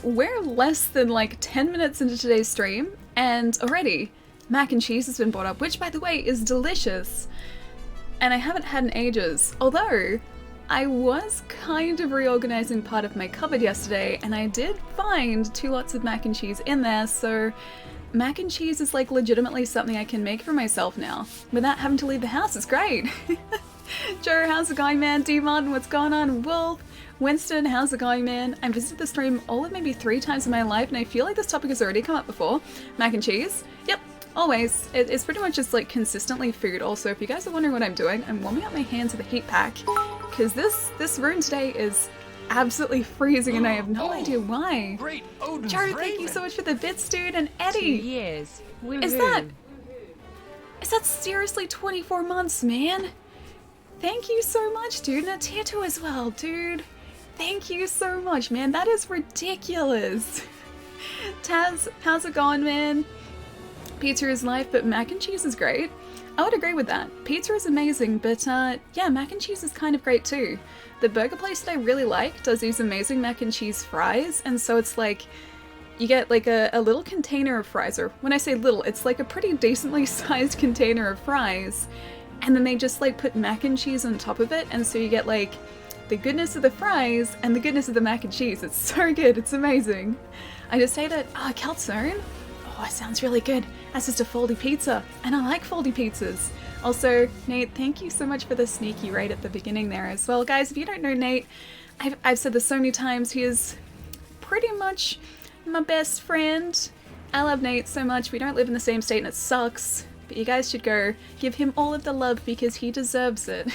We're less than like 10 minutes into today's stream, and already mac and cheese has been brought up, which by the way is delicious. And I haven't had in ages, although I was kind of reorganizing part of my cupboard yesterday, and I did find 2 lots of mac and cheese in there, so mac and cheese is like legitimately something I can make for myself now without having to leave the house. It's great. Joe, how's it going, man? D Martin, what's going on? Wolf, Winston, how's it going, man? I visited the stream all of maybe 3 times in my life, and I feel like this topic has already come up before. Mac and cheese? Yep, always. It's pretty much just like consistently food. Also, if you guys are wondering what I'm doing, I'm warming up my hands with a heat pack, because this room today is absolutely freezing, and I have no idea why. Great, Odin's Jared, Raven. thank you so much for the bits, dude, and Eddie. 2 years. Is that seriously 24 months, man? Thank you so much, dude, and a tier 2 as well, dude. Thank you so much, man. That is ridiculous. Taz, how's it going, man? Pizza is life, but mac and cheese is great. I would agree with that. Pizza is amazing, but yeah, mac and cheese is kind of great too. The burger place that I really like does these amazing mac and cheese fries, and so it's like, you get like a little container of fries, or when I say little, it's like a pretty decently sized container of fries, and then they just like put mac and cheese on top of it, and so you get like the goodness of the fries and the goodness of the mac and cheese. It's so good, it's amazing. I just ate it, calzone? Oh, it sounds really good. That's just a foldy pizza, and I like foldy pizzas. Also, Nate, thank you so much for the sneaky raid at the beginning there as well. Guys, if you don't know Nate, I've said this so many times, he is pretty much my best friend. I love Nate so much. We don't live in the same state and it sucks, but you guys should go give him all of the love because he deserves it.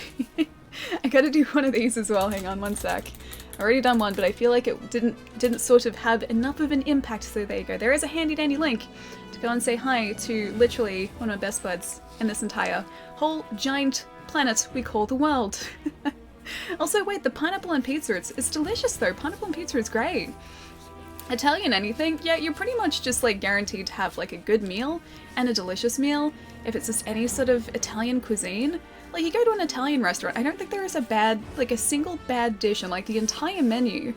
I gotta do one of these as well. Hang on one sec. I've already done one, but I feel like it didn't sort of have enough of an impact, so there you go. There is a handy dandy link to go and say hi to literally one of my best buds in this entire whole giant planet we call the world. Also, wait, the pineapple on pizza, it's delicious though. Pineapple on pizza is great. Italian anything, yeah, you're pretty much just like guaranteed to have like a good meal and a delicious meal if it's just any sort of Italian cuisine. Like, you go to an Italian restaurant, I don't think there is a single bad dish in like the entire menu.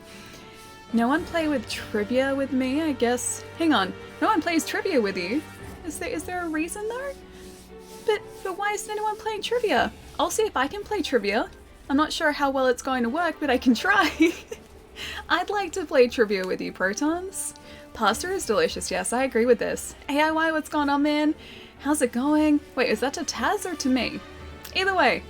No one play with trivia with me, I guess. Hang on, no one plays trivia with you? Is there a reason though? But why isn't anyone playing trivia? I'll see if I can play trivia. I'm not sure how well it's going to work, but I can try. I'd like to play trivia with you, Protons. Pasta is delicious, yes, I agree with this. AIY, what's going on, man? How's it going? Wait, is that to Taz or to me? Either way,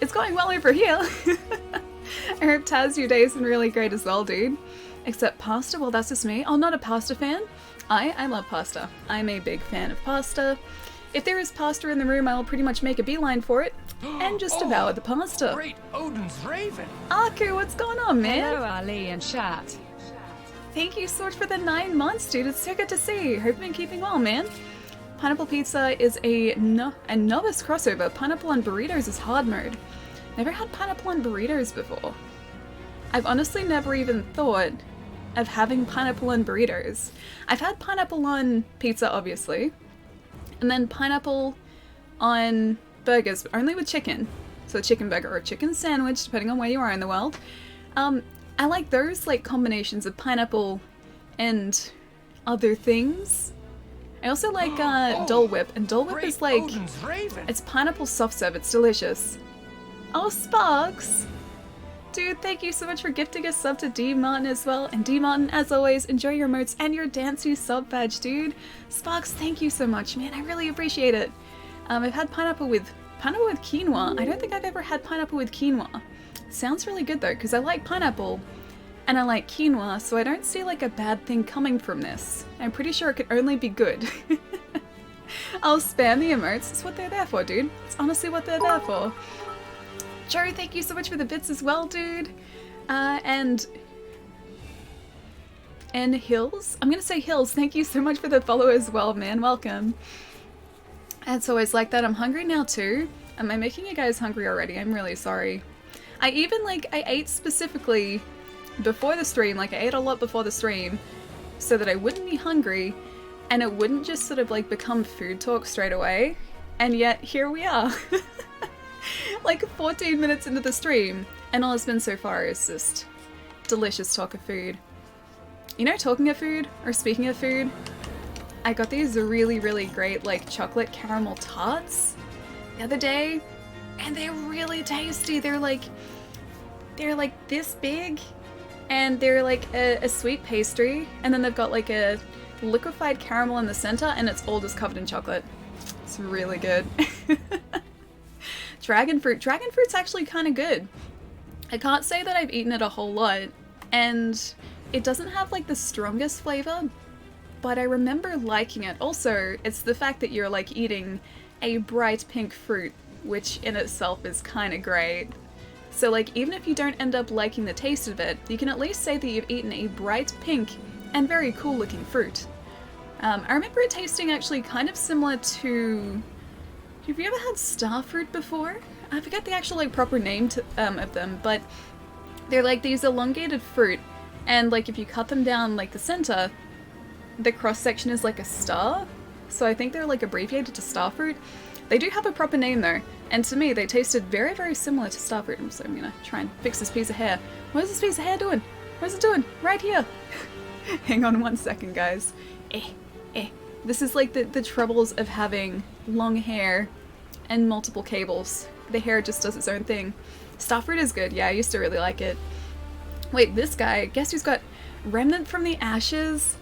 it's going well over here. I hope Taz, your day's been really great as well, dude. Except pasta, well, that's just me. I'm not a pasta fan. I love pasta. I'm a big fan of pasta. If there is pasta in the room, I will pretty much make a beeline for it and just devour the pasta. Great, Odin's Raven. Aku, what's going on, man? Hello, Ali and Shat. Thank you so much for the 9 months, dude. It's so good to see. Hope you've been keeping well, man. Pineapple pizza is a novice crossover. Pineapple on burritos is hard mode. Never had pineapple on burritos before. I've honestly never even thought of having pineapple on burritos. I've had pineapple on pizza, obviously, and then pineapple on burgers, but only with chicken. So a chicken burger or a chicken sandwich, depending on where you are in the world. I like those like combinations of pineapple and other things. I also like Dole Whip, and Dole Whip Great, is like, Odin's Raven. it's pineapple soft serve, it's delicious. Oh, Sparks! Dude, thank you so much for gifting a sub to D Martin as well. And D Martin, as always, enjoy your emotes and your Dancy sub badge, dude. Sparks, thank you so much, man. I really appreciate it. I've had pineapple with quinoa. I don't think I've ever had pineapple with quinoa. Sounds really good though, because I like pineapple and I like quinoa, so I don't see like a bad thing coming from this. I'm pretty sure it could only be good. I'll spam the emotes. It's what they're there for, dude. It's honestly what they're there for. Joe, thank you so much for the bits as well, dude. And Hills? I'm gonna say Hills, thank you so much for the follow as well, man. Welcome. It's always like that. I'm hungry now too. Am I making you guys hungry already? I'm really sorry. I ate specifically before the stream, like I ate a lot before the stream so that I wouldn't be hungry and it wouldn't just sort of like become food talk straight away. And yet here we are. Like 14 minutes into the stream and all it's been so far is just delicious talk of food. You know, talking of food, or speaking of food, I got these really, really great, like, chocolate caramel tarts the other day, and they're really tasty. They're like this big, and they're like a sweet pastry, and then they've got like a liquefied caramel in the center, and it's all just covered in chocolate. It's really good. Dragon fruit's actually kind of good. I can't say that I've eaten it a whole lot, and it doesn't have like the strongest flavor, but I remember liking it. Also, it's the fact that you're like eating a bright pink fruit, which in itself is kind of great. So like, even if you don't end up liking the taste of it, you can at least say that you've eaten a bright pink and very cool looking fruit. I remember it tasting actually kind of similar to... Have you ever had starfruit before? I forget the actual like proper name of them, but they're like these elongated fruit, and like if you cut them down like the center, the cross section is like a star. So I think they're like abbreviated to starfruit. They do have a proper name though, and to me they tasted very, very similar to starfruit. So I'm gonna try and fix this piece of hair. What is this piece of hair doing? What's it doing? Right here! Hang on 1 second, guys. This is like the troubles of having long hair and multiple cables. The hair just does its own thing. Starfruit is good, yeah, I used to really like it. Wait, this guy, guess who's got Remnant from the Ashes?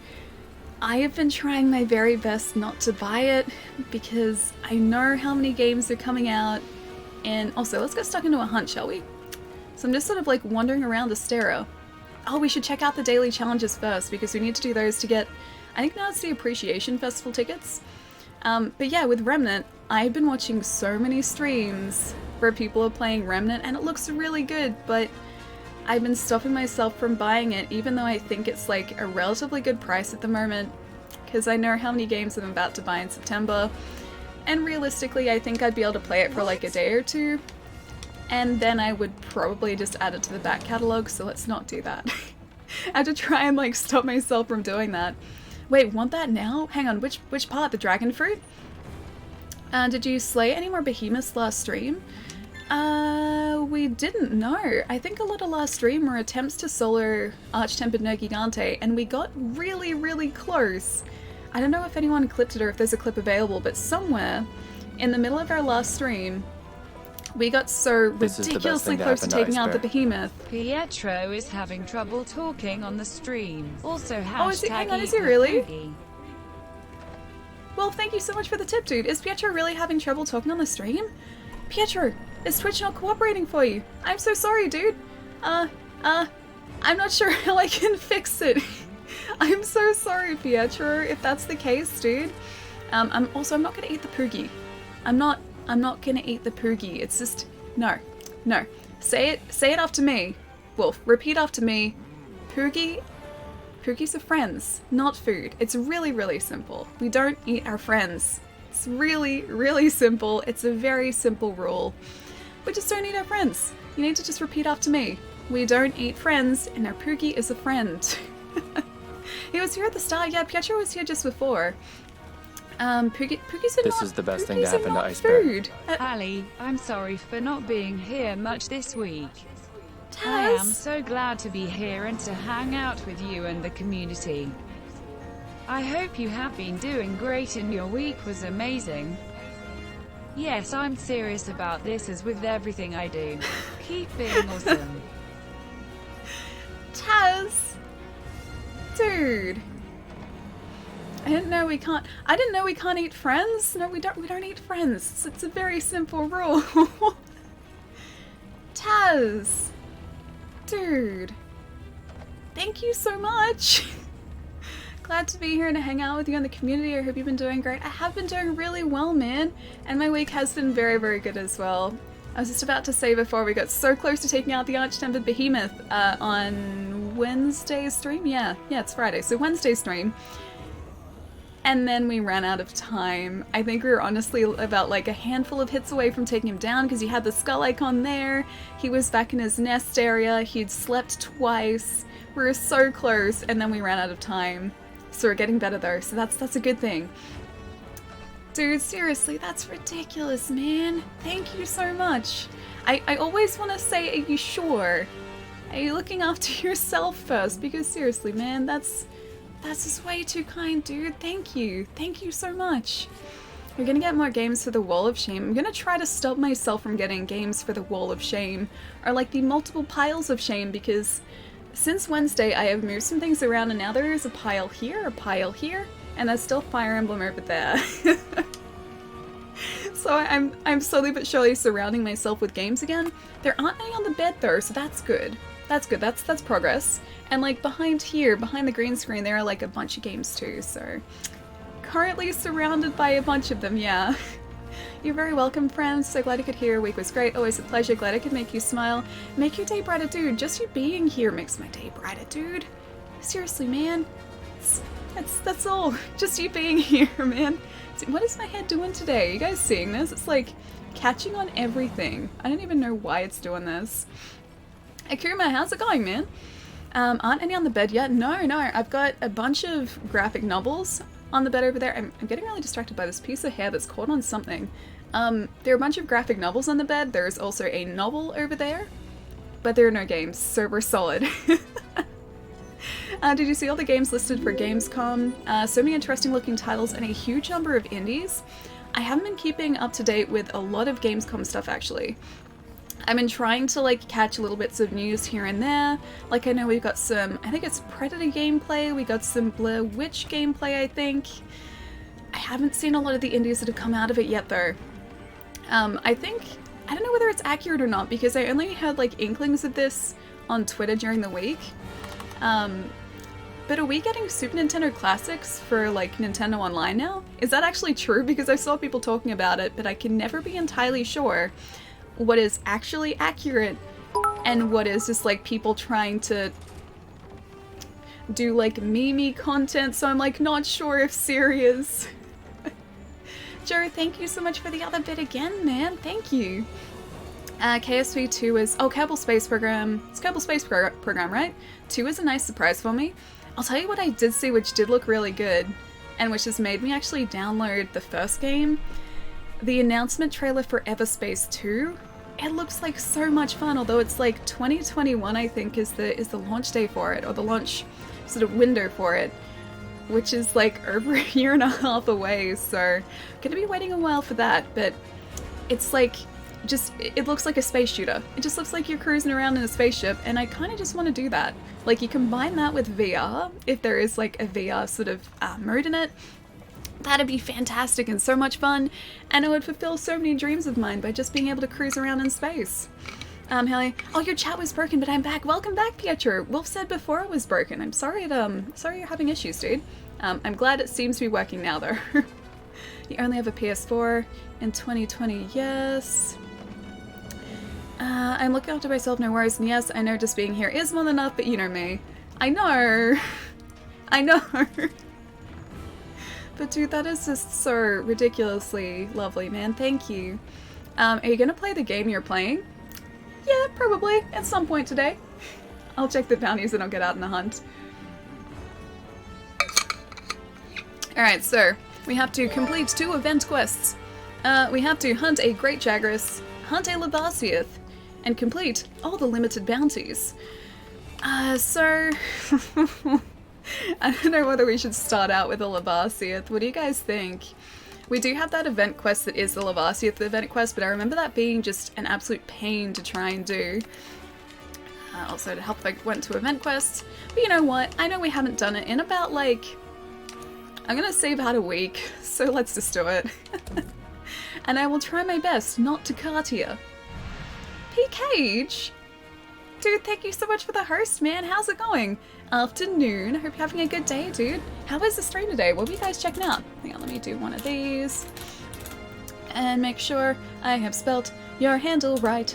I have been trying my very best not to buy it because I know how many games are coming out, and also let's get stuck into a hunt, shall we? So I'm just sort of like wandering around the Stero. Oh, we should check out the daily challenges first because we need to do those to get, I think now it's the Appreciation Festival tickets. But yeah, with Remnant, I've been watching so many streams where people are playing Remnant and it looks really good, but I've been stopping myself from buying it even though I think it's like a relatively good price at the moment because I know how many games I'm about to buy in September, and realistically I think I'd be able to play it for like a day or two, and then I would probably just add it to the back catalogue, so let's not do that. I have to try and like stop myself from doing that. Wait, want that now? Hang on, which part? The dragon fruit? Did you slay any more behemoths last stream? We didn't know. I think a lot of last stream were attempts to solo Arch-Tempered Nergigante, and we got really, really close. I don't know if anyone clipped it or if there's a clip available, but somewhere in the middle of our last stream, we got so ridiculously close to taking out the behemoth. Pietro is having trouble talking on the stream. Also, hashtag hang on, is he really? Well, thank you so much for the tip, dude. Is Pietro really having trouble talking on the stream? Pietro, is Twitch not cooperating for you? I'm so sorry, dude. I'm not sure how I can fix it. I'm so sorry, Pietro, if that's the case, dude. I'm not gonna eat the Poogie. I'm not gonna eat the Poogie. It's just, no. Say it after me. Wolf, repeat after me. Poogies are friends, not food. It's really, really simple. We don't eat our friends. It's really, really simple. It's a very simple rule. We just don't eat our friends. You need to just repeat after me. We don't eat friends, and our Poogie is a friend. He was here at the start. Yeah, Pietro was here just before. Poogies are this not, is the best Poogies thing to happen to are not Iceberg. food. Ali, I'm sorry for not being here much this week. Taz. I am so glad to be here and to hang out with you and the community. I hope you have been doing great and your week was amazing. Yes, I'm serious about this as with everything I do. Keep being awesome. Taz! Dude. I didn't know we can't eat friends. No, we don't eat friends. It's a very simple rule. Taz! Dude. Thank you so much. Glad to be here and to hang out with you in the community. I hope you've been doing great. I have been doing really well, man. And my week has been very, very good as well. I was just about to say before we got so close to taking out the Arch-Tempered Behemoth on Wednesday's stream. Yeah, it's Friday. So Wednesday's stream. And then we ran out of time. I think we were honestly about like a handful of hits away from taking him down because he had the skull icon there. He was back in his nest area. He'd slept twice. We were so close, and then we ran out of time. So we're getting better though, so that's a good thing. Dude, seriously, that's ridiculous, man. Thank you so much. I always want to say, are you sure? Are you looking after yourself first? Because seriously, man, that's just way too kind, dude. Thank you. Thank you so much. We're gonna get more games for the Wall of Shame. I'm gonna try to stop myself from getting games for the Wall of Shame, or like the multiple piles of shame, because since Wednesday I have moved some things around and now there is a pile here, and there's still Fire Emblem over there. So I'm slowly but surely surrounding myself with games again. There aren't any on the bed though, so that's good. That's good, that's progress. And like behind here, behind the green screen, there are like a bunch of games too, so currently surrounded by a bunch of them, yeah. You're very welcome, friends. So glad you could hear. Your week was great. Always a pleasure. Glad I could make you smile. Make your day brighter, dude. Just you being here makes my day brighter, dude. Seriously, man. That's all. Just you being here, man. What is my head doing today? You guys seeing this? It's like catching on everything. I don't even know why it's doing this. Akuma, how's it going, man? Aren't any on the bed yet? No. I've got a bunch of graphic novels on the bed over there. I'm getting really distracted by this piece of hair that's caught on something. There are a bunch of graphic novels on the bed. There's also a novel over there, but there are no games, so we're solid. Did you see all the games listed for Gamescom? So many interesting looking titles and a huge number of indies. I haven't been keeping up to date with a lot of Gamescom stuff, actually. I've been trying to like catch little bits of news here and there. Like I know we've got some, I think it's Predator gameplay, we got some Blair Witch gameplay, I think. I haven't seen a lot of the indies that have come out of it yet though. I don't know whether it's accurate or not because I only had like inklings of this on Twitter during the week. But are we getting Super Nintendo Classics for like Nintendo Online now? Is that actually true? Because I saw people talking about it, but I can never be entirely sure what is actually accurate and what is just like people trying to do like meme content, so I'm like not sure if serious. Joe, thank you so much for the other bit again, man. Thank you. KSP2 is, oh, Kerbal Space Program. It's Kerbal Space Program, right? 2 is a nice surprise for me. I'll tell you what I did see which did look really good and which has made me actually download the first game. The announcement trailer for Everspace 2. It looks like so much fun, although it's like 2021 I think is the launch day for it, or the launch sort of window for it, which is like over a year and a half away, so gonna be waiting a while for that, but it's like, it looks like a space shooter. It just looks like you're cruising around in a spaceship, and I kind of just want to do that. Like, you combine that with VR, if there is like a VR sort of mode in it, that'd be fantastic and so much fun, and it would fulfill so many dreams of mine by just being able to cruise around in space. Haley, oh, your chat was broken, but I'm back. Welcome back, Pietro. Wolf said before it was broken. I'm sorry sorry you're having issues, dude. I'm glad it seems to be working now, though. You only have a PS4 in 2020, yes. I'm looking after myself, no worries, and yes, I know just being here is more than enough, but you know me. I know. I know. But dude, that is just so ridiculously lovely, man. Thank you. Are you gonna play the game you're playing? Yeah, probably. At some point today. I'll check the bounties and I'll get out on a hunt. Alright, so we have to complete 2 event quests. We have to hunt a Great Jagras, hunt a Labasieth, and complete all the limited bounties. So... I don't know whether we should start out with a Labasieth. What do you guys think? We do have that event quest that is the Labasieth event quest, but I remember that being just an absolute pain to try and do. Also to help if I went to event quests. But you know what? I know we haven't done it in about like... I'm gonna say about a week, so let's just do it. And I will try my best not to cut here. P-Cage? Dude, thank you so much for the host, man. How's it going? Afternoon. Hope you're having a good day, dude. How was the stream today? What were you guys checking out? Hang on, let me do one of these. And make sure I have spelt your handle right.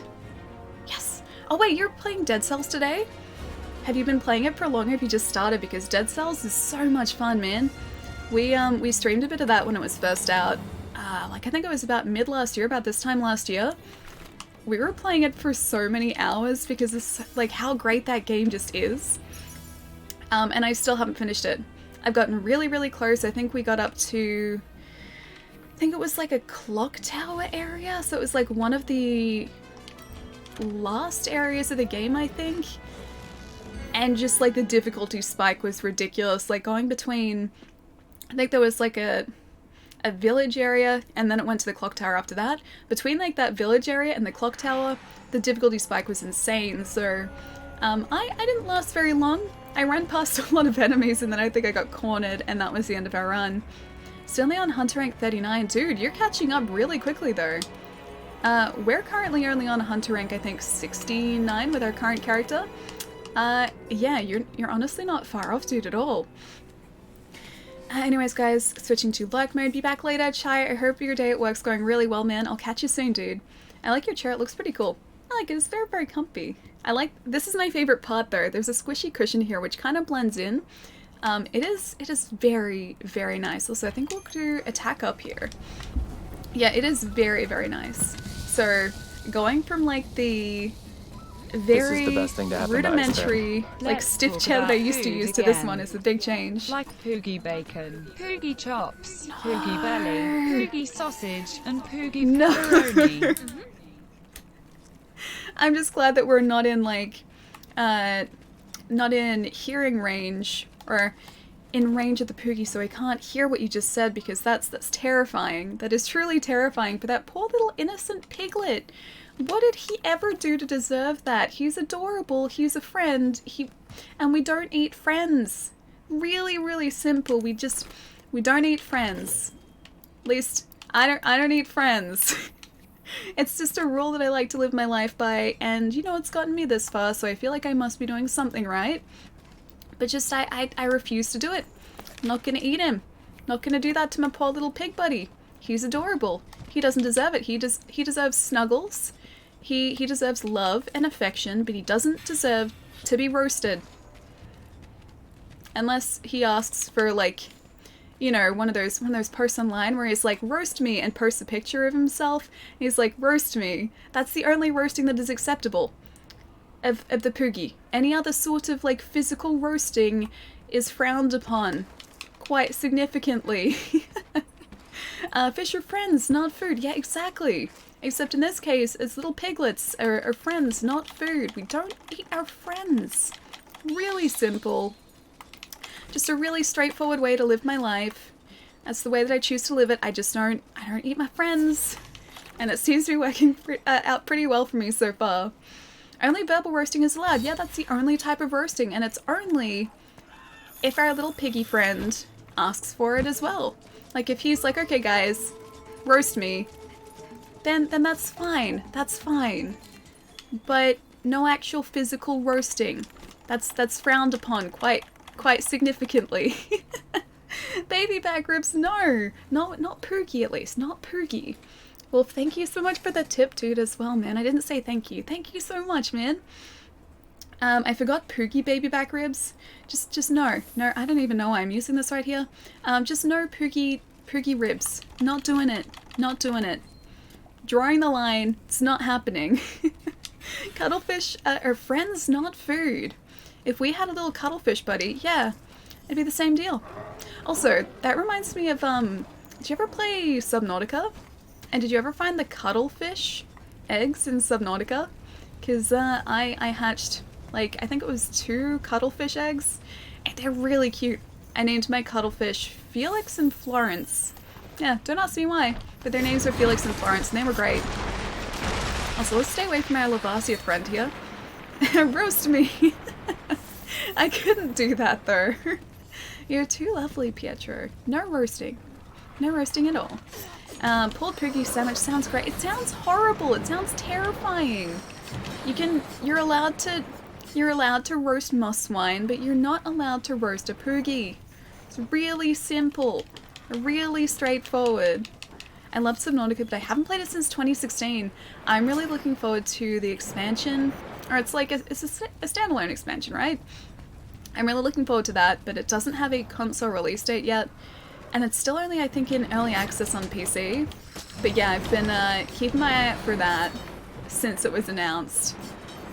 Yes. Oh wait, you're playing Dead Cells today? Have you been playing it for long or have you just started? Because Dead Cells is so much fun, man. We streamed a bit of that when it was first out. Like I think it was about mid last year, about this time last year. We were playing it for so many hours because it's like how great that game just is. And I still haven't finished it. I've gotten really, really close. I think we got up to, I think it was like a clock tower area. So it was like one of the last areas of the game, I think. And just like the difficulty spike was ridiculous. Like going between, I think there was like a village area, and then it went to the clock tower after that. Between like that village area and the clock tower, the difficulty spike was insane. So I didn't last very long. I ran past a lot of enemies, and then I think I got cornered, and that was the end of our run. Still only on Hunter rank 39. Dude, you're catching up really quickly though. We're currently only on Hunter rank, I think 69 with our current character. Yeah, you're honestly not far off, dude, at all. Anyways, guys, switching to luck mode. Be back later, Chai. I hope your day at work's going really well, man. I'll catch you soon, dude. I like your chair. It looks pretty cool. I like it. It's very, very comfy. This is my favorite part, though. There's a squishy cushion here, which kind of blends in. It is very, very nice. Also, I think we'll do attack up here. Yeah, it is very, very nice. So, going from, like, the very rudimentary, like, stiff chair that I used to use to this one is a big change. Like poogie bacon, poogie chops, poogie belly, poogie sausage, and poogie pepperoni. I'm just glad that we're not in, like, not in hearing range, or in range of the poogie, so I can't hear what you just said, because that's terrifying. That is truly terrifying for that poor little innocent piglet. What did he ever do to deserve that? He's adorable, he's a friend, and we don't eat friends. Really, really simple. We don't eat friends. At least, I don't eat friends. It's just a rule that I like to live my life by, and you know, it's gotten me this far, so I feel like I must be doing something right. But just, I refuse to do it. I'm not gonna eat him. Not gonna do that to my poor little pig buddy. He's adorable. He doesn't deserve it. He deserves snuggles. He deserves love and affection, but he doesn't deserve to be roasted. Unless he asks for, like, you know, one of those posts online where he's like, roast me, and posts a picture of himself. He's like, roast me. That's the only roasting that is acceptable of the poogie. Any other sort of, like, physical roasting is frowned upon quite significantly. Fish are friends, not food. Yeah, exactly. Except in this case, it's little piglets are friends, not food. We don't eat our friends. Really simple. Just a really straightforward way to live my life. That's the way that I choose to live it. I don't eat my friends. And it seems to be working out pretty well for me so far. Only verbal roasting is allowed. Yeah, that's the only type of roasting, and it's only if our little piggy friend asks for it as well. Like, if he's like, okay guys, roast me, then that's fine. That's fine. But no actual physical roasting. That's frowned upon quite significantly. Baby back ribs, no. Not Poogie, at least. Not Poogie. Well, thank you so much for the tip, dude, as well, man. I didn't say thank you. Thank you so much, man. I forgot Poogie baby back ribs. Just no. No, I don't even know why I'm using this right here. Just no Poogie ribs. Not doing it. Not doing it. Drawing the line. It's not happening. Cuttlefish are friends, not food. If we had a little cuttlefish buddy, yeah, it'd be the same deal. Also, that reminds me of, did you ever play Subnautica? And did you ever find the cuttlefish eggs in Subnautica? Because I hatched, like, I think it was 2 cuttlefish eggs, and they're really cute. I named my cuttlefish Felix and Florence. Yeah, don't ask me why, but their names were Felix and Florence, and they were great. Also, let's stay away from our Lavasia friend here. Roast me! I couldn't do that, though. You're too lovely, Pietro. No roasting. No roasting at all. Pulled poogie sandwich sounds great. It sounds horrible. It sounds terrifying. You're allowed to roast moss wine, but you're not allowed to roast a poogie. It's really simple. Really straightforward. I love Subnautica, but I haven't played it since 2016. I'm really looking forward to the expansion. Or it's like, it's a standalone expansion, right? I'm really looking forward to that, but it doesn't have a console release date yet. And it's still only, I think, in early access on PC. But yeah, I've been keeping my eye out for that since it was announced.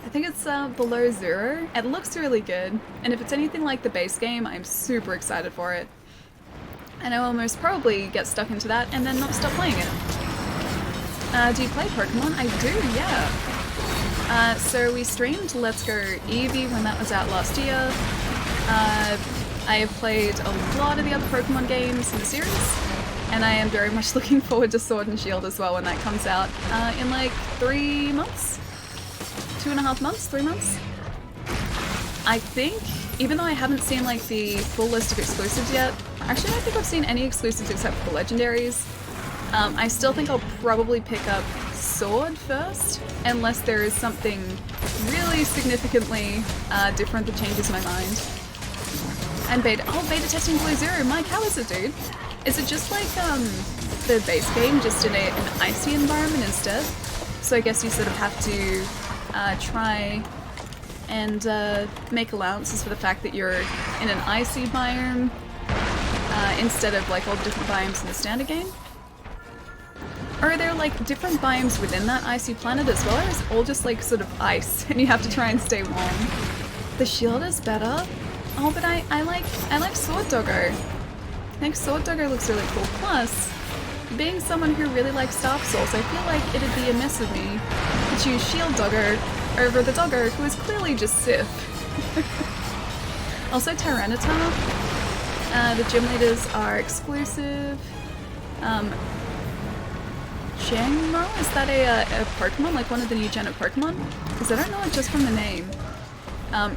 I think it's below 0. It looks really good. And if it's anything like the base game, I'm super excited for it. And I will most probably get stuck into that and then not stop playing it. Do you play Pokemon? I do, yeah. So we streamed Let's Go Eevee when that was out last year. I have played a lot of the other Pokemon games in the series, and I am very much looking forward to Sword and Shield as well when that comes out in like 3 months? 2.5 months? 3 months? I think, even though I haven't seen like the full list of exclusives yet, actually I don't think I've seen any exclusives except for the legendaries. I still think I'll probably pick up Sword first, unless there is something really significantly different that changes my mind. And beta testing Blue Zero. Mike, how is it, dude? Is it just like the base game, just in an icy environment instead? So I guess you sort of have to try and make allowances for the fact that you're in an icy biome instead of like all the different biomes in the standard game? Or are there like different biomes within that icy planet as well, or is it all just like sort of ice and you have to try and stay warm? The shield is better? Oh, but I like Sword Doggo. I think Sword Doggo looks really cool. Plus, being someone who really likes Dark Souls, I feel like it'd be amiss of me to choose Shield Doggo over the Doggo, who is clearly just Sif. Also Tyranitar. The gym leaders are exclusive. Jangmo? Is that a Pokemon? Like one of the new gen of Pokemon? Because I don't know it just from the name.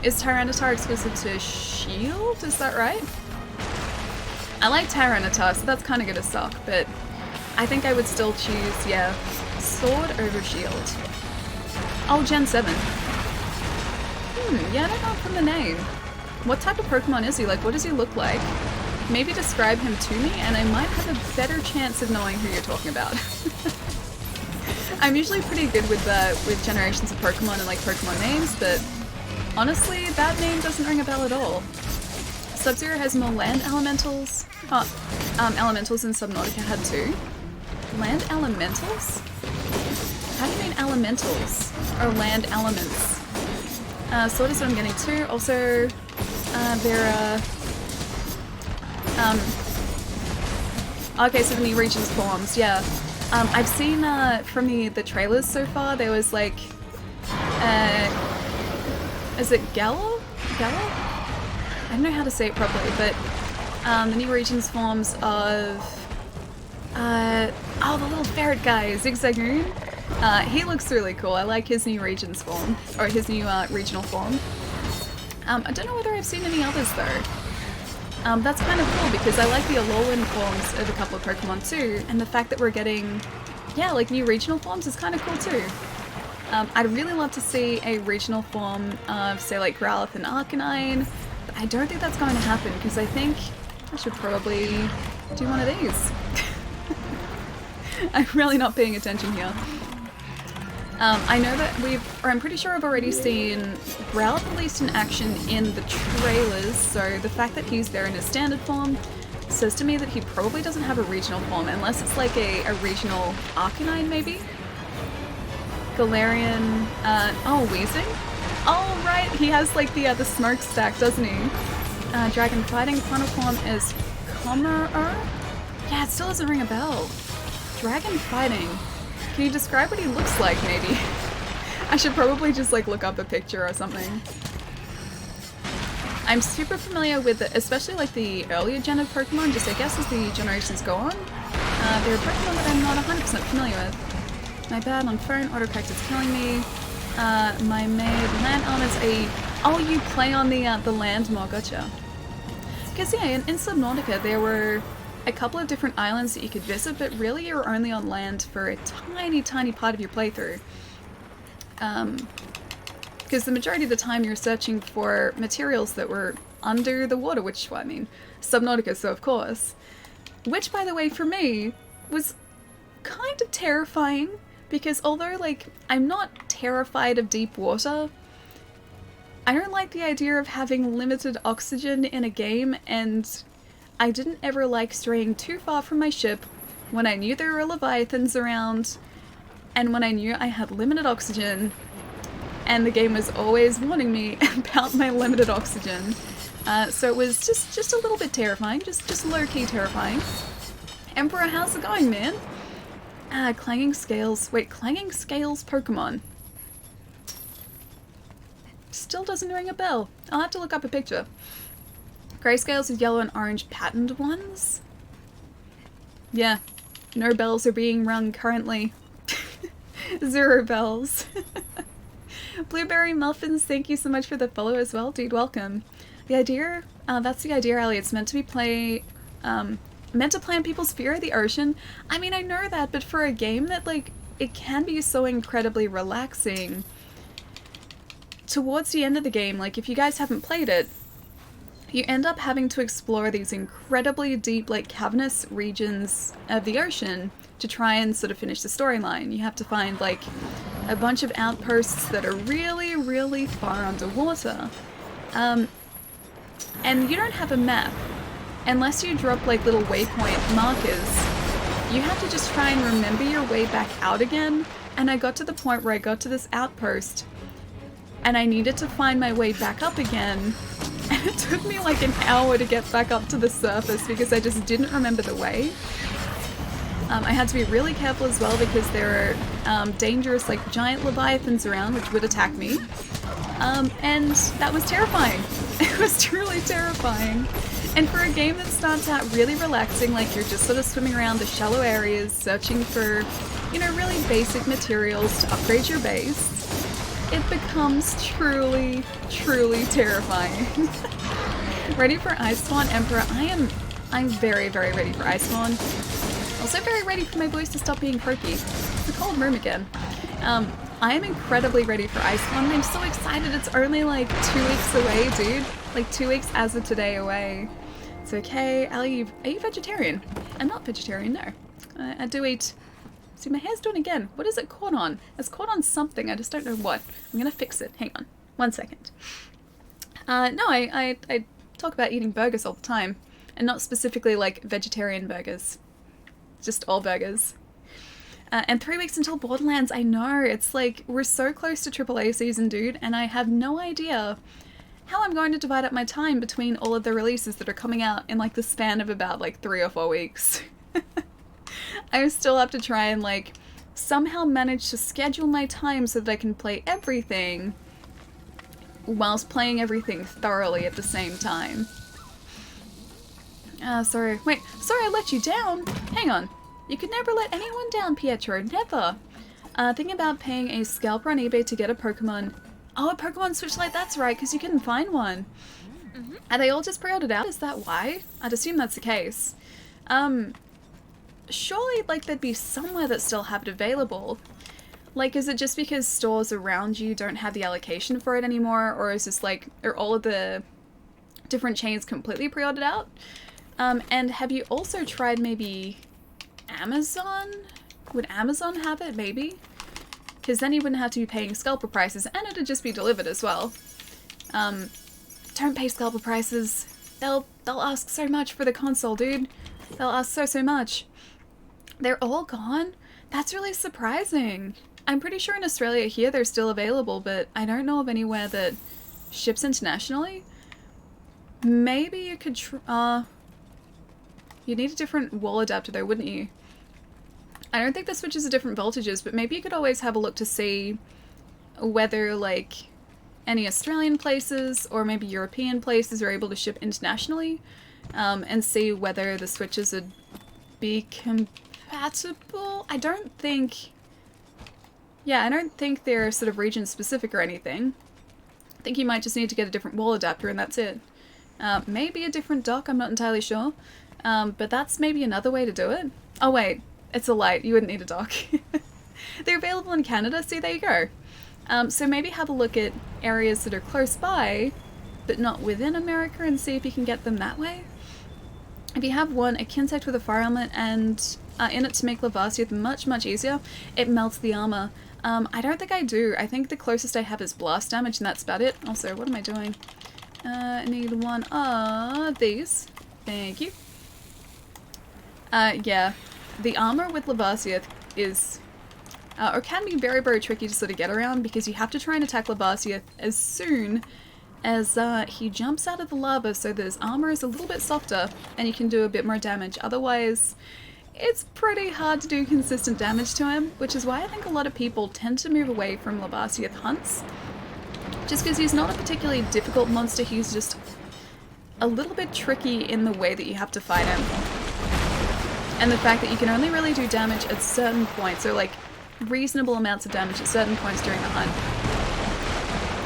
Is Tyranitar exclusive to Shield? Is that right? I like Tyranitar, so that's kind of gonna suck, but I think I would still choose, yeah, Sword over Shield. Oh, Gen 7. Yeah, I don't know from the name. What type of Pokemon is he? Like, what does he look like? Maybe describe him to me, and I might have a better chance of knowing who you're talking about. I'm usually pretty good with generations of Pokemon and like Pokemon names, but honestly, that name doesn't ring a bell at all. Sub-Zero has more land elementals. Elementals in Subnautica had 2. Land elementals? How do you mean elementals? Or land elements? Sort of what I'm getting to. Also, there are... okay, so the new regions forms, yeah. I've seen from the trailers so far, there was like... is it Gala? Gala? I don't know how to say it properly, but the new regions forms of... oh, the little ferret guy, Zigzagoon. He looks really cool. I like his new regions form, or his new regional form. I don't know whether I've seen any others though. That's kind of cool because I like the Alolan forms of a couple of Pokemon too, and the fact that we're getting, yeah, like new regional forms is kind of cool too. I'd really love to see a regional form of, say, like Growlithe and Arcanine, but I don't think that's going to happen because I think I should probably do one of these. I'm really not paying attention here. I know that I'm pretty sure I've already seen Growlithe at least in action in the trailers, so the fact that he's there in his standard form says to me that he probably doesn't have a regional form, unless it's like a regional Arcanine maybe? Galarian, oh, Weezing? Oh, right, he has like the smokestack, doesn't he? Dragon Fighting, final form is Commoner? Yeah, it still doesn't ring a bell. Dragon Fighting. Can you describe what he looks like, maybe? I should probably just like look up a picture or something. I'm super familiar with, especially like the earlier gen of Pokemon, just I guess as the generations go on. There are Pokemon that I'm not 100% familiar with. My bad on phone, autocorrect is killing me. My maid, land elements, oh, you play on the land more, gotcha. Because yeah, in Subnautica there were a couple of different islands that you could visit, but really you were only on land for a tiny, tiny part of your playthrough. Because the majority of the time you're searching for materials that were under the water, which, well, I mean, Subnautica, so of course. Which, by the way, for me, was kind of terrifying, because although, like, I'm not terrified of deep water, I don't like the idea of having limited oxygen in a game, and I didn't ever like straying too far from my ship when I knew there were leviathans around, and when I knew I had limited oxygen, and the game was always warning me about my limited oxygen. So it was just a little bit terrifying, just low-key terrifying. Emperor, how's it going, man? Clanging Scales. Wait, Clanging Scales Pokemon. still doesn't ring a bell. I'll have to look up a picture. Grayscales with yellow and orange patterned ones? Yeah, no bells are being rung currently. 0 bells. Blueberry Muffins, thank you so much for the follow as well, dude, welcome. The idea, that's the idea, Ellie. It's meant to be meant to play on people's fear of the ocean. I mean, I know that, but for a game that, like, it can be so incredibly relaxing, towards the end of the game, like, if you guys haven't played it, you end up having to explore these incredibly deep, like, cavernous regions of the ocean to try and sort of finish the storyline. You have to find, like, a bunch of outposts that are really, really far underwater. And you don't have a map. Unless you drop, like, little waypoint markers, you have to just try and remember your way back out again. And I got to the point where I got to this outpost, and I needed to find my way back up again. And it took me like an hour to get back up to the surface because I just didn't remember the way. I had to be really careful as well because there are dangerous, like, giant leviathans around which would attack me. And that was terrifying. It was truly terrifying. And for a game that starts out really relaxing, like you're just sort of swimming around the shallow areas, searching for, you know, really basic materials to upgrade your base, it becomes truly, truly terrifying. Ready for Icepawn Emperor? I'm very, very ready for Icepawn. Also very ready for my voice to stop being croaky. It's a cold room again. I am incredibly ready for Icepawn. I'm so excited. It's only like 2 weeks away, dude. Like 2 weeks as of today away. It's okay. Ellie, are you vegetarian? I'm not vegetarian, no. I do eat... See, my hair's doing again. What is it caught on? It's caught on something. I just don't know what. I'm gonna fix it. Hang on. 1 second. No, I talk about eating burgers all the time. And not specifically, like, vegetarian burgers. Just all burgers. And 3 weeks until Borderlands. I know. It's like, we're so close to AAA season, dude. And I have no idea how I'm going to divide up my time between all of the releases that are coming out in, like, the span of about, like, 3 or 4 weeks. I still have to try and, like, somehow manage to schedule my time so that I can play everything whilst playing everything thoroughly at the same time. Sorry. Wait, sorry I let you down. Hang on. You could never let anyone down, Pietro. Never. Thinking about paying a scalper on eBay to get a Pokemon. Oh, a Pokemon Switch Lite, that's right, because you couldn't find one. Are they all just pre-ordered out? Is that why? I'd assume that's the case. Surely, like, there'd be somewhere that still have it available. Like, is it just because stores around you don't have the allocation for it anymore, or is this, like, are all of the different chains completely pre-ordered out? And have you also tried maybe Amazon? Would Amazon have it, maybe? Because then you wouldn't have to be paying scalper prices, and it'd just be delivered as well. Don't pay scalper prices. They'll ask so much for the console, dude. They'll ask so much. They're all gone? That's really surprising. I'm pretty sure in Australia here they're still available, but I don't know of anywhere that ships internationally. Maybe you could you'd need a different wall adapter though, wouldn't you? I don't think the switches are different voltages, but maybe you could always have a look to see whether, like, any Australian places or maybe European places are able to ship internationally, and see whether the switches would be compatible. I don't think they're sort of region specific or anything. I think you might just need to get a different wall adapter and that's it. Maybe a different dock, I'm not entirely sure. But that's maybe another way to do it. Oh wait, it's a light, you wouldn't need a dock. They're available in Canada, see, there you go. So maybe have a look at areas that are close by, but not within America, and see if you can get them that way. If you have one, a Kinsect with a fire element and in it to make Lavasioth much easier, it melts the armor. I don't think I do. I think the closest I have is blast damage, and that's about it. Also, what am I doing? I need one of these. Thank you. Yeah. The armor with Lavasioth is, or can be very tricky to sort of get around, because you have to try and attack Lavasioth as soon as he jumps out of the lava, so his armor is a little bit softer and you can do a bit more damage. Otherwise, it's pretty hard to do consistent damage to him, which is why I think a lot of people tend to move away from Lavasioth hunts. Just because he's not a particularly difficult monster, he's just a little bit tricky in the way that you have to fight him. And the fact that you can only really do damage at certain points, or like reasonable amounts of damage at certain points during the hunt.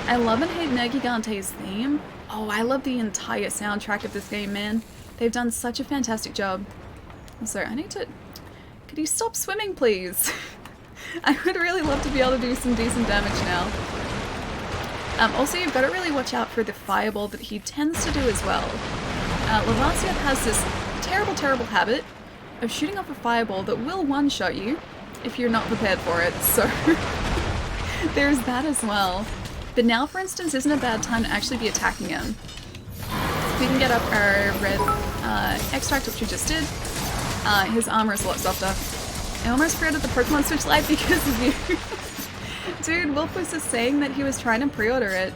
I love and hate Nergigante's theme. Oh, I love the entire soundtrack of this game, man. They've done such a fantastic job. Also, I need to... Could you stop swimming, please? I would really love to be able to do some decent damage now. Also, you've got to really watch out for the fireball that he tends to do as well. Lavasioth has this terrible, terrible habit of shooting off a fireball that will one-shot you if you're not prepared for it, so there's that as well. But now, for instance, isn't a bad time to actually be attacking him. We can get up our red extract, which we just did. His armor is a lot softer. I almost created the Pokemon Switch Lite because of you. Dude, Wolf was just saying that he was trying to pre-order it,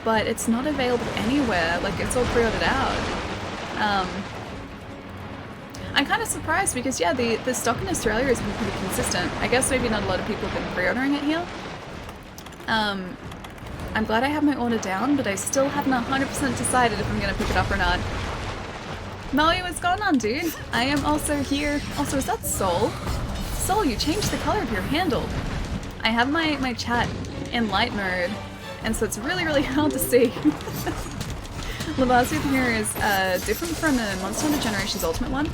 but it's not available anywhere. Like, it's all pre-ordered out. I'm kind of surprised because, yeah, the stock in Australia has been pretty consistent. I guess maybe not a lot of people have been pre-ordering it here. I'm glad I have my order down, but I still haven't 100% decided if I'm going to pick it up or not. Molly, what's going on, dude? I am also here. Also, is that Soul? Soul, you changed the color of your handle. I have my chat in light mode, and so it's really, really hard to see. Lavasioth here is different from the Monster Hunter Generations Ultimate one.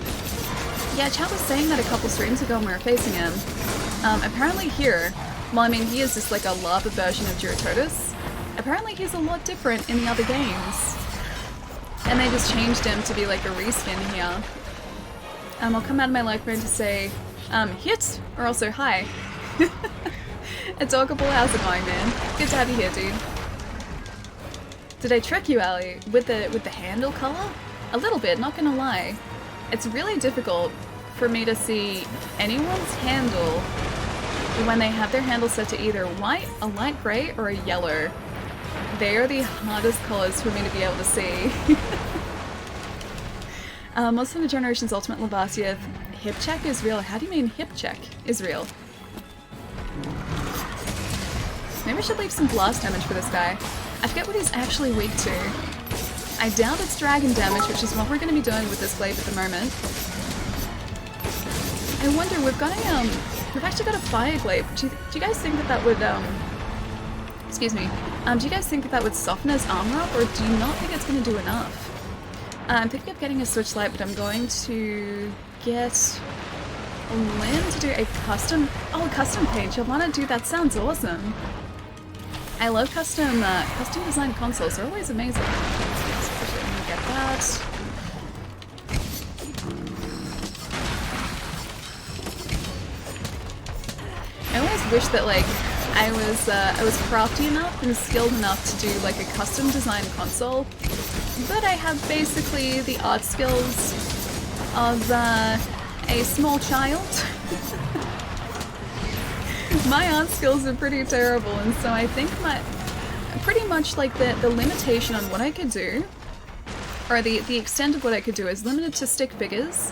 Yeah, chat was saying that a couple streams ago when we were facing him. Apparently here, well, I mean, he is just like a lava version of Duratotus. Apparently he's a lot different in the other games. And they just changed him to be like a reskin here. I'll come out of my life mode to say, hit, or also hi. Adorable, how's it going, man? Good to have you here, dude. Did I trick you, Ali? With the handle color? A little bit, not gonna lie. It's really difficult for me to see anyone's handle when they have their handle set to either white, a light grey, or a yellow. They are the hardest colors for me to be able to see. Most of the Generations Ultimate Lavasioth hip check is real. How do you mean hip check is real? Maybe I should leave some blast damage for this guy. I forget what he's actually weak to. I doubt it's dragon damage, which is what we're going to be doing with this glaive at the moment. I wonder, we've actually got a fire glaive. Do you guys think that would, excuse me. Do you guys think that would soften his armor up, or do you not think it's going to do enough? I'm thinking of getting a Switch Lite, but I'm going to get Lynn to do a custom page. I want to do that. Sounds awesome. I love custom designed consoles. They're always amazing. Especially when you get that. I always wish that like I was crafty enough and skilled enough to do like a custom designed console, but I have basically the art skills of a small child. My art skills are pretty terrible, and so I think pretty much like the limitation on what I could do, or the extent of what I could do, is limited to stick figures,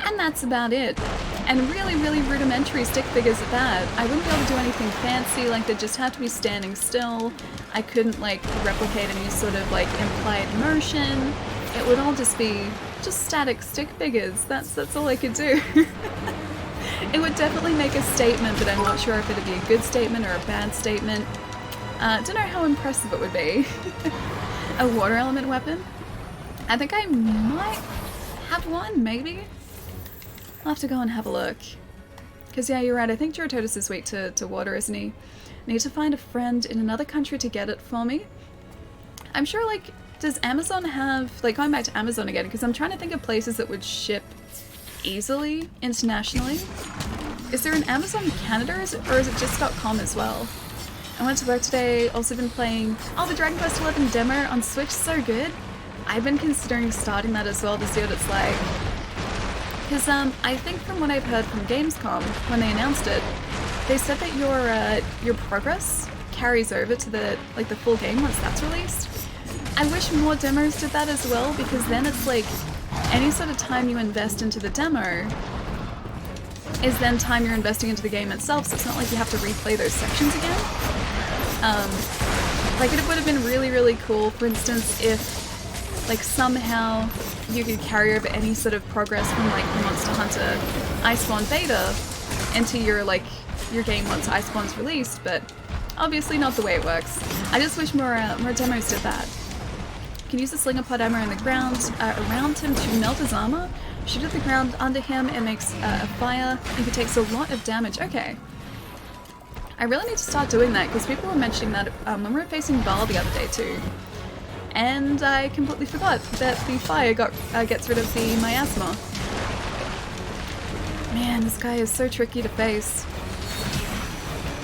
and that's about it. And really, really rudimentary stick figures at that. I wouldn't be able to do anything fancy, like they'd just have to be standing still. I couldn't like replicate any sort of like implied motion. It would all just be static stick figures. That's all I could do. It would definitely make a statement, but I'm not sure if it'd be a good statement or a bad statement. Don't know how impressive it would be. A water element weapon? I think I might have one, maybe? I'll have to go and have a look. Because yeah, you're right, I think Duratotus is weak to water, isn't he? Need to find a friend in another country to get it for me. I'm sure, like, does Amazon have, like, going back to Amazon again, because I'm trying to think of places that would ship easily internationally. Is there an Amazon Canada, or is it just .com as well? I went to work today, also been playing, the Dragon Quest XI demo on Switch, so good. I've been considering starting that as well to see what it's like. Because I think from what I've heard from Gamescom, when they announced it, they said that your progress carries over to the full game once that's released. I wish more demos did that as well, because then it's like any sort of time you invest into the demo is then time you're investing into the game itself, so it's not like you have to replay those sections again. Like, it would have been really, really cool, for instance, if, like, somehow you could carry over any sort of progress from, like, the Monster Hunter Iceborne beta into your, like, your game once Iceborne's released, but obviously not the way it works. I just wish more demos did that. You can use the Slinger Pod ammo in the ground around him to melt his armor. Shoot at the ground under him, it makes a fire, and he takes a lot of damage. Okay. I really need to start doing that, because people were mentioning that when we were facing Val the other day too. And I completely forgot that the fire gets rid of the miasma. Man, this guy is so tricky to face.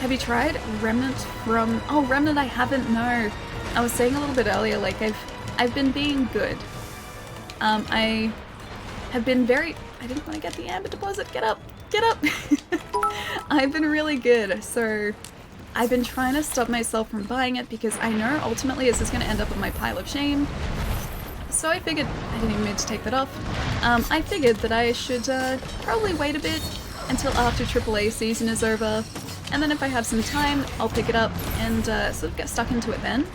Have you tried Remnant from... Oh, Remnant I haven't, no. I was saying a little bit earlier, like, I've been being good. I have been very... I didn't want to get the amber deposit. Get up! Get up! I've been really good, so I've been trying to stop myself from buying it because I know ultimately this is going to end up on my pile of shame. So I figured... I didn't even mean to take that off. I figured that I should probably wait a bit until after AAA season is over, and then if I have some time, I'll pick it up and sort of get stuck into it then.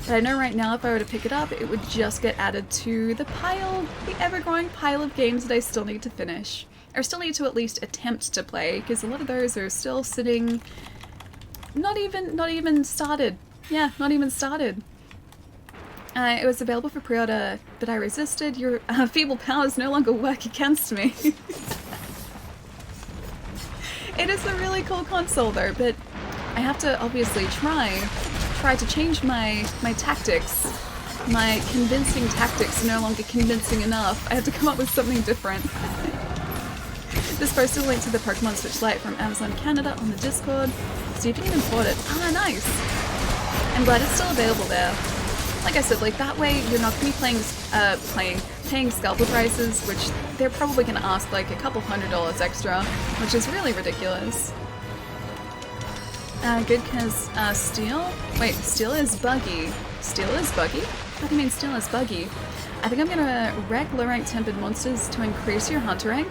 But I know right now if I were to pick it up, it would just get added to the pile, the ever-growing pile of games that I still need to finish. Or still need to at least attempt to play, because a lot of those are still sitting... Not even started. Yeah, not even started. It was available for pre-order, but I resisted. Your feeble powers no longer work against me. It is a really cool console though, but I have to obviously try to change my tactics. My convincing tactics are no longer convincing enough. I have to come up with something different. This posted a link to the Pokemon Switch Lite from Amazon Canada on the Discord. See if you can import it. Ah, nice! I'm glad it's still available there. Like I said, like that way you're not going to be paying scalper prices, which they're probably going to ask like a couple $100 extra, which is really ridiculous. Good cause steel? Wait, steel is buggy. Steel is buggy? What do you mean steel is buggy? I think I'm gonna wreck low rank tempered monsters to increase your hunter rank.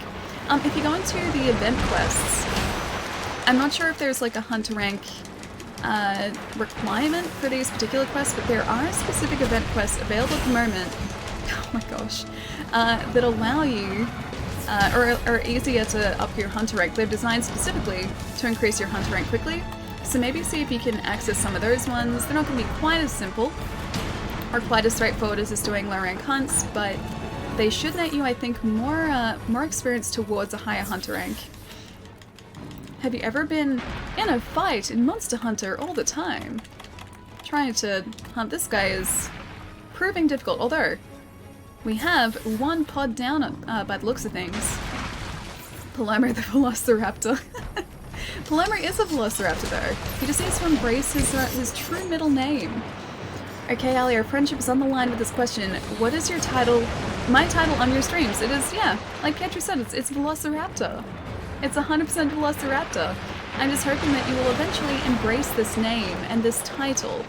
If you go into the event quests, I'm not sure if there's like a hunter rank requirement for these particular quests, but there are specific event quests available at the moment, oh my gosh, that allow you, or are easier to up your hunter rank. They're designed specifically to increase your hunter rank quickly, so maybe see if you can access some of those ones. They're not going to be quite as simple, or quite as straightforward as just doing low rank hunts, but they should net you, I think, more experience towards a higher hunter rank. Have you ever been in a fight in Monster Hunter all the time? Trying to hunt this guy is proving difficult, although we have one pod down by the looks of things. Palomer the Velociraptor. Palomer is a Velociraptor though. He just needs to embrace his true middle name. Okay, Ali, our friendship is on the line with this question. What is your title? My title on your streams? It is, yeah, like Pietro said, it's Velociraptor. It's 100% Velociraptor. I'm just hoping that you will eventually embrace this name and this title.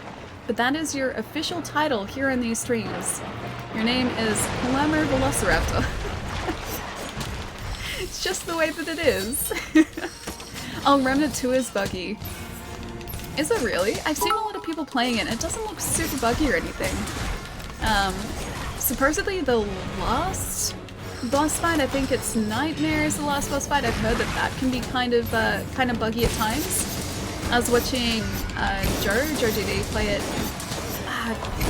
But that is your official title here in these streams. Your name is Palomer Velociraptor. It's just the way that it is. Oh, Remnant 2 is buggy. Is it really? I've seen a lot of people playing it. It doesn't look super buggy or anything. Supposedly the last boss fight, I think it's Nightmare is the last boss fight. I've heard that can be kind of buggy at times. I was watching Joe GD play it. I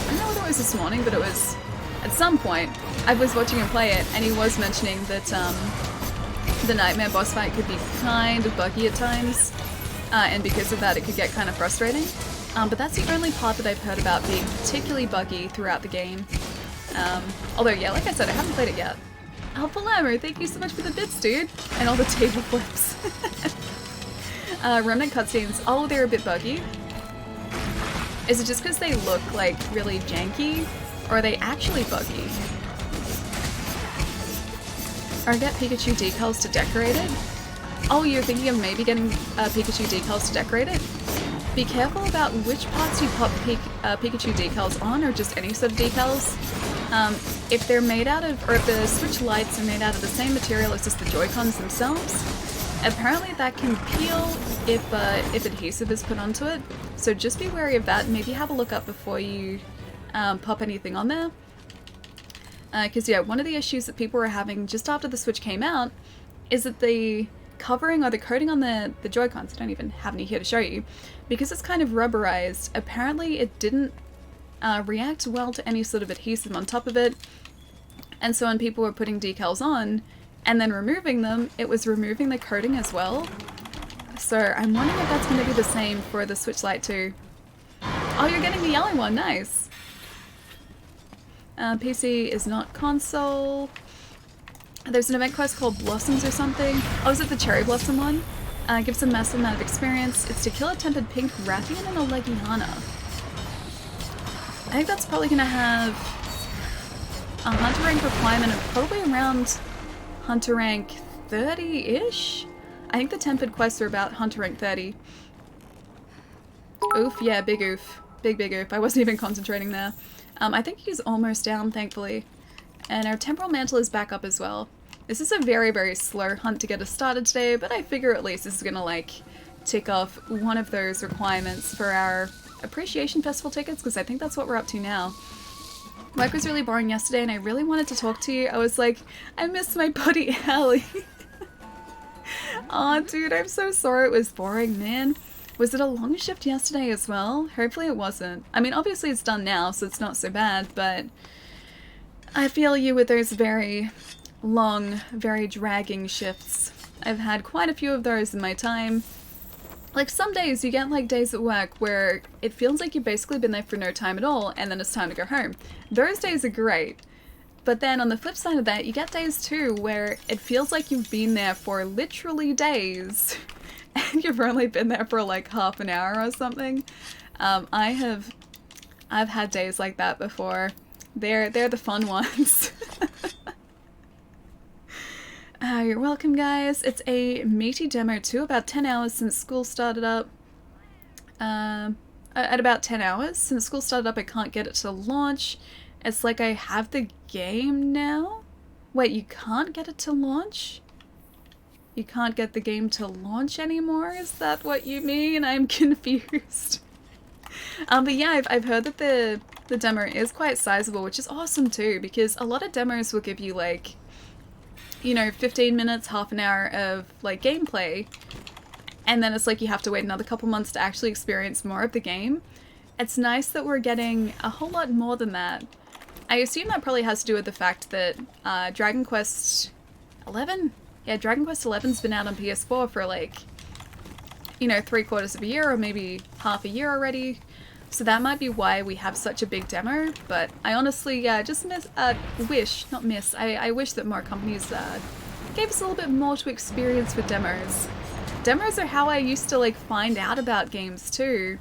don't know whether it was this morning, but it was at some point. I was watching him play it, and he was mentioning that the Nightmare boss fight could be kind of buggy at times. And because of that, it could get kind of frustrating. But that's the only part that I've heard about being particularly buggy throughout the game. Although, yeah, like I said, I haven't played it yet. Oh, Palomer, thank you so much for the bits, dude! And all the table flips. Remnant cutscenes. Oh, they're a bit buggy. Is it just because they look, like, really janky? Or are they actually buggy? Or get Pikachu decals to decorate it? Oh, you're thinking of maybe getting Pikachu decals to decorate it? Be careful about which parts you pop Pikachu decals on, or just any sort of decals. If they're made out of, or if the Switch lights are made out of the same material as just the Joy-Cons themselves, Apparently that can peel if adhesive is put onto it, so just be wary of that. Maybe have a look up before you pop anything on there. Because yeah, one of the issues that people were having just after the Switch came out is that the covering or the coating on the Joy-Cons, I don't even have any here to show you, because it's kind of rubberized, apparently it didn't react well to any sort of adhesive on top of it, and so when people were putting decals on and then removing them, it was removing the coating as well. So I'm wondering if that's going to be the same for the Switch Lite too. Oh, you're getting the yellow one, nice! PC is not console. There's an event quest called Blossoms or something. Oh, is it the Cherry Blossom one? Gives a massive amount of experience. It's to kill a Tempered Pink, Rathian, and a Legiana. I think that's probably going to have a Hunter rank requirement of probably around Hunter rank 30-ish? I think the Tempered quests are about Hunter rank 30. Oof, yeah, big oof. Big oof. I wasn't even concentrating there. I think he's almost down, thankfully. And our Temporal Mantle is back up as well. This is a very, very slow hunt to get us started today, but I figure at least this is gonna, like, tick off one of those requirements for our Appreciation Festival tickets, because I think that's what we're up to now. Work was really boring yesterday, and I really wanted to talk to you. I was like, I miss my buddy Allie. Aw, dude, I'm so sorry it was boring, man. Was it a long shift yesterday as well? Hopefully it wasn't. I mean, obviously it's done now, so it's not so bad, but I feel you with those very long, very dragging shifts. I've had quite a few of those in my time. Like, some days you get, like, days at work where it feels like you've basically been there for no time at all, and then it's time to go home. Those days are great. But then on the flip side of that, you get days too where it feels like you've been there for literally days, and you've only been there for like half an hour or something. I've had days like that before. They're the fun ones. You're welcome, guys. It's a meaty demo too, about 10 hours since school started up. At about 10 hours since school started up, I can't get it to launch. It's like I have the game now? Wait, you can't get it to launch? You can't get the game to launch anymore? Is that what you mean? I'm confused. But yeah, I've heard that the demo is quite sizable, which is awesome too, because a lot of demos will give you like, you know, 15 minutes, half an hour of like gameplay, and then it's like you have to wait another couple months to actually experience more of the game. It's nice that we're getting a whole lot more than that. I assume that probably has to do with the fact that Dragon Quest 11? Yeah, Dragon Quest 11's been out on PS4 for like, you know, 3/4 of a year or maybe half a year already. So that might be why we have such a big demo, but I honestly, just wish that more companies gave us a little bit more to experience with demos. Demos are how I used to like find out about games too.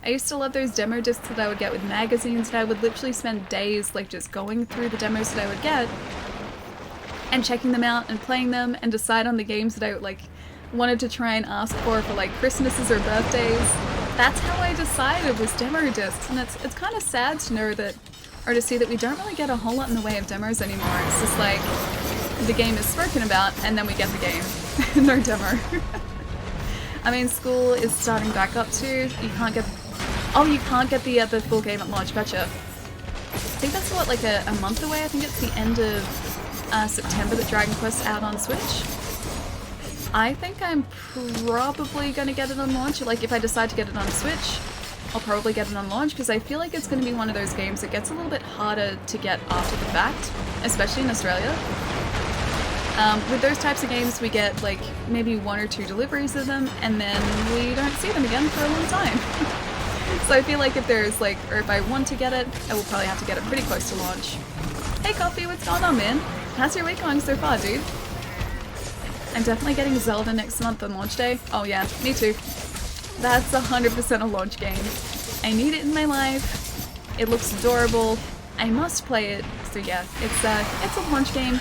I used to love those demo discs that I would get with magazines, and I would literally spend days like just going through the demos that I would get and checking them out and playing them and decide on the games that I like wanted to try and ask for like Christmases or birthdays. That's how I decided, was demo discs, and it's kind of sad to know that, or to see that we don't really get a whole lot in the way of demos anymore. It's just like the game is spoken about and then we get the game. No demo. I mean, school is starting back up too. You can't get the full game at launch. Gotcha. I think that's what, like a month away. I think it's the end of September that Dragon Quest's out on Switch. I think I'm probably gonna get it on launch. Like, if I decide to get it on Switch, I'll probably get it on launch, because I feel like it's gonna be one of those games that gets a little bit harder to get after the fact, especially in Australia. With those types of games, we get like maybe 1 or 2 deliveries of them, and then we don't see them again for a long time. So I feel like if there's like, or if I want to get it, I will probably have to get it pretty close to launch. Hey Coffee, what's going on, man? How's your week going so far, dude? I'm definitely getting Zelda next month on launch day. Oh yeah, me too. That's 100% a launch game. I need it in my life. It looks adorable. I must play it. So yeah, it's a launch game.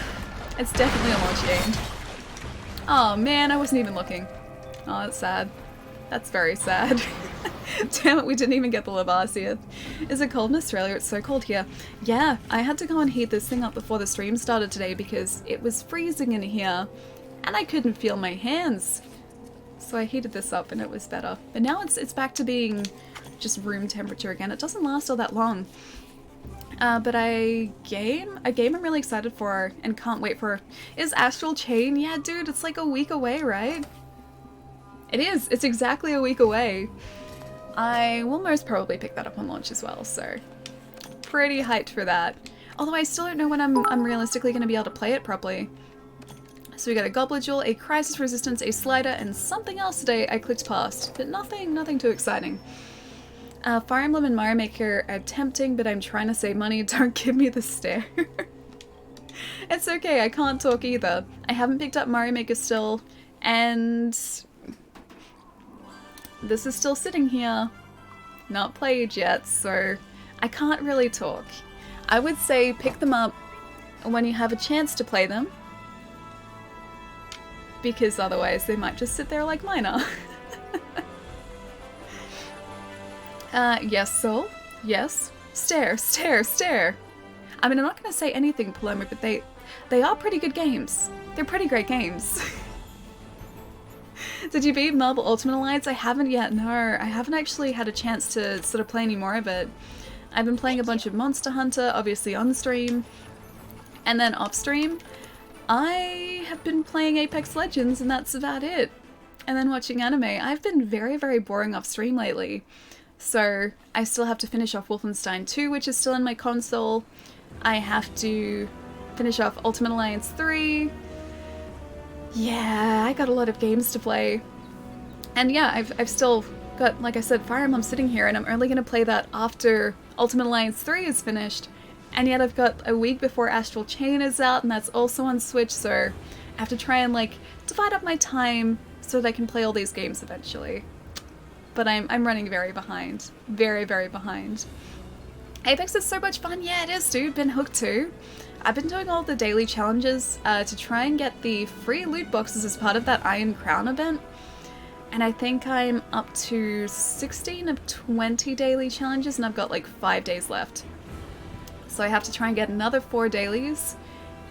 It's definitely a launch game. Oh man, I wasn't even looking. Oh, that's sad. That's very sad. Damn it, we didn't even get the Lavasia. Is it cold in Australia? It's so cold here. Yeah, I had to go and heat this thing up before the stream started today because it was freezing in here. and I couldn't feel my hands. So I heated this up and it was better. But now it's back to being just room temperature again. It doesn't last all that long. But a game I'm really excited for and can't wait for is Astral Chain. Yeah, dude, it's like a week away, right? It is. It's exactly a week away. I will most probably pick that up on launch as well, so pretty hyped for that. Although I still don't know when I'm realistically going to be able to play it properly. So we got a Goblet Jewel, a Crisis Resistance, a Slider, and something else today I clicked past, but nothing too exciting. Fire Emblem and Mario Maker are tempting, but I'm trying to save money. Don't give me the stare. It's okay, I can't talk either. I haven't picked up Mario Maker still, and this is still sitting here, not played yet, so I can't really talk. I would say pick them up when you have a chance to play them, because otherwise they might just sit there like mine are. Yes, Soul. Yes. Stare, stare, stare. I mean, I'm not going to say anything, Paloma, but they are pretty good games. They're pretty great games. Did you beat Marvel Ultimate Alliance? I haven't yet, no. I haven't actually had a chance to sort of play any more of it. I've been playing a bunch of Monster Hunter, obviously on stream, and then off stream. I have been playing Apex Legends, and that's about it. And then watching anime. I've been very, very boring off stream lately. So I still have to finish off Wolfenstein 2, which is still in my console. I have to finish off Ultimate Alliance 3. Yeah, I got a lot of games to play. And yeah, I've still got, like I said, Fire Emblem sitting here, and I'm only going to play that after Ultimate Alliance 3 is finished. And yet I've got a week before Astral Chain is out, and that's also on Switch, so I have to try and, like, divide up my time so that I can play all these games eventually. But I'm running very behind. Very, very behind. Apex is so much fun. Yeah, it is, dude. Been hooked too. I've been doing all the daily challenges to try and get the free loot boxes as part of that Iron Crown event. And I think I'm up to 16 of 20 daily challenges, and I've got like 5 days left. So I have to try and get another 4 dailies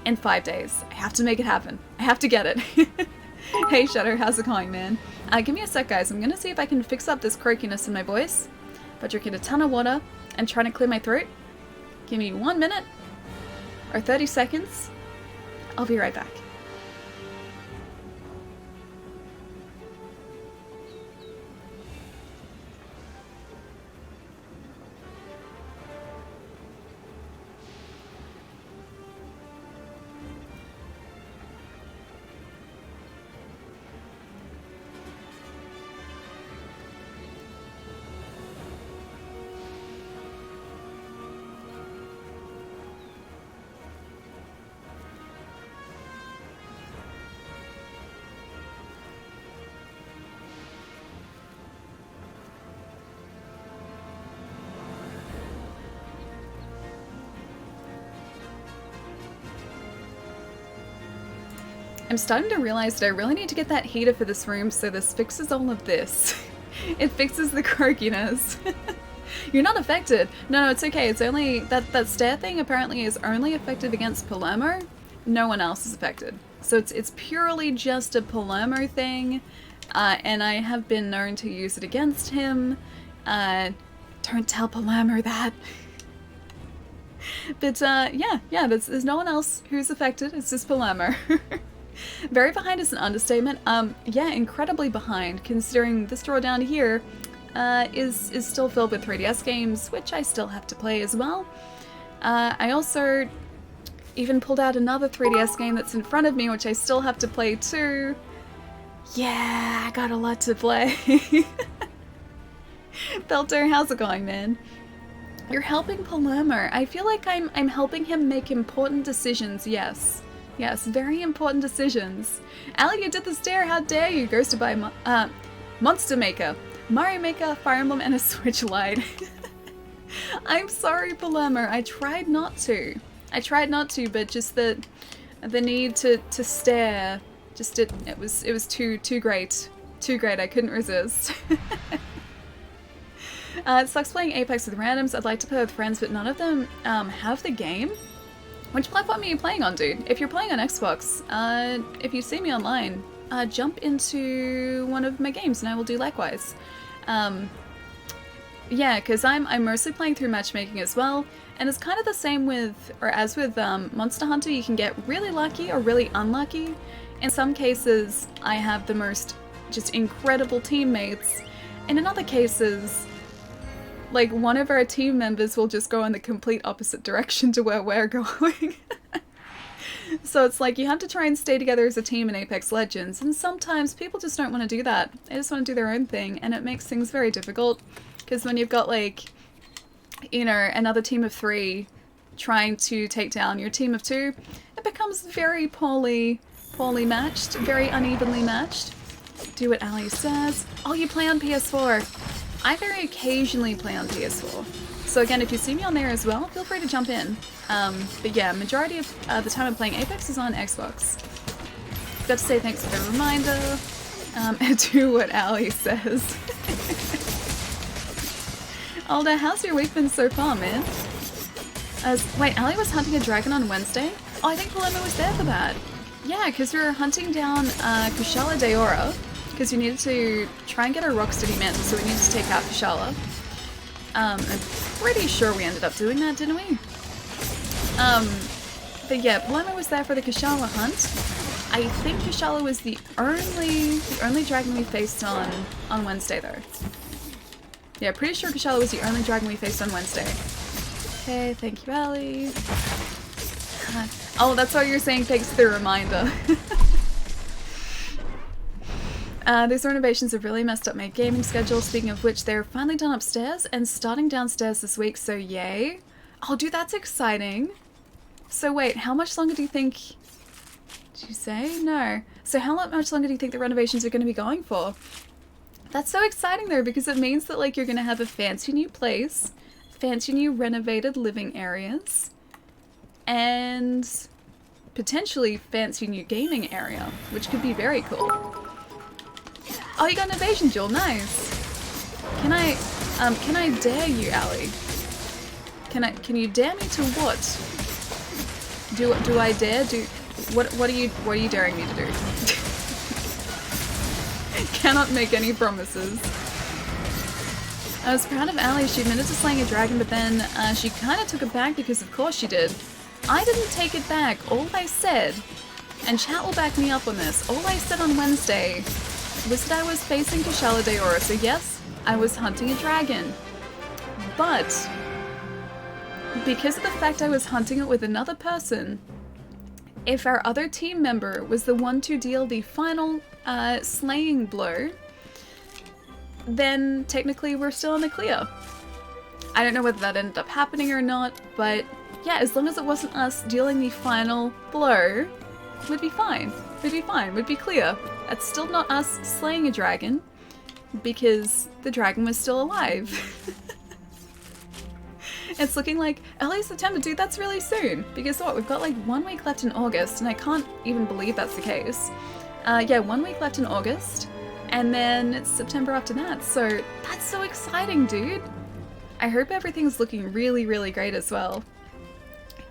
in 5 days. I have to make it happen. I have to get it. Hey Shadow, how's it going, man? Give me a sec, guys. I'm gonna see if I can fix up this croakiness in my voice by drinking a ton of water and trying to clear my throat. Give me 1 minute or 30 seconds. I'll be right back. I'm starting to realize that I really need to get that heater for this room, so this fixes all of this. It fixes the croakiness. You're not affected. No, it's okay. It's only that stare thing apparently is only effective against Palermo. No one else is affected. So it's purely just a Palermo thing, and I have been known to use it against him. Don't tell Palermo that. But yeah, there's no one else who's affected. It's just Palermo. Very behind is an understatement. Yeah, incredibly behind, considering this drawer down here is still filled with 3DS games, which I still have to play as well. I also even pulled out another 3DS game that's in front of me, which I still have to play too. Yeah, I got a lot to play. Belter, how's it going, man? You're helping Palermo. I feel like I'm helping him make important decisions, yes. Yes, very important decisions. Ali, you did the stare, how dare you? Goes to buy Monster Maker, Mario Maker, Fire Emblem, and a Switch Lite. I'm sorry, Palermo. I tried not to. But just the need to stare, just it was too great. Too great, I couldn't resist. It sucks playing Apex with randoms. I'd like to play with friends, but none of them have the game. Which platform are you playing on, dude? If you're playing on Xbox, if you see me online, jump into one of my games and I will do likewise. Yeah, because I'm mostly playing through matchmaking as well, and it's kind of the same with, or as with Monster Hunter, you can get really lucky or really unlucky. In some cases, I have the most just incredible teammates, and in other cases, like one of our team members will just go in the complete opposite direction to where we're going. So it's like you have to try and stay together as a team in Apex Legends, and sometimes people just don't want to do that. They just want to do their own thing, and it makes things very difficult. Because when you've got, like, you know, another team of 3 trying to take down your team of 2, it becomes very poorly matched, very unevenly matched. Do what Ali says. Oh, you play on PS4. I very occasionally play on PS4. So again, if you see me on there as well, feel free to jump in. But yeah, majority of the time I'm playing Apex is on Xbox. Got to say thanks for the reminder. And do what Ali says. Alda, how's your week been so far, man? Wait, Ali was hunting a dragon on Wednesday? Oh, I think Paloma was there for that. Yeah, because we were hunting down Kushala Daora, because you needed to try and get a Rocksteady mantle, so we needed to take out Kushala. I'm pretty sure we ended up doing that, didn't we? But yeah, Paloma was there for the Kushala hunt. I think Kushala was the only dragon we faced on Wednesday, though. Yeah, pretty sure Kushala was the only dragon we faced on Wednesday. Okay, thank you, Ali. Oh, that's why you're saying thanks for the reminder. These renovations have really messed up my gaming schedule, speaking of which they're finally done upstairs and starting downstairs this week, so yay. Oh, dude, that's exciting. So wait, how much longer do you think... Did you say? No. So how much longer do you think the renovations are going to be going for? That's so exciting though, because it means that like you're going to have a fancy new place, fancy new renovated living areas, and potentially fancy new gaming area, which could be very cool. Oh, you got an evasion duel, nice. Can I dare you, Ali? Can you dare me to what? Do I dare do? What are you daring me to do? Cannot make any promises. I was proud of Ali. She admitted to slaying a dragon, but then she kind of took it back because of course she did. I didn't take it back. All I said, and chat will back me up on this, all I said on Wednesday was that I was facing Kushala Daora, so yes, I was hunting a dragon. But because of the fact I was hunting it with another person, if our other team member was the one to deal the final slaying blow, then technically we're still in the clear. I don't know whether that ended up happening or not, but yeah, as long as it wasn't us dealing the final blow, we'd be fine. We'd be fine. We'd be clear. That's still not us slaying a dragon, because the dragon was still alive. It's looking like early September, dude, that's really soon. Because what, we've got like 1 week left in August, and I can't even believe that's the case. Yeah, 1 week left in August, and then it's September after that, so that's so exciting, dude. I hope everything's looking really, really great as well.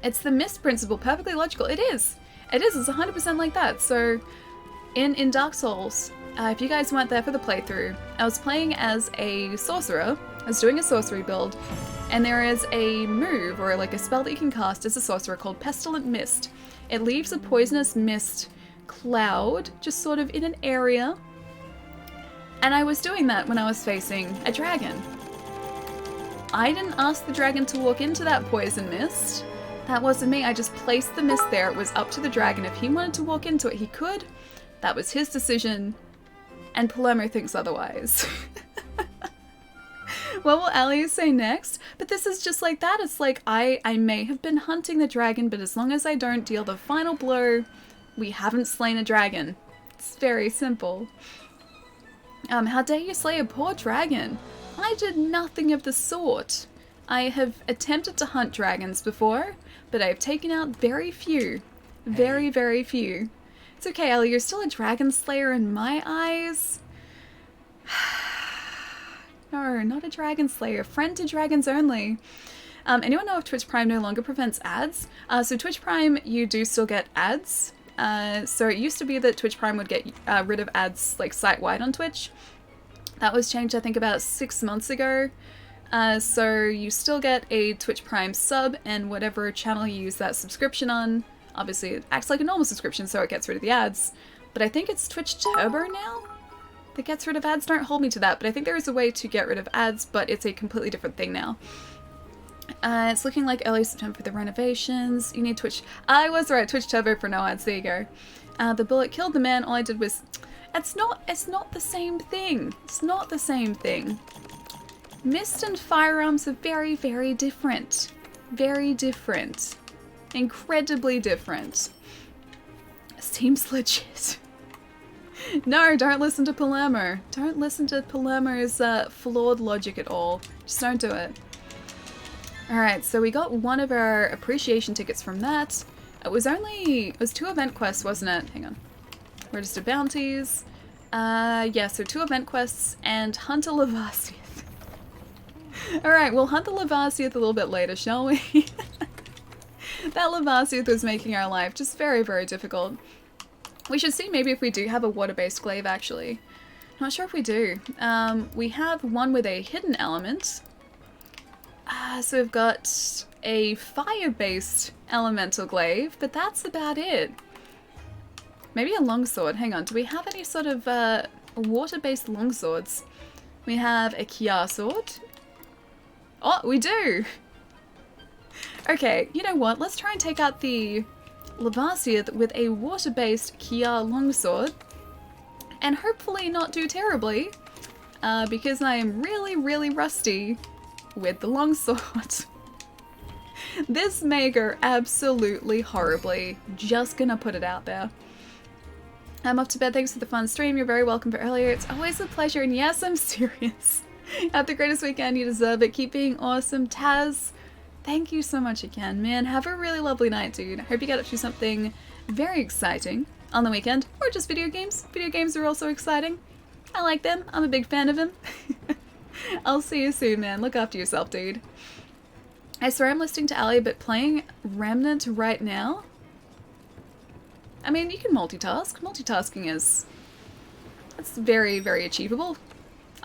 It's the Mist principle, perfectly logical. It is. It is, it's 100% like that. So, in Dark Souls, if you guys weren't there for the playthrough, I was playing as a sorcerer. I was doing a sorcery build, and there is a move, or like a spell that you can cast as a sorcerer called Pestilent Mist. It leaves a poisonous mist cloud just sort of in an area, and I was doing that when I was facing a dragon. I didn't ask the dragon to walk into that poison mist. That wasn't me. I just placed the mist there. It was up to the dragon. If he wanted to walk into it, he could. That was his decision, and Palermo thinks otherwise. What will Ali say next? But this is just like that. It's like, I may have been hunting the dragon, but as long as I don't deal the final blow, we haven't slain a dragon. It's very simple. How dare you slay a poor dragon? I did nothing of the sort. I have attempted to hunt dragons before, but I've taken out very few. Very, very few. It's okay, Ellie, you're still a dragon slayer in my eyes. No, not a dragon slayer. Friend to dragons only. Anyone know if Twitch Prime no longer prevents ads? So Twitch Prime, you do still get ads. So it used to be that Twitch Prime would get rid of ads like site-wide on Twitch. That was changed, I think, about 6 months ago. So you still get a Twitch Prime sub, and whatever channel you use that subscription on, obviously it acts like a normal subscription, so it gets rid of the ads. But I think it's Twitch Turbo now that gets rid of ads. Don't hold me to that, but I think there is a way to get rid of ads, but it's a completely different thing now. It's looking like early September for the renovations. You need Twitch... I was right, Twitch Turbo for no ads, there you go. The bullet killed the man, all I did was... It's not the same thing. It's not the same thing. Mist and firearms are very, very different. Very different. Incredibly different. Seems legit. No, don't listen to Palermo. Don't listen to Palermo's flawed logic at all. Just don't do it. Alright, so we got one of our appreciation tickets from that. It was 2 event quests, wasn't it? Hang on. Register bounties. Yeah, so 2 event quests and hunt a Lavasiath. Alright, we'll hunt the Lavasiath a little bit later, shall we? That Lavasiath was making our life just very, very difficult. We should see maybe if we do have a water-based glaive, actually. Not sure if we do. We have one with a hidden element. So we've got a fire-based elemental glaive, but that's about it. Maybe a longsword. Hang on, do we have any sort of water-based longswords? We have a Kia sword. Oh, we do! Okay, you know what? Let's try and take out the Lavasiath with a water-based Kia longsword. And hopefully not do terribly, because I am really, really rusty with the longsword. This may go absolutely horribly. Just gonna put it out there. I'm off to bed. Thanks for the fun stream. You're very welcome for earlier. It's always a pleasure, and yes, I'm serious. Have the greatest weekend. You deserve it. Keep being awesome. Taz, thank you so much again, man. Have a really lovely night, dude. I hope you get up to something very exciting on the weekend, or just video games. Video games are also exciting. I like them. I'm a big fan of them. I'll see you soon, man. Look after yourself, dude. I swear I'm listening to Ali, but playing Remnant right now? I mean, you can multitask. Multitasking is... That's very, very achievable.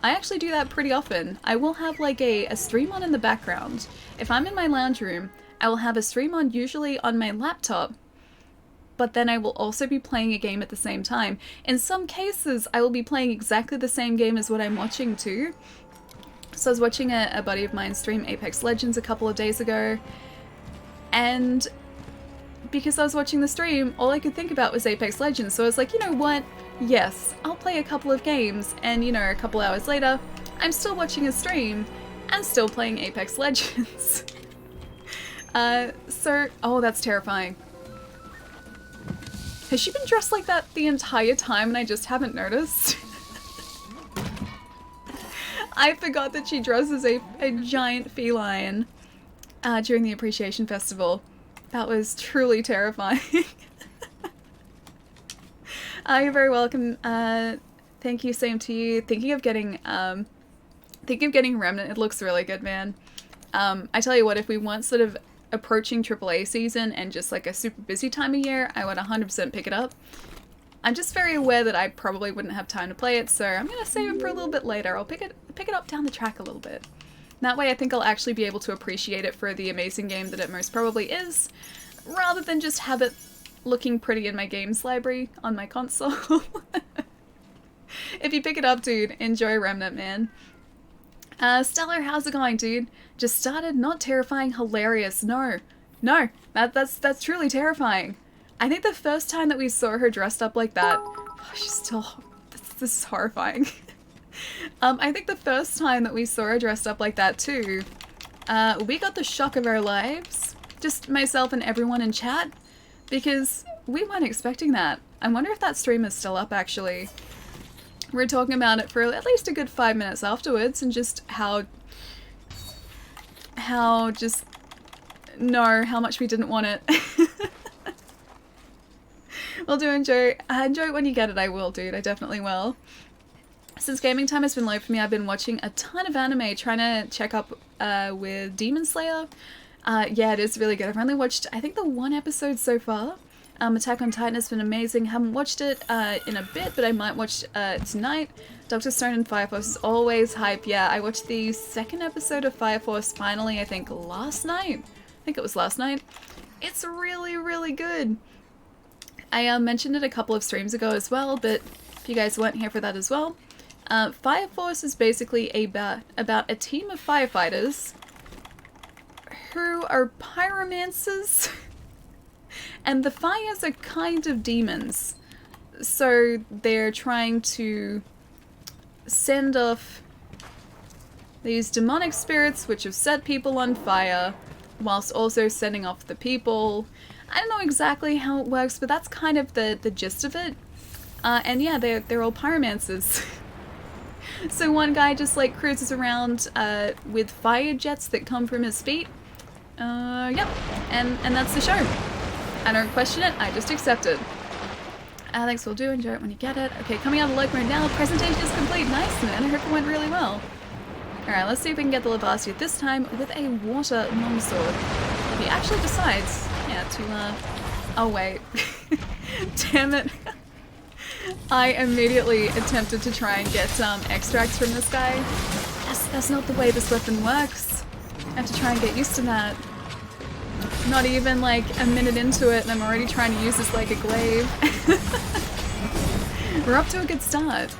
I actually do that pretty often. I will have like a stream on in the background. If I'm in my lounge room, I will have a stream on usually on my laptop, but then I will also be playing a game at the same time. In some cases, I will be playing exactly the same game as what I'm watching too. So I was watching a buddy of mine stream Apex Legends a couple of days ago, and because I was watching the stream, all I could think about was Apex Legends, so I was like, you know what? Yes, I'll play a couple of games, and you know, a couple hours later, I'm still watching a stream and still playing Apex Legends. Oh, that's terrifying. Has she been dressed like that the entire time and I just haven't noticed? I forgot that she dresses a giant feline during the Appreciation Festival. That was truly terrifying. You're very welcome. Thank you, same to you. Thinking of getting Remnant. It looks really good, man. I tell you what, if we want sort of approaching AAA season and just like a super busy time of year, I would 100% pick it up. I'm just very aware that I probably wouldn't have time to play it, so I'm gonna save it for a little bit later. I'll pick it up down the track a little bit. That way I think I'll actually be able to appreciate it for the amazing game that it most probably is, rather than just have it looking pretty in my games library on my console. If you pick it up, dude, enjoy Remnant, man. Stellar, how's it going, dude? Just started, not terrifying, hilarious. No, that's truly terrifying. I think the first time that we saw her dressed up like that, oh, she's still, this is horrifying. I think the first time that we saw her dressed up like that too, we got the shock of our lives. Just myself and everyone in chat, because we weren't expecting that. I wonder if that stream is still up, actually. We were talking about it for at least a good 5 minutes afterwards, and just how much we didn't want it. Well, do enjoy it when you get it. I will, dude. I definitely will. since gaming time has been low for me, I've been watching a ton of anime, trying to check up with Demon Slayer. Yeah, it is really good. I've only watched, I think, the one episode so far. Attack on Titan has been amazing. Haven't watched it in a bit, but I might watch tonight. Dr. Stone and Fire Force is always hype. Yeah, I watched the second episode of Fire Force finally, I think, last night. I think it was last night. It's really, really good. I mentioned it a couple of streams ago as well, but if you guys weren't here for that as well. Fire Force is basically about a team of firefighters who are pyromancers. And the fires are kind of demons. So they're trying to send off these demonic spirits which have set people on fire, whilst also sending off the people. I don't know exactly how it works, but that's kind of the gist of it. And yeah, they're all pyromancers. So one guy just like cruises around with fire jets that come from his feet. Yep, and that's the show. I don't question it, I just accept it. Thanks, will do, enjoy it when you get it. Okay, coming out of local mode now, presentation is complete. Nice, man, I hope it went really well. Alright, let's see if we can get the Lavasia this time with a water longsword. If he actually decides, yeah, to, oh wait. Damn it. I immediately attempted to try and get extracts from this guy. That's not the way this weapon works. I have to try and get used to that. Not even like a minute into it and I'm already trying to use this like a glaive. We're up to a good start.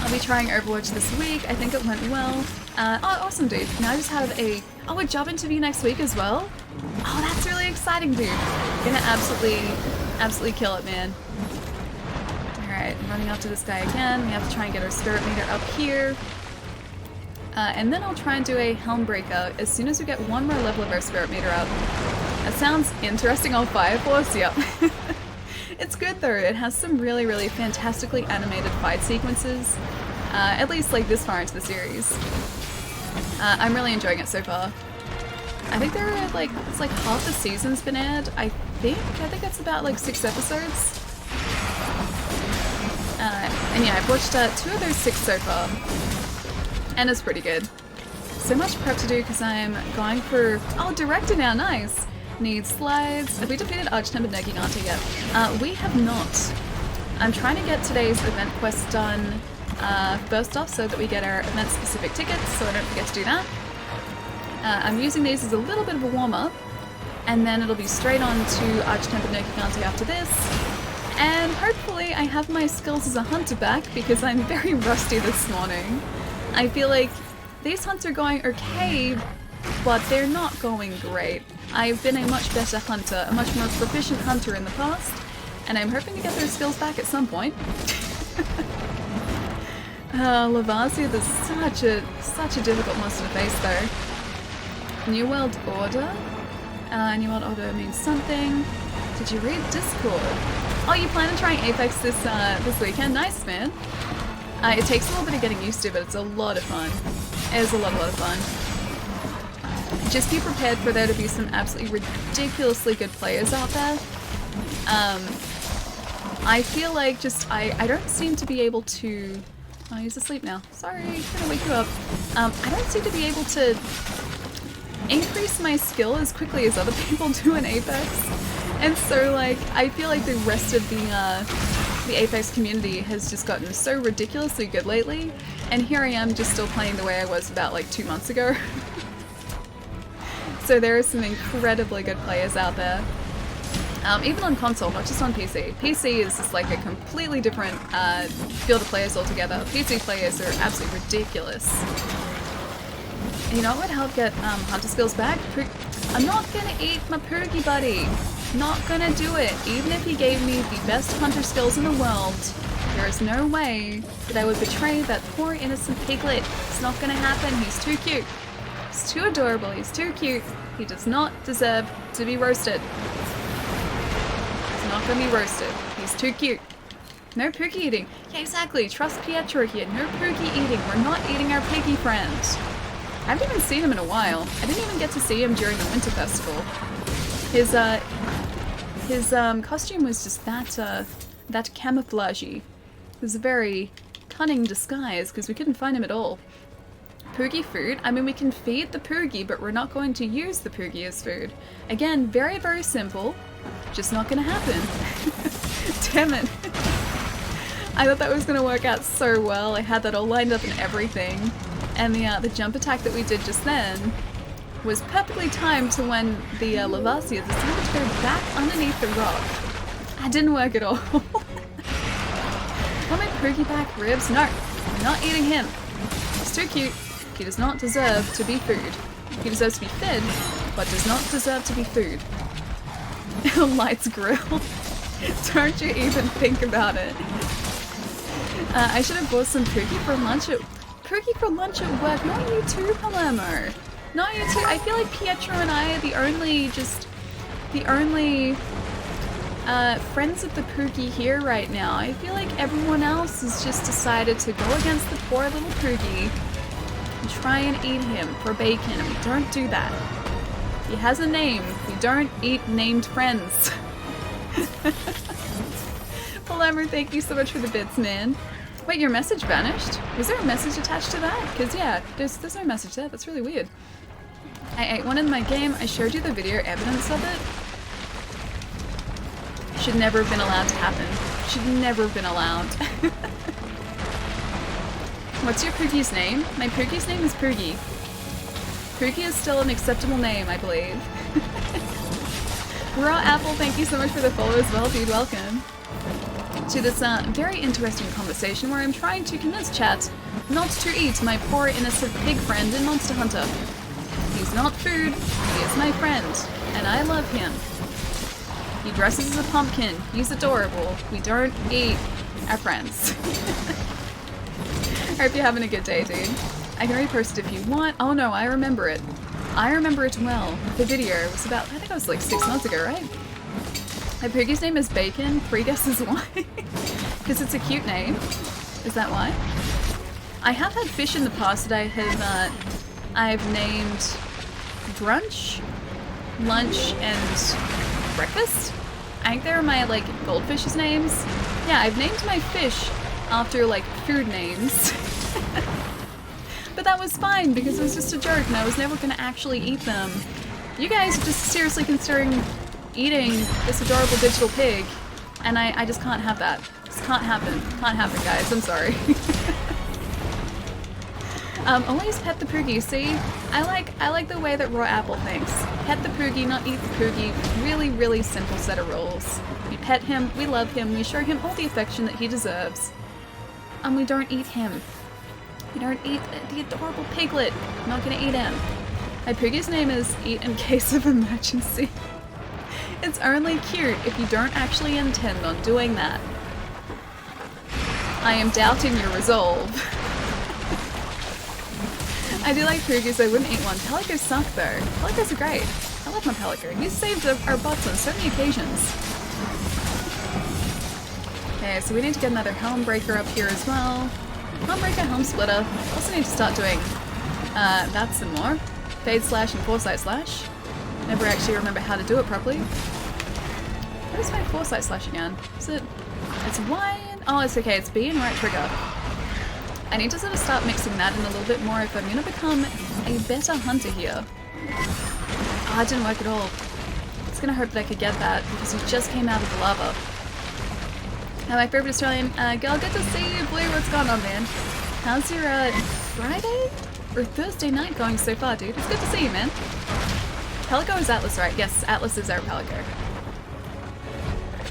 I'll be trying Overwatch this week. I think it went well. Oh, awesome, dude. Now I just have a job interview next week as well. Oh, that's really exciting, dude. Gonna absolutely kill it, man. Alright, running up to this guy again. We have to try and get our spirit meter up here. And then I'll try and do a Helm Breaker as soon as we get one more level of our spirit meter up. That sounds interesting on Fire Force, yep. It's good though, it has some really, really fantastically animated fight sequences. At least like this far into the series. I'm really enjoying it so far. I think there are like, it's like half the season's been aired, I think it's about like 6 episodes. And yeah, I've watched 2 of those 6 so far. And it's pretty good. So much prep to do because I'm going for... Oh, director now, nice! Need slides. Have we defeated Archtemper Negigante yet? We have not. I'm trying to get today's event quest done first off so that we get our event-specific tickets, so I don't forget to do that. I'm using these as a little bit of a warm-up, and then it'll be straight on to Archtemper Negigante after this. And hopefully I have my skills as a hunter back because I'm very rusty this morning. I feel like these hunts are going okay, but they're not going great. I've been a much better hunter, a much more proficient hunter in the past, and I'm hoping to get those skills back at some point. Lavasia, there's such a difficult monster to face though. New World Order? New World Order means something. Did you read Discord? Oh, you plan on trying Apex this weekend? Nice, man. It takes a little bit of getting used to, but it's a lot of fun. It is a lot of fun. Just be prepared for there to be some absolutely ridiculously good players out there. I feel like I don't seem to be able to... Oh, he's asleep now. Sorry, gonna wake you up. I don't seem to be able to increase my skill as quickly as other people do in Apex. And so, like, I feel like the rest of the Apex community has just gotten so ridiculously good lately, and here I am just still playing the way I was about like 2 months ago. So there are some incredibly good players out there. Even on console, not just on PC. PC is just like a completely different field of players altogether. PC players are absolutely ridiculous. You know what would help get hunter skills back? I'm not gonna eat my Poogie buddy. Not gonna do it. Even if he gave me the best hunter skills in the world, there is no way that I would betray that poor innocent piglet. It's not gonna happen. He's too cute. He's too adorable. He's too cute. He does not deserve to be roasted. He's not gonna be roasted. He's too cute. No Pookie eating. Yeah, exactly. Trust Pietro here. No Pookie eating. We're not eating our piggy friend. I haven't even seen him in a while. I didn't even get to see him during the Winter Festival. His costume was just that camouflagey. It was very cunning disguise because we couldn't find him at all. Poogie food? I mean, we can feed the Poogie, but we're not going to use the Poogie as food. Again, very, very simple. Just not gonna happen. Damn it. I thought that was gonna work out so well. I had that all lined up and everything. And the jump attack that we did just then was perfectly timed to when the Lavasia decided to go back underneath the rock. That didn't work at all. Want my Poogie back, Ribs? No, I'm not eating him. He's too cute. He does not deserve to be food. He deserves to be fed, but does not deserve to be food. Lights grill. Don't you even think about it. I should have bought some Poogie for lunch at work. Not you too, Palermo. Not you too. I feel like Pietro and I are the only friends of the Poogie here right now. I feel like everyone else has just decided to go against the poor little Poogie and try and eat him for bacon, and we don't do that. He has a name. We don't eat named friends. Palermo, thank you so much for the bits, man. Wait, your message vanished? Was there a message attached to that? Because yeah, there's no message there. That's really weird. I ate one in my game. I showed you the video evidence of it. Should never have been allowed to happen. Should never have been allowed. What's your Poogie's name? My Poogie's name is Poogie. Poogie is still an acceptable name, I believe. Raw Apple, thank you so much for the follow as well, dude. Welcome to this very interesting conversation where I'm trying to convince chat not to eat my poor innocent pig friend in Monster Hunter. He's not food, he is my friend, and I love him. He dresses as a pumpkin, he's adorable. We don't eat our friends. I hope you're having a good day, dude. I can repost it if you want. Oh no, I remember it. I remember it well. The video was about, I think it was like 6 months ago, right? My Poogie's name is Bacon. 3 guesses why? Because it's a cute name. Is that why? I have had fish in the past that I've named brunch, lunch, and breakfast. I think they're my like goldfish's names. Yeah, I've named my fish after like food names. But that was fine because it was just a joke and I was never going to actually eat them. You guys are just seriously considering eating this adorable digital pig, and I just can't have that. Just can't happen. Can't happen, guys. I'm sorry. Always pet the Poogie. See, I like the way that Raw Apple thinks. Pet the Poogie, not eat the Poogie. Really, really simple set of rules. We pet him, we love him, we show him all the affection that he deserves, and we don't eat him. We don't eat the adorable piglet. I'm not gonna eat him. My Poogie's name is Eat in Case of Emergency. It's only cute if you don't actually intend on doing that. I am doubting your resolve. I do like Poogies, I wouldn't eat one. Pelicos suck though. Pelicos are great. I love my Pelico. He's saved our butts on so many occasions. Okay, so we need to get another Helm Breaker up here as well. Helm Breaker, Helm Splitter. Also need to start doing that some more. Fade Slash and Foresight Slash. Never actually remember how to do it properly. What is my Foresight Slash again? Is it... It's Y and... Oh, it's okay. It's B and right trigger. I need to sort of start mixing that in a little bit more if I'm going to become a better hunter here. Ah, it didn't work at all. I was going to hope that I could get that because we just came out of the lava. Now, my favorite Australian girl, good to see you, Blue. What's going on, man? How's your Friday or Thursday night going so far, dude? It's good to see you, man. Pelico is Atlas, right? Yes, Atlas is our Pelico.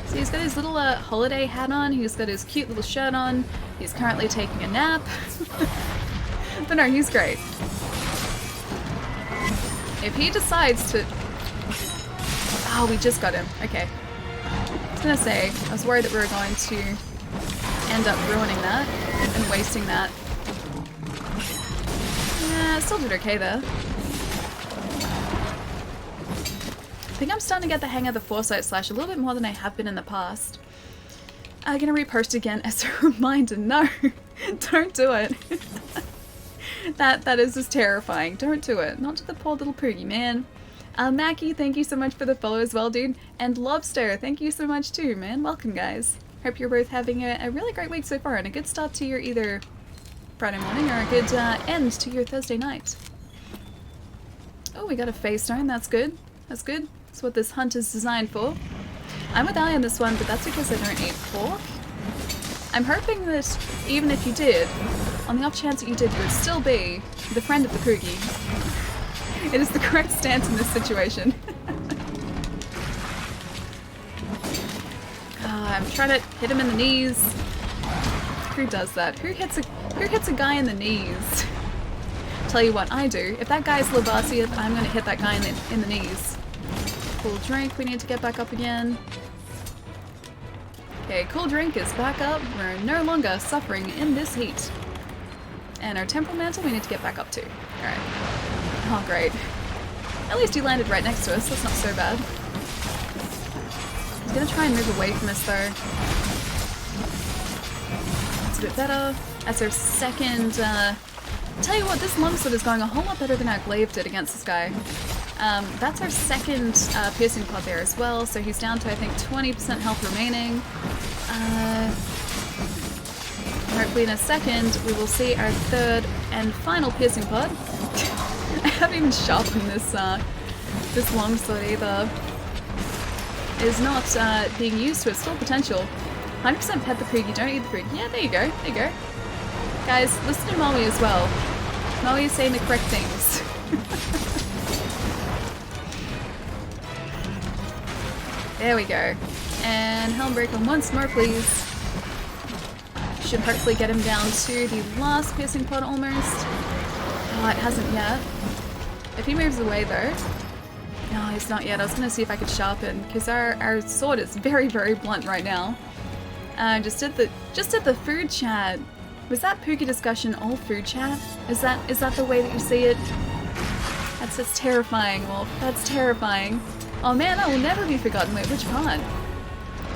So he's got his little holiday hat on, he's got his cute little shirt on, he's currently taking a nap. But no, he's great. If he decides to... Oh, we just got him. Okay. I was gonna say, I was worried that we were going to end up ruining that and wasting that. Yeah, still did okay there. I think I'm starting to get the hang of the Foresight Slash a little bit more than I have been in the past. I'm gonna repost again as a reminder. No, don't do it. That is just terrifying. Don't do it. Not to the poor little Poogie, man. Mackie, thank you so much for the follow as well, dude. And Lobster, thank you so much too, man. Welcome, guys. Hope you're both having a really great week so far and a good start to your either Friday morning or a good end to your Thursday night. Oh, we got a phase stone. That's good. That's good. That's what this hunt is designed for. I'm with Ali on this one, but that's because I don't eat pork. I'm hoping that even if you did, on the off chance that you did, you would still be the friend of the Poogie. It is the correct stance in this situation. I'm trying to hit him in the knees. Who does that? Who hits a guy in the knees? Tell you what I do. If that guy's Lavasia, I'm gonna hit that guy in the knees. Cool drink. We need to get back up again. Okay, cool drink is back up. We're no longer suffering in this heat. And our temporal mantle we need to get back up to. Alright. Oh, great. At least he landed right next to us. That's not so bad. He's gonna try and move away from us, though. That's a bit better. That's our second, tell you what, this longsword is going a whole lot better than our glaive did against this guy. That's our second piercing pod there as well, so he's down to, I think, 20% health remaining. Hopefully in a second we will see our third and final piercing pod. I haven't even sharpened this this longsword either. It is not being used to its full potential. 100% pet the Poogie, don't eat the Poogie. Yeah, there you go, there you go. Guys, listen to Maui as well. Maui is saying the correct things. There we go. And Helmbreak on once more, please. Should hopefully get him down to the last piercing pod almost. Oh, it hasn't yet. If he moves away though. No, he's not yet. I was gonna see if I could sharpen, because our sword is very, very blunt right now. Just did the food chat. Was that Poogie discussion all food chat? Is that the way that you see it? That's terrifying, Wolf. That's terrifying. Oh man, that will never be forgotten. Wait, which part?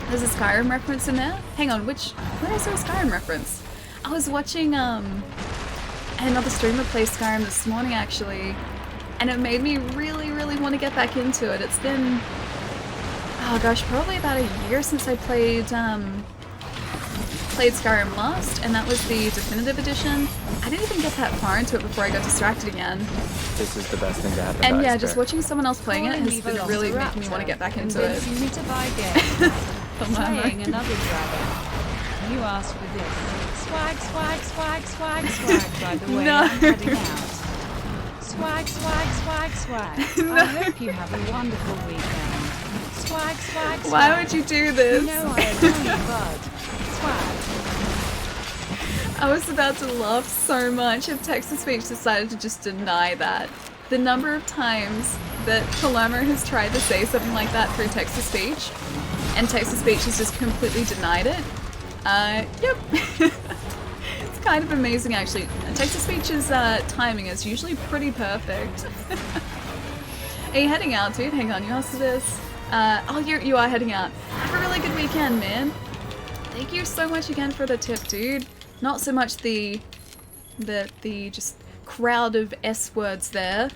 There's a Skyrim reference in there? Hang on, where is there a Skyrim reference? I was watching another streamer play Skyrim this morning actually, and it made me really, really want to get back into it. It's been, oh gosh, probably about a year since I played Skyrim last, and that was the definitive edition. I didn't even get that far into it before I got distracted again. This is the best thing to happen. And yeah, just watching someone else playing it has been really making me want to get back into it. Convincing me to buy games. Playing another dragon. You asked for this. Swag, swag, swag, swag, swag. By the way, No. I'm heading out. Swag, swag, swag, swag. No. I hope you have a wonderful weekend. Swag, swag, swag. Why would you do this? You know I adore you, bud. Swag. I was about to laugh so much if text-to-speech decided to just deny that. The number of times that Palermo has tried to say something like that through text-to-speech, and text-to-speech has just completely denied it. Yep. It's kind of amazing actually. Text-to-speech's timing is usually pretty perfect. Are you heading out, dude? Hang on, you asked this. Oh, you are heading out. Have a really good weekend, man. Thank you so much again for the tip, dude. Not so much the just crowd of S words there.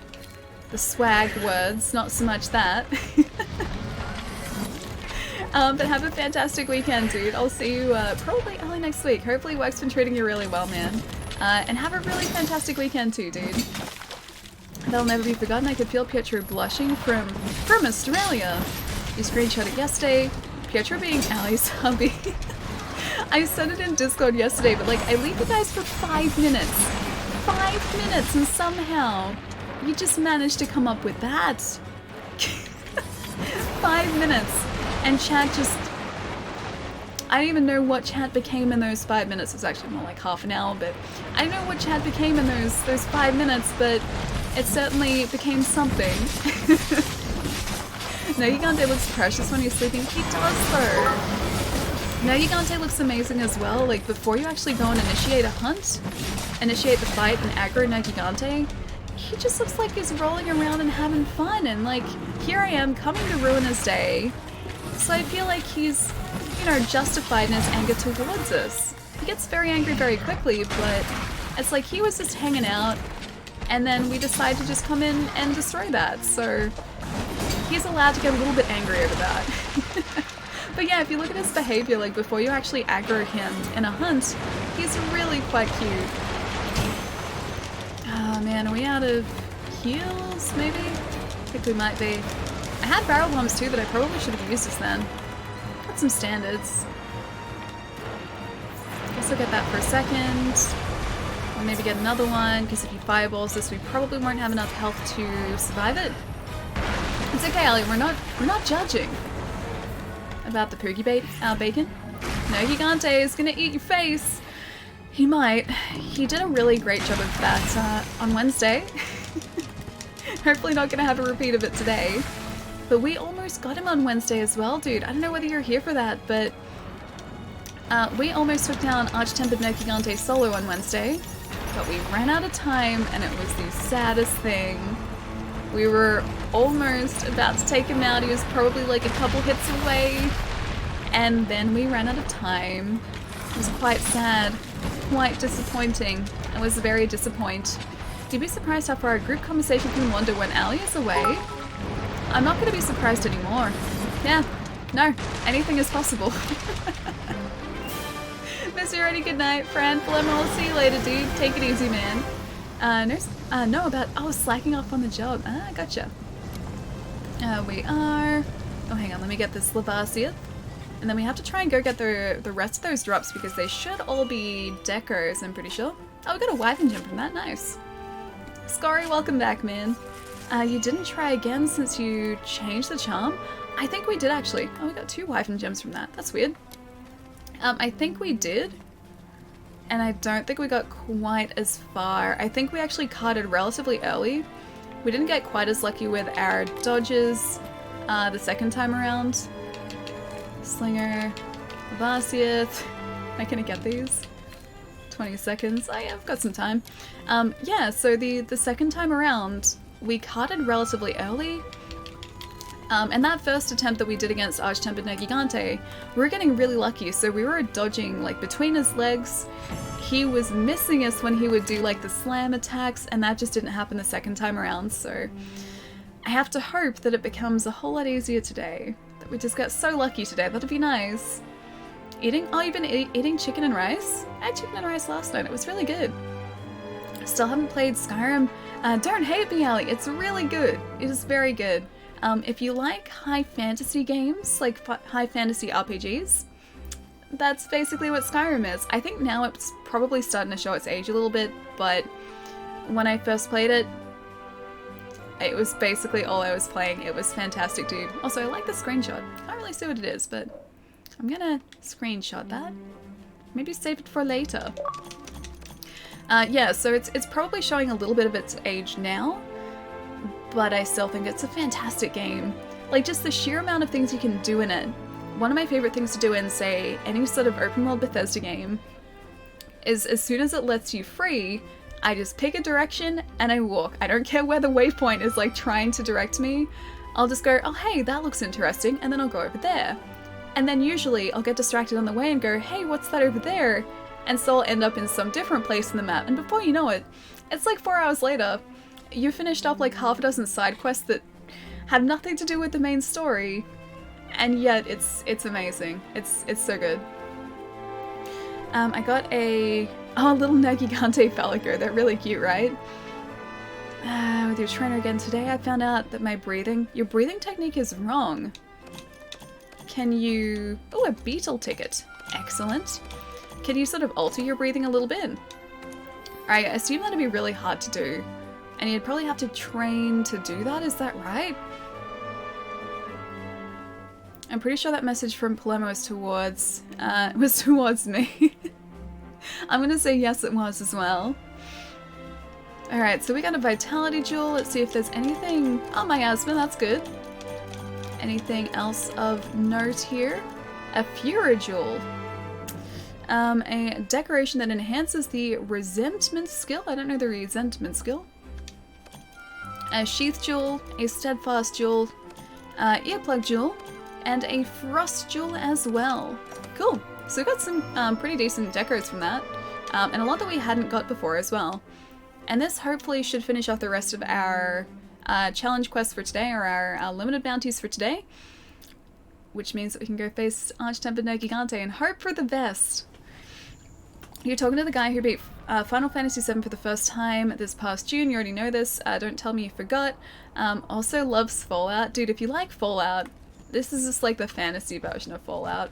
The swag words, not so much that. But have a fantastic weekend, dude. I'll see you probably early next week. Hopefully work's been treating you really well, man. And have a really fantastic weekend too, dude. That'll never be forgotten. I could feel Pietro blushing from Australia. You screenshot it yesterday. Pietro being Ali's hubby. I said it in Discord yesterday, but like, I leave you guys for 5 minutes. 5 minutes, and somehow you just managed to come up with that. 5 minutes. And chat just... I don't even know what chat became in those 5 minutes. It was actually more like half an hour, but I don't know what chat became in those 5 minutes, but it certainly became something. No, Yugante looks precious when you're sleeping. He does though. No, Yugante looks amazing as well. Like, before you actually go and initiate a hunt, initiate the fight and aggro Nagigante, he just looks like he's rolling around and having fun. And like, here I am coming to ruin his day. So I feel like he's, you know, justified in his anger towards us. He gets very angry very quickly, but it's like he was just hanging out, and then we decide to just come in and destroy that. So he's allowed to get a little bit angry over that. But yeah, if you look at his behavior, like before you actually aggro him in a hunt, he's really quite cute. Oh man, are we out of heals, maybe? I think we might be. I had barrel bombs too that I probably should have used just then. Got some standards. Guess I'll get that for a second. Or maybe get another one, because if he fireballs this, we probably won't have enough health to survive it. It's okay, Ellie, we're not judging about the Poogie bacon. No, Gigante is gonna eat your face. He might. He did a really great job of that on Wednesday. Hopefully not gonna have a repeat of it today. But we almost got him on Wednesday as well, dude. I don't know whether you're here for that, but we almost took down Arch-Tempered No Gigante solo on Wednesday, but we ran out of time and it was the saddest thing. We were almost about to take him out. He was probably like a couple hits away, and then we ran out of time. It was quite sad, quite disappointing. I was very disappointed. You'd be surprised how far a group conversation can wander when Ali is away. I'm not going to be surprised anymore. Yeah, no, anything is possible. Miss you already, good night, friend. Palermo, I'll see you later, dude. Take it easy, man. No, about, slacking off on the job. Ah, gotcha. We are... Oh, hang on, let me get this Lavasia. And then we have to try and go get the rest of those drops because they should all be decos, I'm pretty sure. Oh, we got a Wyvern gem from that, nice. Scary, welcome back, man. You didn't try again since you changed the charm? I think we did, actually. Oh, we got 2 Wyvern gems from that. That's weird. I think we did. And I don't think we got quite as far. I think we actually carded relatively early. We didn't get quite as lucky with our dodges the second time around. Slinger, Vasiath. Am I gonna get these? 20 seconds. Oh yeah, I've got some time. Yeah, so the second time around, we carded relatively early. And that first attempt that we did against Arch-Tempered No Gigante, we were getting really lucky, so we were dodging like between his legs. He was missing us when he would do like the slam attacks, and that just didn't happen the second time around, so I have to hope that it becomes a whole lot easier today. That we just got so lucky today, that'd be nice. Oh, you've been eating chicken and rice? I had chicken and rice last night, it was really good. Still haven't played Skyrim. Don't hate me, Ali, it's really good. It is very good. If you like high fantasy games, like high fantasy RPGs, that's basically what Skyrim is. I think now it's probably starting to show its age a little bit, but when I first played it, it was basically all I was playing. It was fantastic, dude. Also, I like the screenshot. Can't really see what it is, but I'm gonna screenshot that. Maybe save it for later. Yeah, so it's probably showing a little bit of its age now, but I still think it's a fantastic game. Like, just the sheer amount of things you can do in it. One of my favorite things to do in, say, any sort of open world Bethesda game is as soon as it lets you free, I just pick a direction and I walk. I don't care where the waypoint is like trying to direct me. I'll just go, oh hey, that looks interesting, and then I'll go over there. And then usually I'll get distracted on the way and go, hey, what's that over there? And so I'll end up in some different place in the map, and before you know it, it's like 4 hours later, you finished up like half a dozen side quests that have nothing to do with the main story, and yet it's amazing. It's so good. I got a little No Gigante Phallico. They're really cute, right? With your trainer again today, I found out that your breathing technique is wrong. Can you... Oh, a beetle ticket. Excellent. Can you sort of alter your breathing a little bit? I assume that'd be really hard to do. And you'd probably have to train to do that, is that right? I'm pretty sure that message from Palermo was towards me. I'm gonna say yes it was as well. Alright, so we got a Vitality Jewel. Let's see if there's anything... Oh, miasma, that's good. Anything else of note here? A Fura Jewel. A decoration that enhances the Resentment skill. I don't know the Resentment skill. A Sheath Jewel, a Steadfast Jewel, Earplug Jewel, and a Frost Jewel as well. Cool. So we got some pretty decent decors from that, and a lot that we hadn't got before as well. And this hopefully should finish off the rest of our challenge quests for today, or our limited bounties for today. which means that we can go face Arch-Tempered Nergigante and hope for the best. You're talking to the guy who beat Final Fantasy VII for the first time this past June. You already know this. Don't tell me you forgot. Also loves Fallout. Dude, if you like Fallout, this is just like the fantasy version of Fallout.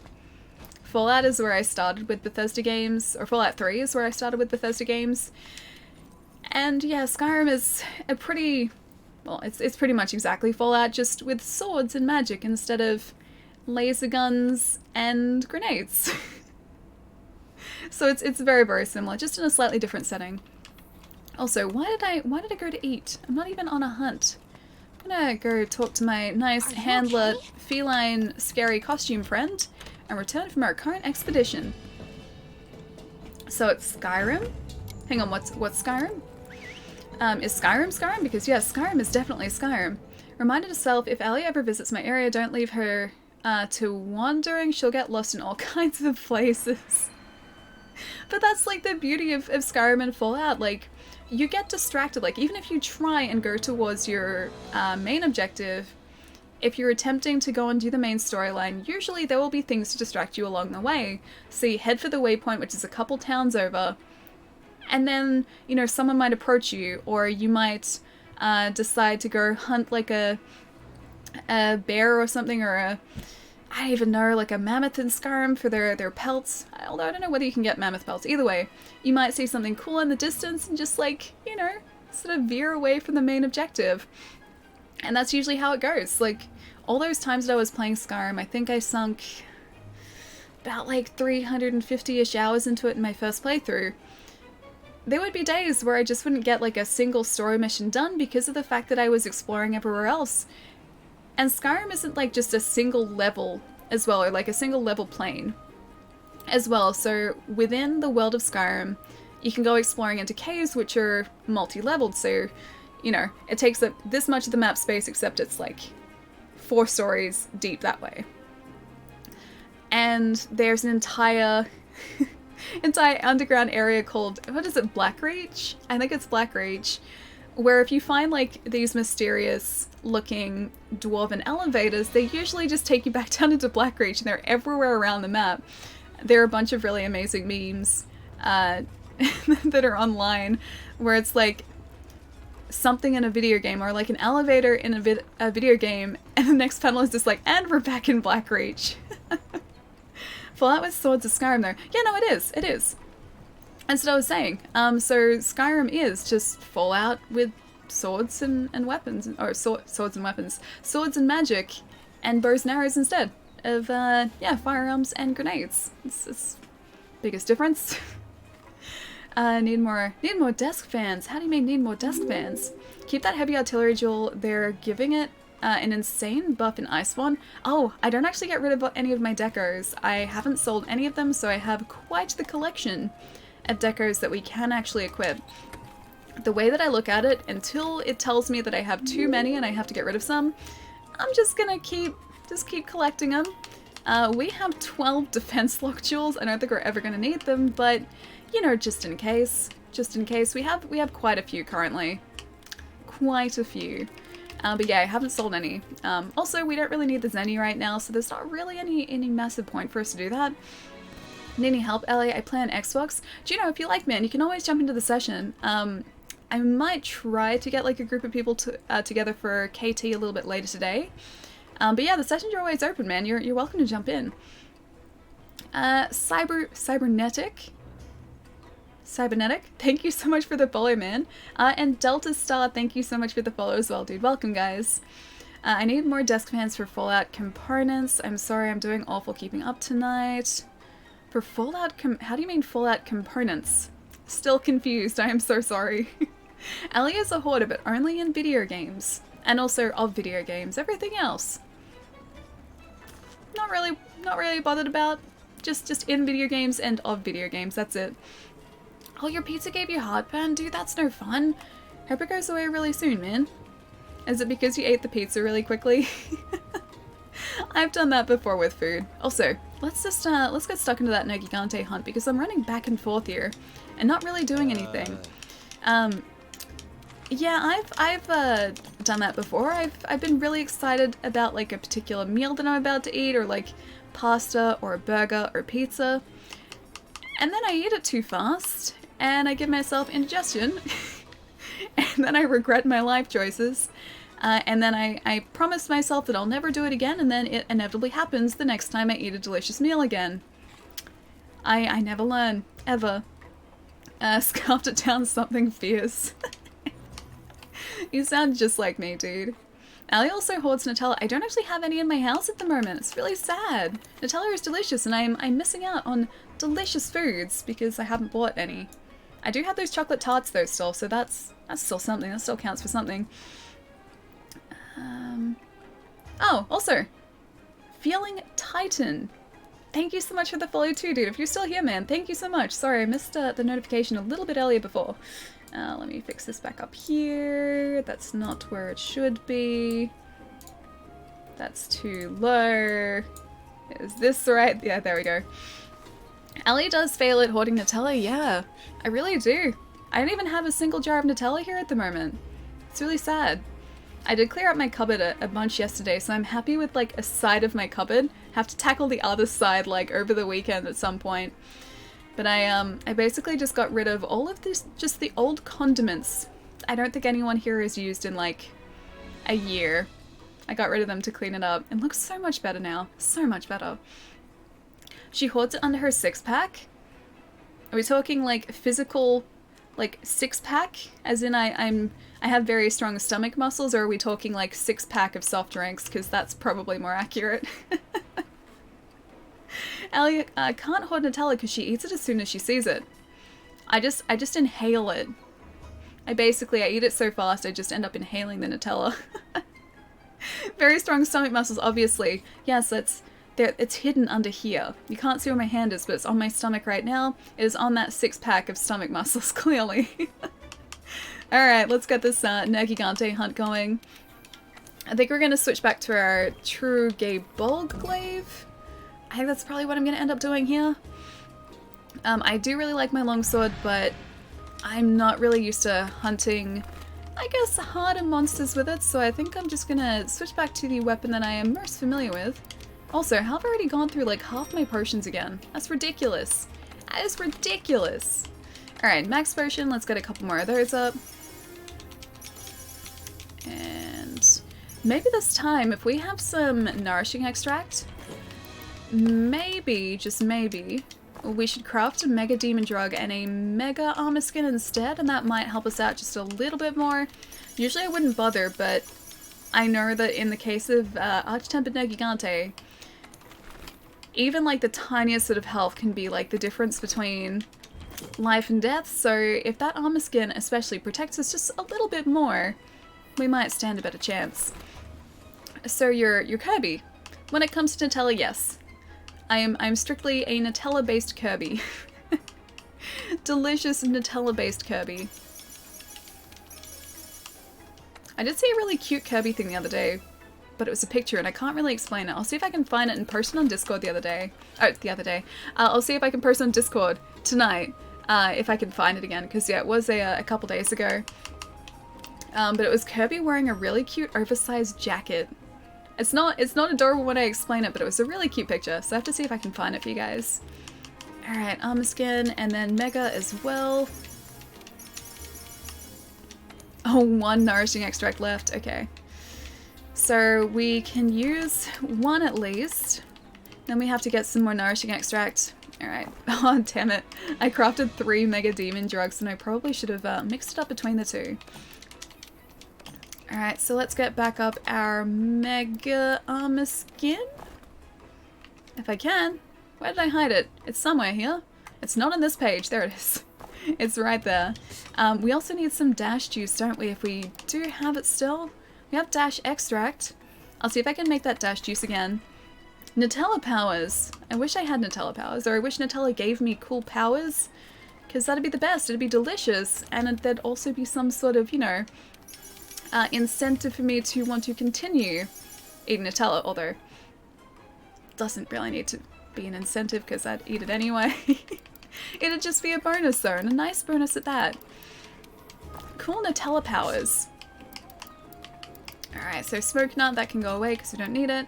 Fallout is where I started with Bethesda games, or Fallout 3 is where I started with Bethesda games. And yeah, Skyrim is a pretty... well, it's pretty much exactly Fallout, just with swords and magic instead of laser guns and grenades. So it's very, very similar, just in a slightly different setting. Also, why did I go to eat? I'm not even on a hunt. I'm gonna go talk to my nice handler, feline, scary costume friend and return from our current expedition. So it's Skyrim? Hang on, what's Skyrim? Is Skyrim Skyrim? Because yes, Skyrim is definitely Skyrim. Reminded herself, if Ellie ever visits my area, don't leave her to wandering. She'll get lost in all kinds of places. But that's like the beauty of Skyrim and Fallout. Like, you get distracted. Like, even if you try and go towards your main objective, if you're attempting to go and do the main storyline, usually there will be things to distract you along the way. So you head for the waypoint, which is a couple towns over, and then, you know, someone might approach you, or you might decide to go hunt like a bear or something, or I don't even know, like a mammoth in Skyrim for their pelts. Although I don't know whether you can get mammoth pelts. Either way, you might see something cool in the distance and just, like, you know, sort of veer away from the main objective. And that's usually how it goes. Like, all those times that I was playing Skyrim, I think I sunk about like 350-ish hours into it in my first playthrough. There would be days where I just wouldn't get like a single story mission done because of the fact that I was exploring everywhere else. And Skyrim isn't like just a single level as well, or like a single level plane as well. So within the world of Skyrim, you can go exploring into caves which are multi-leveled. So, you know, it takes up this much of the map space, except it's like 4 stories deep that way. And there's an entire underground area called, what is it, Blackreach? I think it's Blackreach, where if you find like these mysterious looking dwarven elevators, they usually just take you back down into Blackreach, and they're everywhere around the map. There are a bunch of really amazing memes that are online where it's like something in a video game, or like an elevator in a video game, and the next panel is just like, and we're back in Blackreach. Fallout with Swords of Skyrim though. Yeah, no, it is. That's what I was saying. So Skyrim is just Fallout with swords and weapons, or swords and weapons. Swords and magic, and bows and arrows instead of, yeah, firearms and grenades. It's biggest difference. Need more desk fans. How do you mean need more desk fans? Keep that heavy artillery duel. They're giving it an insane buff in Iceborne. Oh, I don't actually get rid of any of my decos. I haven't sold any of them, so I have quite the collection of decos that we can actually equip. The way that I look at it, until it tells me that I have too many and I have to get rid of some, I'm just gonna keep collecting them. We have 12 defense lock jewels. I don't think we're ever gonna need them, but you know, just in case, we have quite a few currently. Quite a few. But yeah, I haven't sold any. Also, we don't really need the Zenny right now, so there's not really any massive point for us to do that. Need any help, Ellie? I play on Xbox. Do you know, if you like, man, you can always jump into the session. I might try to get like a group of people together for KT a little bit later today. But yeah, the sessions are always open, man. You're welcome to jump in. Cybernetic, thank you so much for the follow, man. And Delta Star, thank you so much for the follow as well, dude. Welcome, guys. I need more desk fans for Fallout components. I'm sorry, I'm doing awful keeping up tonight. For Fallout, how do you mean Fallout components? Still confused, I am so sorry. Ellie is a hoarder, but only in video games. And also of video games. Everything else, not really bothered about. Just in video games and of video games, that's it. Oh, your pizza gave you heartburn? Dude, that's no fun. Hope it goes away really soon, man. Is it because you ate the pizza really quickly? I've done that before with food. Also, let's get stuck into that Nergigante hunt, because I'm running back and forth here and not really doing anything. Yeah, I've done that before. I've been really excited about like a particular meal that I'm about to eat, or like pasta or a burger or pizza. And then I eat it too fast and I give myself indigestion. And then I regret my life choices. And then I promise myself that I'll never do it again, and then it inevitably happens the next time I eat a delicious meal again. I never learn, ever. Scarfed it down something fierce. You sound just like me, dude. Ali also hoards Nutella. I don't actually have any in my house at the moment. It's really sad. Nutella is delicious, and I'm missing out on delicious foods because I haven't bought any. I do have those chocolate tarts though still, so that's still something. That still counts for something. Oh, also, Feeling Titan. Thank you so much for the follow too, dude. If you're still here, man, thank you so much. Sorry, I missed the notification a little bit earlier before. Let me fix this back up here. That's not where it should be. That's too low. Is this right? Yeah, there we go. Ali does fail at hoarding Nutella, yeah. I really do. I don't even have a single jar of Nutella here at the moment. It's really sad. I did clear out my cupboard a bunch yesterday, so I'm happy with like a side of my cupboard. Have to tackle the other side like over the weekend at some point. But I basically just got rid of all of this, just the old condiments. I don't think anyone here has used in like a year. I got rid of them to clean it up. It looks so much better now. So much better. She hoards it under her six-pack. Are we talking like physical, like six-pack? As in I have very strong stomach muscles, or are we talking like six-pack of soft drinks? Because that's probably more accurate. Ellie can't hoard Nutella because she eats it as soon as she sees it. I just inhale it. I eat it so fast I just end up inhaling the Nutella. Very strong stomach muscles, obviously. Yes, it's hidden under here. You can't see where my hand is, but it's on my stomach right now. It is on that six-pack of stomach muscles, clearly. Alright, let's get this Nergigante hunt going. I think we're going to switch back to our True Gay Bulg glaive. I think that's probably what I'm going to end up doing here. I do really like my longsword, but I'm not really used to hunting, I guess, harder monsters with it, so I think I'm just going to switch back to the weapon that I am most familiar with. Also, how have I already gone through like half my potions again? That's ridiculous. That is ridiculous. Alright, max potion, let's get a couple more of those up. And maybe this time, if we have some nourishing extract, maybe, just maybe, we should craft a Mega Demon Drug and a Mega Armor Skin instead, and that might help us out just a little bit more. Usually I wouldn't bother, but I know that in the case of Arch-Tempered Nergigante, even like the tiniest bit of health can be like the difference between life and death, so if that armor skin especially protects us just a little bit more, we might stand a better chance. So you're Kirby. When it comes to Nutella, yes. I'm strictly a Nutella-based Kirby. Delicious Nutella-based Kirby. I did see a really cute Kirby thing the other day, but it was a picture and I can't really explain it. I'll see if I can find it in person on Discord the other day. I'll see if I can post on Discord tonight, if I can find it again, because yeah, it was a couple days ago. But it was Kirby wearing a really cute oversized jacket. It's not adorable when I explain it, but it was a really cute picture, so I have to see if I can find it for you guys. Alright, armor skin, and then Mega as well. Oh, one nourishing extract left, okay. So we can use one at least. Then we have to get some more nourishing extract. Alright. Oh, damn it. I crafted 3 Mega Demon Drugs and I probably should have mixed it up between the two. Alright, so let's get back up our Mega Armor Skin. If I can. Where did I hide it? It's somewhere here. It's not on this page. There it is. It's right there. We also need some dash juice, don't we? If we do have it still. We have dash extract. I'll see if I can make that dash juice again. Nutella powers. I wish I had Nutella powers, or I wish Nutella gave me cool powers, because that'd be the best. It'd be delicious, and there'd also be some sort of, you know, incentive for me to want to continue eating Nutella, although it doesn't really need to be an incentive because I'd eat it anyway. It'd just be a bonus though, and a nice bonus at that. Cool Nutella powers. Alright, so Smoke Nut, that can go away because we don't need it.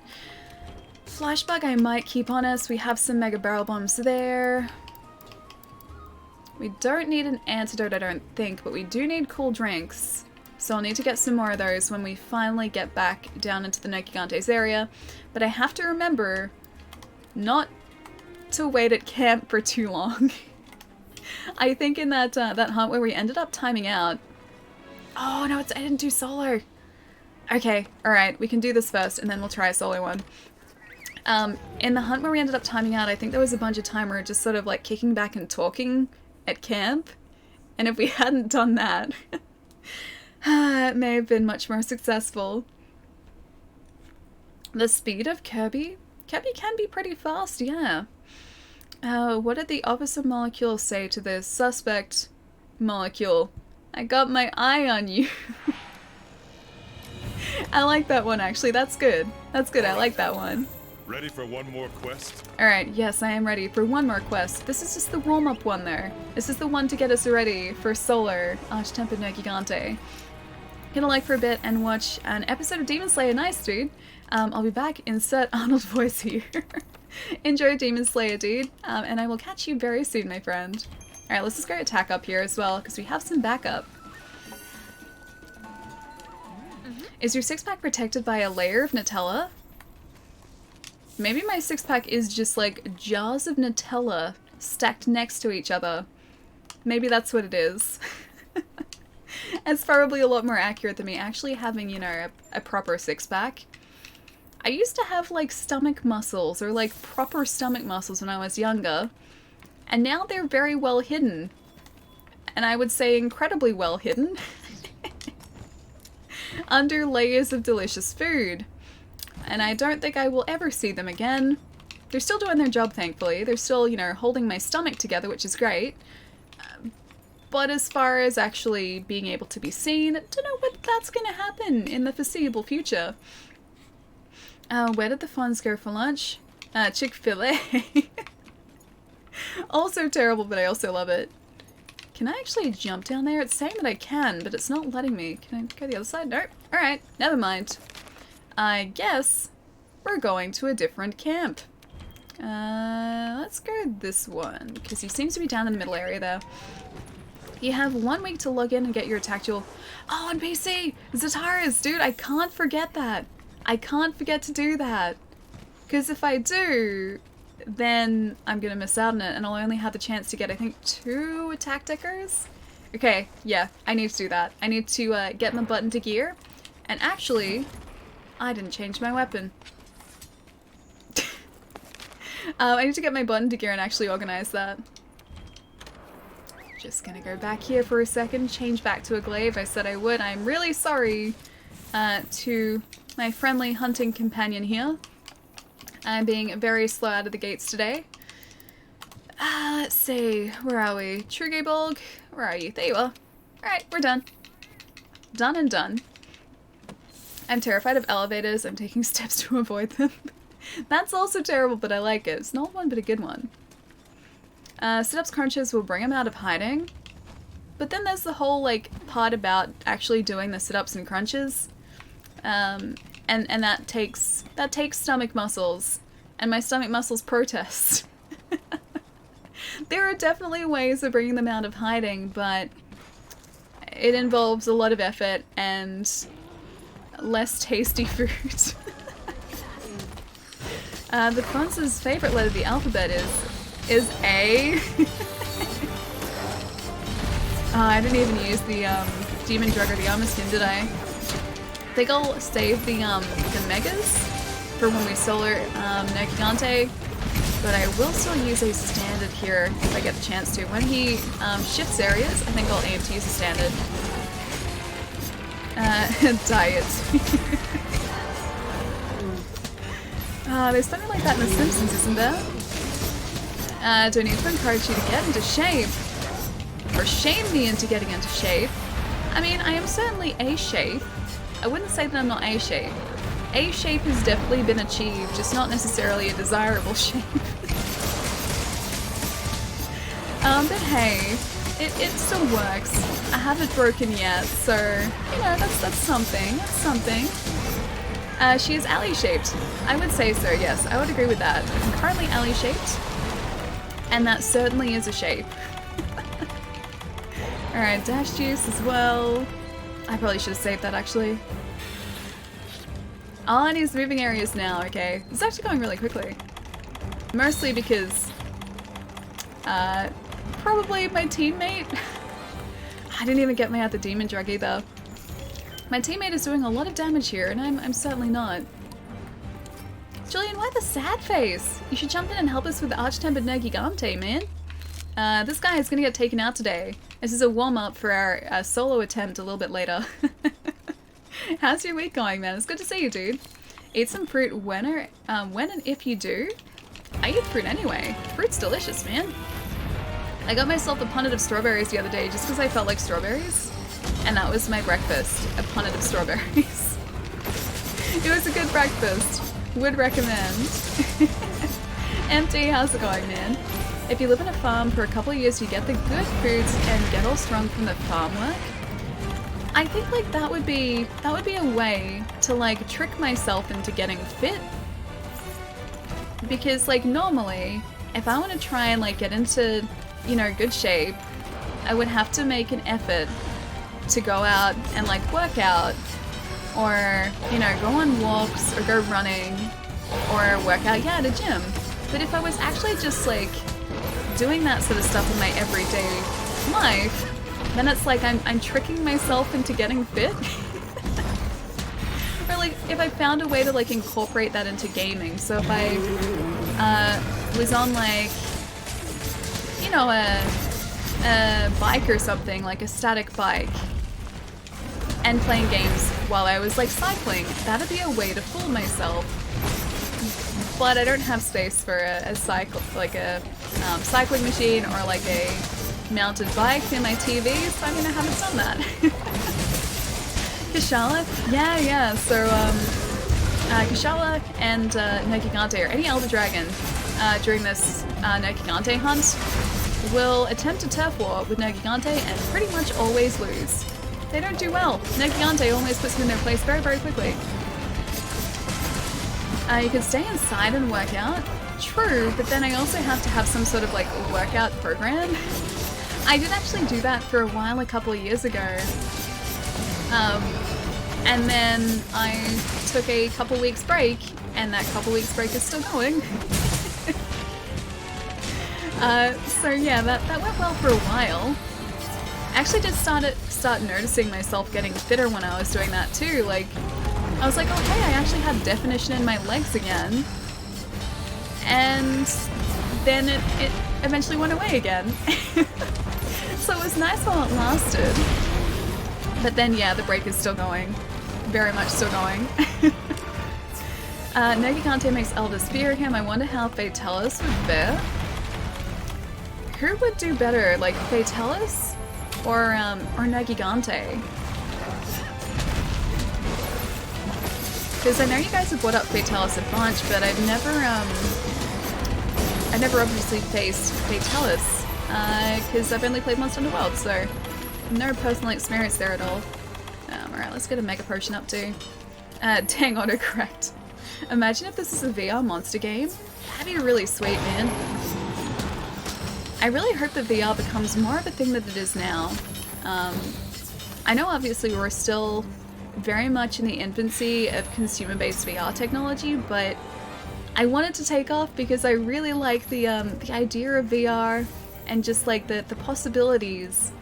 Flashbug I might keep on us. We have some Mega Barrel Bombs there. We don't need an antidote, I don't think, but we do need cool drinks. So I'll need to get some more of those when we finally get back down into the Nokigantes area. But I have to remember not to wait at camp for too long. I think in that that hunt where we ended up timing out. Oh no, I didn't do solo. Okay, alright, we can do this first and then we'll try a solo one. In the hunt where we ended up timing out, I think there was a bunch of time where just sort of like kicking back and talking at camp. And if we hadn't done that, it may have been much more successful. The speed of Kirby? Kirby can be pretty fast, yeah. What did the opposite molecule say to the suspect molecule? I got my eye on you. I like that one, actually. That's good. That's good. I like that one. Ready for one more quest? Alright, yes, I am ready for one more quest. This is just the warm-up one there. This is the one to get us ready for Solar Arch-Tempered no Gigante. Hit a like for a bit and watch an episode of Demon Slayer. Nice, dude. I'll be back. Insert Arnold voice here. Enjoy Demon Slayer, dude. And I will catch you very soon, my friend. Alright, let's just go attack up here as well, because we have some backup. Is your six-pack protected by a layer of Nutella? Maybe my six-pack is just like jars of Nutella stacked next to each other. Maybe that's what it is. It's probably a lot more accurate than me actually having, you know, a proper six-pack. I used to have like stomach muscles or like proper stomach muscles when I was younger. And now they're very well hidden. And I would say incredibly well hidden. Under layers of delicious food. And I don't think I will ever see them again. They're still doing their job, thankfully. They're still, you know, holding my stomach together, which is great. But as far as actually being able to be seen, I don't know what that's going to happen in the foreseeable future. Where did the Fonz go for lunch? Chick-fil-A. Also terrible, but I also love it. Can I actually jump down there? It's saying that I can, but it's not letting me. Can I go the other side? Nope. Alright, never mind. I guess we're going to a different camp. Let's go this one, because he seems to be down in the middle area there. You have 1 week to log in and get your attack tool. Oh, on PC! Zataras! Dude, I can't forget that. I can't forget to do that. Because if I do, then I'm going to miss out on it, and I'll only have the chance to get, I think, 2 attack deckers? Okay, yeah, I need to do that. I need to get my button to gear, and actually, I didn't change my weapon. I need to get my button to gear and actually organize that. Just gonna go back here for a second, change back to a glaive. I said I would. I'm really sorry to my friendly hunting companion here. I'm being very slow out of the gates today. Let's see. Where are we? Trugebolg? Where are you? There you are. Alright, we're done. Done and done. I'm terrified of elevators. I'm taking steps to avoid them. That's also terrible, but I like it. It's not one, but a good one. Sit-ups crunches will bring him out of hiding. But then there's the whole, like, part about actually doing the sit-ups and crunches. And that takes stomach muscles. And my stomach muscles protest. There are definitely ways of bringing them out of hiding, but it involves a lot of effort and less tasty food. The Fonz's favorite letter of the alphabet is A. I didn't even use the Demon Drug or the Armor Skin, did I? I think I'll save the Megas for when we solar no Gigante, but I will still use a standard here if I get the chance to. When he shifts areas, I think I'll aim to use a standard. Diet. There's something like that in The Simpsons, isn't there? Do I need to encourage you to get into shape? Or shame me into getting into shape? I mean, I am certainly A-shape. I wouldn't say that I'm not A-shape. A-shape has definitely been achieved, just not necessarily a desirable shape. But hey, it still works. I haven't broken yet, so, you know, that's something. That's something. She is alley-shaped. I would say so, yes. I would agree with that. I'm currently alley-shaped, and that certainly is a shape. Alright, dash juice as well. I probably should have saved that, actually. All I need is moving areas now, okay. It's actually going really quickly. Mostly because, probably my teammate. I didn't even get my out the demon drug either. My teammate is doing a lot of damage here, and I'm certainly not. Julian, why the sad face? You should jump in and help us with the Arch-Tempered Nergigante, man. This guy is gonna get taken out today. This is a warm-up for our solo attempt a little bit later. How's your week going, man? It's good to see you, dude. Eat some fruit when and if you do. I eat fruit anyway. Fruit's delicious, man. I got myself a punnet of strawberries the other day just because I felt like strawberries. And that was my breakfast, a punnet of strawberries. It was a good breakfast. Would recommend. MT, how's it going, man? If you live on a farm for a couple of years, you get the good foods and get all strong from the farm work. I think like that would be a way to like trick myself into getting fit. Because like normally, if I want to try and like get into, you know, good shape, I would have to make an effort to go out and like work out, or, you know, go on walks or go running or work out, yeah, at a gym. But if I was actually just like doing that sort of stuff in my everyday life, then it's like I'm tricking myself into getting fit. Or like if I found a way to like incorporate that into gaming. So if I was on like, you know, a bike or something, like a static bike, and playing games while I was like cycling, that'd be a way to fool myself. But I don't have space for a cycle, like a cycling machine or like a mounted bike in my TV, so I mean I haven't done that. Kushala? Yeah, so Kushala and Nergigante, or any Elder Dragon, during this Nergigante hunt, will attempt a turf war with Nergigante and pretty much always lose. They don't do well. Nergigante always puts them in their place very, very quickly. You can stay inside and work out. True, but then I also have to have some sort of like workout program. I did actually do that for a while a couple of years ago. And then I took a couple weeks break, and that couple weeks break is still going. So yeah, that went well for a while. I actually did start noticing myself getting fitter when I was doing that too. Like, I was like, oh hey, I actually have definition in my legs again. And then it eventually went away again. So it was nice while it lasted. But then yeah, the break is still going. Very much still going. Nergigante makes Elders fear him. I wonder how Fatalis would fare. Who would do better, like Fatalis or Nergigante? Because I know you guys have brought up Fatalis a bunch, but I've never obviously faced Fatalis, because I've only played Monster Hunter World, so no personal experience there at all. Alright, let's get a Mega Potion up too. Dang, autocorrect. Imagine if this is a VR monster game. That'd be really sweet, man. I really hope that VR becomes more of a thing than it is now. I know obviously we're still very much in the infancy of consumer-based VR technology, but I want it to take off because I really like the idea of VR and just like the possibilities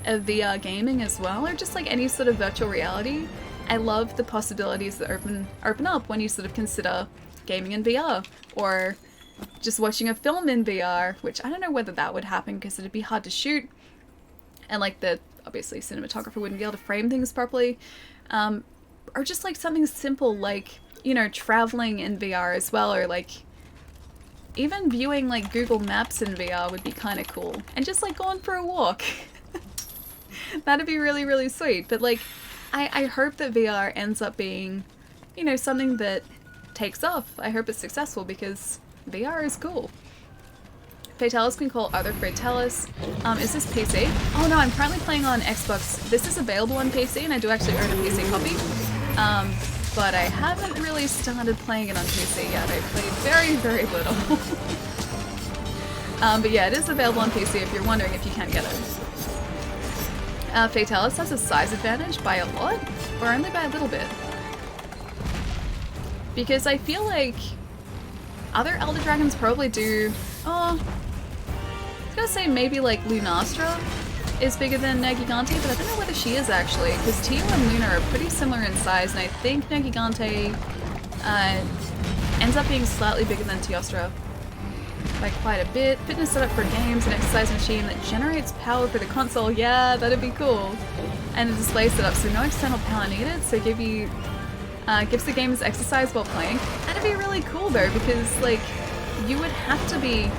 of VR gaming as well, or just like any sort of virtual reality. I love the possibilities that open up when you sort of consider gaming in VR, or just watching a film in VR, which I don't know whether that would happen because it'd be hard to shoot, and like the obviously cinematographer wouldn't be able to frame things properly, or just like something simple like, you know, traveling in VR as well, or like even viewing like Google Maps in VR would be kind of cool, and just like going for a walk. That'd be really, really sweet. But like, I hope that VR ends up being, you know, something that takes off. I hope it's successful because VR is cool. Fatalis can call other Fatalis. Is this PC? Oh no, I'm currently playing on Xbox. This is available on PC, and I do actually own a PC copy. But I haven't really started playing it on PC yet. I played very, very little. But yeah, it is available on PC if you're wondering if you can get it. Fatalis has a size advantage by a lot, or only by a little bit. Because I feel like other Elder Dragons probably do... Oh, I was gonna say maybe like Lunastra is bigger than Nergigante, but I don't know whether she is actually, because Tio and Luna are pretty similar in size, and I think Nergigante ends up being slightly bigger than Teostra by quite a bit. Fitness setup for games, an exercise machine that generates power for the console. Yeah, that'd be cool. And a display setup, so no external power needed, so gives the gamers exercise while playing. That'd be really cool though, because like you would have to be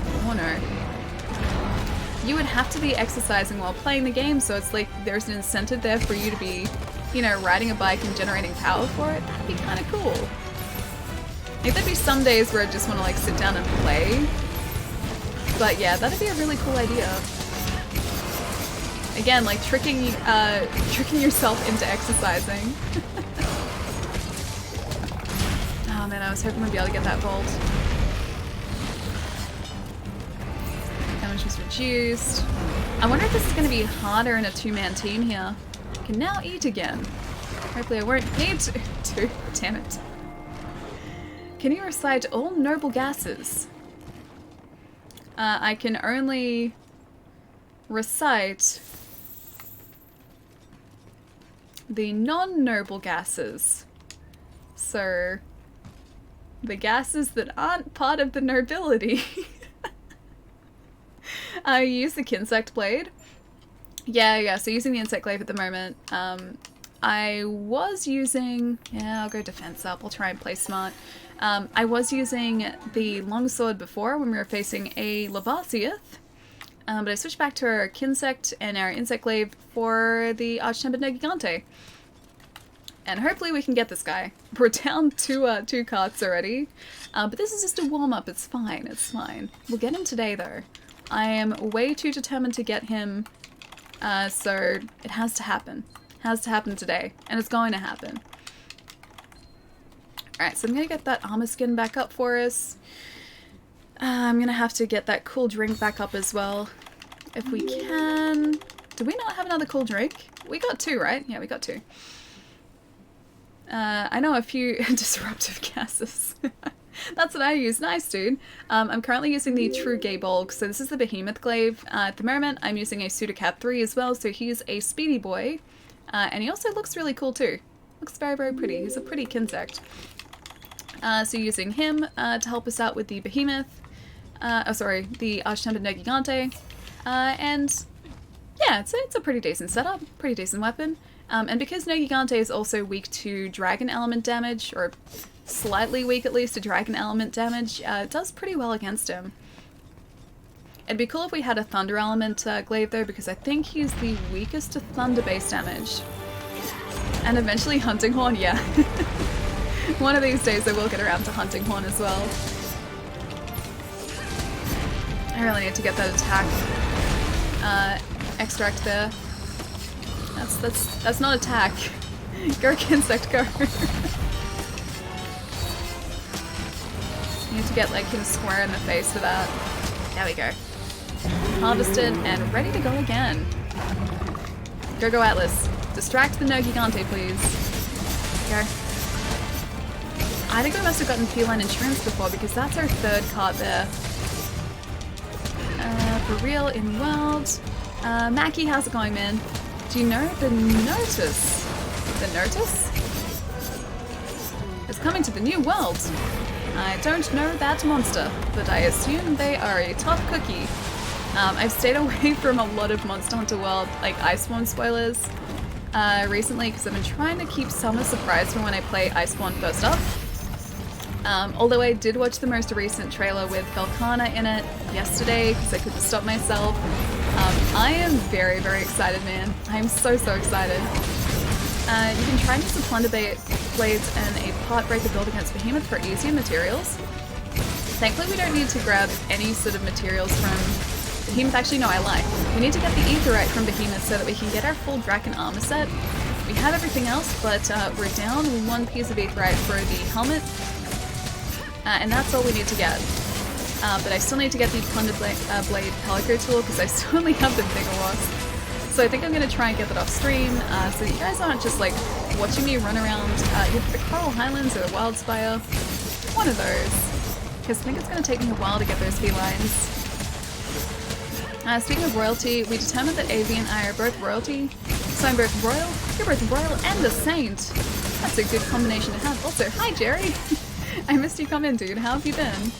you would have to be exercising while playing the game, so it's like there's an incentive there for you to be, you know, riding a bike and generating power for it. That'd be kind of cool. Like there'd be some days where I just want to like sit down and play, but yeah, that'd be a really cool idea. Again, like tricking yourself into exercising. Oh man, I was hoping we'd be able to get that vault. Damage was reduced. I wonder if this is going to be harder in a two-man team here. I can now eat again. Hopefully I won't need to. Damn it. Can you recite all noble gases? I can only recite the non-noble gases. So, the gases that aren't part of the nobility. I use the Kinsect Blade. Yeah, so using the Insect Glaive at the moment. I was using... Yeah, I'll go defense up. I'll try and play smart. I was using the Longsword before when we were facing a Lavasiath. But I switched back to our Kinsect and our Insect Glaive for the Archtempered Nergigante. And hopefully we can get this guy. We're down two carts already. But this is just a warm-up. It's fine. It's fine. We'll get him today, though. I am way too determined to get him. So it has to happen. It has to happen today. And it's going to happen. Alright, so I'm going to get that armor skin back up for us. I'm going to have to get that cool drink back up as well. If we can... Do we not have another cool drink? We got two, right? Yeah, we got two. I know a few disruptive gases. That's what I use. Nice, dude. I'm currently using the True Gay Bulk, so this is the Behemoth Glaive. At the moment, I'm using a Sudocap 3 as well, so he's a speedy boy. And he also looks really cool too. Looks very, very pretty. He's a pretty Kinsect. So using him to help us out with the Behemoth. The Archtempered Nergigante. And yeah, it's a pretty decent setup. Pretty decent weapon. And because Nergigante is also weak to dragon element damage, or slightly weak at least to dragon element damage, it does pretty well against him. It'd be cool if we had a thunder element glaive though, because I think he's the weakest to thunder base damage. And eventually Hunting Horn, yeah. One of these days I will get around to Hunting Horn as well. I really need to get that attack extract there. That's not attack. Go Kinsect, go. You need to get like him square in the face for that. There we go. Harvested and ready to go again. Go Atlas. Distract the Nergigante, please. Go. I think we must have gotten Feline Insurance before because that's our third card there. For real in world. Mackie, how's it going, man? Do you know the Notice? The Notice? Is coming to the new world. I don't know that monster, but I assume they are a tough cookie. I've stayed away from a lot of Monster Hunter World, like Iceborne spoilers, recently because I've been trying to keep Summer surprised from when I play Iceborne first up. Although I did watch the most recent trailer with Velkhana in it yesterday because I couldn't stop myself. I am very, very excited, man. I am so excited. You can try and use the Plunder Blades and a Part Breaker build against Behemoth for easier materials. Thankfully we don't need to grab any sort of materials from Behemoth. Actually, no, I lie. We need to get the Aetheryte from Behemoth so that we can get our full Draken armor set. We have everything else, but we're down one piece of Aetheryte for the helmet. And that's all we need to get. But I still need to get the Plunder Blade Pelico tool because I still only have the bigger wasp. So I think I'm going to try and get that off stream so that you guys aren't just like watching me run around either the Coral Highlands or the Wildspire. One of those. Because I think it's going to take me a while to get those felines. Speaking of royalty, we determined that Avi and I are both royalty. So I'm both royal, you're both royal and a saint. That's a good combination to have. Also, hi Jerry! I missed you come in, dude. How have you been?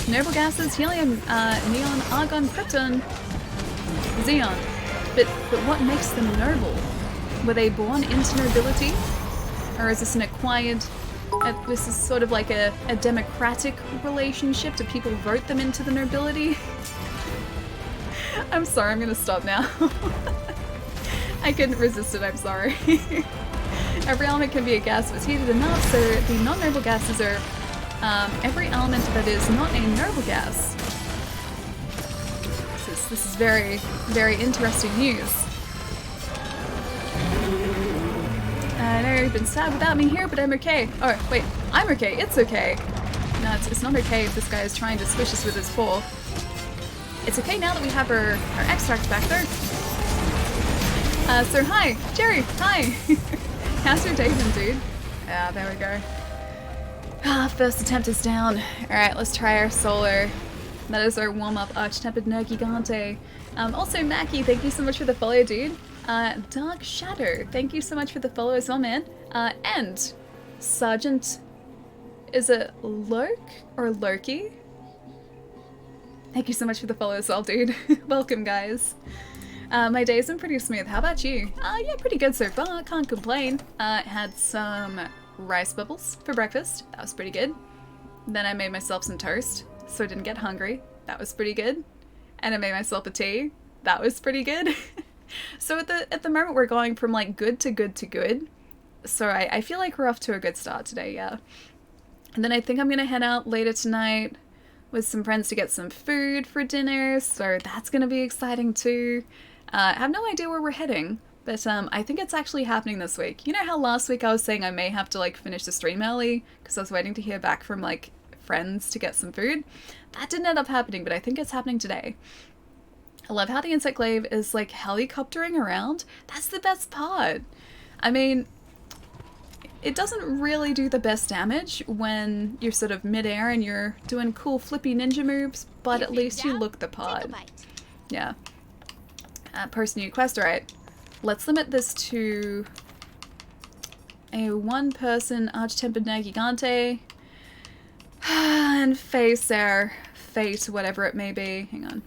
Noble gases, helium, neon, argon, krypton, xenon. But what makes them noble? Were they born into nobility? Or is this an acquired... this is sort of like a democratic relationship? Do people vote them into the nobility? I'm sorry, I'm gonna stop now. I couldn't resist it, I'm sorry. Every element can be a gas if it's heated enough, so the non-noble gases are every element that is not a noble gas. This is very, very interesting news. I know you've been sad without me here, but I'm okay. Oh, wait, I'm okay. It's okay. No, it's not okay if this guy is trying to squish us with his paw. It's okay now that we have our extract back there. So hi, Jerry, hi. How's your day been, dude? Yeah, there we go. First attempt is down. Alright, let's try our solar. That is our warm-up Arch-Tempered Nergigante. Also, Mackie, thank you so much for the follow, dude. Dark Shadow, thank you so much for the follow as well, man. And Sergeant... Is it Lurk or Loki? Thank you so much for the follow as well, dude. Welcome, guys. My day's been pretty smooth. How about you? Yeah, pretty good so far. Can't complain. Had some rice bubbles for breakfast. That was pretty good. Then I made myself some toast, so I didn't get hungry. That was pretty good. And I made myself a tea. That was pretty good. So at the moment we're going from like good to good to good. So I feel like we're off to a good start today, yeah. And then I think I'm gonna head out later tonight with some friends to get some food for dinner, so that's gonna be exciting too. I have no idea where we're heading, but I think it's actually happening this week. You know how last week I was saying I may have to like finish the stream early because I was waiting to hear back from like friends to get some food? That didn't end up happening, but I think it's happening today. I love how the insect glaive is like helicoptering around. That's the best part. I mean, it doesn't really do the best damage when you're sort of mid-air and you're doing cool flippy ninja moves, but at least you look the part. Yeah. Post new quest, alright. Let's limit this to a one-person Arch-Tempered Nergigante and face our fate, whatever it may be. Hang on.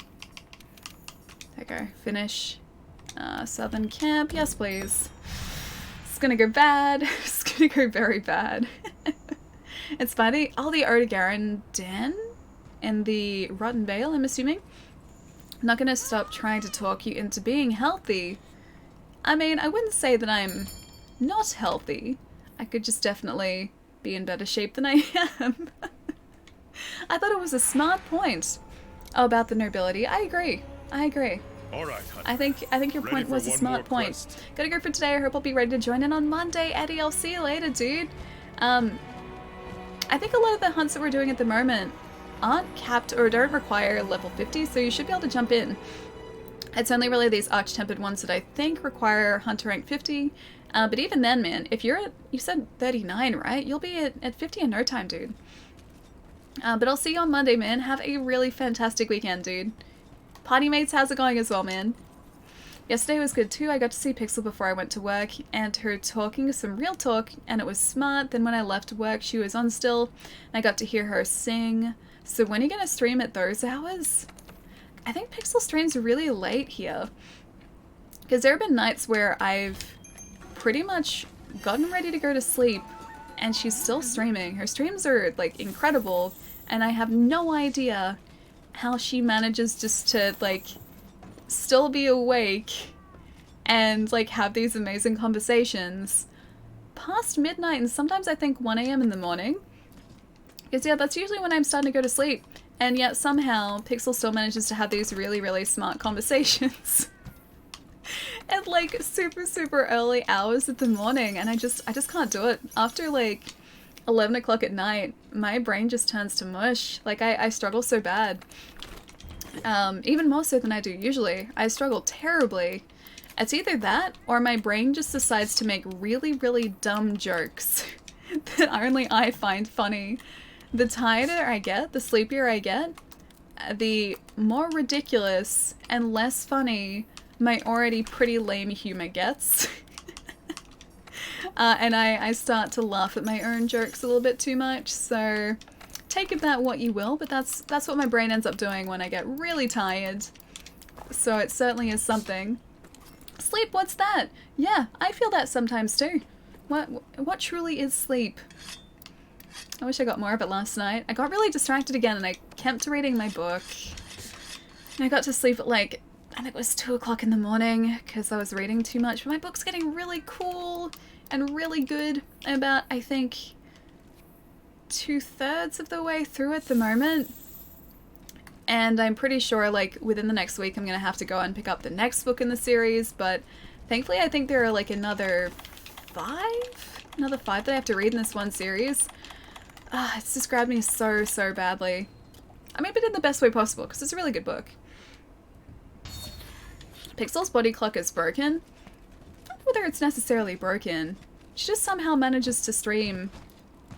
There we go. Finish. Southern camp. Yes, please. It's gonna go bad. It's gonna go very bad. It's by the Odegaran Den in the Rotten Vale, I'm assuming. I'm not gonna stop trying to talk you into being healthy. I mean, I wouldn't say that I'm not healthy. I could just definitely be in better shape than I am. I thought it was a smart point. Oh, about the nobility. I agree. I agree. All right, honey. I think your Ready point for was a one smart more point. quest? Gotta go for today. I hope I'll be ready to join in on Monday. Eddie, I'll see you later, dude. I think a lot of the hunts that we're doing at the moment aren't capped or don't require level 50, so you should be able to jump in. It's only really these Arch-Tempered ones that I think require Hunter rank 50. But even then, man, if you're at, you said 39, right? You'll be at 50 in no time, dude. But I'll see you on Monday, man. Have a really fantastic weekend, dude. Party mates, how's it going as well, man? Yesterday was good too. I got to see Pixel before I went to work and her talking some real talk, and it was smart. Then when I left work, she was on still, and I got to hear her sing. So when are you gonna stream at those hours? I think Pixel streams really late here. Because there have been nights where I've pretty much gotten ready to go to sleep and she's still streaming. Her streams are like incredible, and I have no idea how she manages just to like still be awake and like have these amazing conversations past midnight, and sometimes I think 1 AM in the morning. Because yeah, that's usually when I'm starting to go to sleep. And yet somehow Pixel still manages to have these really, really smart conversations at like super early hours of the morning, and I just can't do it. After like 11 o'clock at night, my brain just turns to mush. Like I struggle so bad. Even more so than I do usually. I struggle terribly. It's either that or my brain just decides to make really, really dumb jokes that only I find funny. The tireder I get, the sleepier I get, the more ridiculous and less funny my already pretty lame humor gets. And I start to laugh at my own jokes a little bit too much, so take of that what you will, but that's what my brain ends up doing when I get really tired. So it certainly is something. Sleep, what's that? Yeah, I feel that sometimes too. What truly is sleep? I wish I got more of it last night. I got really distracted again and I kept reading my book. And I got to sleep at like, I think it was 2 o'clock in the morning because I was reading too much. But my book's getting really cool and really good. I'm about, I think, 2/3 of the way through at the moment. And I'm pretty sure like within the next week I'm going to have to go and pick up the next book in the series. But thankfully I think there are like another 5 that I have to read in this one series. It's just grabbed me so badly. I mean, but in the best way possible, because it's a really good book. Pixel's body clock is broken. Not whether it's necessarily broken. She just somehow manages to stream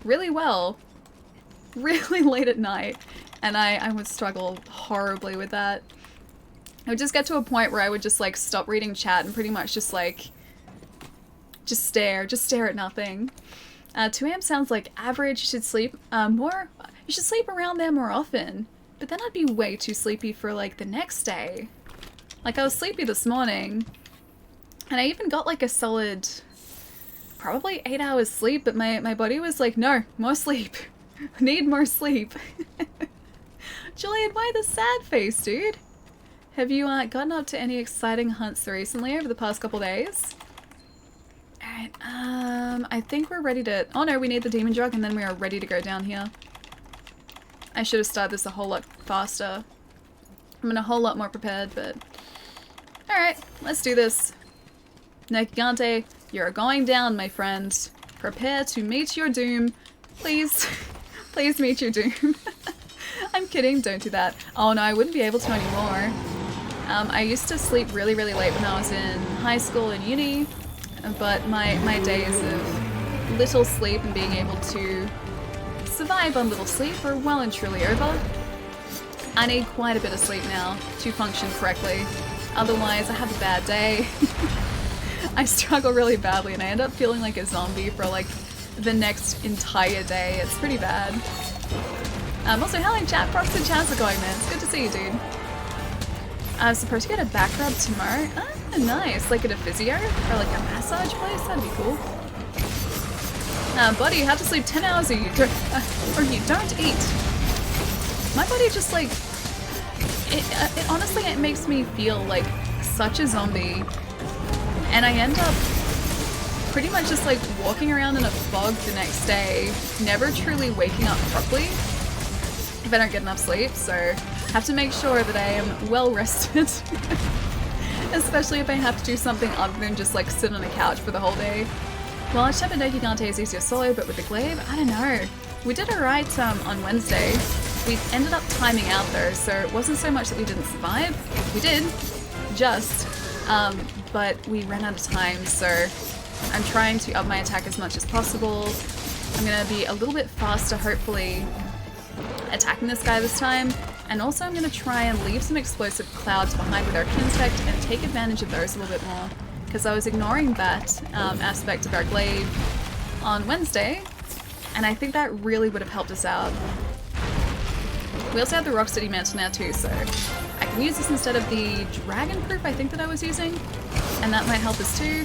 really well, really late at night, and I would struggle horribly with that. I would just get to a point where I would just like stop reading chat and pretty much just like just stare at nothing. 2 a.m. sounds like average. You should sleep more. You should sleep around there more often. But then I'd be way too sleepy for like the next day. Like I was sleepy this morning, and I even got like a solid, probably 8 hours sleep. But my body was like, no, more sleep. Need more sleep. Julian, why the sad face, dude? Have you gotten up to any exciting hunts recently over the past couple days? Alright, I think we're ready to... Oh no, we need the demon drug and then we are ready to go down here. I should have started this a whole lot faster. I'm in a whole lot more prepared, but... Alright, let's do this. Nekigante, you're going down, my friend. Prepare to meet your doom. Please, please meet your doom. I'm kidding, don't do that. Oh no, I wouldn't be able to anymore. I used to sleep really late when I was in high school and uni. But my days of little sleep and being able to survive on little sleep are well and truly over. I need quite a bit of sleep now to function correctly. Otherwise, I have a bad day. I struggle really badly and I end up feeling like a zombie for like the next entire day. It's pretty bad. Also, hello chat, props and chats are going, man. It's good to see you, dude. I was supposed to get a back rub tomorrow. Ah, nice. Like at a physio? Or like a massage place? That'd be cool. Buddy, you have to sleep 10 hours or you don't eat. My body just like... It honestly, it makes me feel like such a zombie. And I end up pretty much just like walking around in a fog the next day, never truly waking up properly if I don't get enough sleep, so I have to make sure that I am well rested. Especially if I have to do something other than just like sit on a couch for the whole day. Well, Shepherd no Gigante is easier solo, but with the glaive, I don't know. We did alright on Wednesday. We ended up timing out though, so it wasn't so much that we didn't survive. We did, just, but we ran out of time, so I'm trying to up my attack as much as possible. I'm gonna be a little bit faster, hopefully, attacking this guy this time. And also I'm going to try and leave some explosive clouds behind with our Kinsect and take advantage of those a little bit more. Because I was ignoring that aspect of our glaive on Wednesday, and I think that really would have helped us out. We also have the Rocksteady Mantle now too, so I can use this instead of the Dragon Proof I think that I was using, and that might help us too.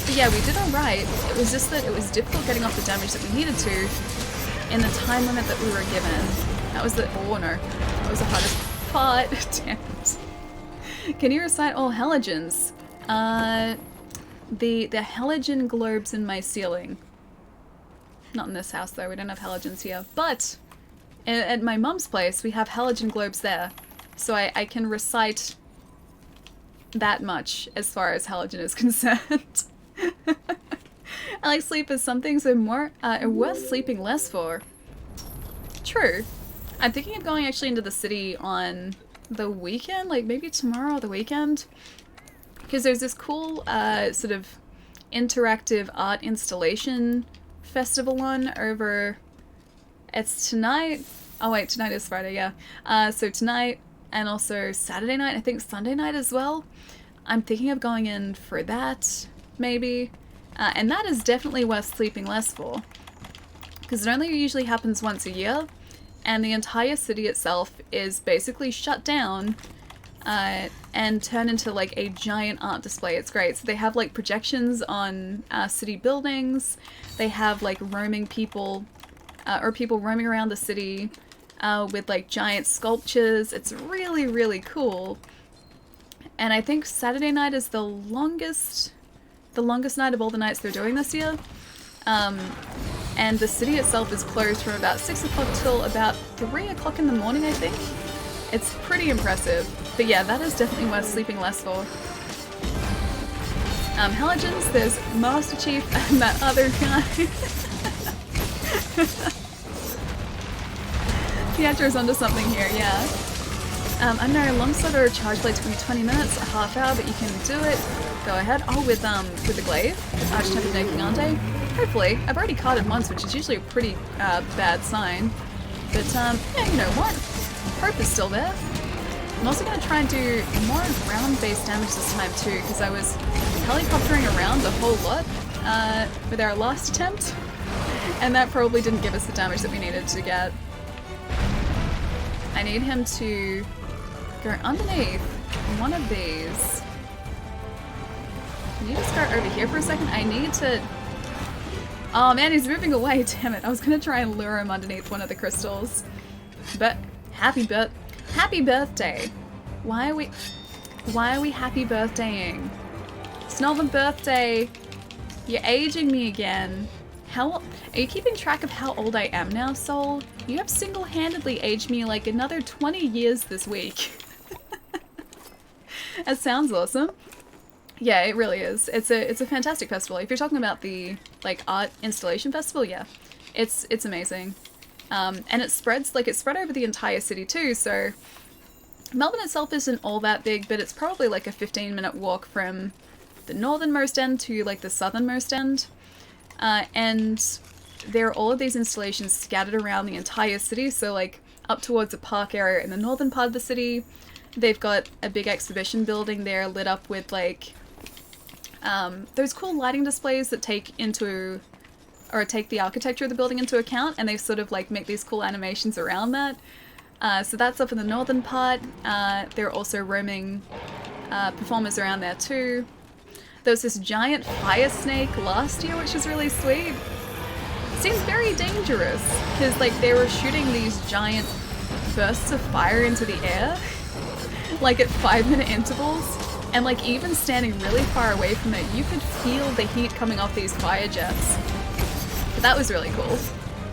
But yeah, we did alright. It was just that it was difficult getting off the damage that we needed to in the time limit that we were given. That was the... oh no. That was the hardest part. Damn it. Can you recite all halogens? The halogen globes in my ceiling. Not in this house though, we don't have halogens here. But at my mum's place, we have halogen globes there. So I can recite that much as far as halogen is concerned. I like sleep as some things are more are worth sleeping less for. True. I'm thinking of going actually into the city on the weekend, like maybe tomorrow or the weekend. Because there's this cool sort of interactive art installation festival on over... It's tonight. Oh wait, tonight is Friday, yeah. So tonight and also Saturday night, I think Sunday night as well. I'm thinking of going in for that, maybe. And that is definitely worth sleeping less for. Because it only usually happens once a year, and the entire city itself is basically shut down and turned into like a giant art display. It's great. So they have like projections on city buildings, they have like roaming people, or people roaming around the city with like giant sculptures. It's really, really cool. And I think Saturday night is the longest night of all the nights they're doing this year. And the city itself is closed from about 6 o'clock till about 3 o'clock in the morning, I think. It's pretty impressive. But yeah, that is definitely worth sleeping less for. Halogens, there's Master Chief and that other guy. Pietro's onto something here, yeah. I don't know, longsword or charge blade took me 20 minutes, a half hour, but you can do it. Go ahead. Oh, with the glaive? Architect of Gigante? Hopefully. I've already carded once, which is usually a pretty bad sign. But, yeah, you know what? Hope is still there. I'm also going to try and do more ground-based damage this time too, because I was helicoptering around a whole lot with our last attempt, and that probably didn't give us the damage that we needed to get. I need him to go underneath one of these. Can you just go over here for a second? I need to... Oh man, he's moving away, damn it. I was gonna try and lure him underneath one of the crystals. But, happy birthday. Why are we happy birthdaying? It's not the birthday. You're aging me again. Are you keeping track of how old I am now, Soul? You have single-handedly aged me like another 20 years this week. That sounds awesome. Yeah, it really is. It's a fantastic festival. If you're talking about the like art installation festival, yeah, it's amazing. And it spread over the entire city too. So Melbourne itself isn't all that big, but it's probably like a 15-minute walk from the northernmost end to like the southernmost end. And there are all of these installations scattered around the entire city. So like up towards the park area in the northern part of the city, they've got a big exhibition building there lit up with like those cool lighting displays that take the architecture of the building into account, and they sort of like make these cool animations around that. So that's up in the northern part. There are also roaming performers around there too. There was this giant fire snake last year, which was really sweet. Seems very dangerous, because like they were shooting these giant bursts of fire into the air, like at 5-minute intervals, and like even standing really far away from it, you could feel the heat coming off these fire jets. But that was really cool.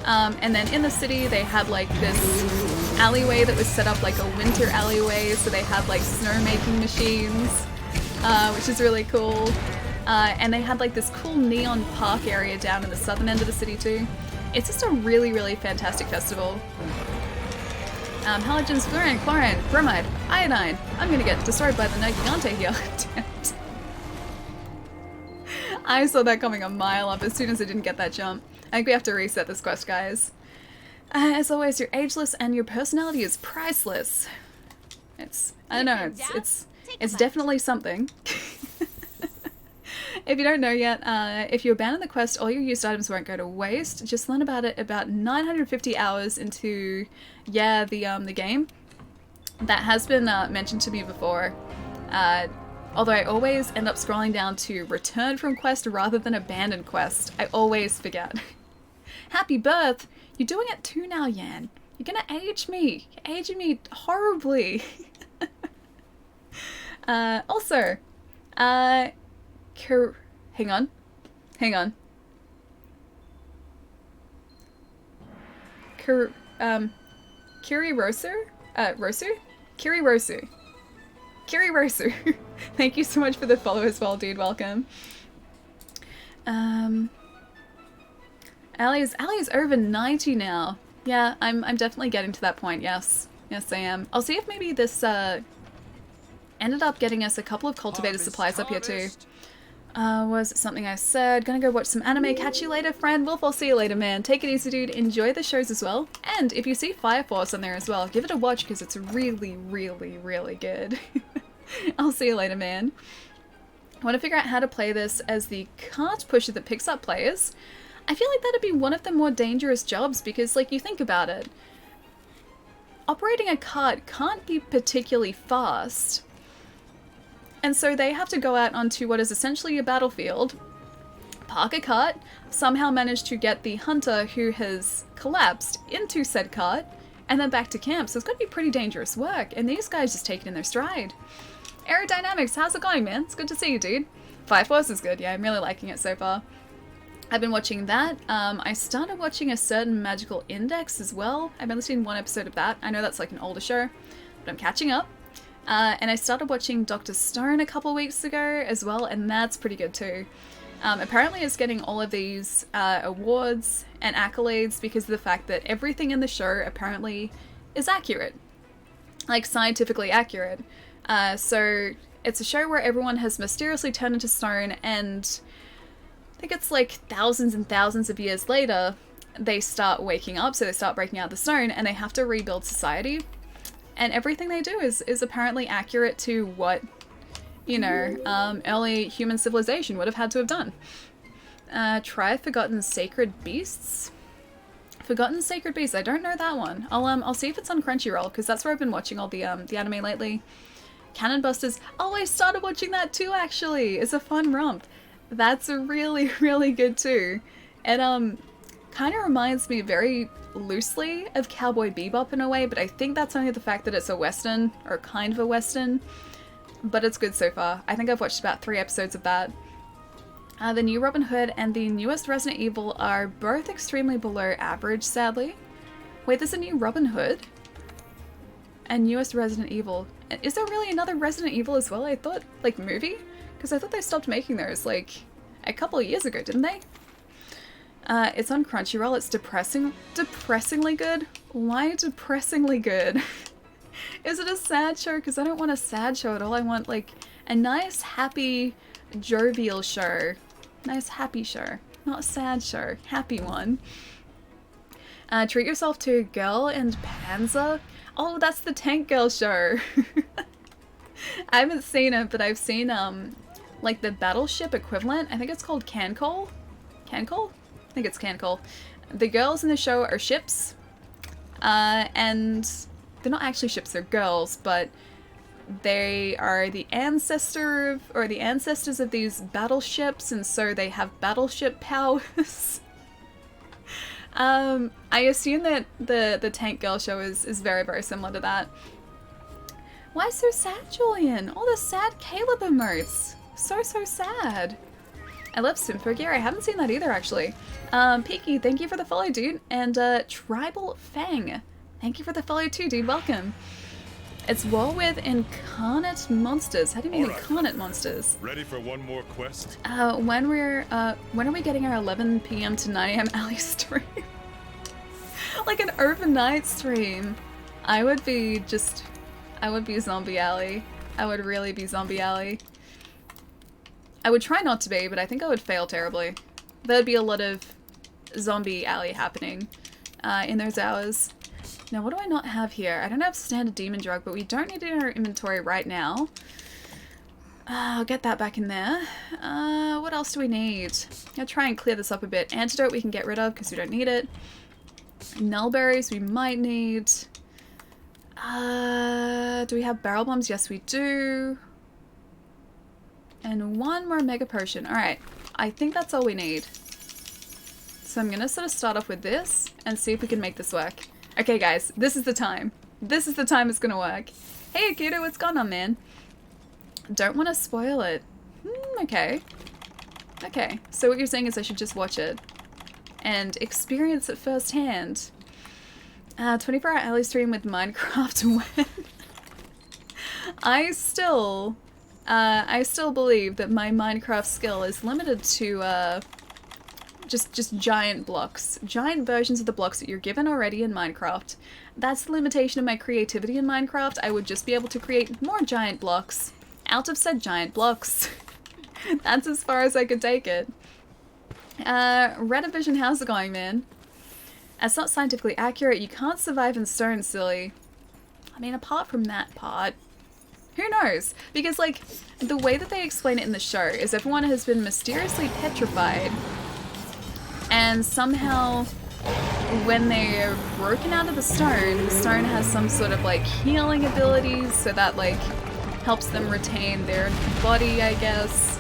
And then in the city, they had like this alleyway that was set up like a winter alleyway, so they had like snowmaking machines, which is really cool. And they had like this cool neon park area down in the southern end of the city too. It's just a really, really fantastic festival. Halogens, fluorine, chlorine, bromide, iodine. I'm gonna get destroyed by the Gigante here. Damn it. I saw that coming a mile up as soon as I didn't get that jump. I think we have to reset this quest, guys. As always, you're ageless and your personality is priceless. I don't know, it's definitely something. If you don't know yet, if you abandon the quest, all your used items won't go to waste. Just learn about it about 950 hours into, yeah, the game. That has been mentioned to me before. Although I always end up scrolling down to return from quest rather than abandon quest. I always forget. Happy birth! You're doing it too now, Yan. You're gonna age me. You're aging me horribly. Also, hang on. Kirirosu? Kirirosu. Kirirosu. Thank you so much for the follow as well, dude. Welcome. Ali is over 90 now. Yeah, I'm definitely getting to that point, yes. Yes, I am. I'll see if maybe this, ended up getting us a couple of cultivated supplies up here too. Was it something I said? Gonna go watch some anime. Catch you later, friend. Wolf, I'll see you later, man. Take it easy, dude. Enjoy the shows as well. And if you see Fire Force on there as well, give it a watch because it's really, really, really good. I'll see you later, man. I want to figure out how to play this as the cart pusher that picks up players. I feel like that'd be one of the more dangerous jobs because, like, you think about it. Operating a cart can't be particularly fast. And so they have to go out onto what is essentially a battlefield, park a cart, somehow manage to get the hunter who has collapsed into said cart, and then back to camp. So it's got to be pretty dangerous work, and these guys just take it in their stride. Aerodynamics, how's it going, man? It's good to see you, dude. Fire Force is good, yeah, I'm really liking it so far. I've been watching that. I started watching A Certain Magical Index as well. I've only seen one episode of that. I know that's like an older show, but I'm catching up. And I started watching Dr. Stone a couple weeks ago as well, and that's pretty good too. Apparently it's getting all of these awards and accolades because of the fact that everything in the show apparently is accurate. Like, scientifically accurate. So it's a show where everyone has mysteriously turned into stone, and I think it's like thousands and thousands of years later, they start waking up, so they start breaking out the stone, and they have to rebuild society. And everything they do is apparently accurate to what, you know, early human civilization would have had to have done. Try Forgotten Sacred Beasts. Forgotten Sacred Beasts. I don't know that one. I'll see if it's on Crunchyroll because that's where I've been watching all the anime lately. Cannon Busters. Oh, I started watching that too. Actually, it's a fun romp. That's really, really good too. It kind of reminds me very loosely of Cowboy Bebop in a way, but I think that's only the fact that it's a western, or kind of a western, but it's good so far. I think I've watched about 3 episodes of that. The new Robin Hood and the newest Resident Evil are both extremely below average, sadly. Wait, there's a new Robin Hood? And newest Resident Evil. Is there really another Resident Evil as well? I thought, like, movie? Because I thought they stopped making those, like, a couple of years ago, didn't they? It's on Crunchyroll. It's depressingly good. Why depressingly good? Is it a sad show? Because I don't want a sad show at all. I want, like, a nice, happy, jovial show. Nice, happy show. Not a sad show. Happy one. Treat yourself to Girl and Panzer. Oh, that's the Tank Girl show. I haven't seen it, but I've seen, like, the Battleship equivalent. I think it's called Cancol. Cancol? I think it's Cancol. The girls in the show are ships, and they're not actually ships, they're girls, but they are the ancestors of these battleships, and so they have battleship powers. I assume that the Tank Girl show is very, very similar to that. Why so sad, Julian? All the sad Caleb emotes. So sad. I love Symphogear. I haven't seen that either, actually. Peaky, thank you for the follow, dude. And Tribal Fang, thank you for the follow too, dude. Welcome. It's war with incarnate monsters. How do you mean incarnate monsters? Ready for one more quest? When are we getting our 11 p.m. to 9 a.m. alley stream? Like an overnight stream. I would be Zombie Alley. I would really be Zombie Alley. I would try not to be, but I think I would fail terribly. There'd be a lot of Zombie Alley happening in those hours. Now, what do I not have here? I don't have standard demon drug, but we don't need it in our inventory right now. I'll get that back in there. What else do we need? I'll try and clear this up a bit. Antidote we can get rid of because we don't need it. Nullberries we might need. Do we have barrel bombs? Yes, we do. And one more mega potion. Alright, I think that's all we need. So I'm gonna sort of start off with this and see if we can make this work. Okay guys, this is the time. This is the time it's gonna work. Hey Akito, what's going on, man? Don't want to spoil it. Okay. Okay, so what you're saying is I should just watch it and experience it firsthand. 24-hour alley stream with Minecraft when I still believe that my Minecraft skill is limited to just giant blocks. Giant versions of the blocks that you're given already in Minecraft. That's the limitation of my creativity in Minecraft. I would just be able to create more giant blocks out of said giant blocks. That's as far as I could take it. Redivision, how's it going, man? That's not scientifically accurate. You can't survive in stone, silly. I mean, apart from that part, who knows? Because, like, the way that they explain it in the show is everyone has been mysteriously petrified, and somehow when they're broken out of the stone has some sort of, like, healing abilities, so that, like, helps them retain their body, I guess.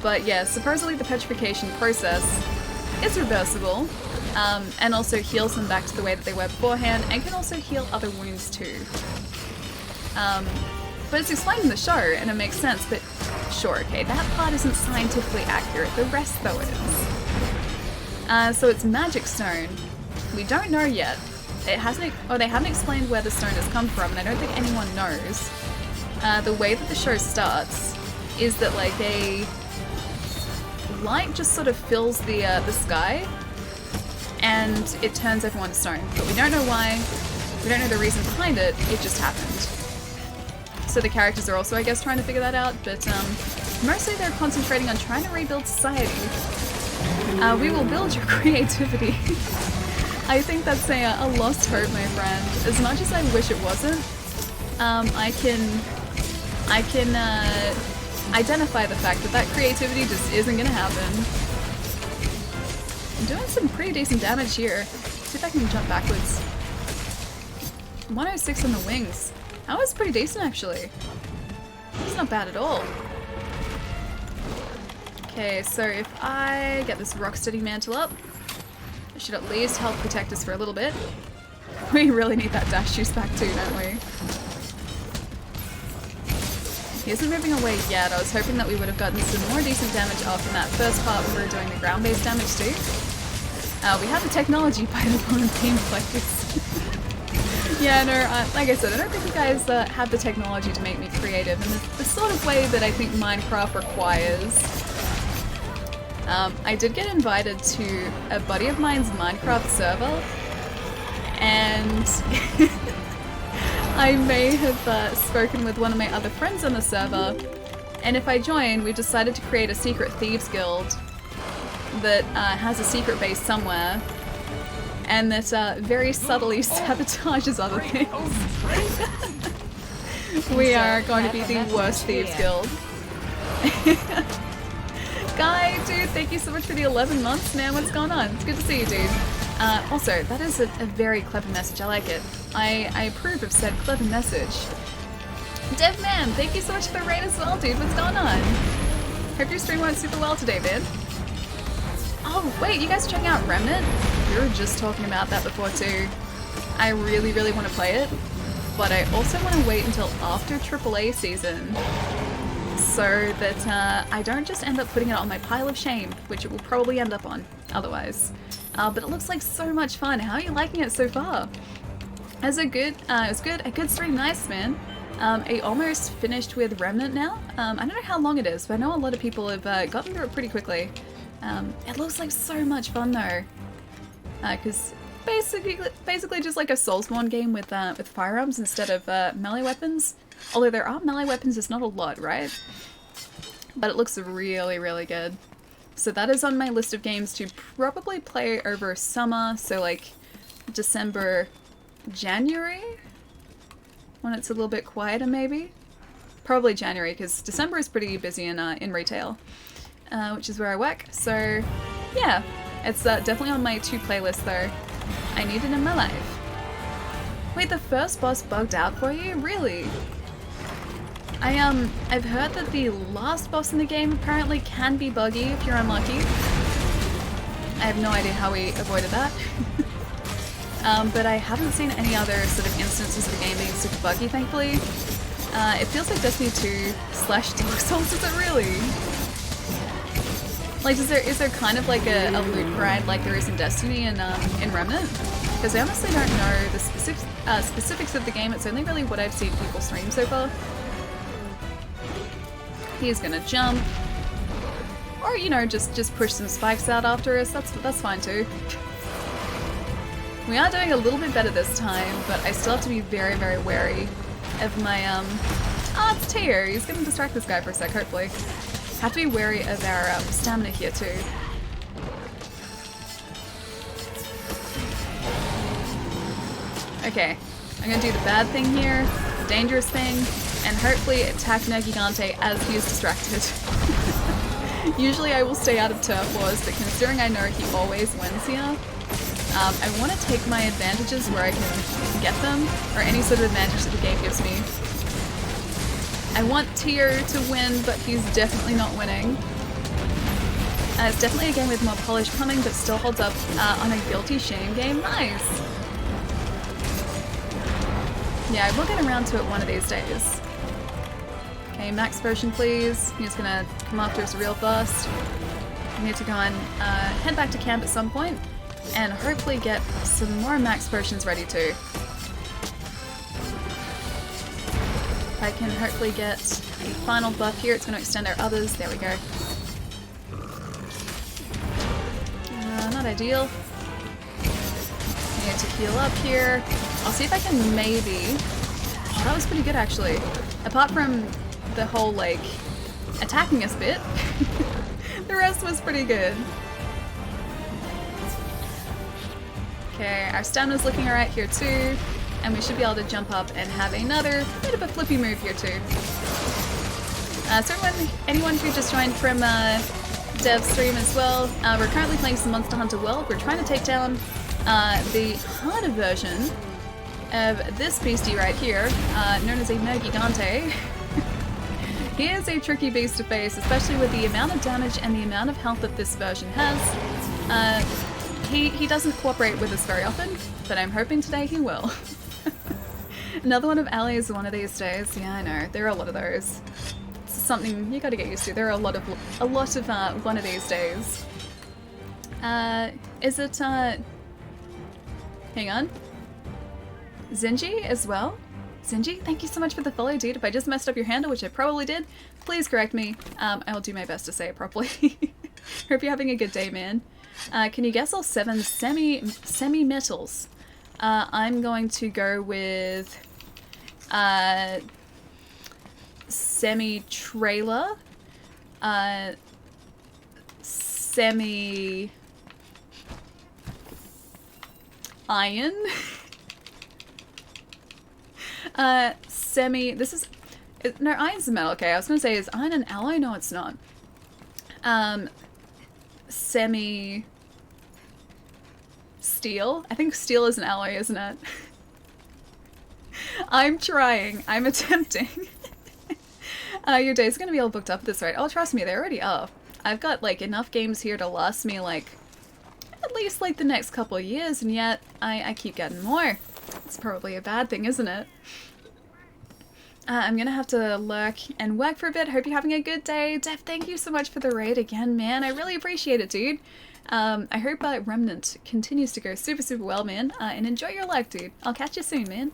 But yeah, supposedly the petrification process is reversible, and also heals them back to the way that they were beforehand, and can also heal other wounds too. But it's explained in the show, and it makes sense, but sure, okay, that part isn't scientifically accurate, the rest though is. So it's magic stone. We don't know yet. It hasn't, or they haven't explained where the stone has come from, and I don't think anyone knows. The way that the show starts is that, like, a light just sort of fills the sky, and it turns everyone to stone. But we don't know why, we don't know the reason behind it, it just happened. So the characters are also, I guess, trying to figure that out, but mostly they're concentrating on trying to rebuild society. We will build your creativity. I think that's a lost hope, my friend. As much as I wish it wasn't, I can identify the fact that creativity just isn't gonna happen. I'm doing some pretty decent damage here. See if I can jump backwards. 106 on the wings. That was pretty decent, actually. It's not bad at all. Okay, so if I get this Rocksteady mantle up, it should at least help protect us for a little bit. We really need that dash juice back too, don't we? He isn't moving away yet. I was hoping that we would have gotten some more decent damage off in that first part when we were doing the ground-based damage too. We have the technology by the one gameplays. Yeah, no, like I said, I don't think you guys have the technology to make me creative in the sort of way that I think Minecraft requires. I did get invited to a buddy of mine's Minecraft server, and I may have spoken with one of my other friends on the server, and if I join, we decided to create a secret thieves guild that has a secret base somewhere, and that very subtly sabotages other things. We are going to be the worst thieves guild. Guy, dude, thank you so much for the 11 months, man. What's going on? It's good to see you, dude. Also, that is a very clever message. I like it. I approve of said clever message. Devman, thank you so much for the raid as well, dude. What's going on? Hope your stream went super well today, man. Oh, wait, you guys are checking out Remnant? We were just talking about that before, too. I really, really want to play it, but I also want to wait until after AAA season so that I don't just end up putting it on my pile of shame, which it will probably end up on otherwise. But it looks like so much fun. How are you liking it so far? It was good. A good stream, nice, man. I almost finished with Remnant now. I don't know how long it is, but I know a lot of people have gotten through it pretty quickly. It looks like so much fun though, because basically just like a Soulsborne game with firearms instead of melee weapons. Although there are melee weapons, it's not a lot, right? But it looks really, really good. So that is on my list of games to probably play over summer, so like December, January? When it's a little bit quieter, maybe? Probably January, because December is pretty busy in retail, which is where I work. So yeah, it's definitely on my to-playlist though. I need it in my life. Wait, the first boss bugged out for you? Really? I've heard that the last boss in the game apparently can be buggy if you're unlucky. I have no idea how we avoided that. But I haven't seen any other sort of instances of the game being super buggy, thankfully. It feels like Destiny 2 / Dark Souls, is it really? Like, is there kind of like a loot grind like there is in Destiny and in Remnant? because I honestly don't know the specifics of the game. It's only really what I've seen people stream so far. He's gonna jump. Or, you know, just push some spikes out after us. That's fine too. We are doing a little bit better this time, but I still have to be very, very wary of my, Oh, it's Teo. He's gonna distract this guy for a sec, hopefully. Have to be wary of our stamina here too. Okay, I'm gonna do the bad thing here, the dangerous thing, and hopefully attack Nergigante as he is distracted. Usually I will stay out of turf wars, but considering I know he always wins here, I want to take my advantages where I can get them, or any sort of advantage that the game gives me. I want Teo to win, but he's definitely not winning. It's definitely a game with more polish coming, but still holds up on a guilty shame game. Nice! Yeah, I will get around to it one of these days. Okay, max potion please. He's gonna come after us real fast. I need to go and head back to camp at some point and hopefully get some more max potions ready too. If I can hopefully get a final buff here, it's going to extend our others. There we go. Not ideal. I need to heal up here. I'll see if I can maybe... Oh, that was pretty good actually. Apart from the whole, like, attacking us bit, the rest was pretty good. Okay, our stamina's looking alright here too, and we should be able to jump up and have another bit of a flippy move here too. So anyone who just joined from Dev's stream as well, we're currently playing some Monster Hunter World. We're trying to take down the harder version of this beastie right here, known as a Nergigante. He is a tricky beast to face, especially with the amount of damage and the amount of health that this version has. He doesn't cooperate with us very often, but I'm hoping today he will. Another one of Ali's one of these days. Yeah, I know. There are a lot of those. It's something you gotta get used to. There are a lot of one of these days. Is it, hang on. Zinji as well? Zinji, thank you so much for the follow, dude. If I just messed up your handle, which I probably did, please correct me. I will do my best to say it properly. Hope you're having a good day, man. Can you guess all 7 semi-metals? I'm going to go with semi-trailer, semi-iron, no, iron's a metal, okay, I was going to say, is iron an alloy? No, it's not. Semi-steel? I think steel is an alloy, isn't it? I'm trying. I'm attempting. Your day's gonna be all booked up at this rate. Oh, trust me, they already are. I've got, like, enough games here to last me, like, at least, like, the next couple of years, and yet I keep getting more. It's probably a bad thing, isn't it? I'm gonna have to lurk and work for a bit. Hope you're having a good day. Def, thank you so much for the raid again, man. I really appreciate it, dude. I hope Remnant continues to go super, super well, man. And enjoy your life, dude. I'll catch you soon, man.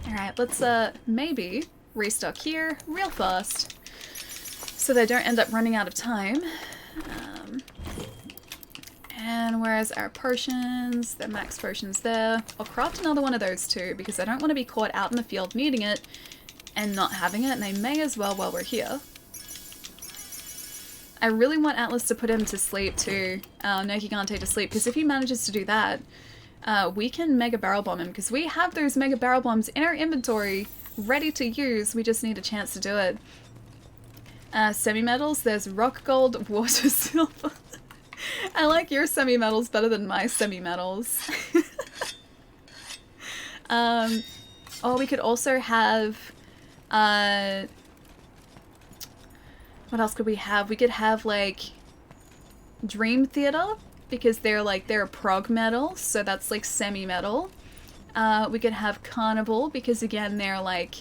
Alright, let's maybe restock here real fast so they don't end up running out of time. And where's our potions? The max potions there. I'll craft another one of those too because I don't want to be caught out in the field needing it and not having it, and I may as well while we're here. I really want Atlas to put him to sleep too, Nergigante to sleep, because if he manages to do that, we can Mega Barrel Bomb him, because we have those Mega Barrel Bombs in our inventory ready to use, we just need a chance to do it. Semi-metals, there's rock gold, water silver. I like your semi-metals better than my semi-metals. Oh, we could also have, what else could we have? We could have, like, Dream Theater, because they're a prog metal, so that's, like, semi-metal. We could have Carnival, because, again, they're, like,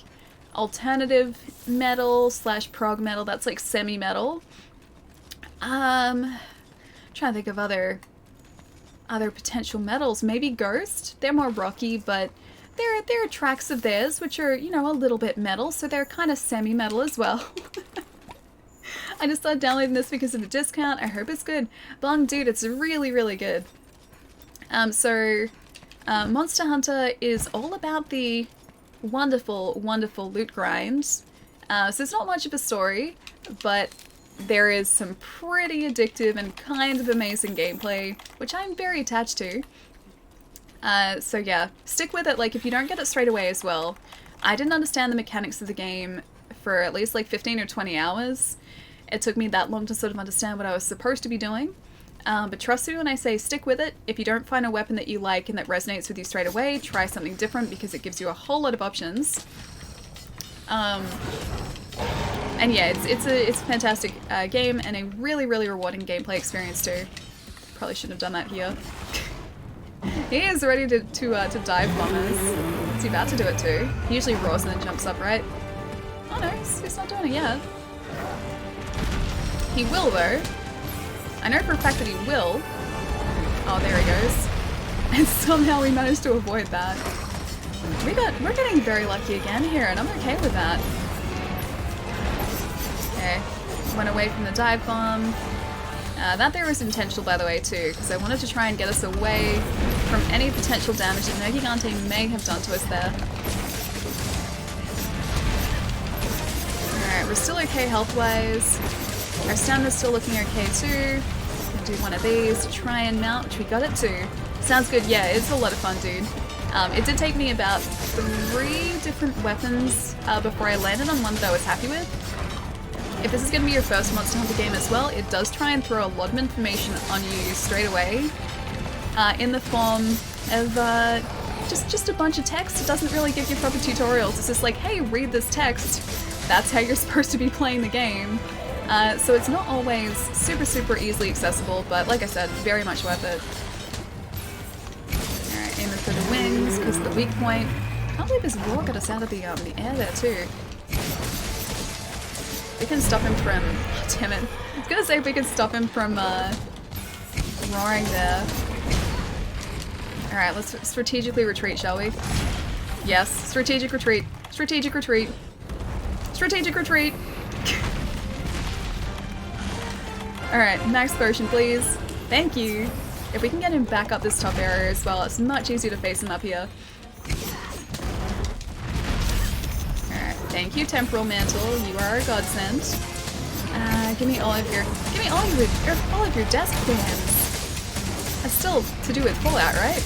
alternative metal / prog metal, that's, like, semi-metal. Trying to think of other other potential metals. Maybe Ghost. They're more rocky, but there are tracks of theirs which are, you know, a little bit metal, so they're kind of semi-metal as well. I just started downloading this because of the discount. I hope it's good. Bong, dude, it's really, really good. Monster Hunter is all about the wonderful, wonderful loot grind. So it's not much of a story, but there is some pretty addictive and kind of amazing gameplay, which I'm very attached to. So yeah, stick with it. Like, if you don't get it straight away as well, I didn't understand the mechanics of the game for at least like 15 or 20 hours. It took me that long to sort of understand what I was supposed to be doing. But trust me when I say stick with it. If you don't find a weapon that you like and that resonates with you straight away, try something different because it gives you a whole lot of options. And yeah, it's a fantastic game and a really, really rewarding gameplay experience too. Probably shouldn't have done that here. He is ready to dive bomb us. He's about to do it too. He usually roars and then jumps up, right? Oh no, he's not doing it yet. He will though. I know for a fact that he will. Oh, there he goes. And somehow we managed to avoid that. We're getting very lucky again here, and I'm okay with that. Okay, went away from the dive bomb. That there was intentional, by the way, too, because I wanted to try and get us away from any potential damage that Nergigante may have done to us there. Alright, we're still okay health-wise. Our stamina's still looking okay, too. Gonna do one of these to try and mount, which we got it too. Sounds good, yeah, it's a lot of fun, dude. It did take me about 3 different weapons before I landed on one that I was happy with. If this is going to be your first Monster Hunter game as well, it does try and throw a lot of information on you straight away. In the form of just a bunch of text. It doesn't really give you proper tutorials. It's just like, hey, read this text. That's how you're supposed to be playing the game. So it's not always super, super easily accessible, but like I said, very much worth it. Alright, aiming for the wings, because of the weak point. Can't believe this roar got us out of the air there too. We can stop him from... Oh, damn it. I was gonna say if we could stop him from roaring there. Alright, let's strategically retreat, shall we? Yes, strategic retreat. Strategic retreat. Strategic retreat! Alright, max potion, please. Thank you. If we can get him back up this top area as well, it's much easier to face him up here. Thank you, Temporal Mantle. You are a godsend. Give me all of your desk fans. That's still to do with Fallout, right?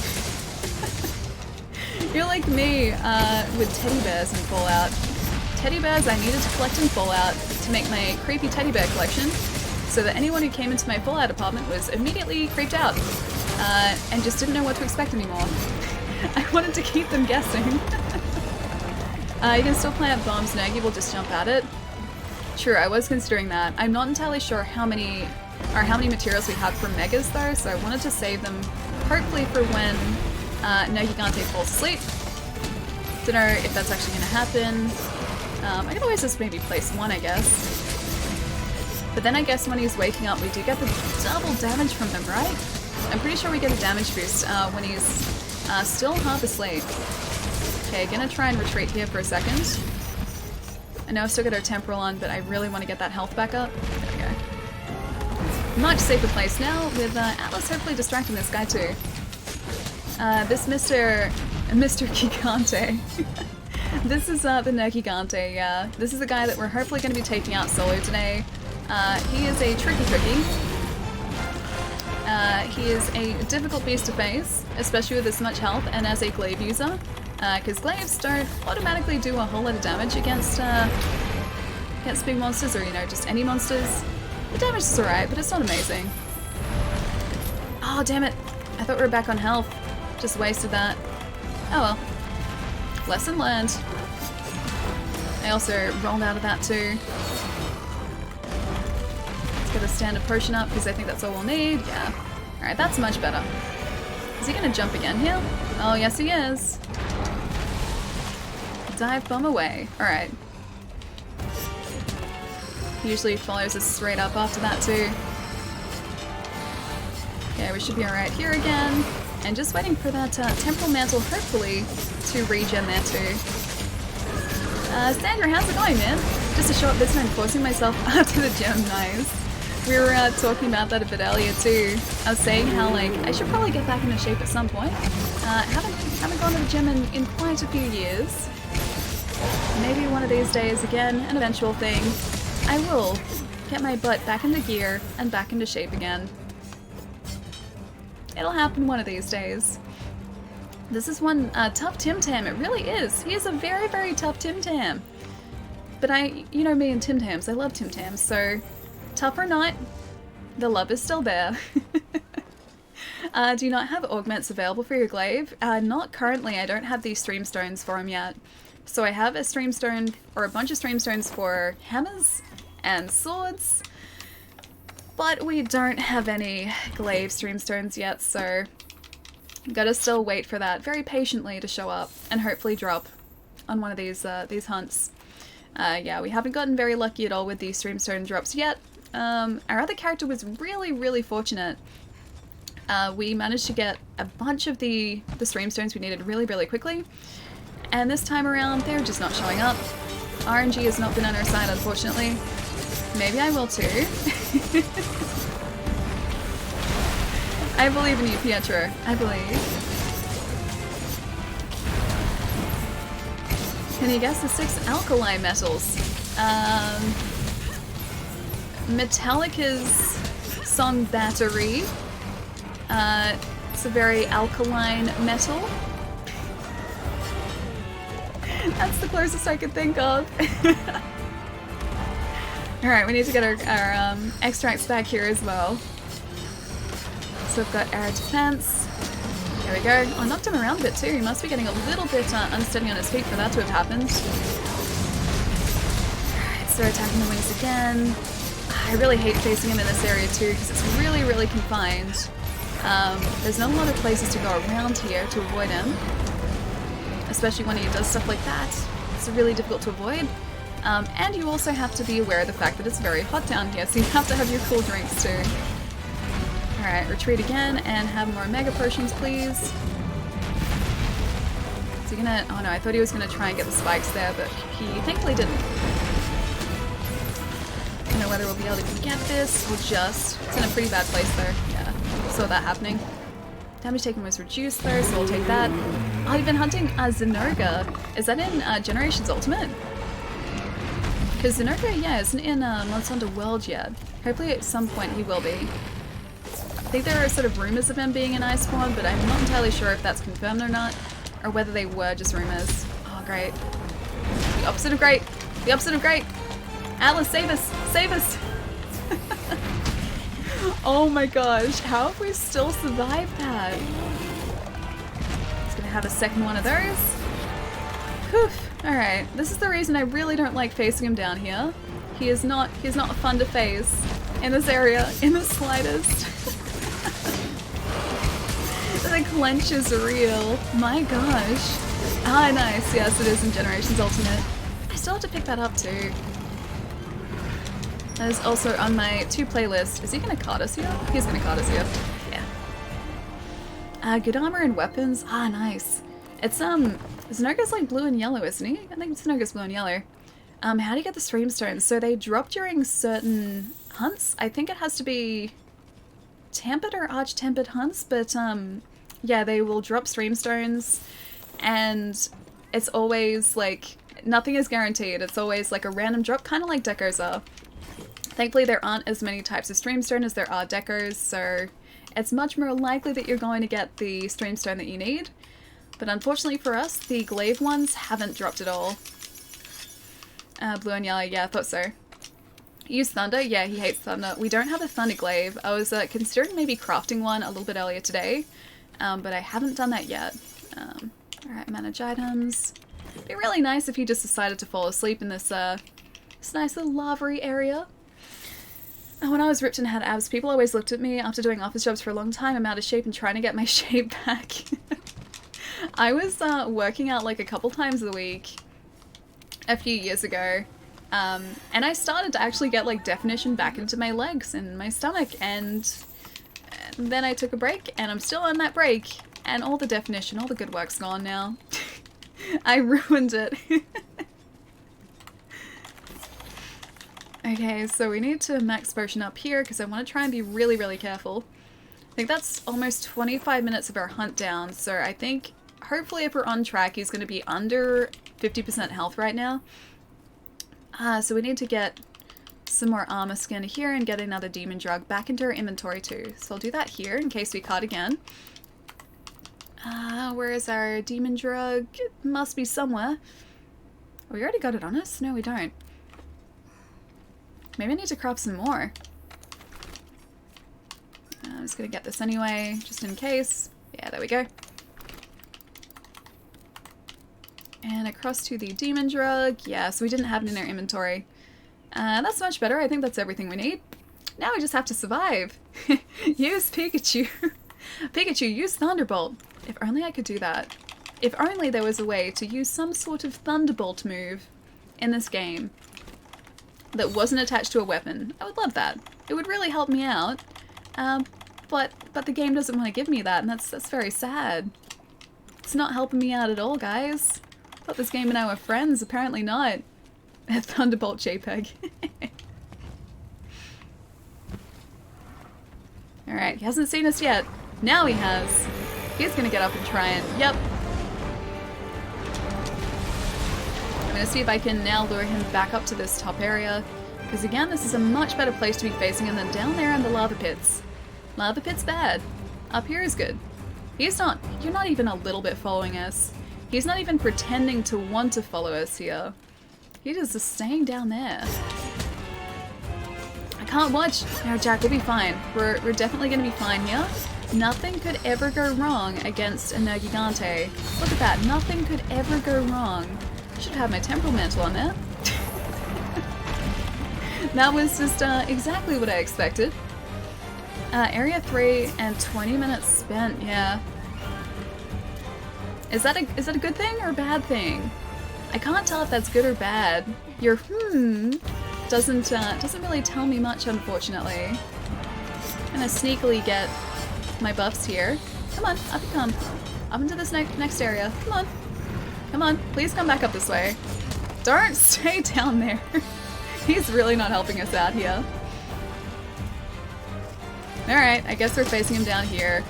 You're like me with teddy bears in Fallout. Teddy bears I needed to collect in Fallout to make my creepy teddy bear collection, so that anyone who came into my Fallout apartment was immediately creeped out and just didn't know what to expect anymore. I wanted to keep them guessing. You can still plant bombs, Nergi will just jump at it. Sure, I was considering that. I'm not entirely sure how many materials we have from Megas though, so I wanted to save them hopefully for when Nergigante falls asleep. Don't know if that's actually going to happen. I can always just maybe place one, I guess. But then I guess when he's waking up we do get the double damage from him, right? I'm pretty sure we get a damage boost when he's still half asleep. Okay, gonna try and retreat here for a second. I know I've still got our temporal on, but I really want to get that health back up. There we go. Much safer place now, with Atlas hopefully distracting this guy too. This Mr. Gigante. This is the Nergigante, yeah. This is the guy that we're hopefully going to be taking out solo today. He is a tricky cookie. He is a difficult beast to face, especially with this much health and as a glaive user. Because glaives don't automatically do a whole lot of damage against big monsters or, you know, just any monsters. The damage is alright, but it's not amazing. Oh, damn it. I thought we were back on health. Just wasted that. Oh well. Lesson learned. I also rolled out of that too. Let's get a standard potion up because I think that's all we'll need. Yeah. Alright, that's much better. Is he gonna jump again here? Oh, yes he is. Dive bomb away. Alright. Usually follows us straight up after that too. Yeah, we should be alright here again. And just waiting for that temporal mantle, hopefully, to regen there too. Sandra, how's it going, man? Just a short this time forcing myself to the gym, nice. We were talking about that a bit earlier too. I was saying how like I should probably get back into shape at some point. Haven't gone to the gym in quite a few years. Maybe one of these days again, an eventual thing. I will get my butt back into gear and back into shape again. It'll happen one of these days. This is one tough Tim Tam. It really is. He is a very, very tough Tim Tam. But you know me and Tim Tams. I love Tim Tams. So tough or not, the love is still there. Do you not have augments available for your glaive? Not currently. I don't have these stream stones for him yet. So I have a stream stone or a bunch of stream stones for hammers and swords. But we don't have any glaive stream stones yet, so gotta still wait for that very patiently to show up and hopefully drop on one of these hunts. Yeah, we haven't gotten very lucky at all with these stream stone drops yet. Our other character was really, really fortunate. We managed to get a bunch of the stream stones we needed really, really quickly. And this time around, they're just not showing up. RNG has not been on our side, unfortunately. Maybe I will too. I believe in you, Pietro. I believe. Can you guess the 6 alkali metals? Metallica's song Battery. It's a very alkaline metal. That's the closest I could think of. Alright, we need to get our extracts back here as well. So we've got air defense. There we go. Oh, knocked him around a bit too. He must be getting a little bit unsteady on his feet for that to have happened. Alright, so attacking the wings again. I really hate facing him in this area too because it's really, really confined. There's not a lot of places to go around here to avoid him. Especially when he does stuff like that. It's really difficult to avoid. And you also have to be aware of the fact that it's very hot down here, so you have to have your cool drinks too. Alright, retreat again and have more mega potions, please. Is he gonna... Oh no, I thought he was gonna try and get the spikes there, but he thankfully didn't. I don't know whether we'll be able to get this or just... It's in a pretty bad place though. Yeah, saw that happening. Damage taken was reduced though, so we'll take that. Oh, you've been hunting Zinurga. Is that in Generations Ultimate? Because Zinurga, yeah, isn't in Monster Hunter World yet. Hopefully at some point he will be. I think there are sort of rumors of him being in Iceborne, but I'm not entirely sure if that's confirmed or not, or whether they were just rumors. Oh, great. The opposite of great! The opposite of great! Atlas, save us! Save us! Oh my gosh, how have we still survived that? Just gonna have a second one of those. Whew. Alright, this is the reason I really don't like facing him down here. He is not fun to face in this area in the slightest. The clench is real. My gosh. Ah, nice. Yes, it is in Generations Ultimate. I still have to pick that up too. That is also on my to playlist. Is he gonna caught us here? He's gonna caught us here. Yeah. Good armor and weapons. Ah, nice. It's Zinurga's like blue and yellow, isn't he? I think Zinurga's blue and yellow. How do you get the stream stones? So they drop during certain hunts. I think it has to be tempered or arch-tempered hunts, but yeah, they will drop stream stones, and it's always like nothing is guaranteed. It's always like a random drop, kind of like decos are. Thankfully, there aren't as many types of streamstone as there are decos, so it's much more likely that you're going to get the streamstone that you need. But unfortunately for us, the glaive ones haven't dropped at all. Blue and yellow, yeah, I thought so. Use thunder? Yeah, he hates thunder. We don't have a thunder glaive. I was considering maybe crafting one a little bit earlier today, but I haven't done that yet. Alright, manage items. It'd be really nice if you just decided to fall asleep in this nice little lavery area. When I was ripped and had abs, people always looked at me after doing office jobs for a long time. I'm out of shape and trying to get my shape back. I was working out like a couple times a week a few years ago, and I started to actually get like definition back into my legs and my stomach, and then I took a break, and I'm still on that break, and all the definition, all the good work's gone now. I ruined it. Okay, so we need to max potion up here because I want to try and be really, really careful. I think that's almost 25 minutes of our hunt down, so I think hopefully if we're on track he's going to be under 50% health right now. So we need to get some more armor skin here and get another demon drug back into our inventory too. So I'll do that here in case we cut again. Where is our demon drug? It must be somewhere. Oh, we already got it on us? No, we don't. Maybe I need to craft some more. I'm just gonna get this anyway, just in case. Yeah, there we go. And across to the demon drug. Yeah, so we didn't have it in our inventory. That's much better. I think that's everything we need. Now we just have to survive. Use Pikachu. Pikachu, use Thunderbolt. If only I could do that. If only there was a way to use some sort of Thunderbolt move in this game that wasn't attached to a weapon. I would love that. It would really help me out. But the game doesn't want to give me that, and that's very sad. It's not helping me out at all, guys. Thought this game and I were friends. Apparently not. Thunderbolt JPEG. Alright, he hasn't seen us yet. Now he has. He's gonna get up and try it. Yep. I'm gonna see if I can now lure him back up to this top area. Because again, this is a much better place to be facing him than down there in the lava pits. Lava pit's bad. Up here is good. He's not, you're not even a little bit following us. He's not even pretending to want to follow us here. He just is staying down there. I can't watch. No, Jack, we'll be fine. We're definitely gonna be fine here. Nothing could ever go wrong against a Nergigante. Look at that. Nothing could ever go wrong. Should have my temporal mantle on there. That was just exactly what I expected. Area 3 and 20 minutes spent, yeah. Is that a good thing or a bad thing? I can't tell if that's good or bad. Your doesn't really tell me much, unfortunately. I'm gonna sneakily get my buffs here. Come on, up you come. Up into this next area. Come on. Come on, please come back up this way. Don't stay down there. He's really not helping us out here. Alright, I guess we're facing him down here.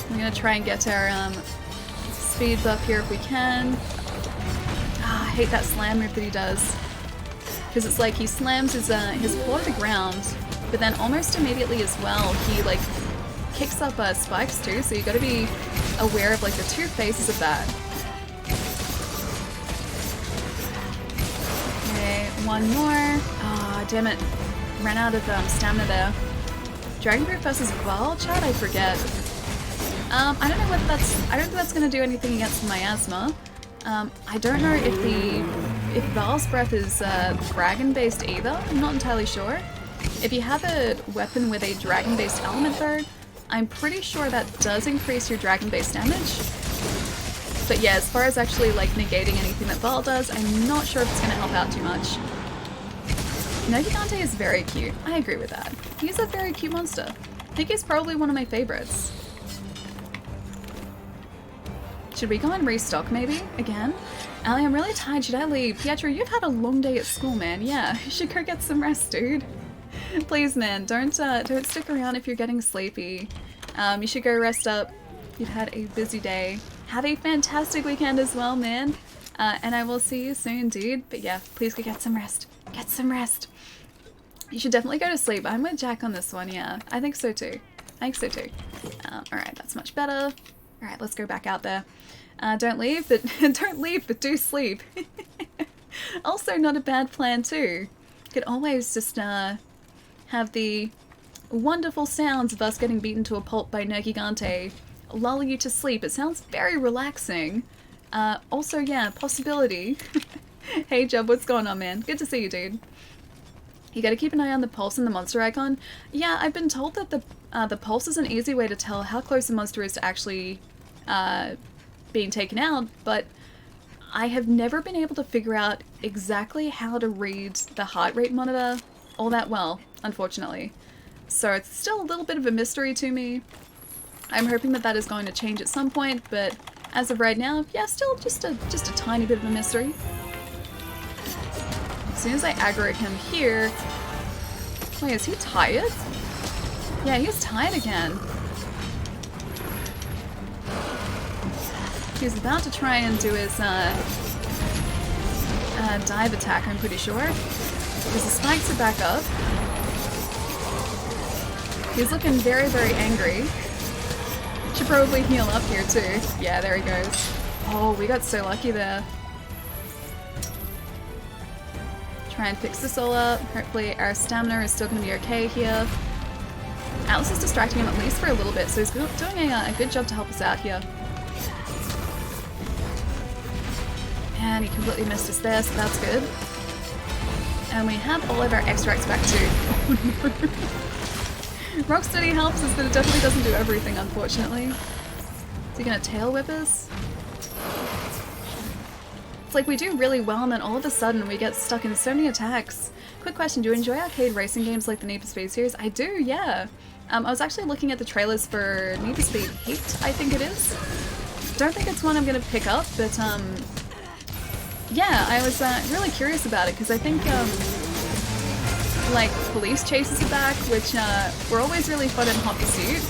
I'm gonna try and get our speed buff here if we can. Ah, I hate that slam move that he does. Because it's like he slams his claw to the ground, but then almost immediately as well, he like kicks up spikes too, so you gotta be aware of like the two phases of that. Okay, one more. Ah, damn it. Ran out of stamina there. Dragon Fruit versus Val, chat? I forget. I don't know whether that's. I don't think that's gonna do anything against my asthma. I don't know if Val's breath is dragon-based either. I'm not entirely sure. If you have a weapon with a dragon-based element though, I'm pretty sure that does increase your dragon-based damage. But yeah, as far as actually like negating anything that Val does, I'm not sure if it's gonna help out too much. Nergigante is very cute. I agree with that. He's a very cute monster. I think he's probably one of my favorites. Should we go and restock maybe? Again? Ali, I'm really tired. Should I leave? Pietro, you've had a long day at school, man. Yeah, you should go get some rest, dude. Please, man, don't stick around if you're getting sleepy. You should go rest up. You've had a busy day. Have a fantastic weekend as well, man. And I will see you soon, dude. But yeah, please go get some rest. Get some rest. You should definitely go to sleep. I'm with Jack on this one, yeah. I think so too. I think so too. Alright, that's much better. Alright, let's go back out there. Don't leave, but do sleep. Also not a bad plan too. Could always just have the wonderful sounds of us getting beaten to a pulp by Nergigante lull you to sleep. It sounds very relaxing. Also, yeah, possibility. Hey Jub, what's going on, man? Good to see you, dude. You gotta keep an eye on the pulse and the monster icon. Yeah, I've been told that the pulse is an easy way to tell how close a monster is to actually being taken out, but I have never been able to figure out exactly how to read the heart rate monitor all that well, unfortunately. So it's still a little bit of a mystery to me. I'm hoping that that is going to change at some point, but as of right now, yeah, still just a tiny bit of a mystery. As soon as I aggro him here... Wait, is he tired? Yeah, he's tired again. He's about to try and do his dive attack, I'm pretty sure. Because the spikes are back up. He's looking very, very angry. Should probably heal up here too. Yeah, there he goes. Oh, we got so lucky there. Try and fix this all up. Hopefully our stamina is still going to be okay here. Atlas is distracting him at least for a little bit, so he's doing a good job to help us out here. And he completely missed us there, so that's good. And we have all of our extracts back too. Rocksteady helps us, but it definitely doesn't do everything, unfortunately. Is he gonna tail whip us? It's like we do really well and then all of a sudden we get stuck in so many attacks. Quick question, do you enjoy arcade racing games like the Need for Speed series? I do, yeah. I was actually looking at the trailers for Need for Speed Heat, I think it is. Don't think it's one I'm gonna pick up, but yeah, I was really curious about it because I think like police chases are back, which were always really fun in Hot Pursuit.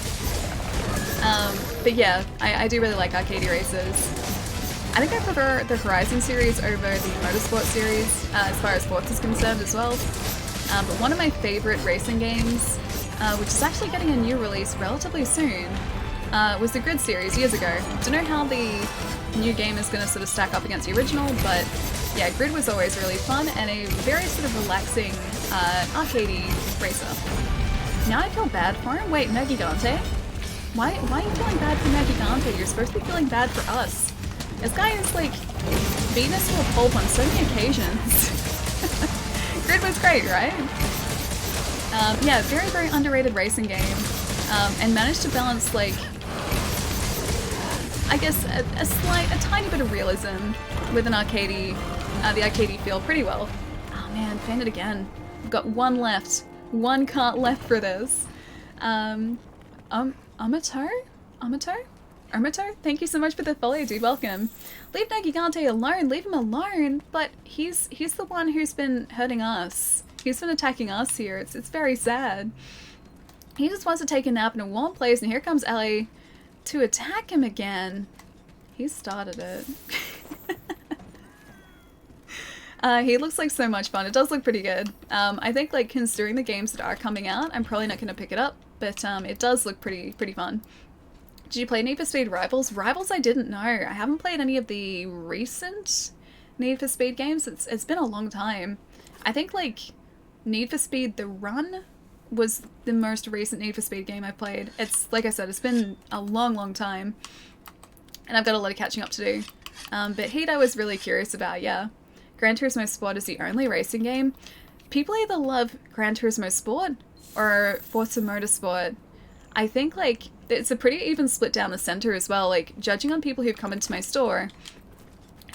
But yeah, I do really like arcade races. I think I prefer the Horizon series over the Motorsport series as far as sports is concerned as well. But one of my favorite racing games, which is actually getting a new release relatively soon, was the Grid series years ago. Don't know how the new game is going to sort of stack up against the original, but yeah, Grid was always really fun and a very sort of relaxing arcadey racer. Now I feel bad for him. Wait, no Gigante? Why are you feeling bad for no Gigante? You're supposed to be feeling bad for us. This guy is like beaten us to a pulp on so many occasions. Grid was great, right? Yeah, very, very underrated racing game. And managed to balance like, I guess, a tiny bit of realism with an arcadey, the arcadey feel pretty well. Oh man, fainted again. We've got one left. One cart left for this. Amato? Thank you so much for the follow, dude. Welcome. Leave No Gigante alone. Leave him alone. But he's the one who's been hurting us. He's been attacking us here. It's very sad. He just wants to take a nap in a warm place, and here comes Ellie to attack him again. He started it. He looks like so much fun. It does look pretty good. I think, like, considering the games that are coming out, I'm probably not going to pick it up, but it does look pretty fun. Did you play Need for Speed Rivals? Rivals I didn't know. I haven't played any of the recent Need for Speed games. It's been a long time. I think, like, Need for Speed The Run was the most recent Need for Speed game I've played. It's, like I said, it's been a long time. And I've got a lot of catching up to do. But Heat I was really curious about, yeah. Gran Turismo Sport is the only racing game. People either love Gran Turismo Sport or Forza Motorsport. I think, like, it's a pretty even split down the center as well. Like, judging on people who've come into my store,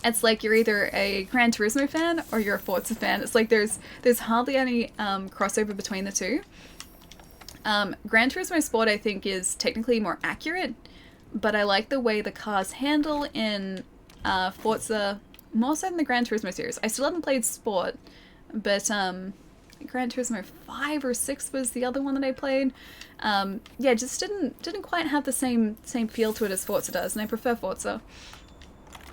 it's like you're either a Gran Turismo fan or you're a Forza fan. It's like there's hardly any crossover between the two. Gran Turismo Sport, I think, is technically more accurate, but I like the way the cars handle in Forza more so than the Gran Turismo series. I still haven't played Sport, but Gran Turismo 5 or 6 was the other one that I played. Yeah, just didn't quite have the same feel to it as Forza does, and I prefer Forza.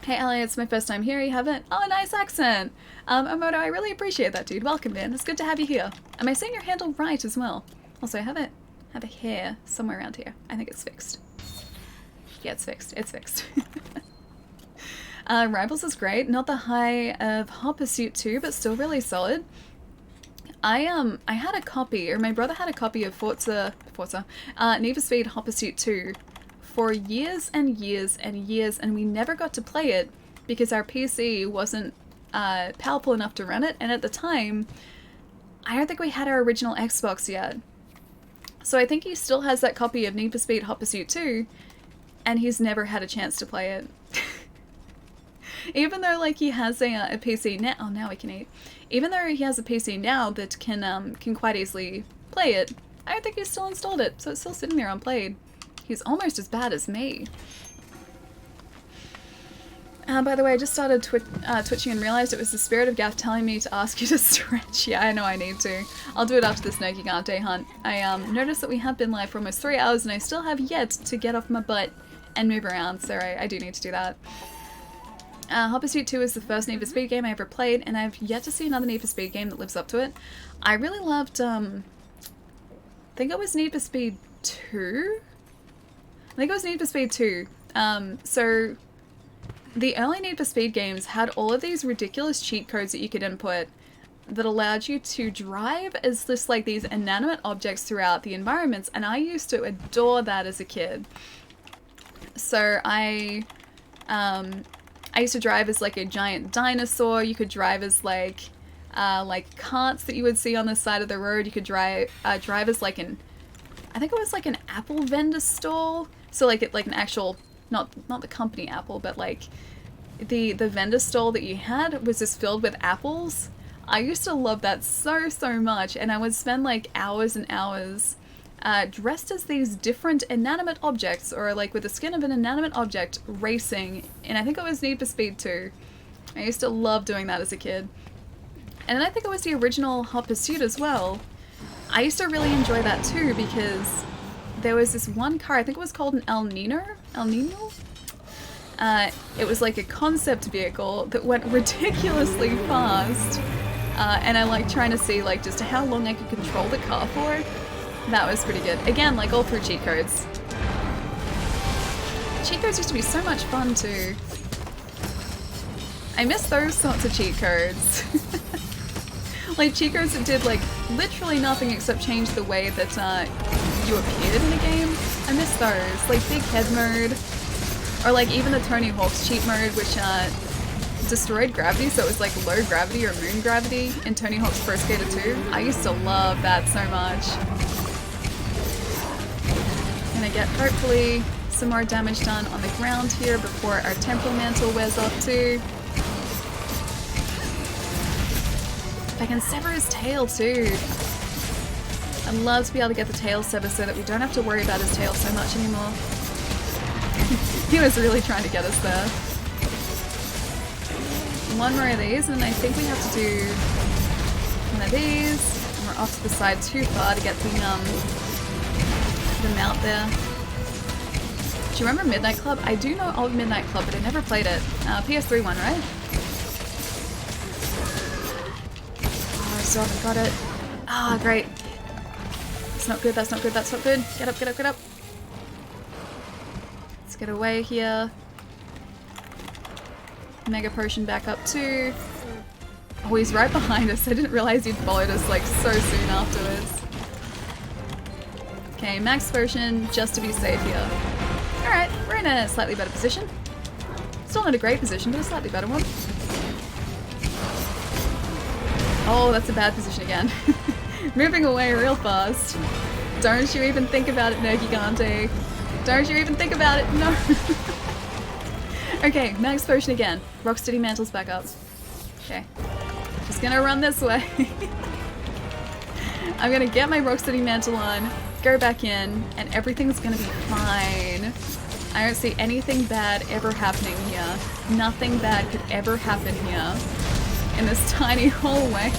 Hey Elliot, it's my first time here. You haven't? Oh, nice accent! Omoto, I really appreciate that, dude. Welcome, man. It's good to have you here. Am I saying your handle right as well? Also, I have a hair somewhere around here. I think it's fixed. Yeah, it's fixed. It's fixed. Rivals is great. Not the high of Hot Pursuit 2, but still really solid. I had a copy, or my brother had a copy of Forza, Need for Speed Hot Pursuit 2 for years and years and years, and we never got to play it because our PC wasn't powerful enough to run it, and at the time, I don't think we had our original Xbox yet. So I think he still has that copy of Need for Speed Hot Pursuit 2, and he's never had a chance to play it. Even though, like, he has a PC now, oh, now we can eat. Even though he has a PC now that can quite easily play it, I don't think he's still installed it, so it's still sitting there unplayed. He's almost as bad as me. By the way, I just started twitching and realized it was the spirit of Gaff telling me to ask you to stretch. Yeah, I know I need to. I'll do it after this No Gigante hunt. I noticed that we have been live for almost 3 hours and I still have yet to get off my butt and move around, so I do need to do that. Hot Pursuit 2 is the first Need for Speed game I ever played, and I've yet to see another Need for Speed game that lives up to it. I really loved, I think it was Need for Speed 2? I think it was Need for Speed 2. So the early Need for Speed games had all of these ridiculous cheat codes that you could input that allowed you to drive as just like these inanimate objects throughout the environments, and I used to adore that as a kid. So I used to drive as like a giant dinosaur. You could drive as like carts that you would see on the side of the road. You could drive as like I think it was like an apple vendor stall. So like an actual, not the company Apple, but like the vendor stall that you had was just filled with apples. I used to love that so much, and I would spend like hours and hours dressed as these different inanimate objects, or like with the skin of an inanimate object, racing, and I think it was Need for Speed 2. I used to love doing that as a kid. And then I think it was the original Hot Pursuit as well. I used to really enjoy that too, because there was this one car, I think it was called an El Nino? It was like a concept vehicle that went ridiculously fast, and I liked trying to see like just how long I could control the car for. That was pretty good. Again, like all through cheat codes. Cheat codes used to be so much fun too. I miss those sorts of cheat codes. Like cheat codes that did like literally nothing except change the way that you appeared in the game. I miss those. Like Big Head mode. Or like even the Tony Hawk's cheat mode, which destroyed gravity, so it was like low gravity or moon gravity in Tony Hawk's Pro Skater 2. I used to love that so much. Gonna get hopefully some more damage done on the ground here before our temporal mantle wears off too. If I can sever his tail too. I'd love to be able to get the tail sever so that we don't have to worry about his tail so much anymore. He was really trying to get us there. One more of these, and I think we have to do one of these. And we're off to the side too far to get the mount there. Do you remember Midnight Club? I do know old Midnight Club, but I never played it. PS3 one, right? Oh, I still haven't got it. Ah, great. That's not good, that's not good, that's not good. Get up, get up, get up. Let's get away here. Mega Potion back up too. Oh, he's right behind us. I didn't realize he'd followed us like so soon afterwards. Okay, Max Potion just to be safe here. Alright, we're in a slightly better position. Still not a great position, but a slightly better one. Oh, that's a bad position again. Moving away real fast. Don't you even think about it, No Gigante. Don't you even think about it, no. Okay, Max Potion again. Rocksteady Mantle's back up. Okay. Just gonna run this way. I'm gonna get my Rocksteady Mantle on, go back in, and everything's gonna be fine. I don't see anything bad ever happening here. Nothing bad could ever happen here. In this tiny hallway.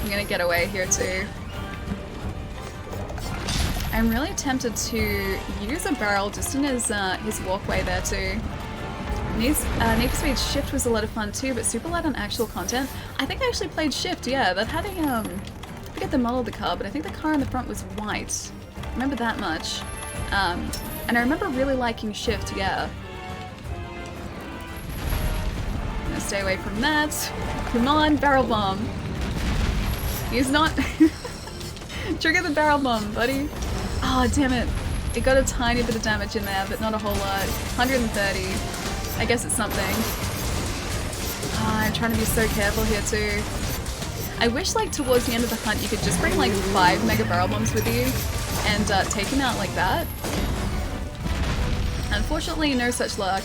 I'm gonna get away here too. I'm really tempted to use a barrel just in his walkway there too. Need for Speed Shift was a lot of fun too, but super light on actual content. I think I actually played Shift, yeah. That had a, I forget the model of the car, but I think the car in the front was white. I remember that much. And I remember really liking Shift, yeah. I'm gonna stay away from that. Come on, barrel bomb. He's not... Trigger the barrel bomb, buddy. Oh, damn it. It got a tiny bit of damage in there, but not a whole lot. 130. I guess it's something. Oh, I'm trying to be so careful here too. I wish like towards the end of the hunt you could just bring like 5 mega barrel bombs with you and take him out like that. Unfortunately, no such luck.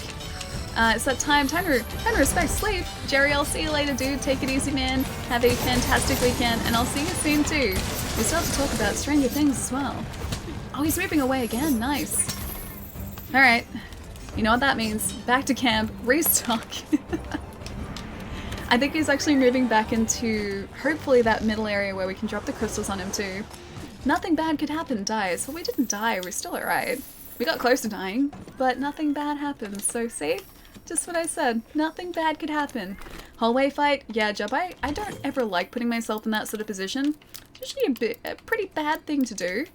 It's that time to respect sleep. Jerry, I'll see you later, dude. Take it easy, man. Have a fantastic weekend, and I'll see you soon, too. We still have to talk about Stranger Things as well. Oh, he's moving away again. Nice. Alright. You know what that means. Back to camp. Restock. I think he's actually moving back into, hopefully, that middle area where we can drop the crystals on him, too. Nothing bad could happen, dies. Well, we didn't die. We're still alright. We got close to dying, but nothing bad happened. So, see? Just what I said. Nothing bad could happen. Hallway fight? Yeah, Jub, I don't ever like putting myself in that sort of position. It's usually a pretty bad thing to do.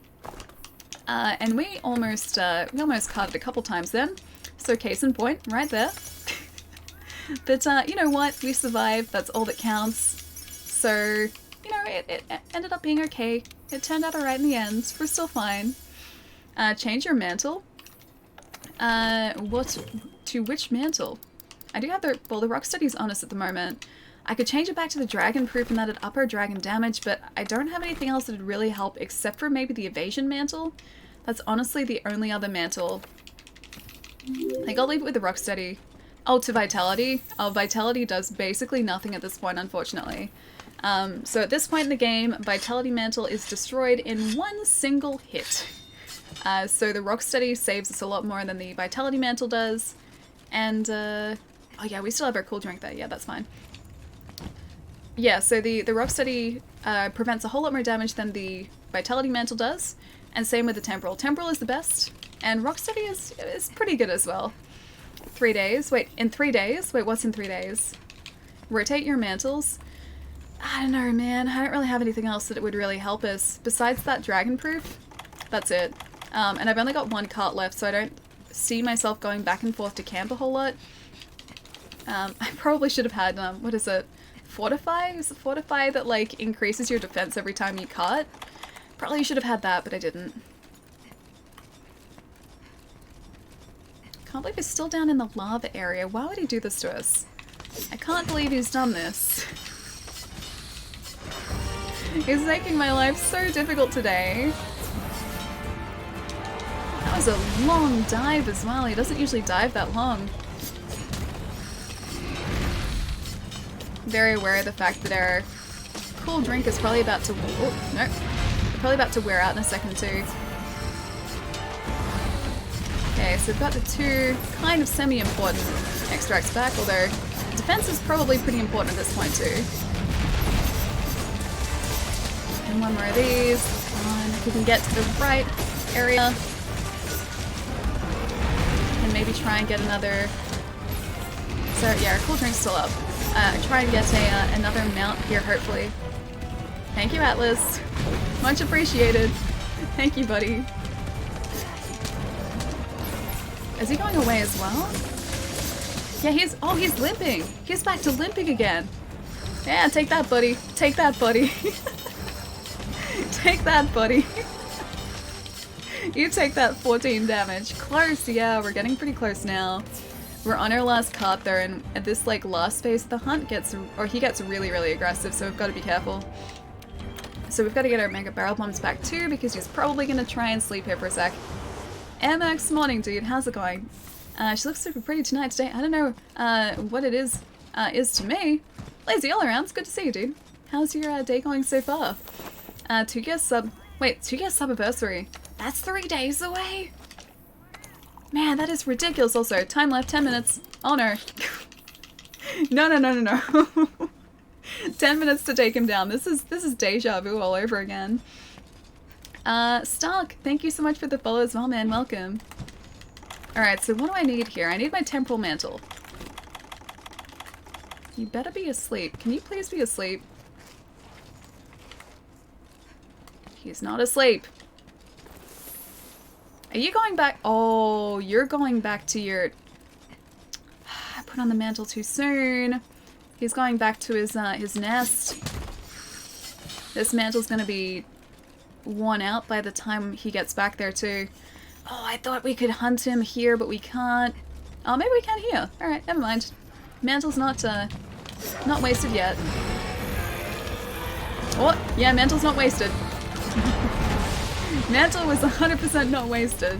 And we almost caught it a couple times then. So case in point, right there. But you know what? We survived. That's all that counts. So, you know, it ended up being okay. It turned out alright in the end. We're still fine. Change your mantle. To which mantle? I do have the Rocksteady's on us at the moment. I could change it back to the dragon proof and that'd up our dragon damage, but I don't have anything else that'd really help except for maybe the evasion mantle. That's honestly the only other mantle. I think I'll leave it with the Rocksteady. Oh, to Vitality. Oh, Vitality does basically nothing at this point, unfortunately. So at this point in the game, Vitality Mantle is destroyed in one single hit. So the Rocksteady saves us a lot more than the Vitality Mantle does. And, oh yeah, we still have our cool drink there. Yeah, that's fine. Yeah, so the Rocksteady prevents a whole lot more damage than the Vitality Mantle does. And same with the Temporal. Temporal is the best, and Rocksteady is pretty good as well. 3 days. Wait, in 3 days? Wait, what's in 3 days? Rotate your mantles. I don't know, man. I don't really have anything else that would really help us. Besides that dragon proof, that's it. And I've only got one cart left, so I don't see myself going back and forth to camp a whole lot. I probably should have had, what is it? Fortify? Is it Fortify that, like, increases your defense every time you cart? Probably should have had that, but I didn't. Can't believe he's still down in the lava area. Why would he do this to us? I can't believe he's done this. He's making my life so difficult today. That was a long dive as well. He doesn't usually dive that long. Very aware of the fact that our cool drink is probably about to... Oh, no. Probably about to wear out in a second too. Okay, so we've got the two kind of semi-important extracts back, although defense is probably pretty important at this point too. And one more of these. Come on, if we can get to the right area. And maybe try and get another... So yeah, our cool drink's still up. Try and get another mount here, hopefully. Thank you, Atlas. Much appreciated. Thank you, buddy. Is he going away as well? Yeah, he's limping. He's back to limping again. Yeah, take that, buddy. Take that, buddy. Take that, buddy. You take that 14 damage. Close, yeah, we're getting pretty close now. We're on our last cart though, and at this like last phase, the hunt gets, or he gets really, really aggressive, so we've got to be careful. So we've got to get our Mega Barrel Bombs back too, because he's probably going to try and sleep here for a sec. MX, morning dude, how's it going? She looks super pretty tonight today. I don't know what it is to me. Lazy all around, it's good to see you, dude. How's your day going so far? 2 years sub... Wait, 2 years sub-anniversary. That's 3 days away? Man, that is ridiculous also. Time left, 10 minutes. Oh no. No. 10 minutes to take him down. This is deja vu all over again. Stark, thank you so much for the follow as well, man. Welcome. Alright, so what do I need here? I need my temporal mantle. You better be asleep. Can you please be asleep? He's not asleep. Are you going back? Oh, you're going back to your... I put on the mantle too soon. He's going back to his nest. This mantle's gonna be worn out by the time he gets back there too. Oh, I thought we could hunt him here, but we can't. Oh, maybe we can here. Alright, never mind. Mantle's not wasted yet. Oh, yeah, mantle's not wasted. Mantle was 100% not wasted.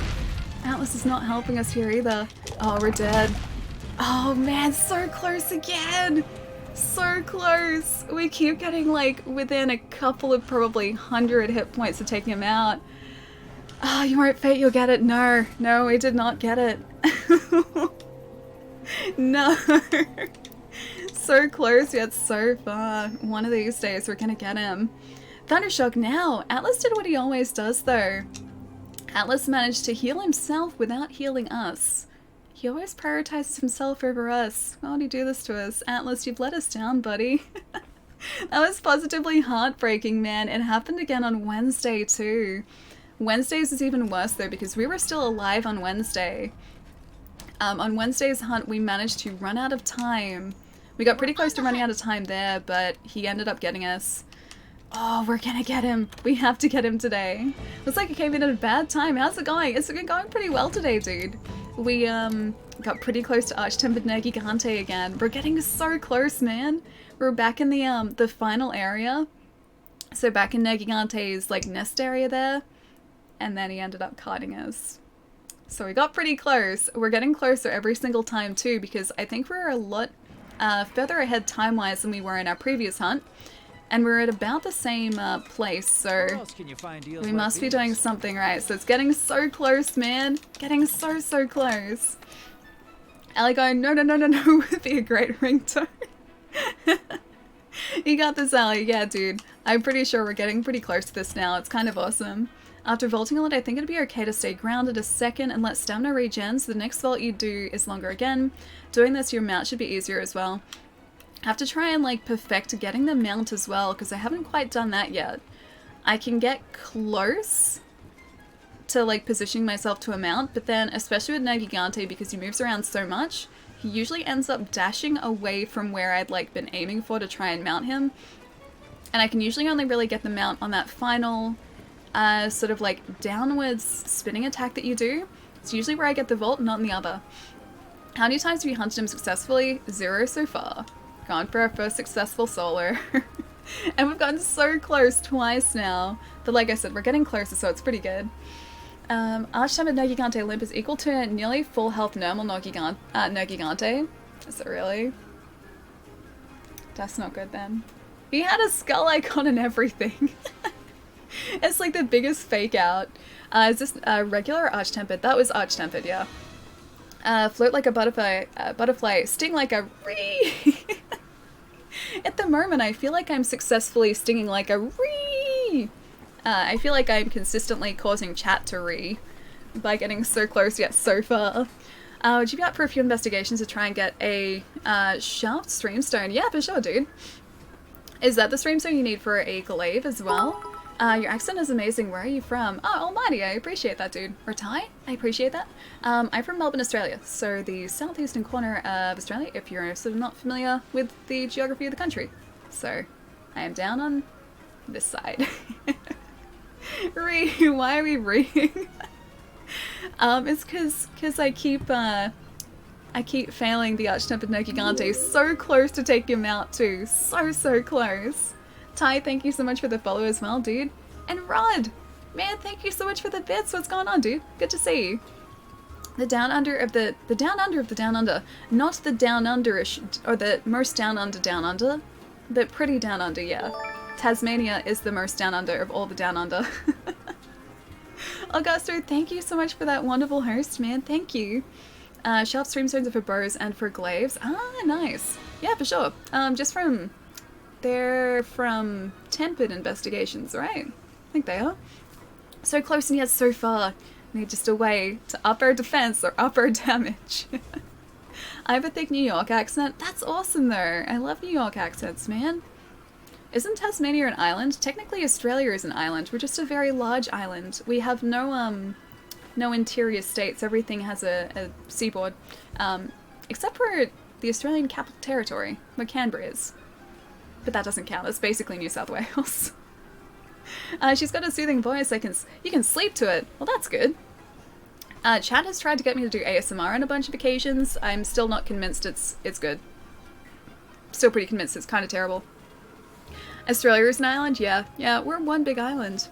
Atlas is not helping us here either. Oh, we're dead. Oh man, so close again! So close! We keep getting like within a couple of probably 100 hit points of taking him out. Oh, you won't Fate, you'll get it. No, no, we did not get it. No. So close yet so far. One of these days we're gonna get him. Thundershock now! Atlas did what he always does though. Atlas managed to heal himself without healing us. He always prioritizes himself over us. Why would he do this to us? Atlas, you've let us down, buddy. That was positively heartbreaking, man. It happened again on Wednesday too. Wednesdays is even worse though because we were still alive on Wednesday. On Wednesday's hunt we managed to run out of time. We got pretty close to running out of time there, but he ended up getting us. Oh, we're gonna get him. We have to get him today. Looks like it came in at a bad time. How's it going? It's going pretty well today, dude. We got pretty close to Arch-Tempered Nergigante again. We're getting so close, man. We're back in the final area. So back in Nergigante's like nest area there. And then he ended up kiting us. So we got pretty close. We're getting closer every single time too because I think we're a lot further ahead time-wise than we were in our previous hunt. And we're at about the same place, so we must be doing something right. So it's getting so close, man. Getting so close. Ellie going, no, would be a great ringtone. You got this, Ellie. Yeah, dude. I'm pretty sure we're getting pretty close to this now. It's kind of awesome. After vaulting a lot, I think it'd be okay to stay grounded a second and let stamina regen, so the next vault you do is longer again. Doing this, your mount should be easier as well. I have to try and like perfect getting the mount as well because I haven't quite done that yet. I can get close to like positioning myself to a mount, but then especially with Nergigante because he moves around so much, he usually ends up dashing away from where I'd like been aiming for to try and mount him. And I can usually only really get the mount on that final sort of like downwards spinning attack that you do. It's usually where I get the vault, not in the other. How many times have you hunted him successfully? 0 so far. Gone for our first successful solo. And we've gotten so close twice now. But like I said, we're getting closer, so it's pretty good. Arch-Tempered Nergigante Limp is equal to nearly full health normal Nergigante. Is it really? That's not good then. He had a skull icon and everything. It's like the biggest fake out. Is this regular or Arch-Tempered? That was Arch-Tempered, yeah. Float like a butterfly, sting like a ree. At the moment, I feel like I'm successfully stinging like a ree. I feel like I'm consistently causing chat to ree by getting so close yet so far. Would you be up for a few investigations to try and get a sharp streamstone? Yeah, for sure, dude. Is that the streamstone you need for a glaive as well? Your accent is amazing. Where are you from? Oh, Almighty, I appreciate that, dude. Or Thai? I appreciate that. I'm from Melbourne, Australia. So the southeastern corner of Australia, if you're sort of not familiar with the geography of the country. So I am down on this side. Why are we reading? It's cause I keep failing the Arch-Tempered Nergigante. So close to taking him out too. So close. Ty, thank you so much for the follow as well, dude. And Rod! Man, thank you so much for the bits. What's going on, dude? Good to see you. The down under of the down under of the down under. Not the down under-ish, or the most down under. The pretty down under, yeah. Tasmania is the most down under of all the down under. Augusto, thank you so much for that wonderful host, man. Thank you. Sharp streamstones are for bows and for glaives. Ah, nice. Yeah, for sure. They're from Tempered Investigations, right? I think they are. So close and yet so far. Need just a way to up our defense or up our damage. I have a thick New York accent. That's awesome though. I love New York accents, man. Isn't Tasmania an island? Technically Australia is an island. We're just a very large island. We have no interior states. Everything has a seaboard. Except for the Australian Capital Territory, where Canberra is. But that doesn't count. It's basically New South Wales. She's got a soothing voice. You can sleep to it. Well, that's good. Chad has tried to get me to do ASMR on a bunch of occasions. I'm still not convinced it's good. Still pretty convinced it's kind of terrible. Australia is an island? Yeah. Yeah, we're one big island.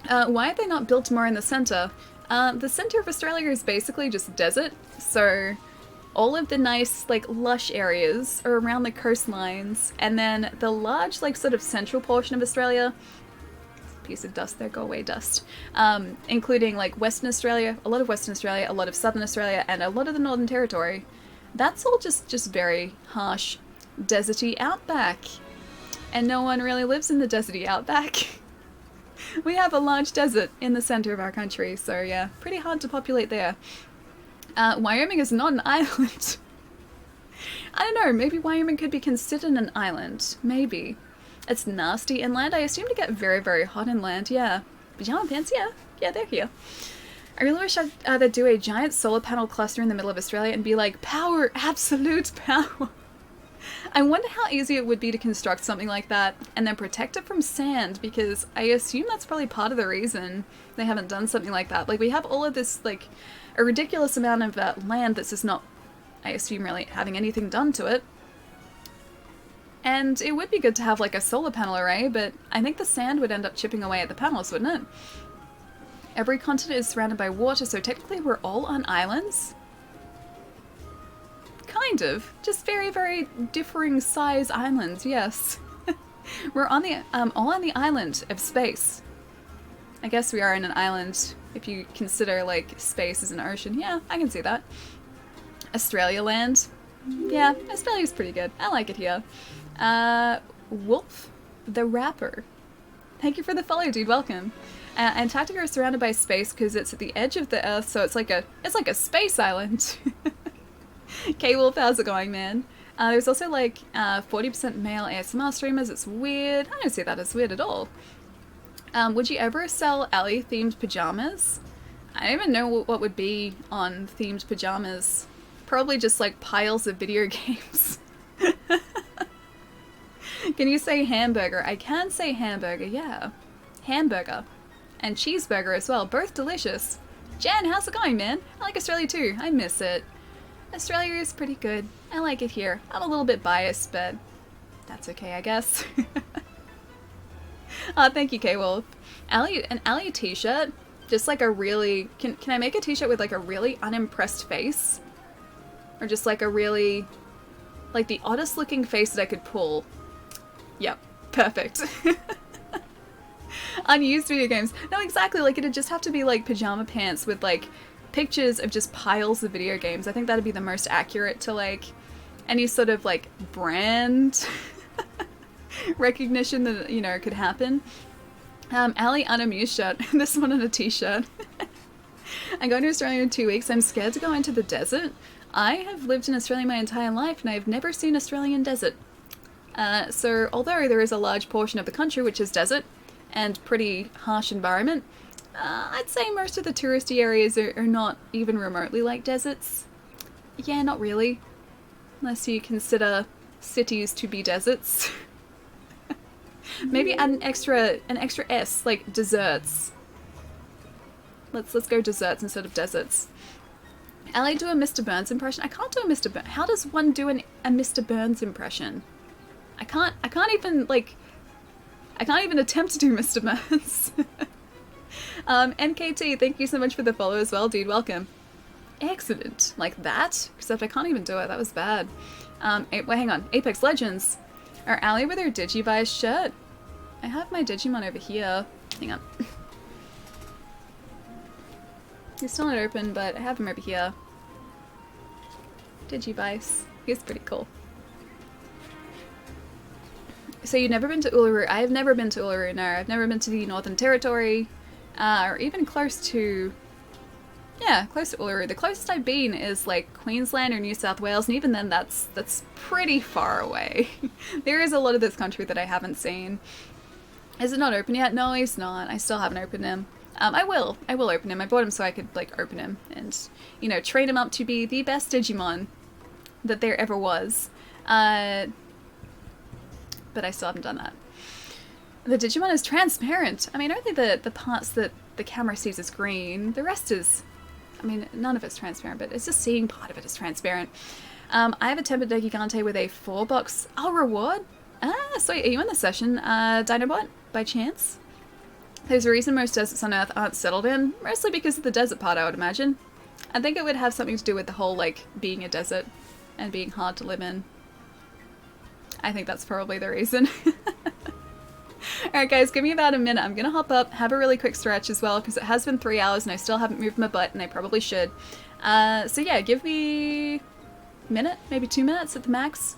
Why have they not built more in the center? The center of Australia is basically just desert, so all of the nice, like, lush areas are around the coastlines, and then the large, like, sort of central portion of Australia, piece of dust there, go away dust, including, like, Western Australia, a lot of Western Australia, a lot of Southern Australia, and a lot of the Northern Territory. That's all just very harsh, deserty outback. And no one really lives in the deserty outback. We have a large desert in the center of our country, so yeah, pretty hard to populate there. Wyoming is not an island. I don't know, maybe Wyoming could be considered an island. Maybe. It's nasty inland. I assume to get very, very hot inland, yeah. Pajama pants, yeah. Yeah, they're here. I really wish they'd do a giant solar panel cluster in the middle of Australia and be like, power, absolute power. I wonder how easy it would be to construct something like that and then protect it from sand, because I assume that's probably part of the reason they haven't done something like that. Like, we have all of this, like, a ridiculous amount of land that's just not, I assume, really having anything done to it. And it would be good to have, like, a solar panel array, but I think the sand would end up chipping away at the panels, wouldn't it? Every continent is surrounded by water, so technically we're all on islands? Kind of. Just very, very differing size islands, yes. We're on the, all on the island of space. I guess we are in an island if you consider, like, space as an ocean. Yeah, I can see that. Australia land. Yeah, Australia's pretty good. I like it here. Wolf the Rapper. Thank you for the follow, dude. Welcome. Antarctica is surrounded by space because it's at the edge of the Earth, so it's like a space island. K-Wolf, how's it going, man? There's also, like, 40% male ASMR streamers. It's weird. I don't see that as weird at all. Would you ever sell Ellie-themed pajamas? I don't even know what would be on themed pajamas. Probably just, like, piles of video games. Can you say hamburger? I can say hamburger, yeah. Hamburger. And cheeseburger as well. Both delicious. Jen, how's it going, man? I like Australia too. I miss it. Australia is pretty good. I like it here. I'm a little bit biased, but that's okay, I guess. Thank you, K-Wolf. An Allie t-shirt? Just like a really... Can I make a t-shirt with like a really unimpressed face? Or just like a really... Like the oddest looking face that I could pull. Yep. Perfect. Unused video games. No, exactly. Like, it'd just have to be like pajama pants with like pictures of just piles of video games. I think that'd be the most accurate to like any sort of like brand recognition that, you know, could happen. Ali Unamused shirt. This one on a t-shirt. I'm going to Australia in 2 weeks. I'm scared to go into the desert. I have lived in Australia my entire life and I've never seen Australian desert. So although there is a large portion of the country which is desert and pretty harsh environment, I'd say most of the touristy areas are not even remotely like deserts. Yeah, not really. Unless you consider cities to be deserts. Maybe add an extra S, like desserts. Let's go desserts instead of deserts. Ali, do a Mr. Burns impression. I can't do a Mr. Burns. How does one do a Mr. Burns impression? I can't even attempt to do Mr. Burns. NKT, thank you so much for the follow as well, dude. Welcome. Excellent. Like that? Except I can't even do it. That was bad. Wait, hang on. Apex Legends. Are Ali with her Digivice shirt? I have my Digimon over here. Hang on. He's still not open, but I have him over here. Digivice. He's pretty cool. So you've never been to Uluru? I have never been to Uluru, no. I've never been to the Northern Territory, or even close to... Yeah, close to Uluru. The closest I've been is like Queensland or New South Wales, and even then that's pretty far away. There is a lot of this country that I haven't seen. Is it not open yet? No, he's not. I still haven't opened him. I will open him. I bought him so I could like open him and, you know, train him up to be the best Digimon that there ever was. But I still haven't done that. The Digimon is transparent. I mean, only the parts that the camera sees is green. The rest is, I mean, none of it's transparent, but it's just seeing part of it is transparent. I have a Tempered Gigante with a 4-box. Oh, reward? Ah, sweet. Are you in the session, Dinobot, by chance? There's a reason most deserts on Earth aren't settled in, mostly because of the desert part, I would imagine. I think it would have something to do with the whole, like, being a desert and being hard to live in. I think that's probably the reason. Alright guys, give me about a minute. I'm gonna hop up, have a really quick stretch as well, because it has been 3 hours and I still haven't moved my butt, and I probably should. So yeah, give me a minute, maybe 2 minutes at the max.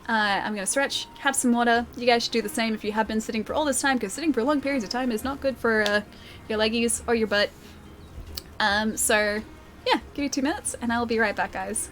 I'm gonna stretch, have some water. You guys should do the same if you have been sitting for all this time, because sitting for long periods of time is not good for your leggies or your butt. So yeah, give me 2 minutes and I'll be right back, guys.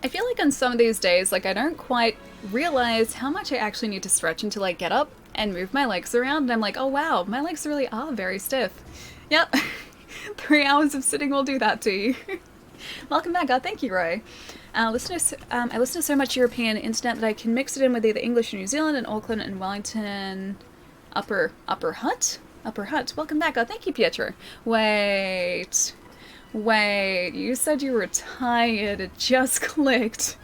I feel like on some of these days, like, I don't quite realize how much I actually need to stretch until I get up and move my legs around, and I'm like, oh wow, my legs really are very stiff. Yep, 3 hours of sitting will do that to you. Welcome back, thank you, Roy. I listen to so much European internet that I can mix it in with either English in New Zealand and Auckland and Wellington. Upper Hutt? Upper Hutt. Welcome back, thank you, Pietro. Wait, you said you were tired, it just clicked.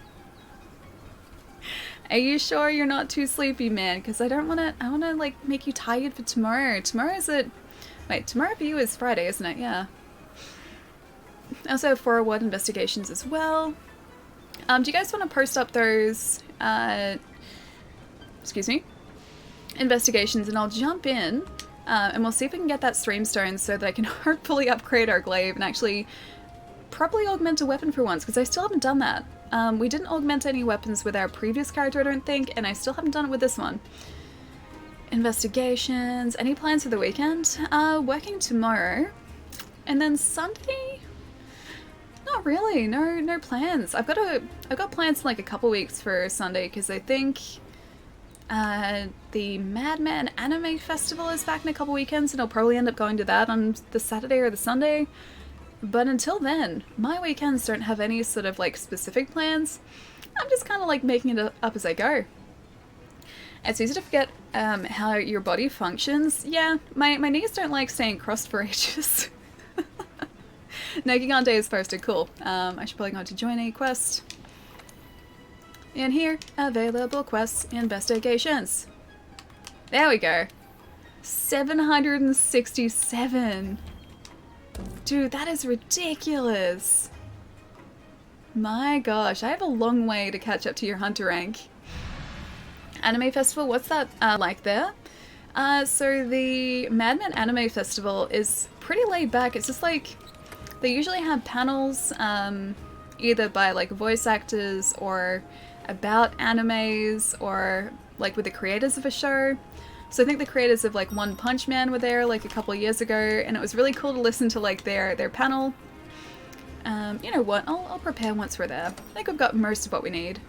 Are you sure you're not too sleepy, man? Because I wanna like make you tired for tomorrow. Tomorrow for you is Friday, isn't it? Yeah. I also have 4 award investigations as well. Do you guys want to post up those, investigations, and I'll jump in, and we'll see if we can get that Streamstone so that I can hopefully upgrade our glaive and actually properly augment a weapon for once, because I still haven't done that. We didn't augment any weapons with our previous character, I don't think, and I still haven't done it with this one. Investigations. Any plans for the weekend? Working tomorrow. And then Sunday? Not really. No plans. I've got plans in like a couple weeks for Sunday, because I think the Madman Anime Festival is back in a couple weekends, and I'll probably end up going to that on the Saturday or the Sunday. But until then, my weekends don't have any sort of like specific plans. I'm just kind of like making it up as I go. It's easy to forget how your body functions. Yeah, my knees don't like staying crossed for ages. Negigon Day is posted. Cool. I should probably go to join a quest. And here, available quests investigations. There we go. 767. Dude, that is ridiculous. My gosh, I have a long way to catch up to your hunter rank. Anime Festival, what's that like there? So the Madman Anime Festival is pretty laid back. It's just like, they usually have panels, either by like voice actors or about animes or like with the creators of a show. So I think the creators of like One Punch Man were there like a couple of years ago, and it was really cool to listen to like their panel. You know what, I'll prepare once we're there. I think we've got most of what we need.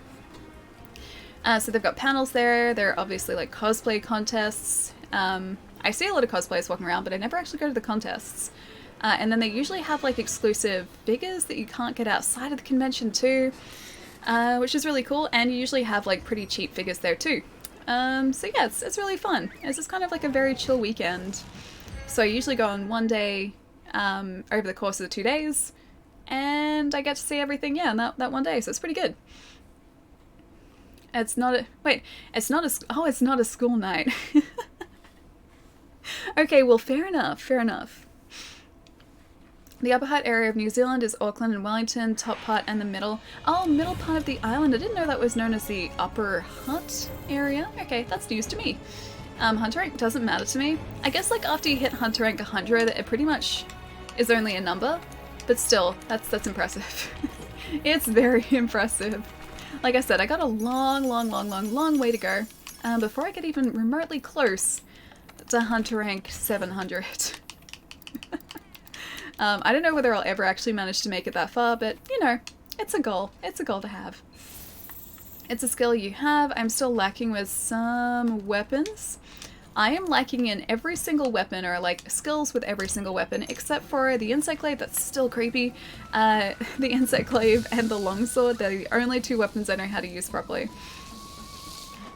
So they've got panels there. There are obviously like cosplay contests. I see a lot of cosplayers walking around, but I never actually go to the contests. And then they usually have like exclusive figures that you can't get outside of the convention too, which is really cool. And you usually have like pretty cheap figures there too. So yeah, it's really fun. It's just kind of like a very chill weekend. So I usually go on one day over the course of the 2 days, and I get to see everything, yeah, in that one day. So it's pretty good. It's not a school night. Okay, well, fair enough, fair enough. The upper Hutt area of New Zealand is Auckland and Wellington, top part and the middle. Oh, middle part of the island. I didn't know that was known as the upper Hutt area. Okay, that's news to me. Hunter rank doesn't matter to me. I guess like after you hit Hunter rank 100, it pretty much is only a number, but still, that's impressive. It's very impressive. Like I said, I got a long way to go before I get even remotely close to Hunter rank 700. I don't know whether I'll ever actually manage to make it that far, but you know, it's a goal. It's a goal to have. It's a skill you have. I'm still lacking with some weapons. I am lacking in every single weapon, or like skills with every single weapon, except for the Insect Glaive. That's still creepy. The Insect Glaive and the Longsword, they're the only two weapons I know how to use properly.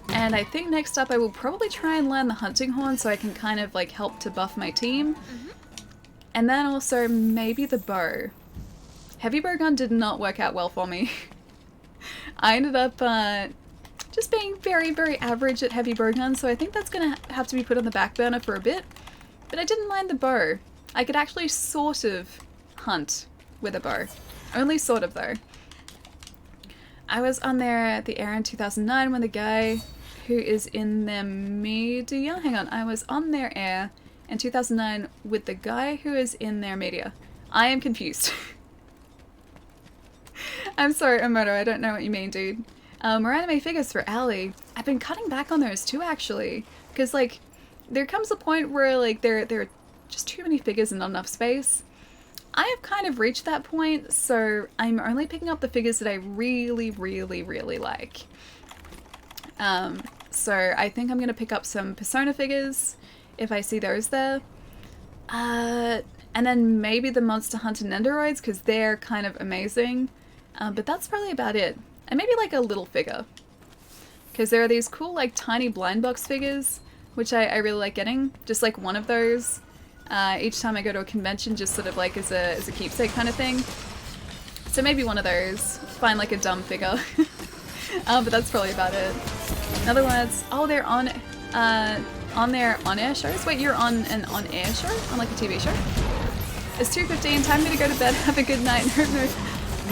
And I think next up I will probably try and learn the Hunting Horn so I can kind of like help to buff my team. And then also maybe the bow. Heavy bow gun did not work out well for me. I ended up just being very average at heavy bow gun, so I think that's gonna have to be put on the back burner for a bit. But I didn't mind the bow. I could actually sort of hunt with a bow. Only sort of though. I was on there at the air in 2009 when the guy who is in their media... Hang on, I was on their air in 2009 with the guy who is in their media. I am confused. I'm sorry, Omoto, I don't know what you mean, dude. More anime figures for Ali. I've been cutting back on those too, actually. Because, like, there comes a point where, like, there are just too many figures and not enough space. I have kind of reached that point, so I'm only picking up the figures that I really like. So I think I'm going to pick up some Persona figures, if I see those there. And then maybe the Monster Hunter Nendoroids, because they're kind of amazing. But that's probably about it. And maybe like a little figure. Because there are these cool like tiny blind box figures, which I really like getting. Just like one of those. Each time I go to a convention, just sort of like as a keepsake kind of thing. So maybe one of those. Find like a dumb figure. But that's probably about it. In other words, oh, they're on their on-air shows? Wait, you're on an on-air show? On like a TV show? It's 2:15, time for me to go to bed. Have a good night. No,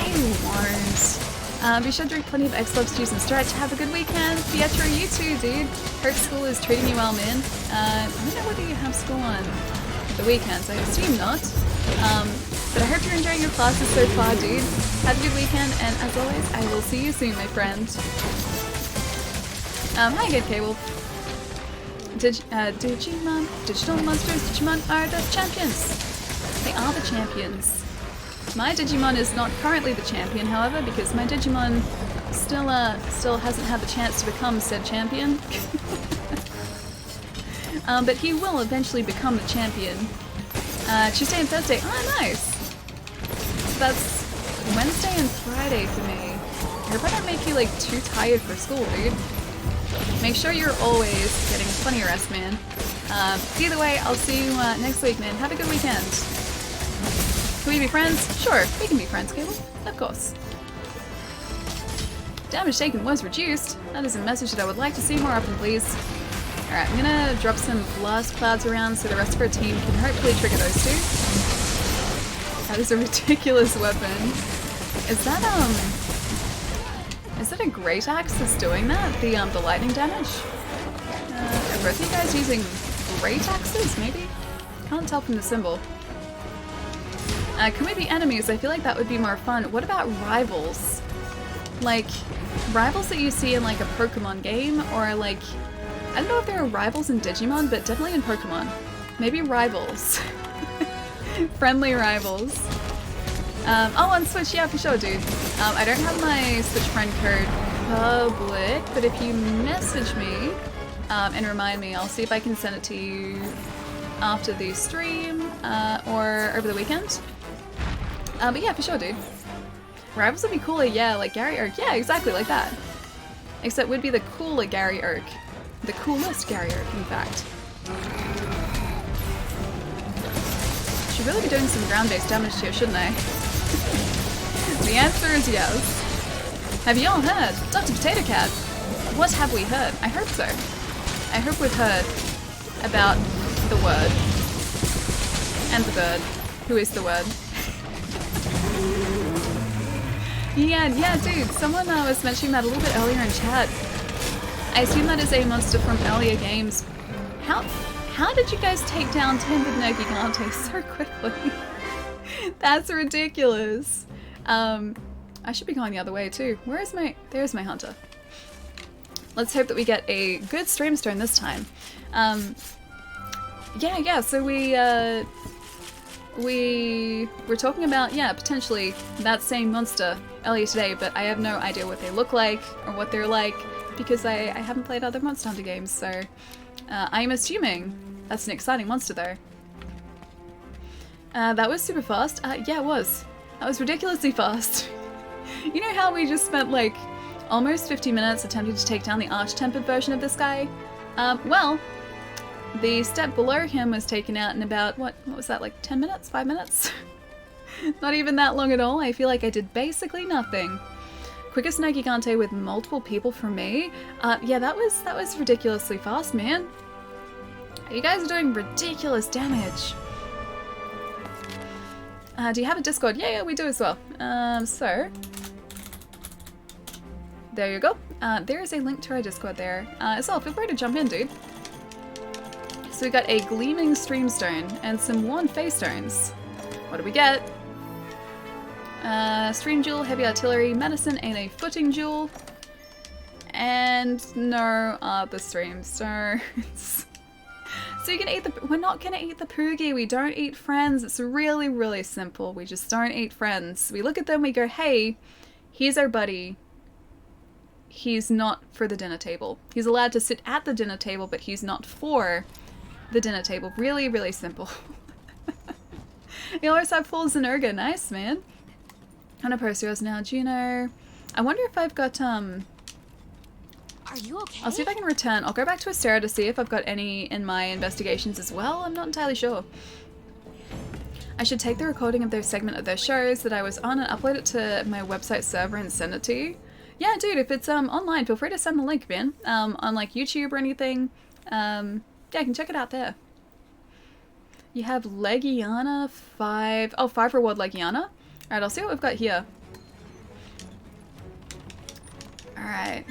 I won't. Be sure to drink plenty of X-Lobs juice and stretch. Have a good weekend. Pietro, you too, dude. Hope school is treating you well, man. I don't know whether you have school on the weekends. I assume not. But I hope you're enjoying your classes so far, dude. Have a good weekend, and as always, I will see you soon, my friend. Hi again, Cable. Digimon, Digital Monsters, Digimon are the champions. They are the champions. My Digimon is not currently the champion, however, because my Digimon still hasn't had the chance to become said champion. But he will eventually become the champion. Tuesday and Thursday. Oh, nice! That's Wednesday and Friday for me. I hope I don't make you, like, too tired for school, dude. Make sure you're always getting plenty of rest, man. Either way, I'll see you next week, man. Have a good weekend. Can we be friends? Sure, we can be friends, Cable. Of course. Damage taken was reduced. That is a message that I would like to see more often, please. Alright, I'm gonna drop some blast clouds around so the rest of our team can hopefully trigger those two. That is a ridiculous weapon. Is that a great axe that's doing that? The lightning damage? Are both of you guys using great axes, maybe? Can't tell from the symbol. Can we be enemies? I feel like that would be more fun. What about rivals? Like, rivals that you see in like a Pokemon game, or like, I don't know if there are rivals in Digimon, but definitely in Pokemon. Maybe rivals. Friendly rivals. Oh, on Switch, yeah, for sure, dude. I don't have my Switch friend code public, but if you message me and remind me, I'll see if I can send it to you after the stream or over the weekend. But yeah, for sure, dude. Rivals would be cooler, yeah, like Gary Oak. Yeah, exactly, like that. Except would be the cooler Gary Oak. The coolest Gary Oak, in fact. Should really be doing some ground-based damage here, shouldn't I? The answer is yes. Have you all heard? Dr. Potato Cat! What have we heard? I hope so. I hope we've heard about the word. And the bird. Who is the word? Yeah, dude, someone was mentioning that a little bit earlier in chat. I assume that is a monster from earlier games. How did you guys take down Tempered no Gigante so quickly? That's ridiculous. I should be going the other way too. There's my hunter. Let's hope that we get a good Streamstone this time. Yeah, so we were talking about, yeah, potentially that same monster earlier today, but I have no idea what they look like or what they're like because I haven't played other Monster Hunter games, so I'm assuming that's an exciting monster though. That was super fast. Yeah, it was. That was ridiculously fast. You know how we just spent like almost 50 minutes attempting to take down the Arch-Tempered version of this guy? Well, the step below him was taken out in about, what was that, like 10 minutes? 5 minutes? Not even that long at all. I feel like I did basically nothing. Quickest no Gigante with multiple people for me? Yeah, that was ridiculously fast, man. You guys are doing ridiculous damage. Do you have a Discord? Yeah, we do as well. So there you go. There is a link to our Discord there. As well, feel free to jump in, dude. So we got a Gleaming Streamstone and some worn face stones. What do we get? Stream Jewel, Heavy Artillery, Medicine, and a Footing Jewel. And no other stream stones. So you can eat the- we're not gonna eat the Poogie, we don't eat friends. It's really, really simple. We just don't eat friends. We look at them, we go, hey, he's our buddy. He's not for the dinner table. He's allowed to sit at the dinner table, but he's not for the dinner table. Really, really simple. You always have full Zenurga. Nice, man. On a posters now, Juno. I wonder if I've got, Are you okay? I'll see if I can return. I'll go back to Astera to see if I've got any in my investigations as well. I'm not entirely sure. I should take the recording of their segment of their shows that I was on and upload it to my website server and send it to you. Yeah, dude, if it's online, feel free to send the link, man. On like YouTube or anything. Yeah, I can check it out there. You have Legiana 5. Oh, 5 reward Legiana. Alright, I'll see what we've got here. Alright.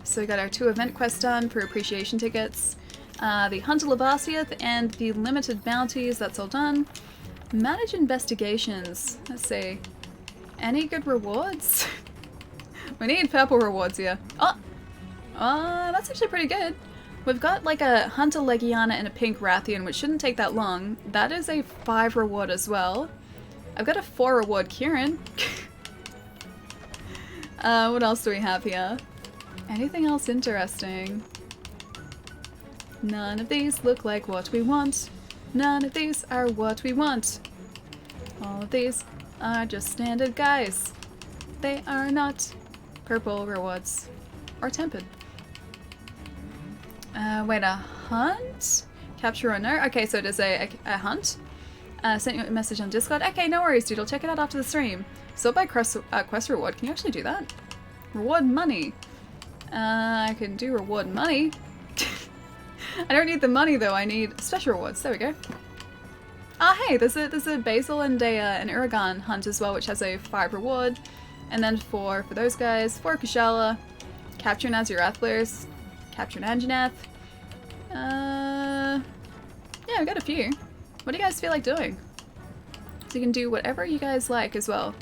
So we got our 2 event quests done for appreciation tickets. The Hunter Lavasiath and the limited bounties, that's all done. Manage investigations. Let's see. Any good rewards? We need purple rewards here. Oh! That's actually pretty good. We've got like a Hunter Legiana and a Pink Rathian, which shouldn't take that long. That is a 5 reward as well. I've got a 4 reward Kieran. What else do we have here? Anything else interesting? None of these look like what we want. None of these are what we want. All of these are just standard guys. They are not purple rewards. Or tempered. Wait, a hunt? Capture or no? Okay, so it is a hunt. Sent you a message on Discord. Okay, no worries, dude. I'll check it out after the stream. Sort by quest reward. Can you actually do that? Reward money. I can do reward money. I don't need the money though. I need special rewards. There we go. Ah, hey, there's a Basil and an Uragan hunt as well, which has a 5 reward. And then for those guys, 4 Kushala, capture an Azurathlos, capture an Anjanath. Yeah, we got a few. What do you guys feel like doing? So you can do whatever you guys like as well.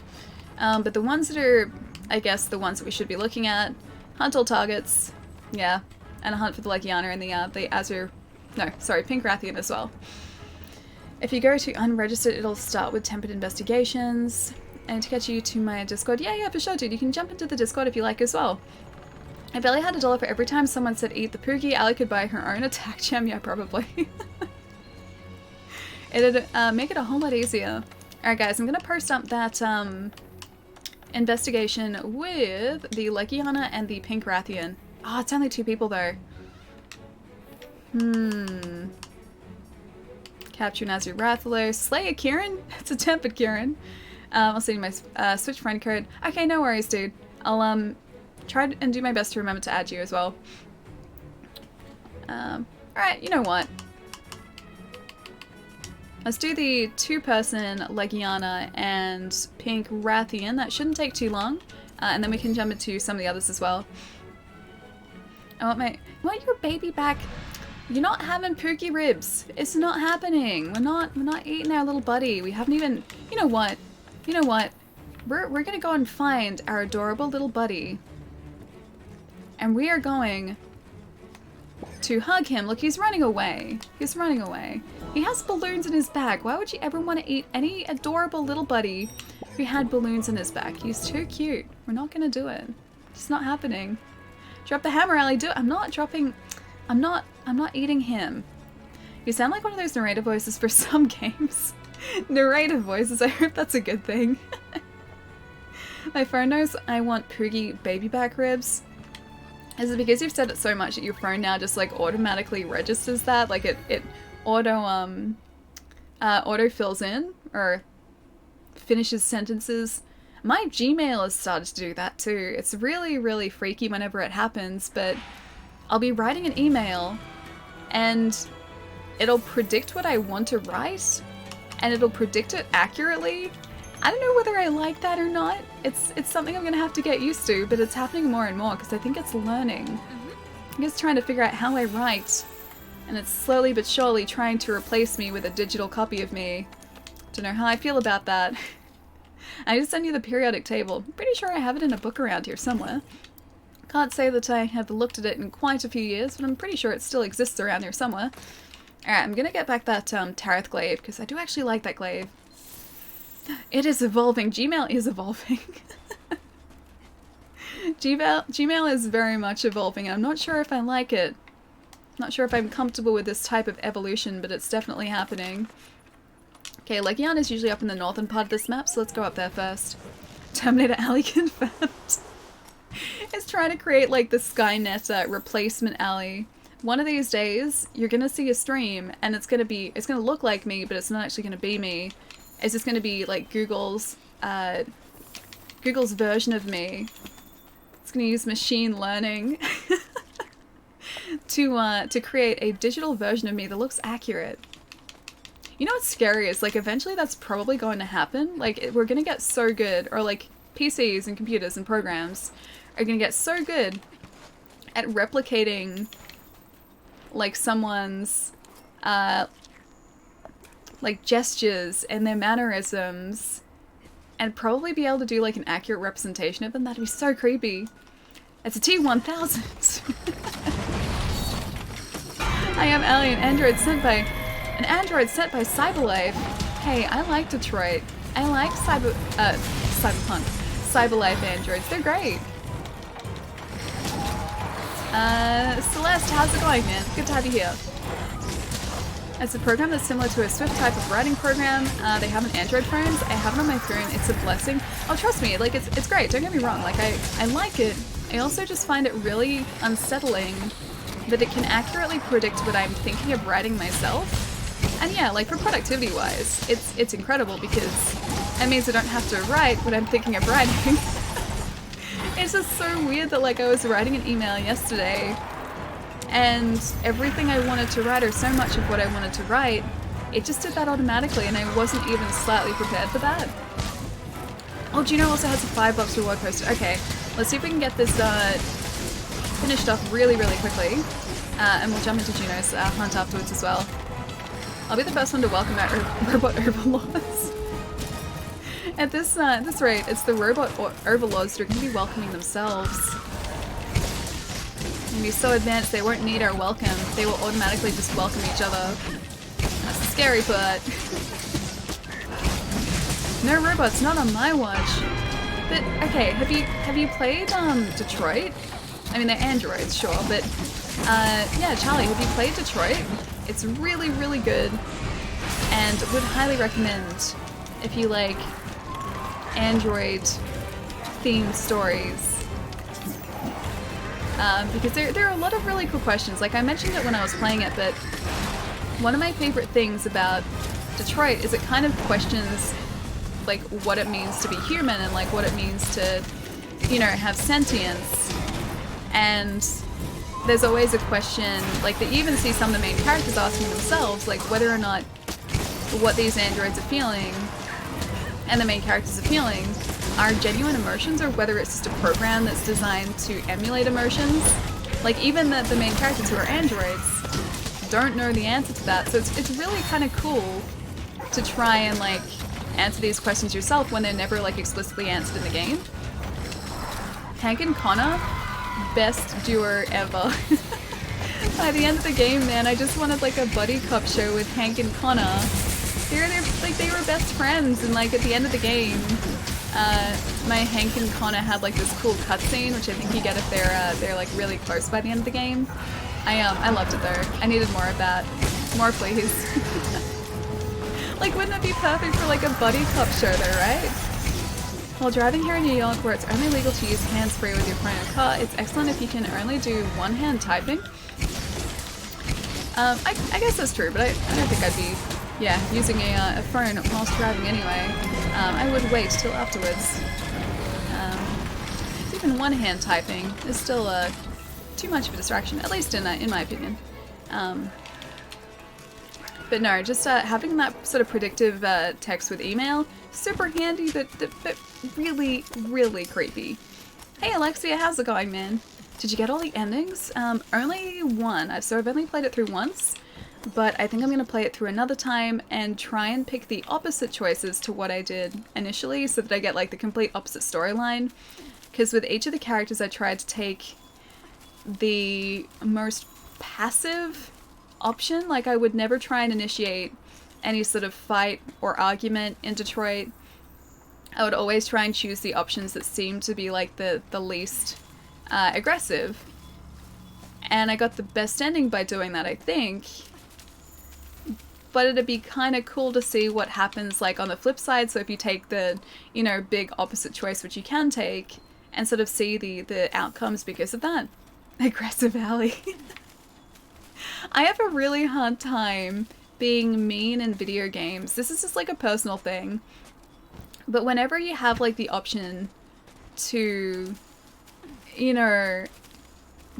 But the ones that are, I guess, the ones that we should be looking at, hunt all targets, yeah, and a hunt for the Legiana and the Azure, no, sorry, Pink Rathian as well. If you go to unregistered, it'll start with tempered investigations. And to get you to my Discord, yeah, for sure, dude. You can jump into the Discord if you like as well. I barely had $1 for every time someone said eat the Poogie. Ali could buy her own attack gem, yeah, probably. It'd make it a whole lot easier. Alright guys, I'm gonna post up that investigation with the Legiana and the Pink Rathian. Oh, it's only 2 people though. Capture Nazir Rathalos. Slay a Kieran? It's a tempered Kieran. I'll send you my Switch friend code. Okay, no worries, dude. I'll try and do my best to remember to add you as well. Alright, you know what? Let's do the 2-person Legiana and Pink Rathian. That shouldn't take too long. And then we can jump into some of the others as well. I want your baby back. You're not having Pookie ribs. It's not happening. We're not eating our little buddy. We haven't even, you know what? You know what? We're gonna go and find our adorable little buddy. And we are going to hug him. Look, he's running away. He's running away. He has balloons in his bag. Why would you ever want to eat any adorable little buddy who had balloons in his bag? He's too cute. We're not gonna do it. It's not happening. Drop the hammer, Ellie. Do it. I'm not dropping. I'm not eating him. You sound like one of those narrator voices for some games. Narrator voices. I hope that's a good thing. My phone knows I want Poogie baby back ribs. Is it because you've said it so much that your phone now just like automatically registers that? Like it auto fills in or finishes sentences. My Gmail has started to do that too. It's really, really freaky whenever it happens, but I'll be writing an email and it'll predict what I want to write and it'll predict it accurately. I don't know whether I like that or not. It's something I'm gonna have to get used to, but it's happening more and more because I think it's learning. I'm just trying to figure out how I write, and it's slowly but surely trying to replace me with a digital copy of me. Don't know how I feel about that. I just sent you the periodic table. I'm pretty sure I have it in a book around here somewhere. Can't say that I have looked at it in quite a few years, but I'm pretty sure it still exists around here somewhere. Alright, I'm gonna get back that Tareth glaive, because I do actually like that glaive. It is evolving. Gmail is evolving. Gmail is very much evolving. I'm not sure if I like it. Not sure if I'm comfortable with this type of evolution, but it's definitely happening. Okay, Legiana is usually up in the northern part of this map, so let's go up there first. Terminator Alley confirmed. It's trying to create like the Skynet replacement alley. One of these days, you're gonna see a stream, and it's gonna look like me, but it's not actually gonna be me. It's just gonna be like Google's version of me. It's gonna use machine learning to create a digital version of me that looks accurate. You know what's scary is like eventually that's probably going to happen. Like we're gonna get so good, or like PCs and computers and programs are gonna get so good at replicating like someone's like gestures and their mannerisms and probably be able to do like an accurate representation of them. That'd be so creepy. It's a T-1000. I am Alien Android sent by Cyberlife. Hey, I like Detroit. I like Cyberpunk. Cyberlife androids. They're great. Celeste, how's it going, man? Good to have you here. It's a program that's similar to a Swift type of writing program. They have an Android phones. I have it on my phone. It's a blessing. Oh, trust me, like it's great. Don't get me wrong. Like I like it. I also just find it really unsettling that it can accurately predict what I'm thinking of writing myself. And yeah, like for productivity wise, it's incredible because it means I don't have to write when I'm thinking of writing. It's just so weird that like I was writing an email yesterday and everything I wanted to write, or so much of what I wanted to write, it just did that automatically and I wasn't even slightly prepared for that. Oh, Juno also has a $5 reward poster. Okay, let's see if we can get this finished up really, really quickly. And we'll jump into Juno's hunt afterwards as well. I'll be the first one to welcome our robot overlords. At this rate, it's the robot overlords that are going to be welcoming themselves. And be so advanced they won't need our welcome. They will automatically just welcome each other. That's the scary part. No robots, not on my watch. But okay, have you played Detroit? I mean, they're androids, sure, but yeah, Charlie, have you played Detroit? It's really, really good, and would highly recommend if you like android-themed stories. Because there are a lot of really cool questions. Like I mentioned it when I was playing it, but one of my favorite things about Detroit is it kind of questions like what it means to be human and like what it means to, you know, have sentience. And there's always a question, like they even see some of the main characters asking themselves, like whether or not what these androids are feeling and the main characters are feeling are genuine emotions or whether it's just a program that's designed to emulate emotions. Like even the main characters who are androids don't know the answer to that, so it's really kind of cool to try and like answer these questions yourself when they're never like explicitly answered in the game. Hank and Connor, best duo ever. By the end of the game, man, I just wanted like a buddy cop show with Hank and Connor. They were best friends, and like at the end of the game, my Hank and Connor had like this cool cutscene, which I think you get if they're like really close by the end of the game. I loved it though. I needed more of that. More, please. Like, wouldn't it be perfect for like a buddy cop show though, right? While driving here in New York, where it's only legal to use hands-free with your phone or car, it's excellent if you can only do one-hand typing. I guess that's true, but I don't think I'd be, yeah, using a phone whilst driving anyway. I would wait till afterwards. Even one-hand typing is still too much of a distraction, at least in my opinion. But no, just having that sort of predictive text with email, super handy, but really, really creepy. Hey Alexia, how's it going, man? Did you get all the endings? Only one. So I've only played it through once, but I think I'm going to play it through another time and try and pick the opposite choices to what I did initially so that I get like the complete opposite storyline. Because with each of the characters I tried to take the most passive option. Like I would never try and initiate any sort of fight or argument in Detroit. I would always try and choose the options that seemed to be like the least aggressive. And I got the best ending by doing that, I think. But it'd be kind of cool to see what happens like on the flip side. So if you take the, you know, big opposite choice, which you can take, and sort of see the outcomes because of that. Aggressive Ally. I have a really hard time being mean in video games. This is just like a personal thing. But whenever you have like the option to, you know,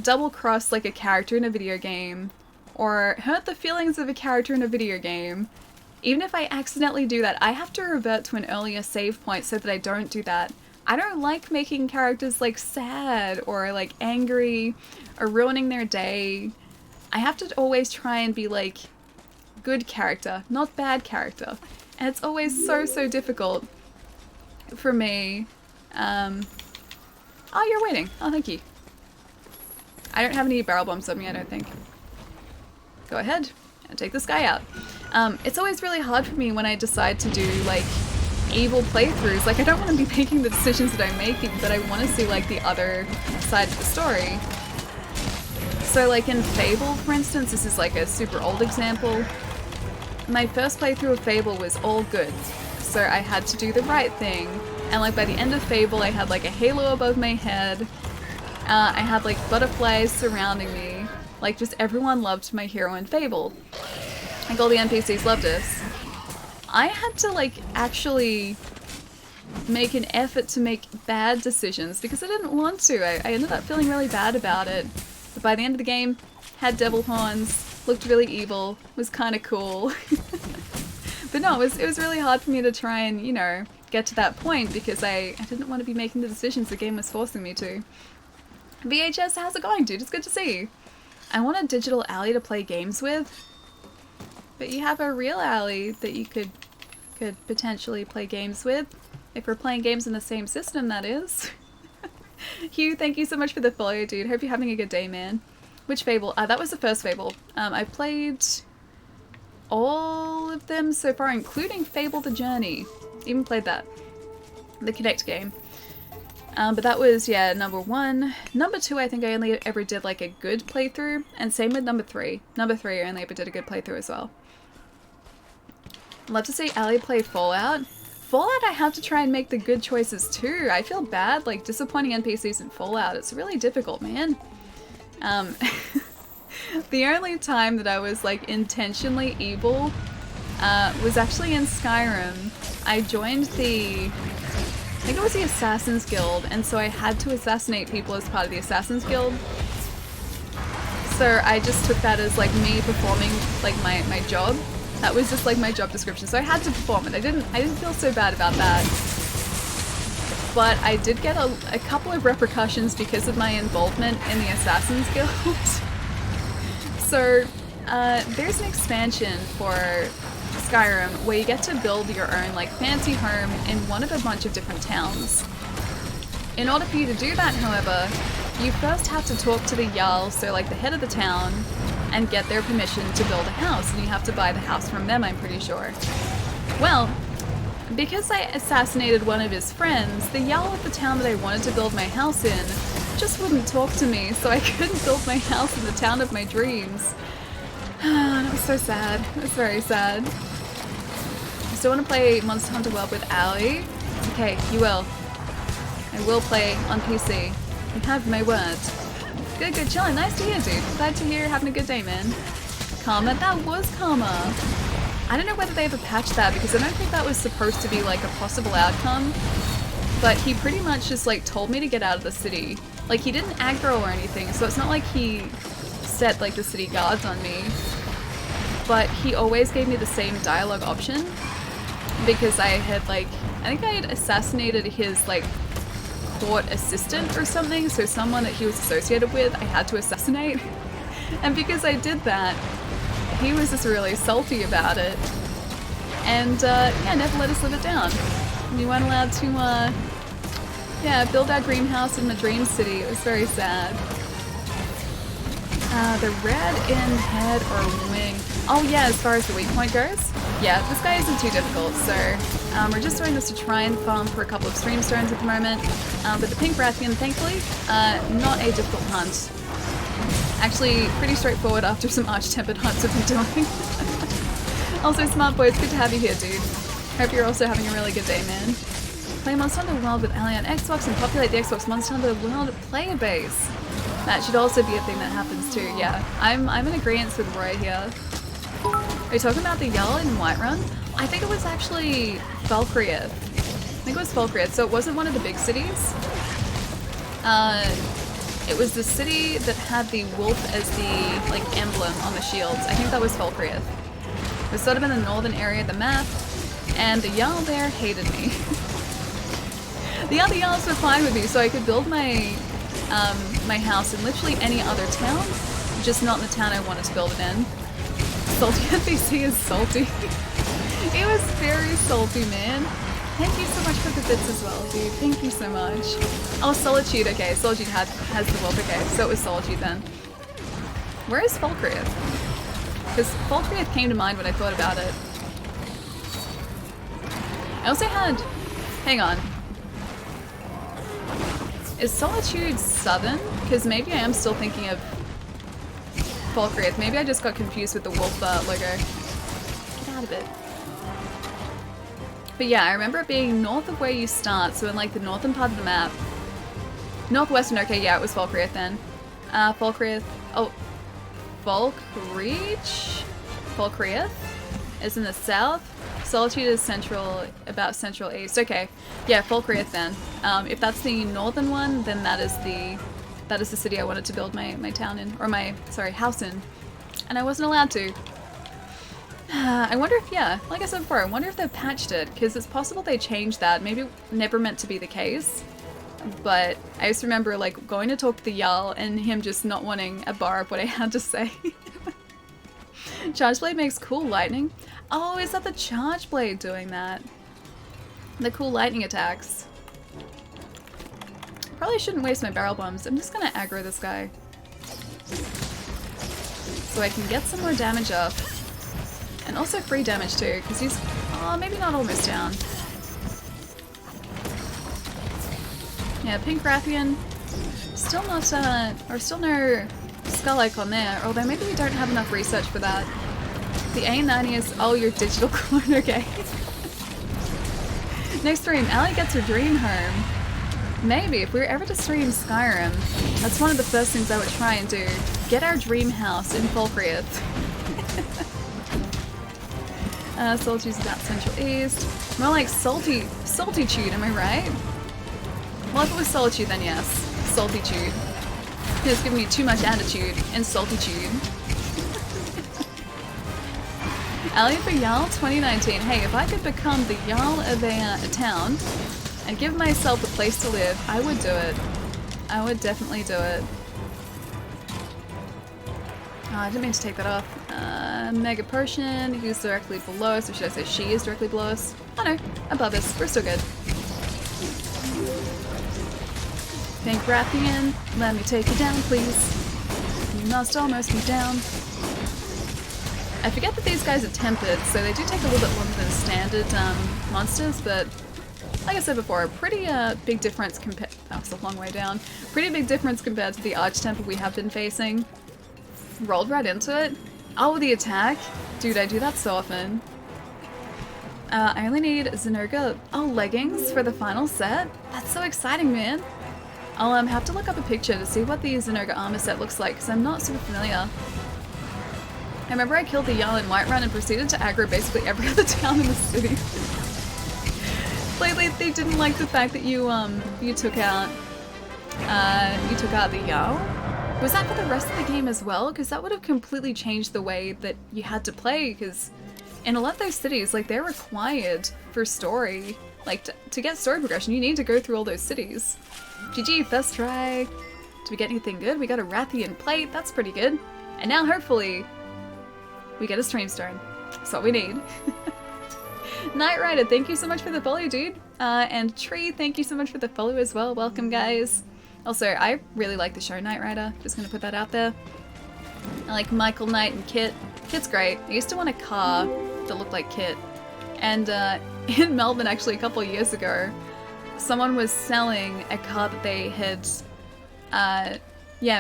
double cross like a character in a video game or hurt the feelings of a character in a video game, even if I accidentally do that, I have to revert to an earlier save point so that I don't do that. I don't like making characters like sad or like angry or ruining their day. I have to always try and be like good character, not bad character. And it's always so difficult for me. Oh, you're waiting. Oh, thank you. I don't have any barrel bombs on me, I don't think. Go ahead and take this guy out. It's always really hard for me when I decide to do like evil playthroughs. Like I don't want to be making the decisions that I'm making, but I want to see like the other side of the story. So like in Fable, for instance, this is like a super old example. My first playthrough of Fable was all good, so I had to do the right thing. And like by the end of Fable, I had like a halo above my head. I had like butterflies surrounding me. Like just everyone loved my hero in Fable. Like all the NPCs loved us. I had to like actually make an effort to make bad decisions because I didn't want to. I ended up feeling really bad about it. But by the end of the game, had devil horns, looked really evil, was kind of cool. But no, it was really hard for me to try and, you know, get to that point because I didn't want to be making the decisions the game was forcing me to. VHS, how's it going, dude? It's good to see you. I want a digital alley to play games with, but you have a real alley that you could potentially play games with. If we're playing games in the same system, that is. Hugh, thank you so much for the follow, dude. Hope you're having a good day, man. Which Fable? That was the first Fable. I played all of them so far, including Fable the Journey. Even played that. The Kinect game. But that was, yeah, number 1. Number 2, I think I only ever did like a good playthrough. And same with number 3. Number 3, I only ever did a good playthrough as well. Love to see Ali play Fallout. Fallout, I have to try and make the good choices too. I feel bad, like, disappointing NPCs in Fallout. It's really difficult, man. The only time that I was, like, intentionally evil was actually in Skyrim. I joined I think it was the Assassin's Guild, and so I had to assassinate people as part of the Assassin's Guild. So I just took that as, like, me performing, like, my job. That was just like my job description, so I had to perform it. I didn't feel so bad about that. But I did get a couple of repercussions because of my involvement in the Assassin's Guild. So there's an expansion for Skyrim where you get to build your own like fancy home in one of a bunch of different towns. In order for you to do that, however, you first have to talk to the Jarl, so like the head of the town, and get their permission to build a house, and you have to buy the house from them, I'm pretty sure. Well, because I assassinated one of his friends, the Jarl of the town that I wanted to build my house in just wouldn't talk to me, so I couldn't build my house in the town of my dreams. That was so sad. It was very sad. I still want to play Monster Hunter World with Ali. Okay, you will. I will play on PC. You have my word. Good, chilling. Nice to hear, dude. Glad to hear you're having a good day, man. Karma, that was Karma. I don't know whether they ever patched that because I don't think that was supposed to be like a possible outcome. But he pretty much just like told me to get out of the city. Like he didn't aggro or anything, so it's not like he set like the city guards on me. But he always gave me the same dialogue option because I had like, I think I had assassinated his like court assistant or something, so someone that he was associated with I had to assassinate. And because I did that, he was just really salty about it. And yeah, never let us live it down. We weren't allowed to yeah, build our dream house in the dream city. It was very sad. The red in head or wing. Oh yeah, as far as the weak point goes, yeah, this guy isn't too difficult, so we're just doing this to try and farm for a couple of stream stones at the moment. But the pink Rathian, thankfully, not a difficult hunt. Actually, pretty straightforward after some arch-tempered hunts we've been doing. Also, Smart Boy, it's good to have you here, dude. Hope you're also having a really good day, man. Play Monster Hunter World with Ali on Xbox and populate the Xbox Monster Hunter World player base. That should also be a thing that happens too, yeah. I'm in agreement with Roy here. Are you talking about the Jarl in Whiterun? I think it was actually Falkreath. I think it was Falkreath, so it wasn't one of the big cities. It was the city that had the wolf as the like emblem on the shields. I think that was Falkreath. It was sort of in the northern area of the map, and the Jarl there hated me. The other Jarls were fine with me, so I could build my my house in literally any other town, just not in the town I wanted to build it in. Salty NPC is salty. It was very salty, man. Thank you so much for the bits as well, dude. Thank you so much. Oh, Solitude. Okay, Solitude has the wolf. Okay, so it was Solitude then. Where is Falkreath? Because Falkreath came to mind when I thought about it. I also had... Hang on. Is Solitude southern? Because maybe I am still thinking of Falkreath. Maybe I just got confused with the wolf logo. Get out of it. But yeah, I remember it being north of where you start, so in like the northern part of the map. Northwestern, okay, yeah, it was Falkreath then. Falkreath, oh, Falkreach? Falkreath is in the south. Solitude is about central east. Okay, yeah, Falkreath then. If that's the northern one, then that is the city I wanted to build my town in, or my house in, and I wasn't allowed to. I wonder if, yeah, like I said before, I wonder if they've patched it, because it's possible they changed that. Maybe never meant to be the case. But I just remember like going to talk to the Jarl and him just not wanting a bar of what I had to say. Charge Blade makes cool lightning. Oh, is that the Charge Blade doing that? The cool lightning attacks. Probably shouldn't waste my barrel bombs. I'm just gonna aggro this guy. So I can get some more damage up. And also free damage too, because he's, oh, maybe not almost down. Yeah, Pink Rathian, still not, or still no skull icon there, although maybe we don't have enough research for that. The A90 is, oh, your digital clone, okay. Next stream, Ali gets her dream home. Maybe, if we were ever to stream Skyrim, that's one of the first things I would try and do. Get our dream house in Falkreath. Solitude's about Central East. More like Saltitude, am I right? Well, if it was Solitude, then yes. Saltitude. It's giving me too much attitude in Saltitude. Ali for Jarl 2019. Hey, if I could become the Jarl of a town and give myself a place to live, I would do it. I would definitely do it. Oh, I didn't mean to take that off. Mega Potion, who's directly below us, or should I say she is directly below us? Oh no, above us. We're still good. Pink Rathian, let me take you down, please. You must almost be down. I forget that these guys are tempered, so they do take a little bit longer than standard monsters, but like I said before, a pretty big difference compared. That was a long way down. Pretty big difference compared to the Arch Temple we have been facing. Rolled right into it. Oh, the attack? Dude, I do that so often. I only need Zinurga. Oh, leggings for the final set? That's so exciting, man. I'll have to look up a picture to see what the Zinurga armor set looks like, because I'm not super familiar. I remember I killed the Jarl in Whiterun and proceeded to aggro basically every other town in the city. Lately, they didn't like the fact that you took out the Jarl. Was that for the rest of the game as well? Because that would have completely changed the way that you had to play, because in a lot of those cities, like, they're required for story. Like, to get story progression, you need to go through all those cities. GG, first try. Did we get anything good? We got a Rathian plate, that's pretty good. And now, hopefully, we get a Streamstone. That's what we need. Knight Rider, thank you so much for the follow, dude. And Tree, thank you so much for the follow as well. Welcome, guys. Also, I really like the show Knight Rider. Just gonna put that out there. I like Michael Knight and Kit. Kit's great. I used to want a car that looked like Kit. And in Melbourne, actually, a couple of years ago, someone was selling a car that they had,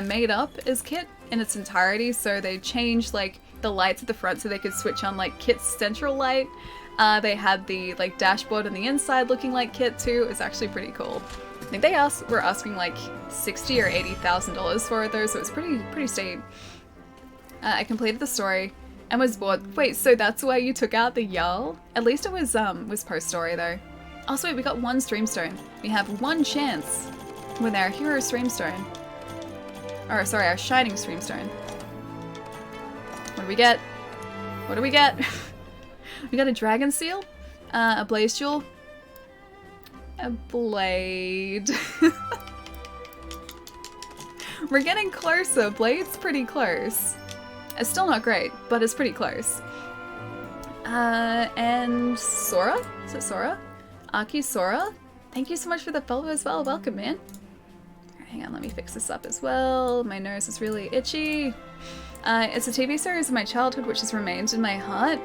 made up as Kit in its entirety. So they changed, like, the lights at the front so they could switch on, like, Kit's central light. They had the, like, dashboard on the inside looking like Kit, too. It was actually pretty cool. I think they were asking, like, $60,000 or $80,000 for it, though, so it was pretty steep. I completed the story and was bored. Wait, so that's why you took out the Jarl? At least it was post-story, though. Also, wait, we got one Streamstone. We have one chance with our Hero Streamstone. Or, sorry, our Shining Streamstone. What do we get? What do we get? We got a Dragon Seal, a Blaze Jewel, a Blade. We're getting closer. Blade's pretty close. It's still not great, but it's pretty close. And Sora? Is it Sora? Aki Sora? Thank you so much for the follow as well. Welcome, man. Alright, hang on, let me fix this up as well. My nose is really itchy. It's a TV series of my childhood which has remained in my heart.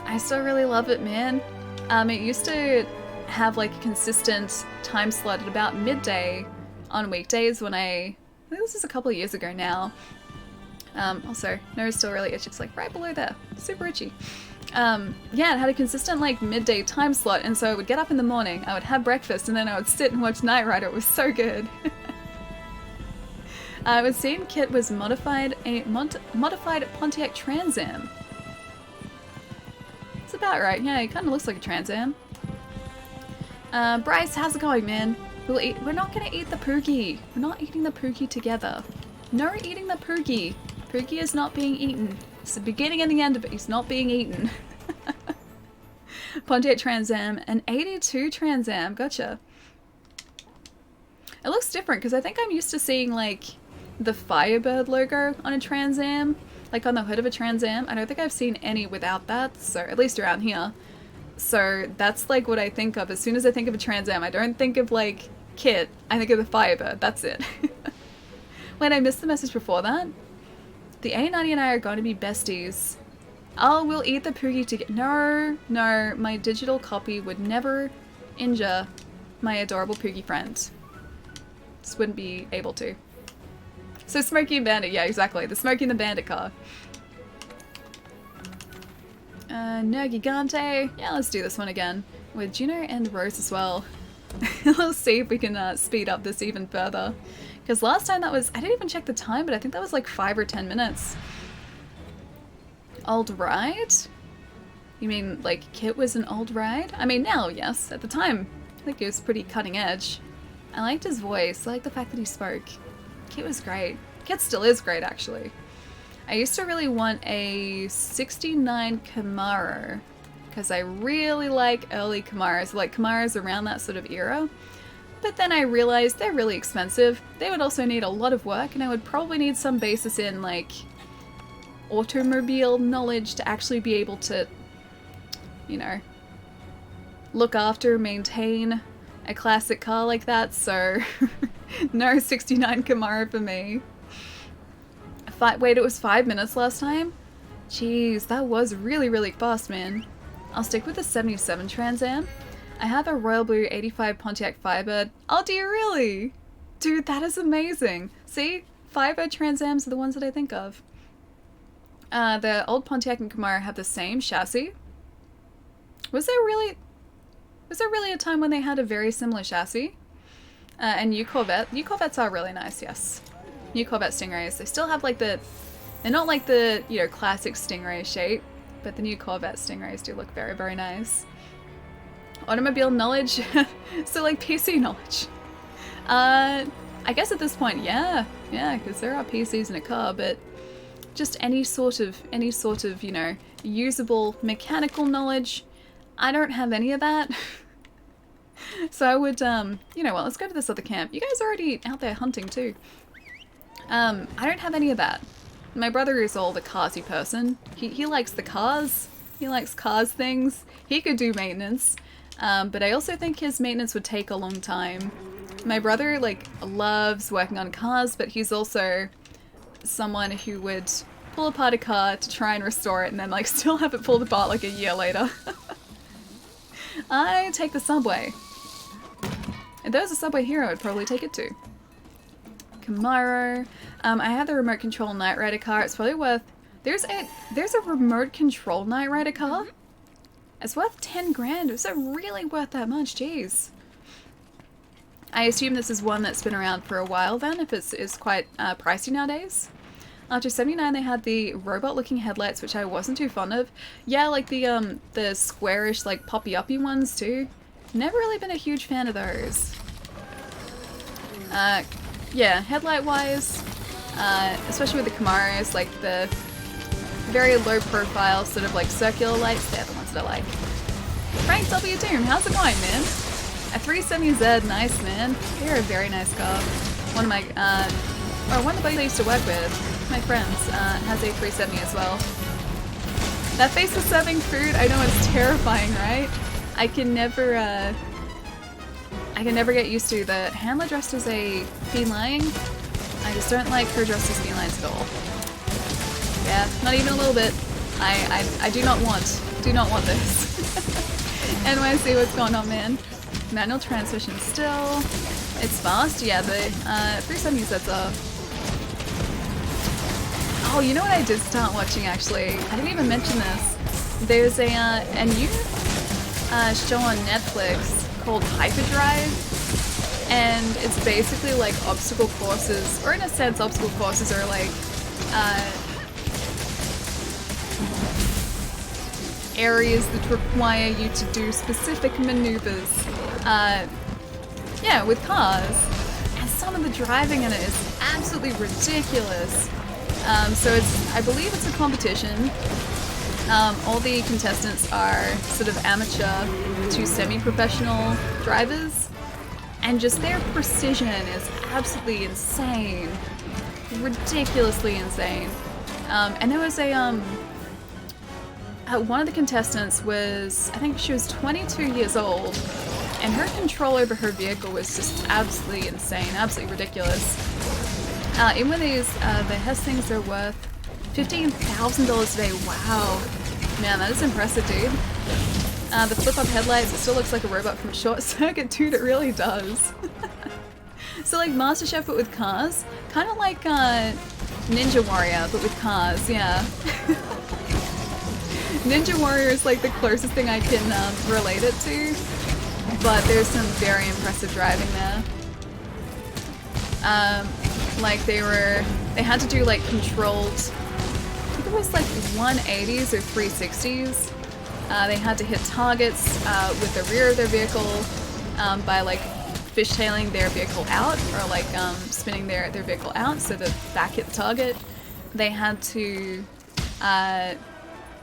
I still really love it, man. It used to have like a consistent time slot at about midday on weekdays when I think this is a couple of years ago now. Also, nose still really itchy. It's like right below there. Super itchy. Yeah, it had a consistent like midday time slot, and so I would get up in the morning, I would have breakfast, and then I would sit and watch Knight Rider. It was so good. I was seeing Kit was modified Pontiac Trans Am. It's about right. Yeah, he kind of looks like a Trans Am. Bryce, how's it going, man? We're not gonna eat the Pookie. We're not eating the Pookie together. No eating the Pookie. Pookie is not being eaten. It's the beginning and the end of it. He's not being eaten. Pontiac Trans Am, an 82 Trans Am. Gotcha. It looks different because I think I'm used to seeing like the Firebird logo on a Trans Am, like on the hood of a Trans Am. I don't think I've seen any without that, so at least around here. So that's like what I think of. As soon as I think of a Trans Am, I don't think of like Kit, I think of the Firebird. That's it. Wait, I missed the message before that. The A90 and I are going to be besties. Oh, we'll eat the Pookie together. No, no, my digital copy would never injure my adorable Pookie friend. Just wouldn't be able to. So Smokey and Bandit, yeah, exactly. The Smokey and the Bandit car. Nergigante. Yeah, let's do this one again. With Juno and Rose as well. Let's see if we can speed up this even further. Because last time that was, I didn't even check the time, but I think that was like 5 or 10 minutes. Old ride? You mean like Kit was an old ride? I mean now, yes. At the time, I think it was pretty cutting edge. I liked his voice. I liked the fact that he spoke. Kit was great. Kit still is great, actually. I used to really want a 69 Camaro because I really like early Camaros, like Camaros around that sort of era. But then I realized they're really expensive. They would also need a lot of work, and I would probably need some basis in like automobile knowledge to actually be able to, you know, look after, maintain a classic car like that. So no 69 Camaro for me. Wait, it was 5 minutes last time? Jeez, that was really, really fast, man. I'll stick with the 77 Trans Am. I have a Royal Blue 85 Pontiac Firebird. Oh, do you really? Dude, that is amazing. See? Firebird Trans Ams are the ones that I think of. The old Pontiac and Camaro have the same chassis. Was there really a time when they had a very similar chassis? And new Corvette. New Corvettes are really nice, yes. New Corvette Stingrays. They still have like they're not like the, you know, classic Stingray shape, but the new Corvette Stingrays do look very, very nice. Automobile knowledge? So like PC knowledge. I guess at this point, yeah, because there are PCs in a car, but just any sort of, you know, usable mechanical knowledge. I don't have any of that. So I would, you know what, let's go to this other camp. You guys are already out there hunting too. I don't have any of that. My brother is all the carsy person. He likes the cars. He likes cars things. He could do maintenance. But I also think his maintenance would take a long time. My brother, like, loves working on cars, but he's also someone who would pull apart a car to try and restore it and then, like, still have it pulled apart, like, a year later. I take the subway. If there was a Subway here, I would probably take it too. Camaro. I have the remote control Knight Rider car. It's probably worth... There's a remote control Knight Rider car? It's worth 10 grand. Is it really worth that much? Jeez. I assume this is one that's been around for a while then, if it's quite pricey nowadays. After 79 they had the robot looking headlights, which I wasn't too fond of. Yeah, like the squarish, like poppy-uppy ones too. Never really been a huge fan of those. Yeah, headlight wise, especially with the Camaros, like the very low profile sort of like circular lights, they're the ones that I like. Frank W. Doom, how's it going, man? A 370Z, nice, man. You're a very nice car. One of my, one of the buddies I used to work with, my friends, has a 370 as well. That face of serving food, I know it's terrifying, right? I can never get used to the handler dressed as a feline. I just don't like her dressed as felines at all. Yeah, not even a little bit. I do not want this. NYC, what's going on, man? Manual transmission still. It's fast. Yeah, the 370 sets up. Oh, you know what I did start watching actually? I didn't even mention this. There's a new show on Netflix called Hyperdrive, and it's basically like obstacle courses, or in a sense obstacle courses are like areas that require you to do specific maneuvers. Yeah, with cars. And some of the driving in it is absolutely ridiculous. So I believe it's a competition. All the contestants are sort of amateur to semi-professional drivers, and just their precision is absolutely insane. Ridiculously insane. And there was one of the contestants was, I think she was 22 years old, and her control over her vehicle was just absolutely insane, absolutely ridiculous. Even with these, the Hess things are worth $15,000 a day. Wow. Man, that is impressive, dude. The flip-up headlights, it still looks like a robot from Short Circuit, dude, it really does. So like MasterChef but with cars, kind of like Ninja Warrior but with cars, yeah. Ninja Warrior is like the closest thing I can relate it to, but there's some very impressive driving there. Like they had to do like controlled, I think it was like 180s or 360s. They had to hit targets with the rear of their vehicle by like fishtailing their vehicle out, or like spinning their vehicle out so the back hit the target. They had to, I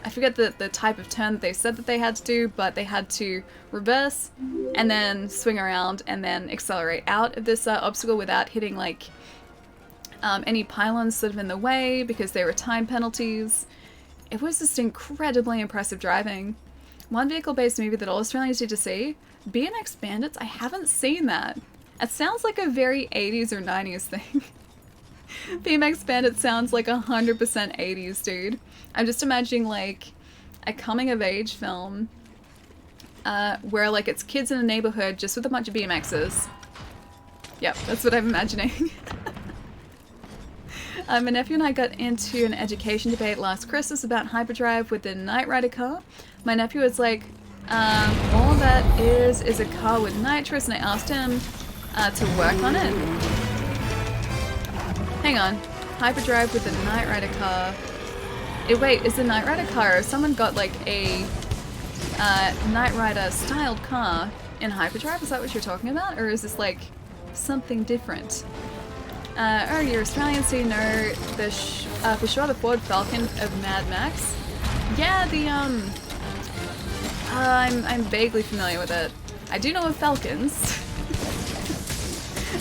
forget the type of turn that they said that they had to do, but they had to reverse and then swing around and then accelerate out of this obstacle without hitting like any pylons sort of in the way, because there were time penalties. It was just incredibly impressive driving. One vehicle-based movie that all Australians need to see, BMX Bandits. I haven't seen that. It sounds like a very 80s or 90s thing. BMX Bandits sounds like 100% 80s, dude. I'm just imagining like a coming-of-age film where like it's kids in a neighborhood just with a bunch of BMXs. Yep, that's what I'm imagining. My nephew and I got into an education debate last Christmas about hyperdrive with the Knight Rider car. My nephew was like, all that is a car with nitrous, and I asked him to work on it. Hang on. Hyperdrive with the Knight Rider car. Wait, is the Knight Rider car, or someone got like a Knight Rider styled car in hyperdrive? Is that what you're talking about? Or is this like something different? Oh, you're Australian, so you know the for sure the Ford Falcon of Mad Max. Yeah, the I'm vaguely familiar with it. I do know of Falcons.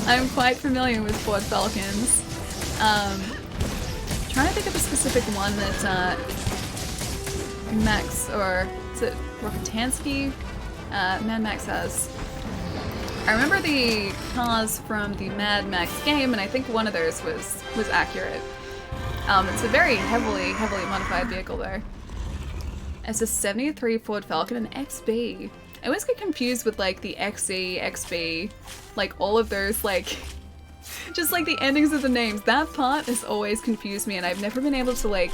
I'm quite familiar with Ford Falcons. Trying to think of a specific one that Max, or is it Rokitansky? Mad Max has. I remember the cars from the Mad Max game, and I think one of those was accurate. It's a very heavily modified vehicle though. It's a 73 Ford Falcon, an XB. I always get confused with like the XE, XB, like all of those like, just like the endings of the names. That part has always confused me, and I've never been able to like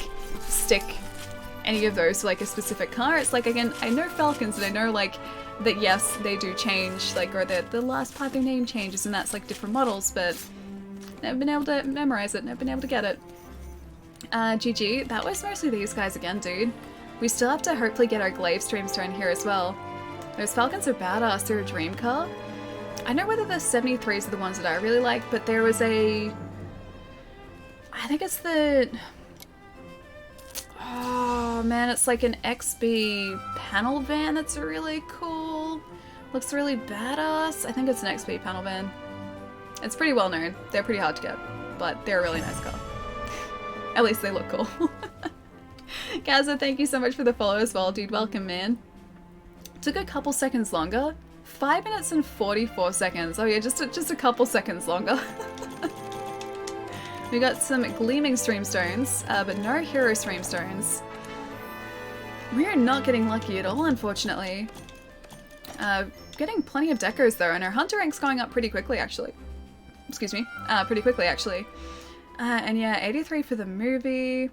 stick any of those to like a specific car. It's like, again, I know Falcons, and I know like that yes, they do change, like, or the last part of their name changes, and that's like different models, but never been able to memorize it, never been able to get it. GG, that was mostly these guys again, dude. We still have to hopefully get our glaive streams turned here as well. Those Falcons are badass, they're a dream car. I know whether the 73s are the ones that I really like, but there was I think it's the, oh man, it's like an XB panel van that's really cool. Looks really badass. I think it's an XB panel van. It's pretty well known. They're pretty hard to get, but they're a really nice car. At least they look cool. Gaza, thank you so much for the follow as well, dude. Welcome, man. Took a couple seconds longer. 5 minutes and 44 seconds. Oh yeah, just a couple seconds longer. We got some gleaming streamstones, but no hero streamstones. We are not getting lucky at all, unfortunately. Getting plenty of decos though, and our hunter rank's going up pretty quickly, actually. Excuse me, pretty quickly, actually. And yeah, 83 for the movie.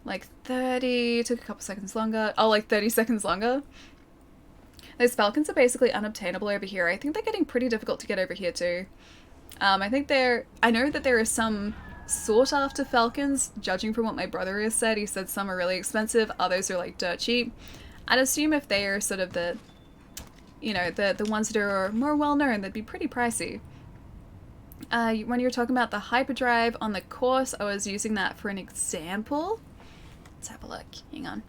Like 30, took a couple seconds longer. Oh, like 30 seconds longer. Those Falcons are basically unobtainable over here. I think they're getting pretty difficult to get over here too. I think I know that there are some sought after Falcons, judging from what my brother has said. He said some are really expensive, others are like dirt cheap. I'd assume if they are sort of the, you know, the ones that are more well-known, they'd be pretty pricey. When you were talking about the hyperdrive on the course, I was using that for an example. Let's have a look. Hang on.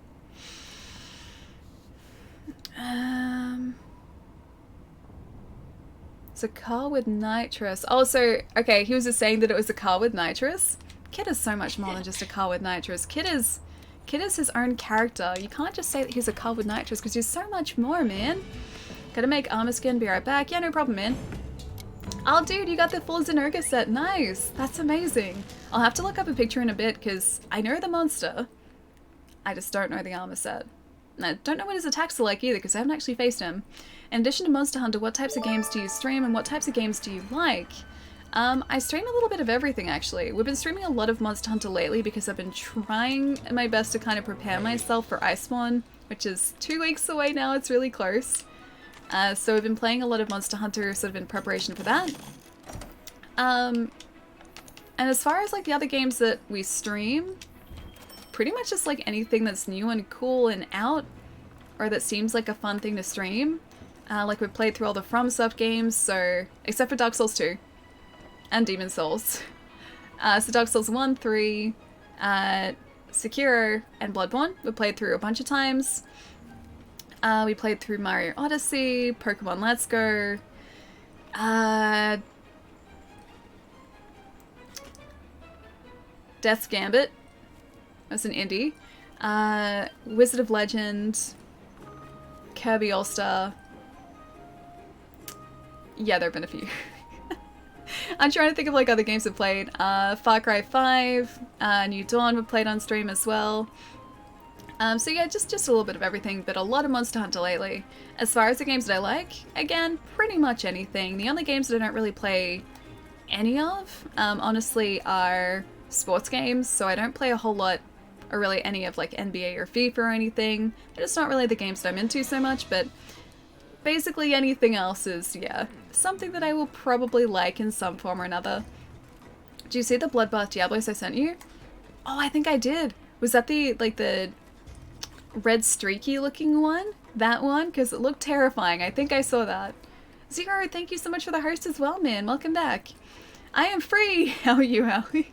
It's a car with nitrous. Oh, so, okay, he was just saying that it was a car with nitrous. Kid is so much more than just a car with nitrous. Kid is his own character. You can't just say that he's a car with nitrous because he's so much more, man. Gotta make armor skin, be right back. Yeah, no problem, man. Oh, dude, you got the full Zinurga set. Nice. That's amazing. I'll have to look up a picture in a bit because I know the monster. I just don't know the armor set. And I don't know what his attacks are like either because I haven't actually faced him. In addition to Monster Hunter, what types of games do you stream and what types of games do you like? I stream a little bit of everything actually. We've been streaming a lot of Monster Hunter lately because I've been trying my best to kind of prepare myself for Iceborne, which is 2 weeks away now. It's really close. So we've been playing a lot of Monster Hunter sort of in preparation for that. And as far as like the other games that we stream, pretty much just like anything that's new and cool and out, or that seems like a fun thing to stream. Like we've played through all the FromSoft games, so except for Dark Souls 2 and Demon Souls. So Dark Souls 1, 3, Sekiro, and Bloodborne we played through a bunch of times. We played through Mario Odyssey, Pokemon Let's Go, Death's Gambit. That's an indie. Wizard of Legend, Kirby All-Star. Yeah, there have been a few. I'm trying to think of like other games we've played. Far Cry 5, New Dawn we've played on stream as well. So yeah, just a little bit of everything, but a lot of Monster Hunter lately. As far as the games that I like, again, pretty much anything. The only games that I don't really play any of, honestly, are sports games, so I don't play a whole lot, or really any of like NBA or FIFA or anything. They're just not really the games that I'm into so much, but basically anything else is, yeah, something that I will probably like in some form or another. Do you see the Bloodbath Diablos I sent you? Oh, I think I did. Was that the, like, the red streaky looking one? That one? Because it looked terrifying. I think I saw that. Zero, thank you so much for the host as well, man. Welcome back. I am free. How are you, Howie?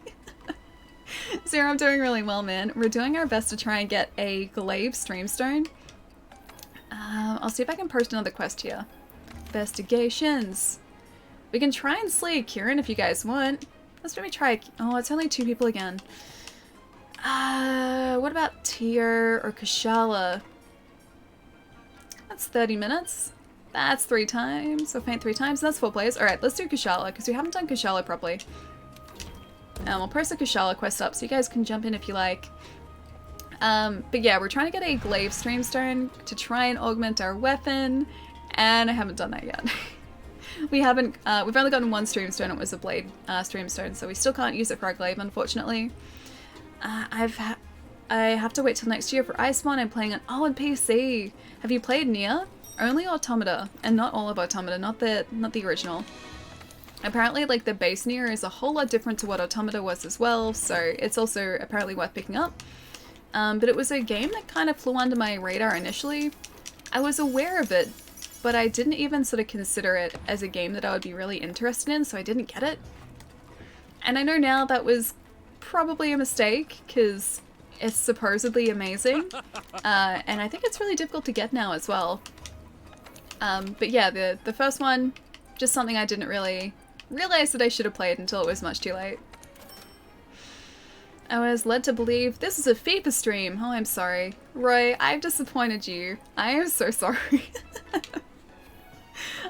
Zero, I'm doing really well, man. We're doing our best to try and get a Glaive Streamstone. I'll see if I can post another quest here. Investigations. We can try and slay Kieran if you guys want. Let's maybe try. Oh, it's only 2 people again. What about Tyr or Kushala? That's 30 minutes. That's 3 times. So faint 3 times. That's 4 players. Alright, let's do Kushala, because we haven't done Kushala properly. We'll post the Kushala quest up, so you guys can jump in if you like. But yeah, we're trying to get a Glaive Streamstone to try and augment our weapon, and I haven't done that yet. We haven't, we've only gotten 1 Streamstone, it was a Blade Streamstone, so we still can't use it for our Glaive, unfortunately. I have to wait till next year for Iceborne. I'm playing on PC. Have you played Nier? Only Automata, and not all of Automata, not the original. Apparently, like, the base Nier is a whole lot different to what Automata was as well, so it's also apparently worth picking up. But it was a game that kind of flew under my radar initially. I was aware of it, but I didn't even sort of consider it as a game that I would be really interested in, so I didn't get it. And I know now that was probably a mistake, because it's supposedly amazing. And I think it's really difficult to get now as well. But yeah, the first one, just something I didn't really realize that I should have played until it was much too late. I was led to believe this is a FIFA stream. Oh, I'm sorry. Roy, I've disappointed you. I am so sorry.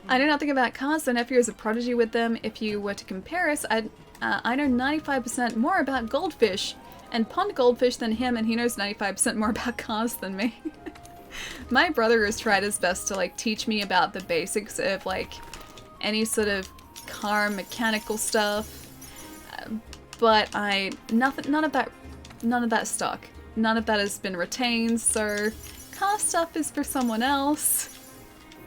I know nothing about cars, so nephew is a prodigy with them. If you were to compare us, I know 95% more about goldfish and pond goldfish than him, and he knows 95% more about cars than me. My brother has tried his best to like teach me about the basics of like any sort of car mechanical stuff. But none of that stuck. None of that has been retained, so car stuff is for someone else.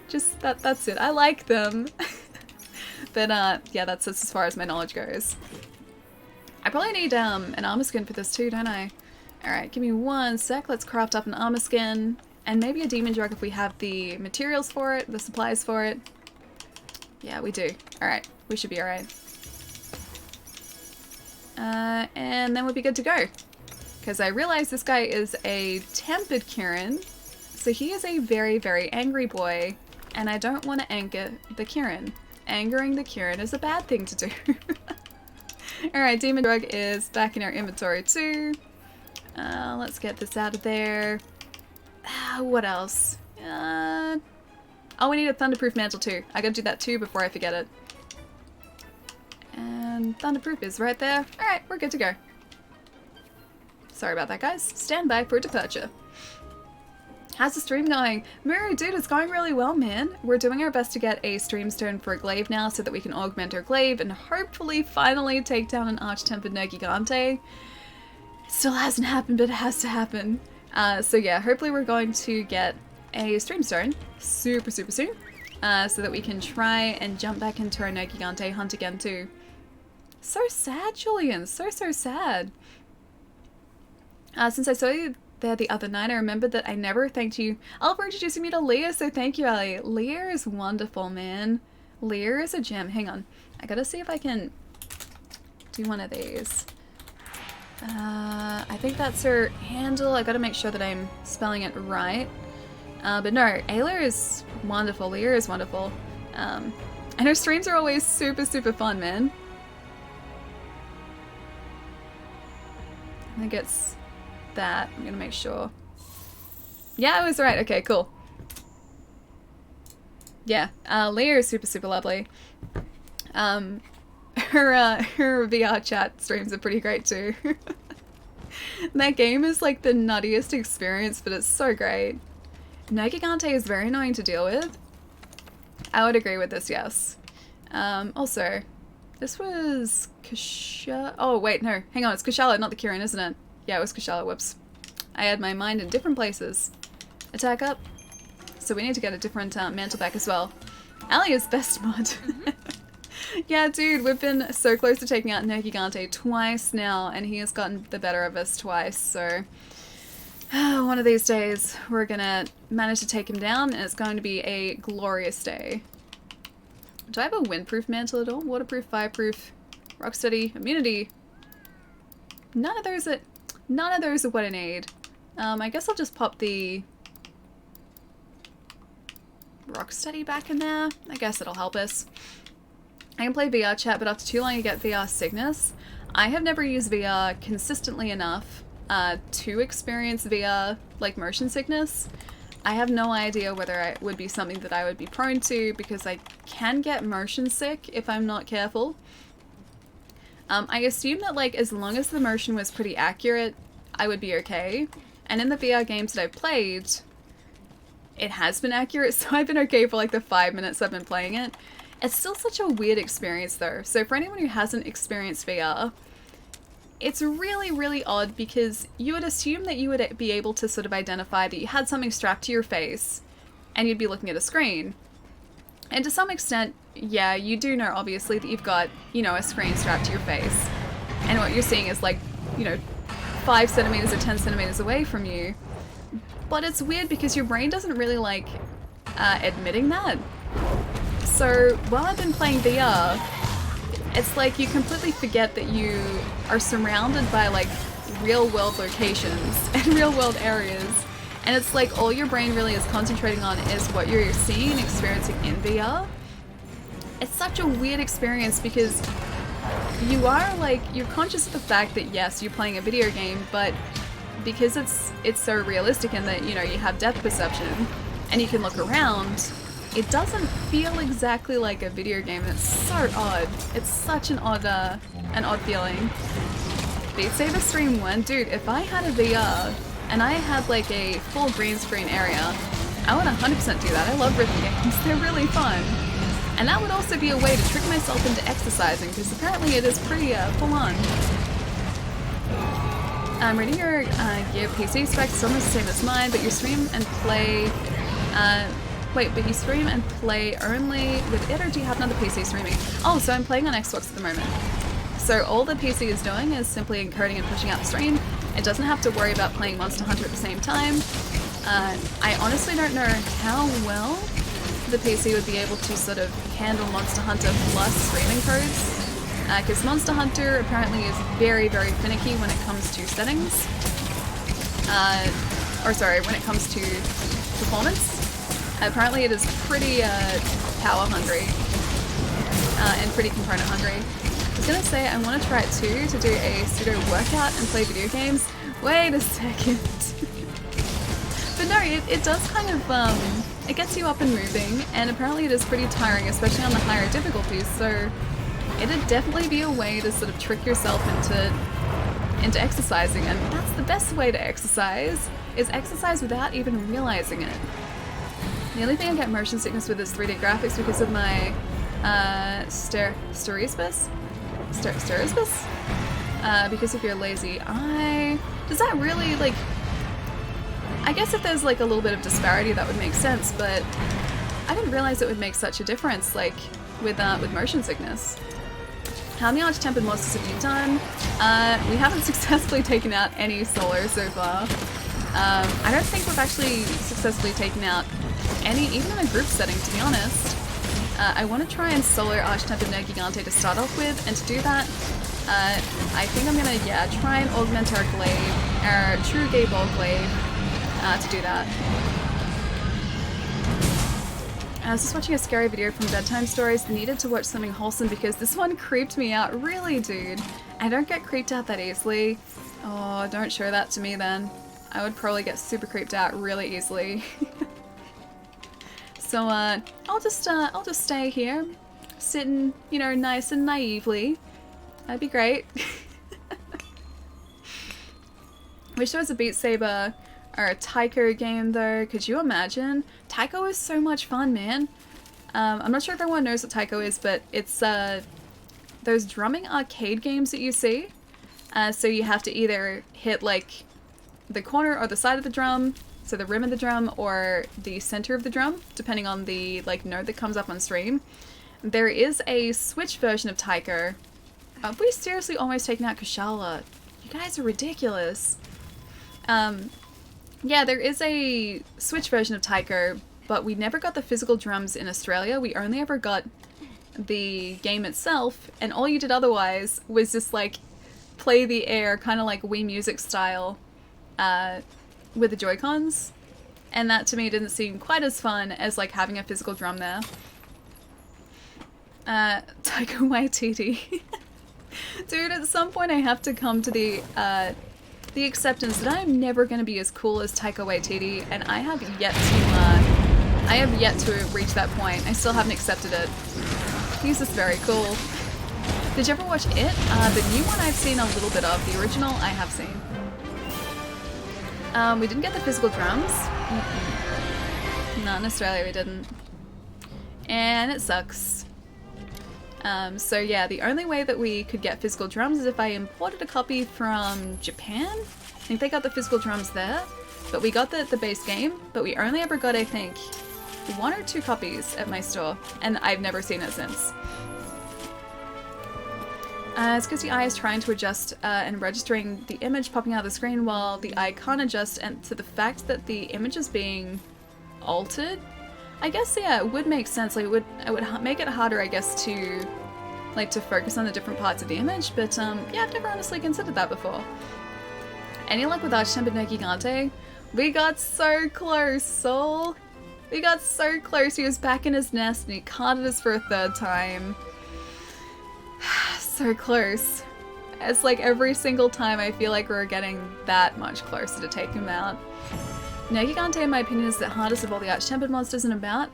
Just that's it. I like them. But yeah, that's as far as my knowledge goes. I probably need an armor skin for this too, don't I? Alright, give me 1 sec. Let's craft up an armor skin. and maybe a demon drug if we have the materials for it, the supplies for it. Yeah, we do. Alright, we should be alright. And then we'll be good to go. Because I realize this guy is a tempered Kirin, so he is a very, very angry boy, and I don't want to anger the Kirin. Angering the Kirin is a bad thing to do. Alright, demon drug is back in our inventory too. Let's get this out of there. What else? Oh, we need a thunderproof mantle too. I gotta do that too before I forget it. And thunderproof is right there. Alright, we're good to go. Sorry about that, guys. Stand by for departure. How's the stream going? Muru, dude, it's going really well, man. We're doing our best to get a stream stone for a glaive now so that we can augment our glaive and hopefully finally take down an arch-tempered Nergigante. It still hasn't happened, but it has to happen. So yeah, hopefully we're going to get a stream stone super soon. So that we can try and jump back into our Nergigante hunt again too. So sad, Julian. So sad. Since I saw you there the other night, I remembered that I never thanked you all for introducing me to Leah, so thank you, Ali. Leah is wonderful, man. Leah is a gem. Hang on. I gotta see if I can do one of these. I think that's her handle. I gotta make sure that I'm spelling it right. But no, Ayla is wonderful. Leah is wonderful. And her streams are always super fun, man. I think it's that. I'm gonna make sure. Yeah, I was right. Okay, cool. Yeah, Leah is super lovely. Her VR chat streams are pretty great too. That game is like the nuttiest experience, but it's so great. Nergigante is very annoying to deal with. I would agree with this, yes. Also, this was Kushala. Oh wait, no, hang on, it's Kushala, not the Kirin, isn't it? Yeah, it was Kushala, whoops. I had my mind in different places. Attack up. So we need to get a different mantle back as well. Ali is best mod. Yeah, dude, we've been so close to taking out Nergigante twice now, and he has gotten the better of us twice, so... one of these days, we're gonna manage to take him down, and it's going to be a glorious day. Do I have a windproof mantle at all? Waterproof, fireproof, rocksteady, immunity? None of those are what I need. I guess I'll just pop the rocksteady back in there. I guess it'll help us. I can play VR chat, but after too long you get VR sickness. I have never used VR consistently enough to experience VR, like, motion sickness. I have no idea whether it would be something that I would be prone to, because I can get motion sick if I'm not careful. I assume that, like, as long as the motion was pretty accurate, I would be okay. And in the VR games that I've played, it has been accurate, so I've been okay for, like, the 5 minutes I've been playing it. It's still such a weird experience, though. So for anyone who hasn't experienced VR, it's really odd, because you would assume that you would be able to sort of identify that you had something strapped to your face and you'd be looking at a screen. And to some extent, yeah, you do know, obviously, that you've got, you know, a screen strapped to your face. And what you're seeing is, like, you know, 5 centimeters or 10 centimeters away from you. But it's weird because your brain doesn't really like admitting that. So while I've been playing VR, it's like you completely forget that you are surrounded by, like, real world locations and real world areas. And it's like all your brain really is concentrating on is what you're seeing and experiencing in VR. It's such a weird experience because you are, like, you're conscious of the fact that yes, you're playing a video game, but because it's so realistic in that, you know, you have depth perception and you can look around, it doesn't feel exactly like a video game, and it's so odd. It's such an odd feeling. Beat Saber Stream 1, dude, if I had a VR and I had, like, a full green screen area, I would 100% do that. I love rhythm games, they're really fun. And that would also be a way to trick myself into exercising, because apparently it is pretty full on. I'm reading your gear PC specs, it's almost the same as mine, but you stream and play... Wait, but you stream and play only with it, or do you have another PC streaming? Oh, so I'm playing on Xbox at the moment. So all the PC is doing is simply encoding and pushing out the stream. It doesn't have to worry about playing Monster Hunter at the same time. I honestly don't know how well the PC would be able to sort of handle Monster Hunter plus streaming codes. Because Monster Hunter apparently is very, very finicky when it comes to settings. When it comes to performance. Apparently it is pretty power hungry and pretty component hungry. I was gonna say I want to try it too, to do a pseudo workout and play video games. Wait a second. But no, it does kind of, it gets you up and moving, and apparently it is pretty tiring, especially on the higher difficulties, so it'd definitely be a way to sort of trick yourself into exercising, and that's the best way to exercise, is exercise without even realizing it. The only thing I get motion sickness with is 3D graphics because of my stereospace? Because if you're lazy eye. Does that really, like, I guess if there's like a little bit of disparity that would make sense, but I didn't realize it would make such a difference, like, with motion sickness. How many Arch-Tempered monsters have you done? We haven't successfully taken out any solo so far. I don't think we've actually successfully taken out any, even in a group setting, to be honest. I want to try and solo Arch-Tempered Nergigante to start off with, and to do that, I think I'm gonna, try and augment our glaive, our true gay ball glaive, to do that. I was just watching a scary video from Bedtime Stories, needed to watch something wholesome because this one creeped me out, really, dude. I don't get creeped out that easily. Oh, don't show that to me then. I would probably get super creeped out really easily. So, I'll just stay here, sitting, you know, nice and naively. That'd be great. Wish there was a Beat Saber or a Taiko game though, could you imagine? Taiko is so much fun, man. I'm not sure if everyone knows what Taiko is, but it's those drumming arcade games that you see. So you have to either hit like the corner or the side of the drum, so the rim of the drum or the center of the drum, depending on the like note that comes up on stream. There is a Switch version of Taiko. Have we seriously almost taken out Kushala? You guys are ridiculous. Yeah, there is a Switch version of Taiko, but we never got the physical drums in Australia. We only ever got the game itself, and all you did otherwise was just like play the air, kind of like Wii Music style, with the Joy-Cons. And that to me didn't seem quite as fun as like having a physical drum there. Taika Waititi. Dude, at some point I have to come to the acceptance that I am never going to be as cool as Taika Waititi, and I have yet to reach that point. I still haven't accepted it. He's just very cool. Did you ever watch It? The new one I've seen a little bit of. The original I have seen. We didn't get the physical drums. Not in Australia, we didn't. And it sucks. So yeah, the only way that we could get physical drums is if I imported a copy from Japan. I think they got the physical drums there, but we got the base game, but we only ever got, I think, 1 or 2 copies at my store, and I've never seen it since. It's because the eye is trying to adjust and registering the image popping out of the screen while the eye can't adjust, and to the fact that the image is being altered. I guess, yeah, it would make sense. Like, it would make it harder, I guess, to focus on the different parts of the image, but yeah, I've never honestly considered that before. Any luck with Arch-Tempered Nergigante? We got so close, Soul! We got so close. He was back in his nest and he carded us for a 3rd time. So close. It's like every single time I feel like we're getting that much closer to take him out. Nergigante, in my opinion, is the hardest of all the Arch-Tempered monsters in about.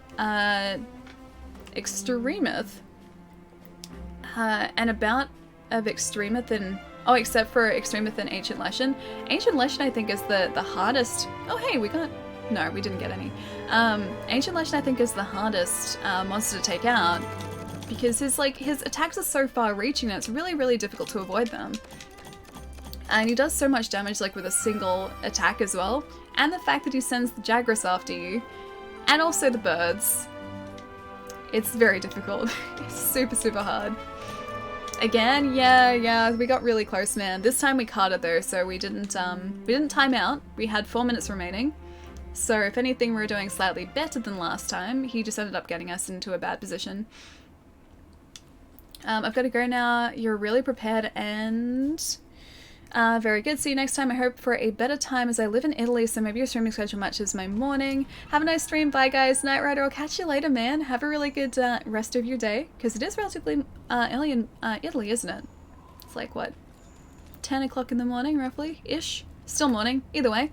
Extremeth. And about of Extremeth and... Oh, except for Extremeth and Ancient Leshen. Ancient Leshen, I think, is the hardest... Oh, hey, we got... No, we didn't get any. Ancient Leshen, I think, is the hardest monster to take out. Because his attacks are so far-reaching that it's really, really difficult to avoid them. And he does so much damage, like, with a single attack as well. And the fact that he sends the Jagras after you. And also the birds. It's very difficult. It's super, super hard. Again, yeah, we got really close, man. This time we carded though, so we didn't time out. We had 4 minutes remaining. So if anything, we're doing slightly better than last time. He just ended up getting us into a bad position. I've got to go now. You're really prepared and... very good. See you next time. I hope for a better time as I live in Italy, so maybe your streaming schedule matches my morning. Have a nice stream. Bye, guys. Night Rider. I'll catch you later, man. Have a really good rest of your day, because it is relatively early in Italy, isn't it? It's like, what, 10 o'clock in the morning, roughly? Ish? Still morning. Either way.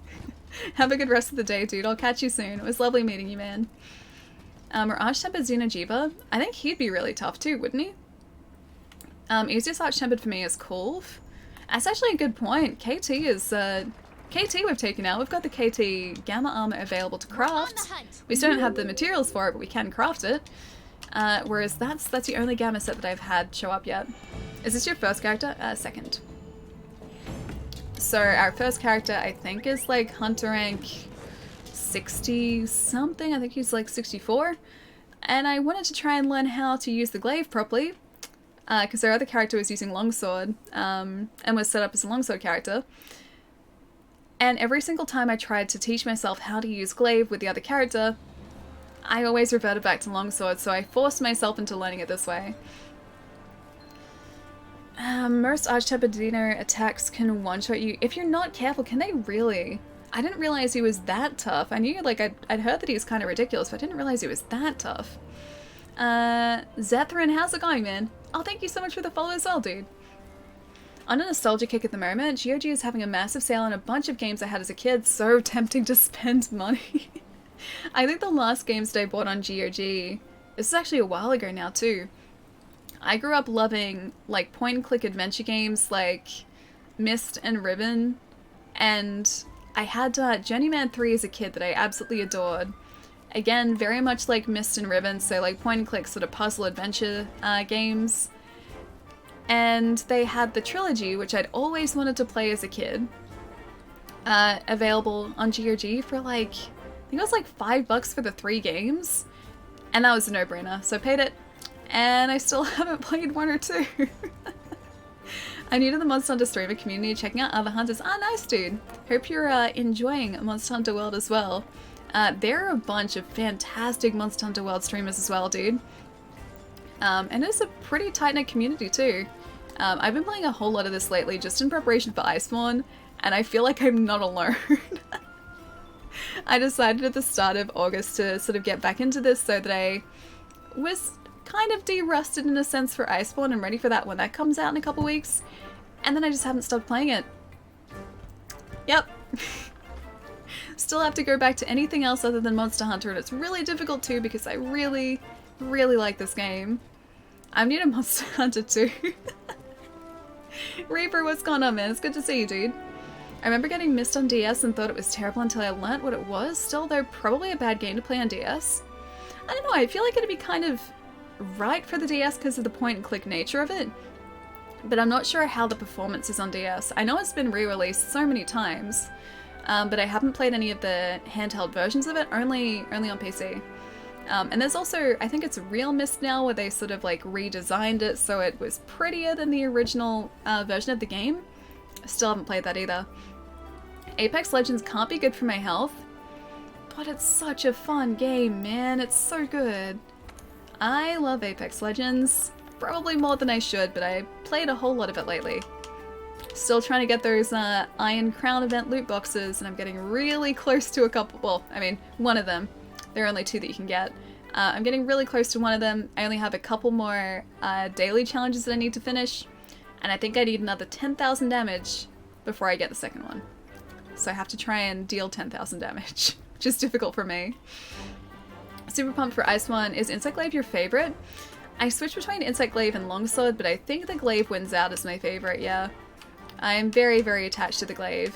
Have a good rest of the day, dude. I'll catch you soon. It was lovely meeting you, man. Or Arch-Tempered Xeno'jiiva. I think he'd be really tough too, wouldn't he? Easiest Arch-Tempered for me is Kulve. That's actually a good point. KT is, KT we've taken out. We've got the KT Gamma Armor available to craft. We still don't have the materials for it, but we can craft it. Whereas that's the only Gamma set that I've had show up yet. Is this your first character? Second. So our first character, I think, is like Hunter rank 60 something. I think he's like 64. And I wanted to try and learn how to use the glaive properly. Because our other character was using longsword, and was set up as a longsword character. And every single time I tried to teach myself how to use glaive with the other character, I always reverted back to longsword, so I forced myself into learning it this way. Most Arch-Tempered Xeno attacks can one-shot you. If you're not careful, can they really? I didn't realize he was that tough. I knew, like, I'd heard that he was kind of ridiculous, but I didn't realize he was that tough. Zethrin, how's it going, man? Oh, thank you so much for the follow as well, dude. On a nostalgia kick at the moment, GOG is having a massive sale on a bunch of games I had as a kid. So tempting to spend money. I think the last games that I bought on GOG, this is actually a while ago now too. I grew up loving like point-and-click adventure games like Myst and Ribbon, and I had Journeyman 3 as a kid that I absolutely adored. Again, very much like Myst and Ribbon, so like point-and-click sort of puzzle adventure games. And they had the trilogy, which I'd always wanted to play as a kid, available on GOG for like, I think it was like $5 for the 3 games. And that was a no-brainer, so I paid it. And I still haven't played 1 or 2. I'm new to the Monster Hunter streamer community, checking out other hunters. Ah, nice, dude. Hope you're enjoying Monster Hunter World as well. There are a bunch of fantastic Monster Hunter World streamers as well, dude. And it's a pretty tight-knit community too. I've been playing a whole lot of this lately just in preparation for Iceborne, and I feel like I'm not alone. I decided at the start of August to sort of get back into this so that I was kind of de-rusted in a sense for Iceborne and ready for that when that comes out in a couple weeks. And then I just haven't stopped playing it. Yep. Still have to go back to anything else other than Monster Hunter, and it's really difficult too because I really, really like this game. I'm new to Monster Hunter too. Reaper, what's going on, man? It's good to see you, dude. I remember getting Myst on DS and thought it was terrible until I learnt what it was. Still, though, probably a bad game to play on DS. I don't know, I feel like it'd be kind of right for the DS because of the point-and-click nature of it. But I'm not sure how the performance is on DS. I know it's been re-released so many times. But I haven't played any of the handheld versions of it, only on PC. And there's also, I think it's Real Myst now, where they sort of like redesigned it so it was prettier than the original version of the game. I still haven't played that either. Apex Legends can't be good for my health, but it's such a fun game, man. It's so good. I love Apex Legends, probably more than I should, but I played a whole lot of it lately. Still trying to get those Iron Crown event loot boxes, and I'm getting really close to a couple. Well, I mean, one of them. There are only 2 that you can get. I'm getting really close to one of them. I only have a couple more daily challenges that I need to finish, and I think I need another 10,000 damage before I get the second one. So I have to try and deal 10,000 damage, which is difficult for me. Super pumped for Iceborne. Is Insect Glaive your favorite? I switch between Insect Glaive and Longsword, but I think the Glaive wins out as my favorite, yeah. I am very, very attached to the Glaive.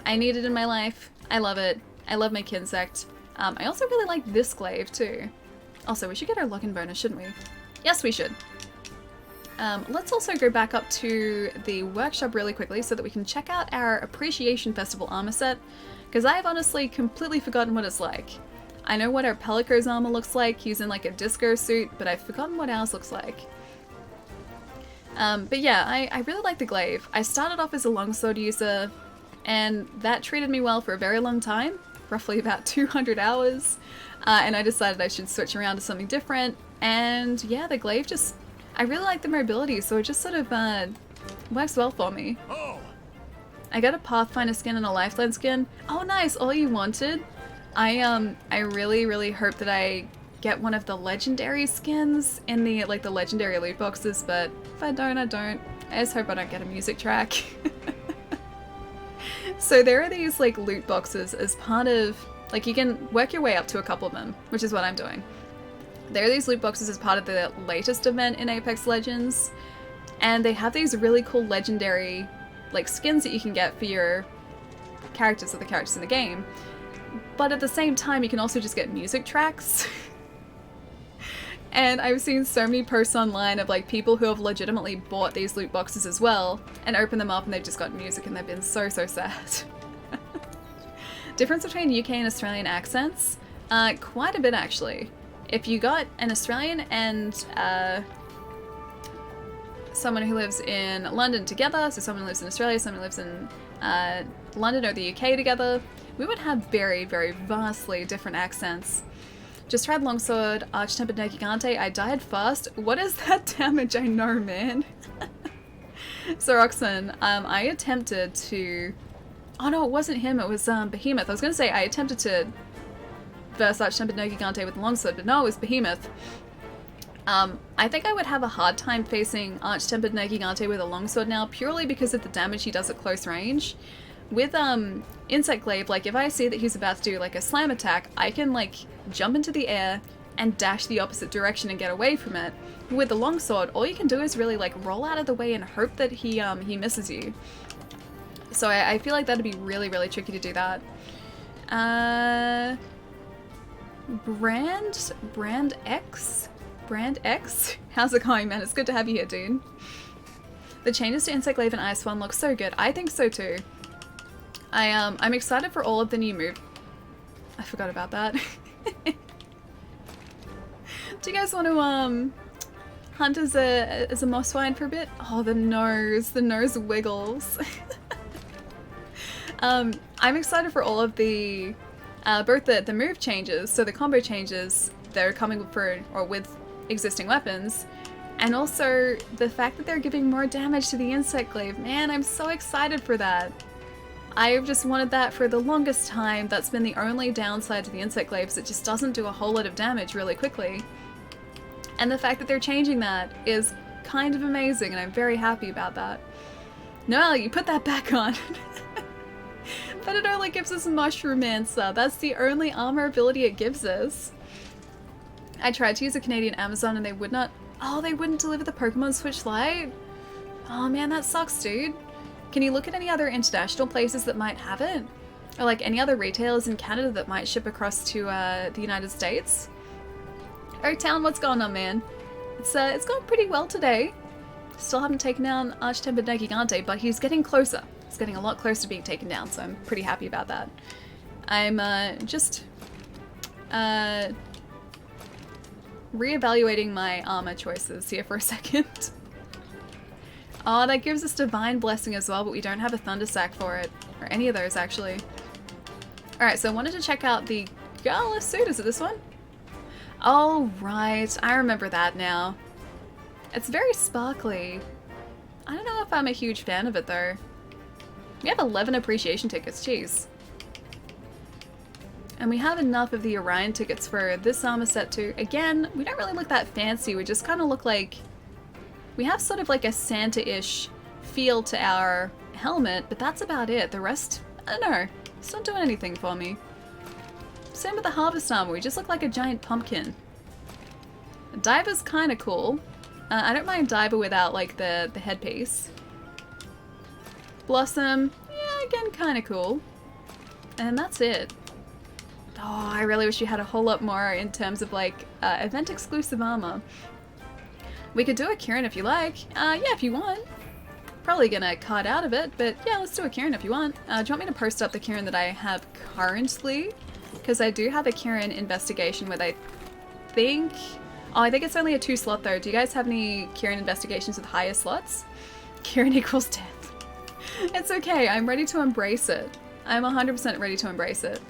I need it in my life. I love it. I love my Kinsect. I also really like this Glaive too. Also, we should get our login bonus, shouldn't we? Yes, we should. Let's also go back up to the workshop really quickly so that we can check out our Appreciation Festival armor set, because I've honestly completely forgotten what it's like. I know what our Pellico's armor looks like. He's in like a disco suit, but I've forgotten what ours looks like. But yeah, I really like the Glaive. I started off as a longsword user, and that treated me well for a very long time. roughly about 200 hours, and I decided I should switch around to something different. And yeah, the glaive just, I really like the mobility, so it just sort of works well for me. Oh, I got a Pathfinder skin and a Lifeline skin. Oh nice, all you wanted. I really hope that I get one of the legendary skins in the the legendary loot boxes, but if I don't, I don't. I just hope I don't get a music track. So there are these like loot boxes as part of, like, you can work your way up to a couple of them, which is what I'm doing. There are these loot boxes as part of the latest event in Apex Legends, and they have these really cool legendary like skins that you can get for your characters or the characters in the game. But at the same time, you can also just get music tracks. And I've seen so many posts online of like people who have legitimately bought these loot boxes as well and opened them up and they've just got music and they've been so sad. Difference between UK and Australian accents? Quite a bit actually. If you got an Australian and someone who lives in London together, so someone who lives in Australia, someone who lives in London or the UK together, we would have very vastly different accents. Just tried Longsword, Arch-Tempered No Gigante. I died fast. What is that damage? I know, man. So Roxanne, I attempted to... Oh no, it wasn't him, it was Behemoth. I was going to say I attempted to verse Arch-Tempered No Gigante with Longsword, but no, it was Behemoth. I think I would have a hard time facing Arch-Tempered No Gigante with a Longsword now, purely because of the damage he does at close range. With Insect Glaive, like if I see that he's about to do like a slam attack, I can like jump into the air and dash the opposite direction and get away from it. With the longsword, all you can do is really like roll out of the way and hope that he misses you. So I feel like that'd be really tricky to do that. Brand X? How's it going, man? It's good to have you here, dude. The changes to Insect Glaive and Ice One look so good. I think so too. I'm excited for all of the new move. I forgot about that. Do you guys want to hunt as a Mosswine for a bit? Oh, the nose wiggles. I'm excited for all of the both the move changes, so the combo changes that are coming for or with existing weapons, and also the fact that they're giving more damage to the Insect Glaive. Man, I'm so excited for that. I've just wanted that for the longest time. That's been the only downside to the Insect Glaives. It just doesn't do a whole lot of damage really quickly. And the fact that they're changing that is kind of amazing, and I'm very happy about that. No, you put that back on. But it only gives us Mushromancer. That's the only armor ability it gives us. I tried to use a Canadian Amazon and they would not... Oh, they wouldn't deliver the Pokemon Switch Lite? Oh man, that sucks, dude. Can you look at any other international places that might have it? Or like any other retailers in Canada that might ship across to the United States? O-Town, what's going on, man? It's going pretty well today. Still haven't taken down Arch-Tempered No Gigante, but he's getting closer. He's getting a lot closer to being taken down, so I'm pretty happy about that. I'm just reevaluating my armor choices here for a second. Oh, that gives us Divine Blessing as well, but we don't have a Thunder Sack for it. Or any of those, actually. Alright, so I wanted to check out the Gala suit. Is it this one? Oh, right. I remember that now. It's very sparkly. I don't know if I'm a huge fan of it, though. We have 11 appreciation tickets. Jeez. And we have enough of the Orion tickets for this armor set, too. Again, we don't really look that fancy. We just kind of look like... We have sort of like a Santa-ish feel to our helmet, but that's about it. The rest, I don't know. It's not doing anything for me. Same with the Harvest armor. We just look like a giant pumpkin. Diver's kind of cool. I don't mind Diver without like the headpiece. Blossom, yeah, again, kind of cool. And that's it. Oh, I really wish you had a whole lot more in terms of like event exclusive armor. We could do a Kieran if you like. Yeah, if you want. Probably gonna cut out of it, but yeah, let's do a Kieran if you want. Do you want me to post up the Kieran that I have currently? Because I do have a Kieran investigation with I think it's only a 2-slot though. Do you guys have any Kieran investigations with higher slots? Kieran equals death. It's okay, I'm ready to embrace it. I'm 100% ready to embrace it.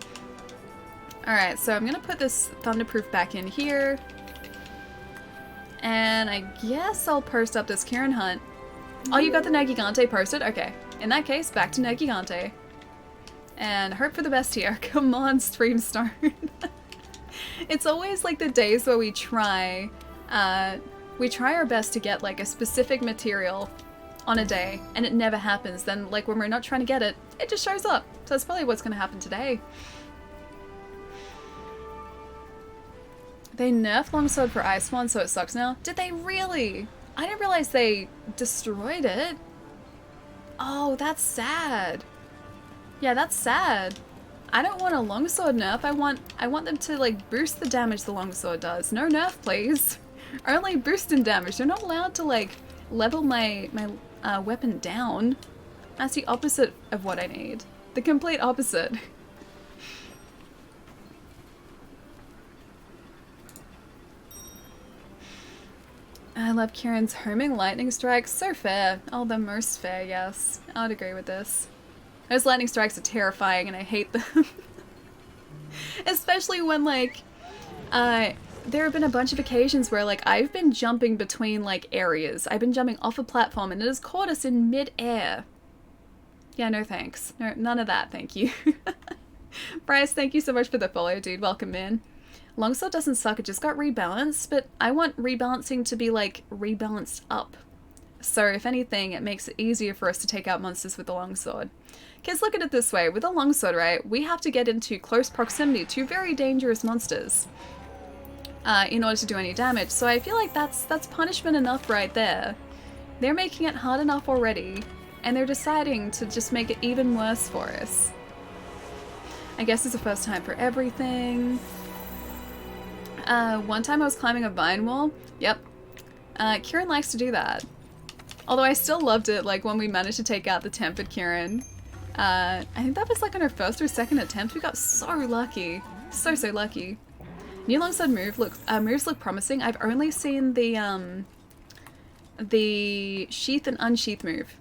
Alright, so I'm gonna put this Thunderproof back in here. And I guess I'll post up this Kieran Hunt. Oh, you got the Negigante posted? Okay. In that case, back to Negigante. And hope for the best here. Come on, Streamstone. It's always like the days where we try our best to get like a specific material on a day, and it never happens. Then like when we're not trying to get it, it just shows up. So that's probably what's gonna happen today. They nerfed Longsword for Iceborne, so it sucks now. Did they really? I didn't realize they destroyed it. Oh, that's sad. Yeah, that's sad. I don't want a longsword nerf. I want them to like boost the damage the longsword does. No nerf, please. Only boost in damage. They're not allowed to like level my weapon down. That's the opposite of what I need. The complete opposite. I love Kieran's homing lightning strikes. So fair. Oh, the most fair, yes. I would agree with this. Those lightning strikes are terrifying and I hate them. Especially when like, there have been a bunch of occasions where like I've been jumping between like areas. I've been jumping off a platform and it has caught us in mid-air. Yeah, no thanks. No, none of that, thank you. Bryce, thank you so much for the follow, dude. Welcome in. Longsword doesn't suck, it just got rebalanced, but I want rebalancing to be like rebalanced up. So if anything, it makes it easier for us to take out monsters with the longsword. Because look at it this way, with a longsword, right, we have to get into close proximity to very dangerous monsters in order to do any damage. So I feel like that's punishment enough right there. They're making it hard enough already, and they're deciding to just make it even worse for us. I guess it's the first time for everything. One time I was climbing a vine wall. Yep. Kieran likes to do that. Although I still loved it, like when we managed to take out the tempered Kieran. I think that was like on our first or second attempt. We got so lucky. So lucky. New longsword moves look promising. I've only seen the sheath and unsheath move.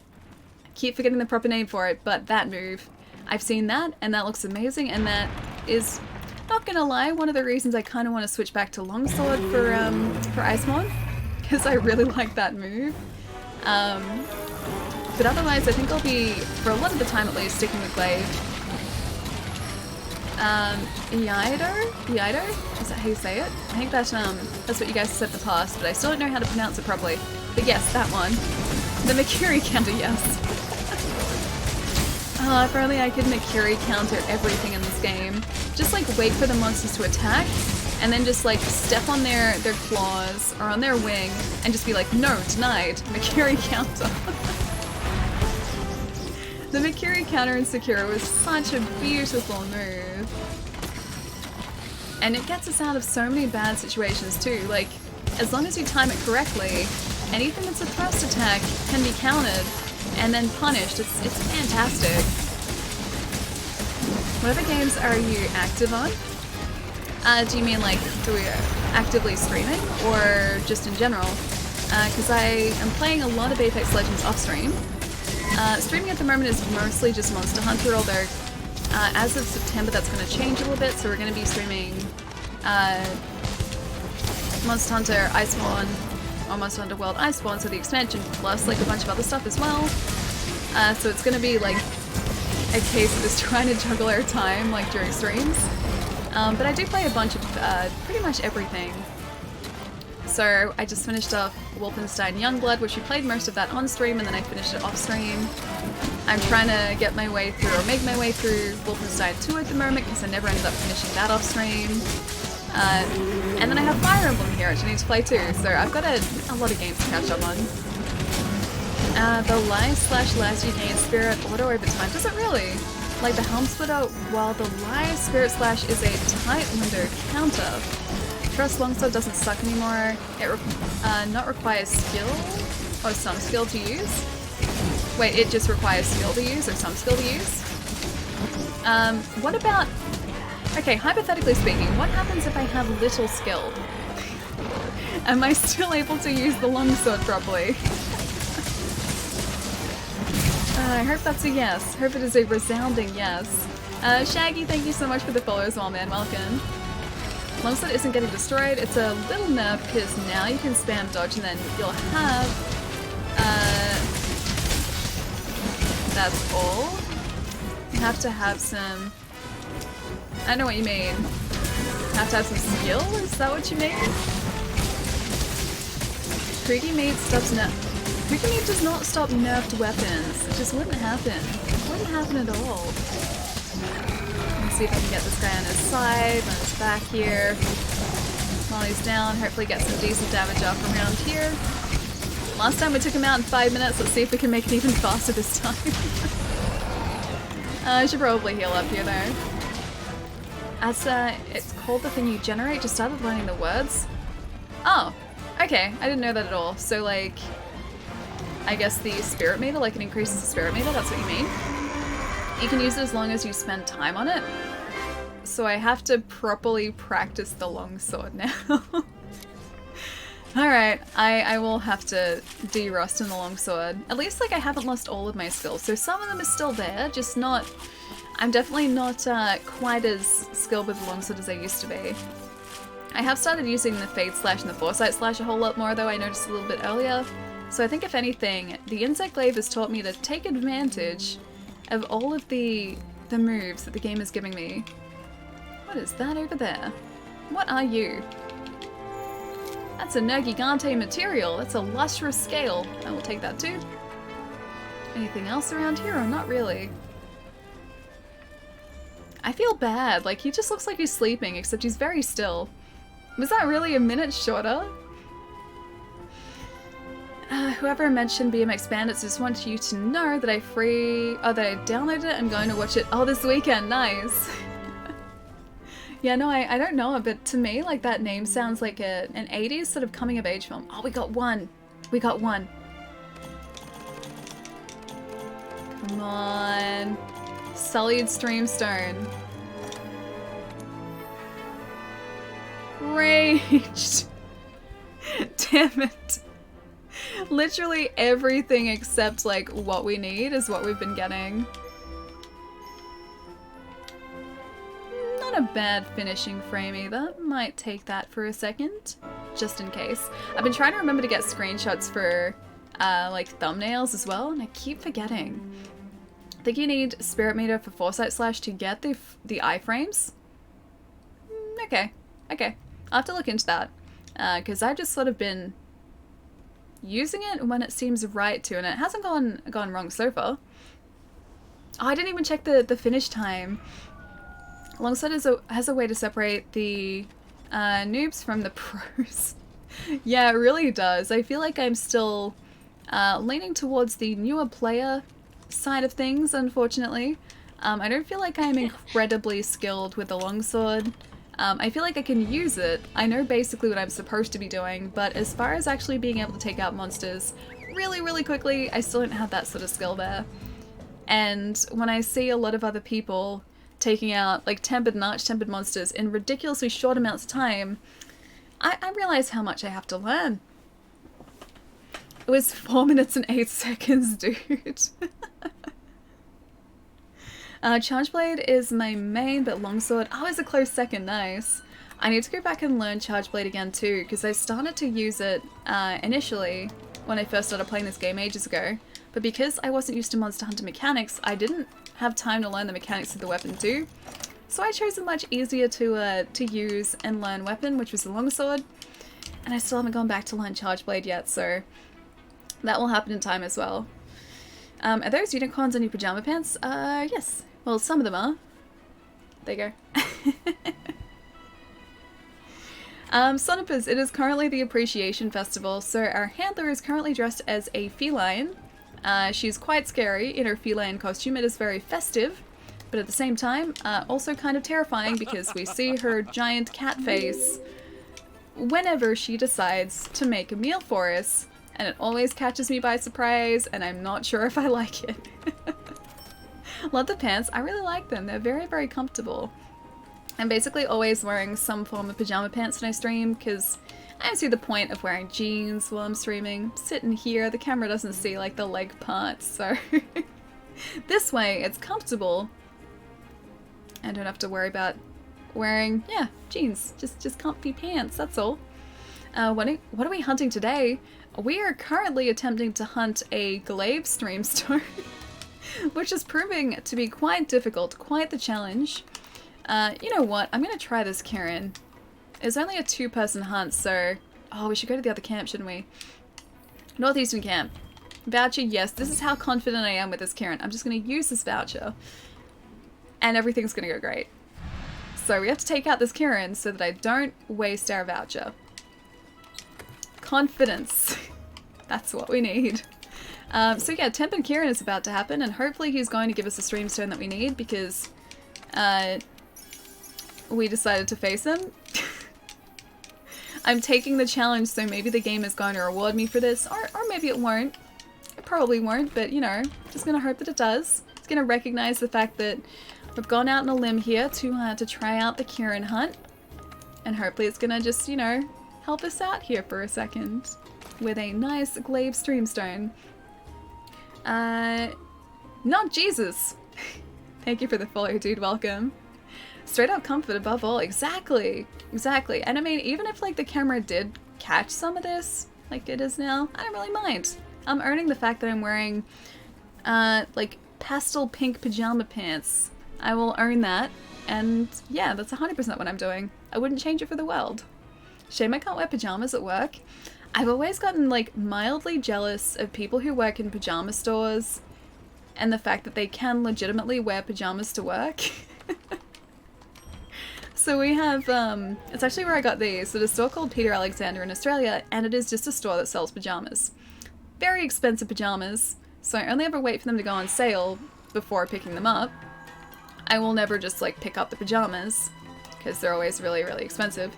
I keep forgetting the proper name for it, but that move. I've seen that, and that looks amazing, and that is, not gonna lie, one of the reasons I kind of want to switch back to longsword for Iceborne, because I really like that move. But otherwise, I think I'll be, for a lot of the time at least, sticking with Glaive. Iaido? Is that how you say it? I think that's what you guys said in the past, but I still don't know how to pronounce it properly. But yes, that one. The Makiri counter, yes. Oh, if only I could Makiri counter everything in this game. Just like wait for the monsters to attack, and then just like step on their claws or on their wing, and just be like, no, denied, Makiri counter. The Makiri counter in Sekiro was such a beautiful move. And it gets us out of so many bad situations too. Like, as long as you time it correctly, anything that's a thrust attack can be countered and then punished. It's fantastic. What other games are you active on? Do you mean like, do we actively streaming or just in general? Because I am playing a lot of Apex Legends off stream. Streaming at the moment is mostly just Monster Hunter, although as of September that's going to change a little bit, so we're going to be streaming Monster Hunter Iceborne, or Monster Hunter World Iceborne, so the expansion, plus like a bunch of other stuff as well. So it's going to be like a case of just trying to juggle our time like during streams. But I do play a bunch of pretty much everything. So I just finished off Wolfenstein Youngblood, which we played most of that on stream, and then I finished it off stream. I'm trying to get my way through, or make my way through Wolfenstein 2 at the moment, because I never ended up finishing that off stream. And then I have Fire Emblem here, which I need to play too, so I've got a lot of games to catch up on. The Lie/Last you gain Spirit auto over time. Does it really? Like the Helm Splitter, while the Lie Spirit Slash is a tight window counter. Trust Longsword doesn't suck anymore. It not requires skill, or some skill to use. Wait, it just requires skill to use, or some skill to use? What about... Okay, hypothetically speaking, what happens if I have little skill? Am I still able to use the longsword properly? I hope that's a yes. Hope it is a resounding yes. Shaggy, thank you so much for the follow as well, man. Welcome. Longsword isn't getting destroyed. It's a little nerf because now you can spam dodge and then you'll have... that's all. You have to have some... I know what you mean. You have to have some skill? Is that what you mean? Creaky Meat stops Creaky Meat does not stop nerfed weapons. It just wouldn't happen. It wouldn't happen at all. Let's see if I can get this guy on his side, on his back here. While he's down, hopefully get some decent damage off around here. Last time we took him out in 5 minutes. Let's see if we can make it even faster this time. I should probably heal up here though. As it's called the thing you generate, just started learning the words. Oh, okay, I didn't know that at all. So like, I guess the spirit meter, like it increases the spirit meter, that's what you mean? You can use it as long as you spend time on it. So I have to properly practice the longsword now. Alright, I will have to de-rust in the longsword. At least like I haven't lost all of my skills, so some of them are still there, just not... I'm definitely not quite as skilled with the longsword as I used to be. I have started using the Fade Slash and the Foresight Slash a whole lot more though, I noticed a little bit earlier. So I think if anything, the Insect Glaive has taught me to take advantage of all of the moves that the game is giving me. What is that over there? What are you? That's a Nergigante material. That's a lustrous scale. I will take that too. Anything else around here or not really? I feel bad. Like, he just looks like he's sleeping, except he's very still. Was that really a minute shorter? Whoever mentioned BMX Bandits, just want you to know that that I downloaded it and going to watch it this weekend. Nice. Yeah, no, I don't know it, but to me, like, that name sounds like an 80s sort of coming of age film. Oh, we got one. We got one. Come on. Sullied Streamstone. Raged. Damn it. Literally everything except, like, what we need is what we've been getting. Not a bad finishing frame either. Might take that for a second, just in case. I've been trying to remember to get screenshots for, like, thumbnails as well, and I keep forgetting. I think you need Spirit Meter for Foresight Slash to get the iframes. Okay. Okay. I'll have to look into that. Because I've just sort of been using it when it seems right to, and it hasn't gone wrong so far. Oh, I didn't even check the finish time. Longsword has a way to separate the noobs from the pros. Yeah, it really does. I feel like I'm still leaning towards the newer player side of things, unfortunately. I don't feel like I'm incredibly skilled with the longsword. I feel like I can use it. I know basically what I'm supposed to be doing, but as far as actually being able to take out monsters really, really quickly, I still don't have that sort of skill there. And when I see a lot of other people taking out like tempered and arch-tempered monsters in ridiculously short amounts of time, I realize how much I have to learn. It was 4 minutes and 8 seconds, dude. Chargeblade is my main, but Longsword, it's a close second, nice. I need to go back and learn Chargeblade again too, because I started to use it initially when I first started playing this game ages ago, but because I wasn't used to Monster Hunter mechanics, I didn't have time to learn the mechanics of the weapon too. So I chose a much easier to use and learn weapon, which was the Longsword, and I still haven't gone back to learn Chargeblade yet, so that will happen in time as well. Are those unicorns in your pajama pants? Yes. Well, some of them are. There you go. Sonipers, it is currently the Appreciation Festival, so our handler is currently dressed as a feline. She's quite scary in her feline costume. It is very festive, but at the same time, also kind of terrifying because we see her giant cat face whenever she decides to make a meal for us, and it always catches me by surprise, and I'm not sure if I like it. Love the pants. I really like them. They're very, very comfortable. I'm basically always wearing some form of pajama pants when I stream because I don't see the point of wearing jeans while I'm streaming. I'm sitting here, the camera doesn't see like the leg parts, so This way, it's comfortable. I don't have to worry about wearing, yeah, jeans. Just comfy pants, that's all. What are we hunting today? We are currently attempting to hunt a glaive streamstone, which is proving to be quite difficult, quite the challenge. You know what? I'm gonna try this, Kieran. It's only a 2-person hunt, so... Oh, we should go to the other camp, shouldn't we? Northeastern camp. Voucher, yes. This is how confident I am with this, Kieran. I'm just gonna use this voucher. And everything's gonna go great. So we have to take out this Kieran so that I don't waste our voucher. Confidence. That's what we need. So yeah, Temp and Kieran is about to happen, and hopefully he's going to give us the streamstone that we need, because we decided to face him. I'm taking the challenge, so maybe the game is going to reward me for this, or maybe it won't. It probably won't, but you know, just gonna hope that it does. It's gonna recognize the fact that we've gone out on a limb here to try out the Kieran hunt, and hopefully it's gonna just, you know, help us out here for a second with a nice glaive streamstone. Not Jesus. Thank you for the follow, dude. Welcome. Straight up comfort above all. Exactly. Exactly. And I mean, even if like the camera did catch some of this, like it is now, I don't really mind. I'm owning the fact that I'm wearing like pastel pink pajama pants. I will own that. And yeah, that's 100% what I'm doing. I wouldn't change it for the world. Shame I can't wear pajamas at work. I've always gotten like mildly jealous of people who work in pajama stores and the fact that they can legitimately wear pajamas to work. So we have, it's actually where I got these. So the store called Peter Alexander in Australia, and it is just a store that sells pajamas. Very expensive pajamas, so I only ever wait for them to go on sale before picking them up. I will never just like pick up the pajamas, because they're always really, really expensive.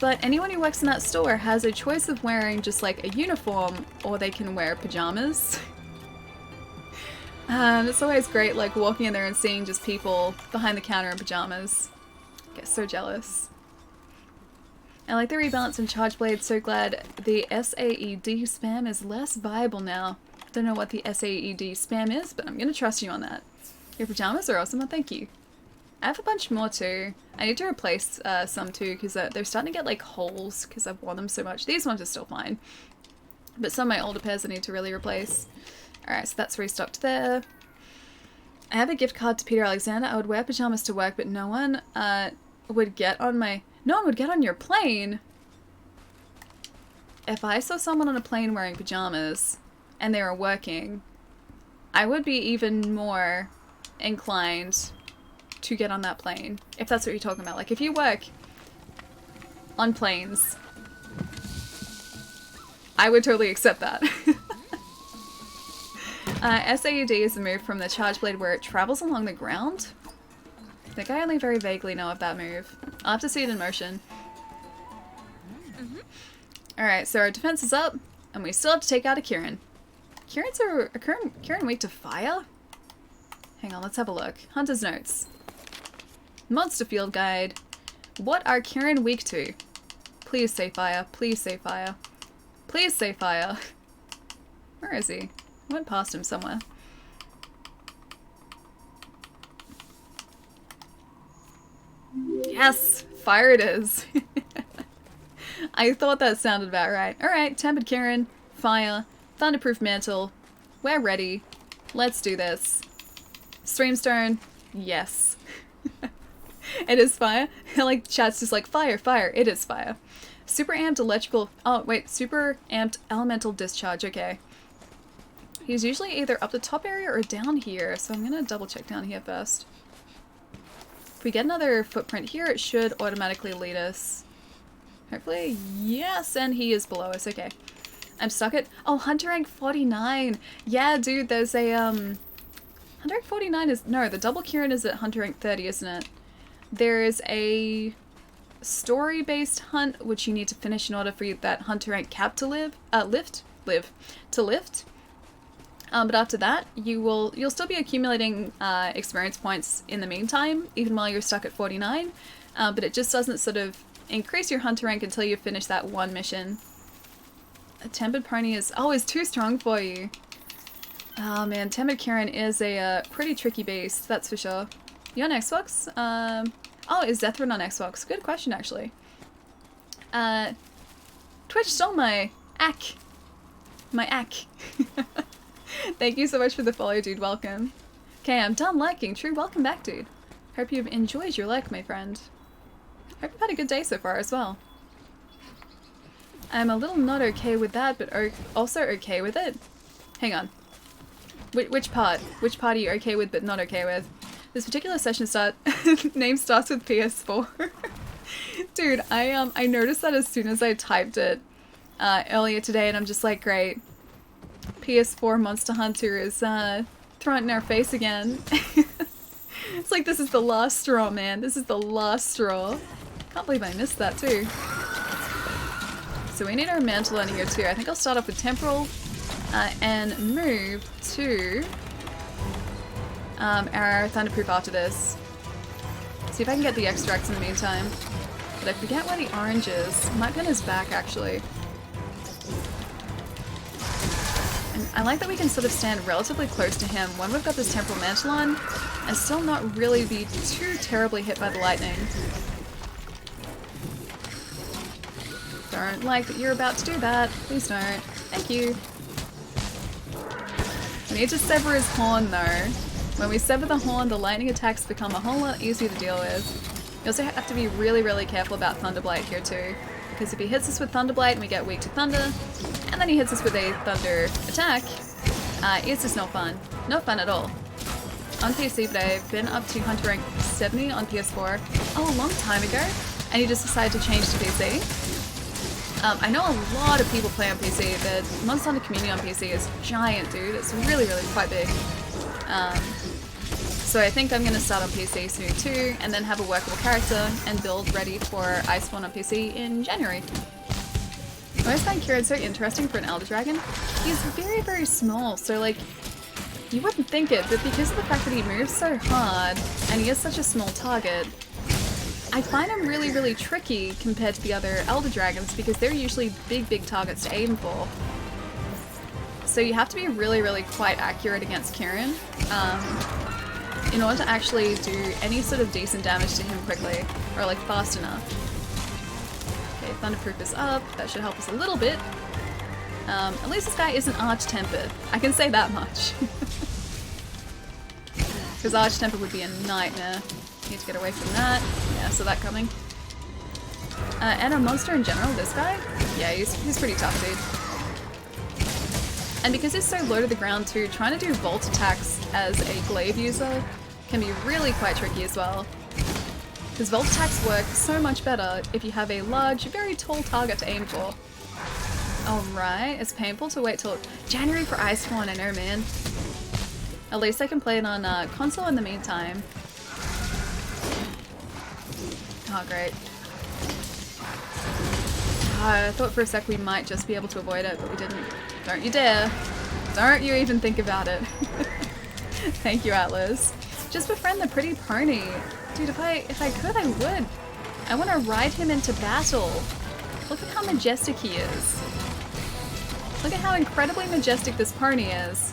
But anyone who works in that store has a choice of wearing just like a uniform, or they can wear pajamas. It's always great like walking in there and seeing just people behind the counter in pajamas. Get so jealous. I like the rebalance in Charge Blade, so glad the SAED spam is less viable now. Don't know what the SAED spam is, but I'm gonna trust you on that. Your pajamas are awesome, and thank you. I have a bunch more too. I need to replace some too, because they're starting to get like holes because I've worn them so much. These ones are still fine. But some of my older pairs I need to really replace. Alright, so that's restocked there. I have a gift card to Peter Alexander. I would wear pajamas to work, but no one would get on my... No one would get on your plane! If I saw someone on a plane wearing pajamas and they were working, I would be even more inclined to get on that plane. If that's what you're talking about. Like, if you work on planes, I would totally accept that. SAUD is the move from the Charge Blade where it travels along the ground. I think I only very vaguely know of that move. I'll have to see it in motion. Alright, so our defense is up, and we still have to take out a Kieran. Kieran weak to fire? Hang on, let's have a look. Hunter's Notes. Monster Field Guide. What are Kieran weak to? Please say fire. Please say fire. Please say fire. Where is he? I went past him somewhere. Yes! Fire it is! I thought that sounded about right. Alright, Tempered Kieran, fire, Thunderproof Mantle, we're ready. Let's do this. Streamstone, yes. It is fire. Like, chat's just like, fire, fire, it is fire. Super amped electrical... Oh, wait, super amped elemental discharge, okay. He's usually either up the top area or down here, so I'm gonna double check down here first. If we get another footprint here, it should automatically lead us. Hopefully, yes, and he is below us, okay. I'm stuck at... Oh, Hunter rank 49! Yeah, dude, there's a, Hunter rank 49 is... No, the double Kieran is at Hunter rank 30, isn't it? There's a story-based hunt, which you need to finish in order for that Hunter rank cap to lift. But after that, you'll still be accumulating experience points in the meantime, even while you're stuck at 49. But it just doesn't sort of increase your hunter rank until you finish that one mission. A tempered pony is always too strong for you. Oh man, Timid Kieran is a pretty tricky beast, that's for sure. You on Xbox? Oh, is Zethrin on Xbox? Good question, actually. Twitch stole my ack. My ack. Thank you so much for the follow, dude. Welcome. Okay, I'm done liking. True, welcome back, dude. Hope you've enjoyed your like, my friend. Hope you've had a good day so far as well. I'm a little not okay with that, but also okay with it. Hang on. Which part? Which part are you okay with but not okay with? This particular session name starts with PS4. Dude, I noticed that as soon as I typed it earlier today, and I'm just like, great. PS4 Monster Hunter is thrown in our face again. It's like this is the last straw, man. This is the last straw. Can't believe I missed that too. So we need our mantle in here too. I think I'll start off with Temporal and move to our Thunderproof after this. See if I can get the extracts in the meantime. But I forget where the orange is. Might be on his back actually. And I like that we can sort of stand relatively close to him when we've got this Temporal Mantle on and still not really be too terribly hit by the lightning. Don't like that you're about to do that. Please don't. Thank you. We need to sever his horn though. When we sever the horn, the lightning attacks become a whole lot easier to deal with. You also have to be really, really careful about Thunderblight here too. Because if he hits us with Thunderblight and we get weak to Thunder, and then he hits us with a Thunder attack, it's just no fun. No fun at all. On PC, but I've been up to Hunter rank 70 on PS4, a long time ago, and he just decided to change to PC. I know a lot of people play on PC, the Monster Hunter community on PC is giant, dude. It's really, really quite big. So I think I'm going to start on PC soon too, and then have a workable character and build ready for Iceborne on PC in January. I always find Kieran so interesting for an Elder Dragon. He's very, very small, so like, you wouldn't think it, but because of the fact that he moves so hard, and he is such a small target, I find him really, really tricky compared to the other Elder Dragons because they're usually big, big targets to aim for. So you have to be really, really quite accurate against Kieran in order to actually do any sort of decent damage to him quickly, or like fast enough. Okay, Thunderproof is up. That should help us a little bit. At least this guy isn't Arch-Tempered. I can say that much. Because Arch-Tempered would be a nightmare. Need to get away from that. Yeah, saw that coming. And a monster in general, this guy? Yeah, he's pretty tough, dude. And because he's so low to the ground too, trying to do Volt attacks as a glaive user can be really quite tricky as well. Because Volt attacks work so much better if you have a large, very tall target to aim for. Alright, it's painful to wait till January for Iceborne, I know, man. At least I can play it on console in the meantime. Oh, great. I thought for a sec we might just be able to avoid it, but we didn't. Don't you dare. Don't you even think about it. Thank you, Atlas. Just befriend the pretty pony. Dude, if I could, I would. I want to ride him into battle. Look at how majestic he is. Look at how incredibly majestic this pony is.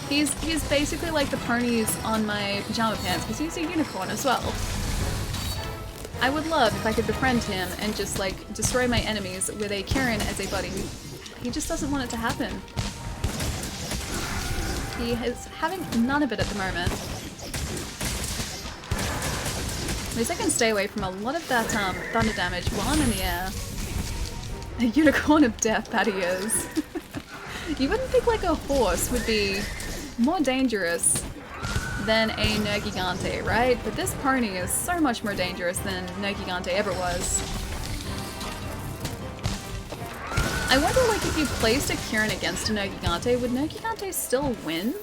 He's basically like the ponies on my pajama pants, because he's a unicorn as well. I would love if I could befriend him and just like destroy my enemies with a Kieran as a buddy. He just doesn't want it to happen. He is having none of it at the moment. At least I can stay away from a lot of that thunder damage while I'm in the air. A unicorn of death that he is. You wouldn't think like a horse would be more dangerous than a Nergigante, right? But this pony is so much more dangerous than Nergigante ever was. I wonder, like, if you placed a Kieran against a Nergigante, would Nergigante still win?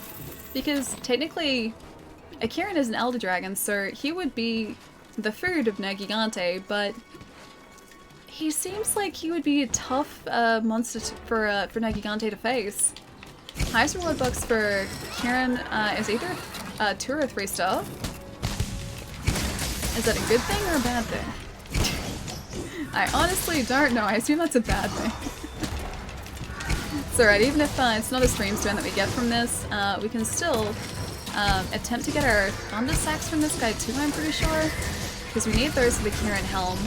Because technically, a Kieran is an Elder Dragon, so he would be the food of Nergigante, but he seems like he would be a tough monster for Nergigante to face. Highest reward box for Kieran is either 2 or 3 star. Is that a good thing or a bad thing? I honestly don't know. I assume that's a bad thing. It's alright, even if it's not a stream stone that we get from this, we can still attempt to get our Thunder Sacks from this guy too, I'm pretty sure. Because we need those for the Kieran Helm.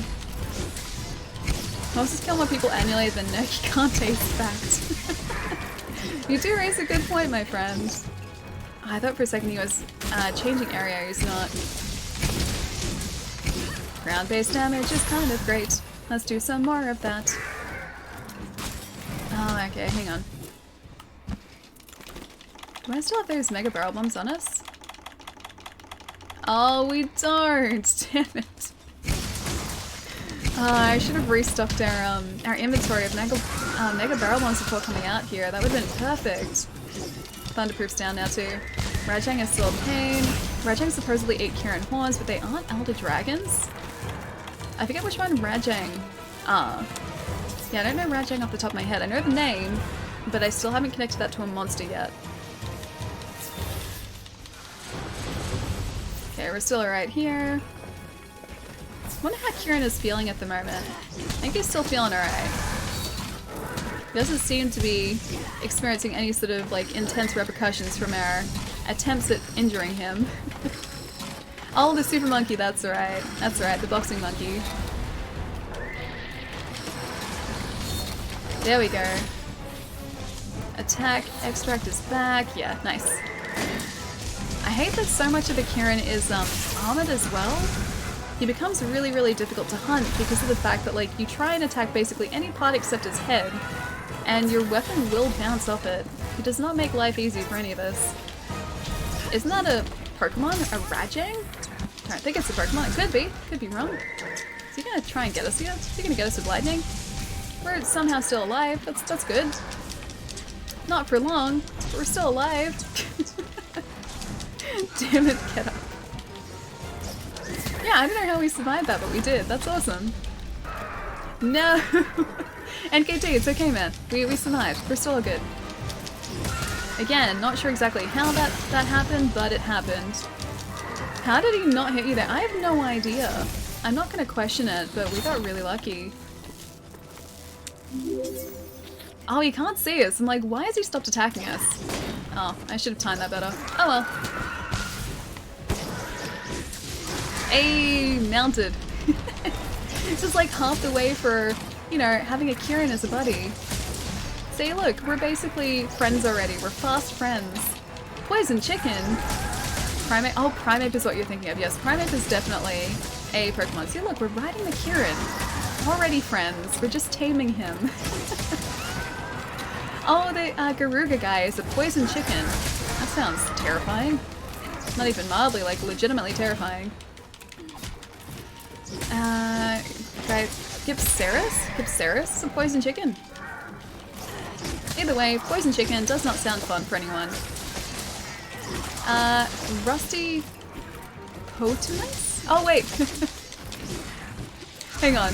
Most just kill more people annually than no, you can't taste fact. You do raise a good point, my friend. I thought for a second he was changing area, he's not. Ground-based damage is kind of great. Let's do some more of that. Oh, okay, hang on. Do I still have those Mega Barrel Bombs on us? Oh, we don't! Damn it. I should have restocked our inventory of Mega Barrel Bombs before coming out here. That would have been perfect. Thunderproof's down now too. Rajang is still a pain. Rajang supposedly ate Kieran Horns, but they aren't Elder Dragons. I forget which one Rajang are. Yeah, I don't know Rajang off the top of my head. I know the name, but I still haven't connected that to a monster yet. Okay, we're still alright here. Wonder how Kieran is feeling at the moment. I think he's still feeling alright. He doesn't seem to be experiencing any sort of like intense repercussions from our attempts at injuring him. Oh, the super monkey, that's right. That's right, the boxing monkey. There we go. Attack, extract is back. Yeah, nice. I hate that so much of the Kieran is armored as well. He becomes really, really difficult to hunt because of the fact that like you try and attack basically any part except his head, and your weapon will bounce off it. It does not make life easy for any of us. Isn't that a Pokemon? A Rajang? I don't think it's a Pokemon. It could be. Could be wrong. Is he gonna try and get us here? Is he gonna get us with lightning? We're somehow still alive. That's good. Not for long, but we're still alive. Damn it, get up. Yeah, I don't know how we survived that, but we did. That's awesome. No! NKT, it's okay, man. We survived. We're still good. Again, not sure exactly how that happened, but it happened. How did he not hit you there? I have no idea. I'm not gonna question it, but we got really lucky. Oh, he can't see us. I'm like, why has he stopped attacking us? Oh, I should have timed that better. Oh well. Ayy, mounted. This is like half the way for, you know, having a Kieran as a buddy. See, look, we're basically friends already. We're fast friends. Poison chicken. Primeape. Oh, Primeape is what you're thinking of. Yes, Primeape is definitely a Pokemon. See, look, we're riding the Kieran. Already friends. We're just taming him. Oh, the Garuga guy is a poison chicken. That sounds terrifying. Not even mildly, like legitimately terrifying. Gypceras? Gypceras is a poison chicken. Either way, poison chicken does not sound fun for anyone. Rusty Potamus? Oh wait! Hang on.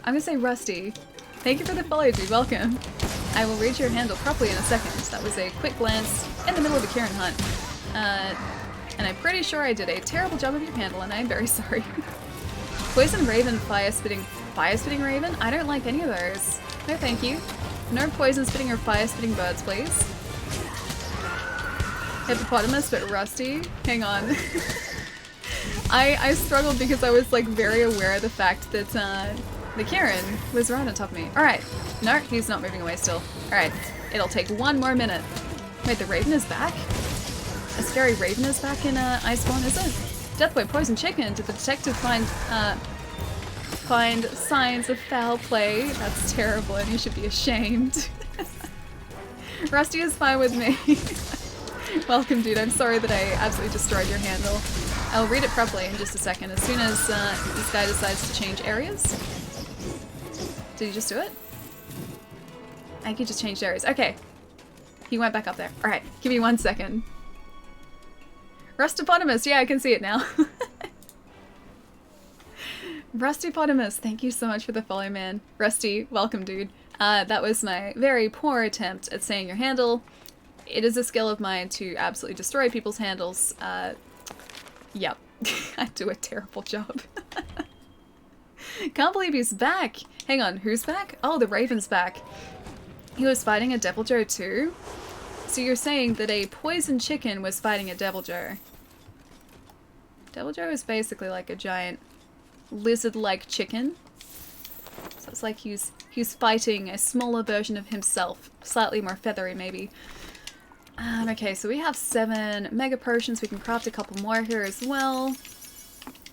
I'm gonna say Rusty. Thank you for the follow, dude. Welcome. I will read your handle properly in a second. That was a quick glance in the middle of a Kieran hunt. And I'm pretty sure I did a terrible job of your handle, and I'm very sorry. Poison Raven, Fire Spitting Raven? I don't like any of those. No thank you. No Poison Spitting or Fire Spitting birds, please. Hippopotamus, but rusty. Hang on. I struggled because I was like very aware of the fact that the Kieran was right on top of me. Alright. No, he's not moving away still. Alright. It'll take one more minute. Wait, the Raven is back? A scary Raven is back in Iceborne, is it? Deathboy Poison Chicken. Did the detective find signs of foul play? That's terrible and you should be ashamed. Rusty is fine with me. Welcome, dude. I'm sorry that I absolutely destroyed your handle. I'll read it properly in just a second. As soon as this guy decides to change areas. Did he just do it? I think he just changed areas. Okay. He went back up there. Alright, give me 1 second. Rustipotamus, yeah, I can see it now. Rustipotamus, thank you so much for the follow, man. Rusty, welcome, dude. That was my very poor attempt at saying your handle. It is a skill of mine to absolutely destroy people's handles. Yep. I do a terrible job. Can't believe he's back. Hang on, who's back? Oh, the Raven's back. He was fighting a Deviljho too? So you're saying that a poison chicken was fighting a Deviljho? Deviljho is basically like a giant lizard-like chicken. So it's like he's fighting a smaller version of himself. Slightly more feathery, maybe. Okay, so we have 7 mega potions. We can craft a couple more here as well.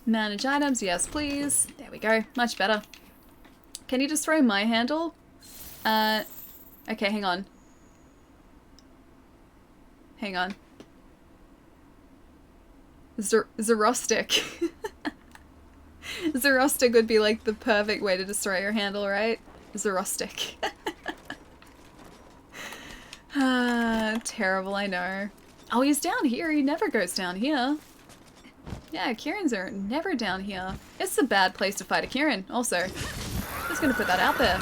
Manage items, yes please. There we go, much better. Can you destroy my handle? Okay, hang on. Hang on. Zerostic. Zerostic would be like the perfect way to destroy your handle, right? Zerostic. Terrible, I know. Oh, he's down here. He never goes down here. Yeah, Kirins are never down here. It's a bad place to fight a Kirin, also. Just gonna put that out there.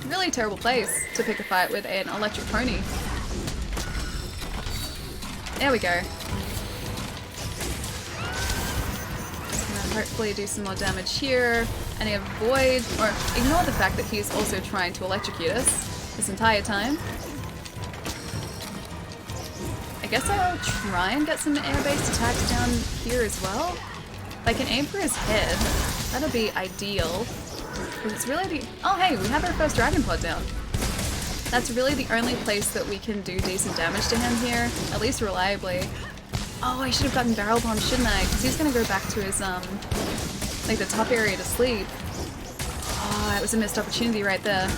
Really terrible place to pick a fight with an electric pony. There we go. Just gonna hopefully do some more damage here and avoid, or ignore the fact that he's also trying to electrocute us this entire time. I guess I'll try and get some air-based attacks down here as well. If I can aim for his head, that'll be ideal. Because it's really the... Oh hey, we have our first dragon pod down. That's really the only place that we can do decent damage to him here, at least reliably. Oh, I should have gotten barrel bomb, shouldn't I? Because he's gonna go back to his, like the top area to sleep. Oh, that was a missed opportunity right there.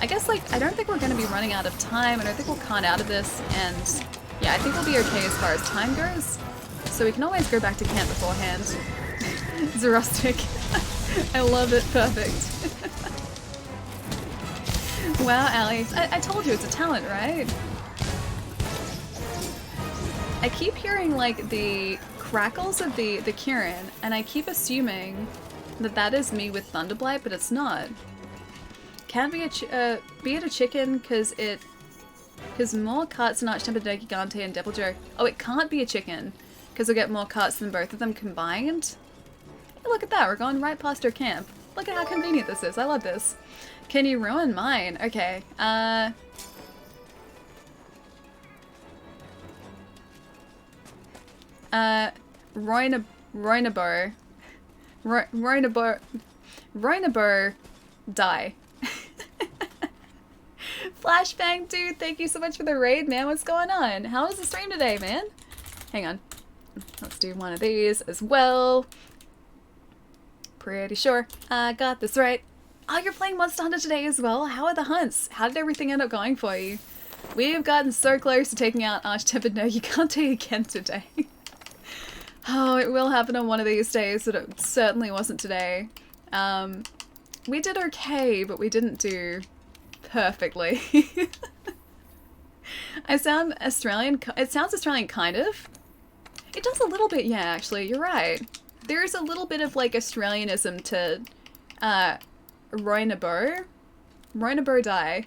I guess, like, I don't think we're gonna be running out of time. I don't think we'll con out of this, and yeah, I think we'll be okay as far as time goes. So we can always go back to camp beforehand. Zerostic. I love it. Perfect. Wow, Allie. I told you it's a talent, right? I keep hearing, like, the crackles of the Kirin, and I keep assuming that that is me with Thunderblight, but it's not. Can't be it a chicken, because more cuts than Arch-Tempered Gigante and Deviljho. Oh, it can't be a chicken, because we'll get more cuts than both of them combined. Hey, look at that, we're going right past our camp. Look at how convenient this is, I love this. Can you ruin mine? Okay, Roynabur, die. Flashbang, dude, thank you so much for the raid, man. What's going on? How was the stream today, man? Hang on. Let's do one of these as well. Pretty sure I got this right. Oh, you're playing Monster Hunter today as well? How are the hunts? How did everything end up going for you? We've gotten so close to taking out Arch-Tempered Gigante again today. Oh, it will happen on one of these days, but it certainly wasn't today. We did okay, but we didn't do perfectly. I sound Australian. It sounds Australian, kind of. It does a little bit, yeah, actually. You're right. There's a little bit of, like, Australianism to Roynabur. Roynabur die.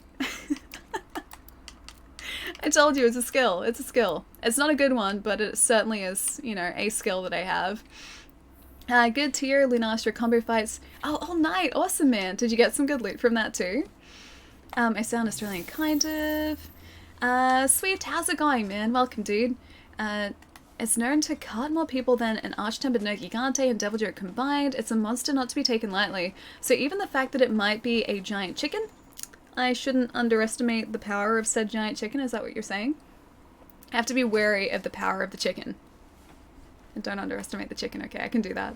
I told you, it's a skill. It's a skill. It's not a good one, but it certainly is, you know, a skill that I have. Good tier, Lunastra combo fights. Oh, all night. Awesome, man. Did you get some good loot from that too? I sound Australian, kind of. Swift, how's it going, man? Welcome, dude. It's known to cut more people than an Arch-Tempered Gigante and Deviljho combined. It's a monster not to be taken lightly. So even the fact that it might be a giant chicken, I shouldn't underestimate the power of said giant chicken. Is that what you're saying? I have to be wary of the power of the chicken. And don't underestimate the chicken. Okay, I can do that.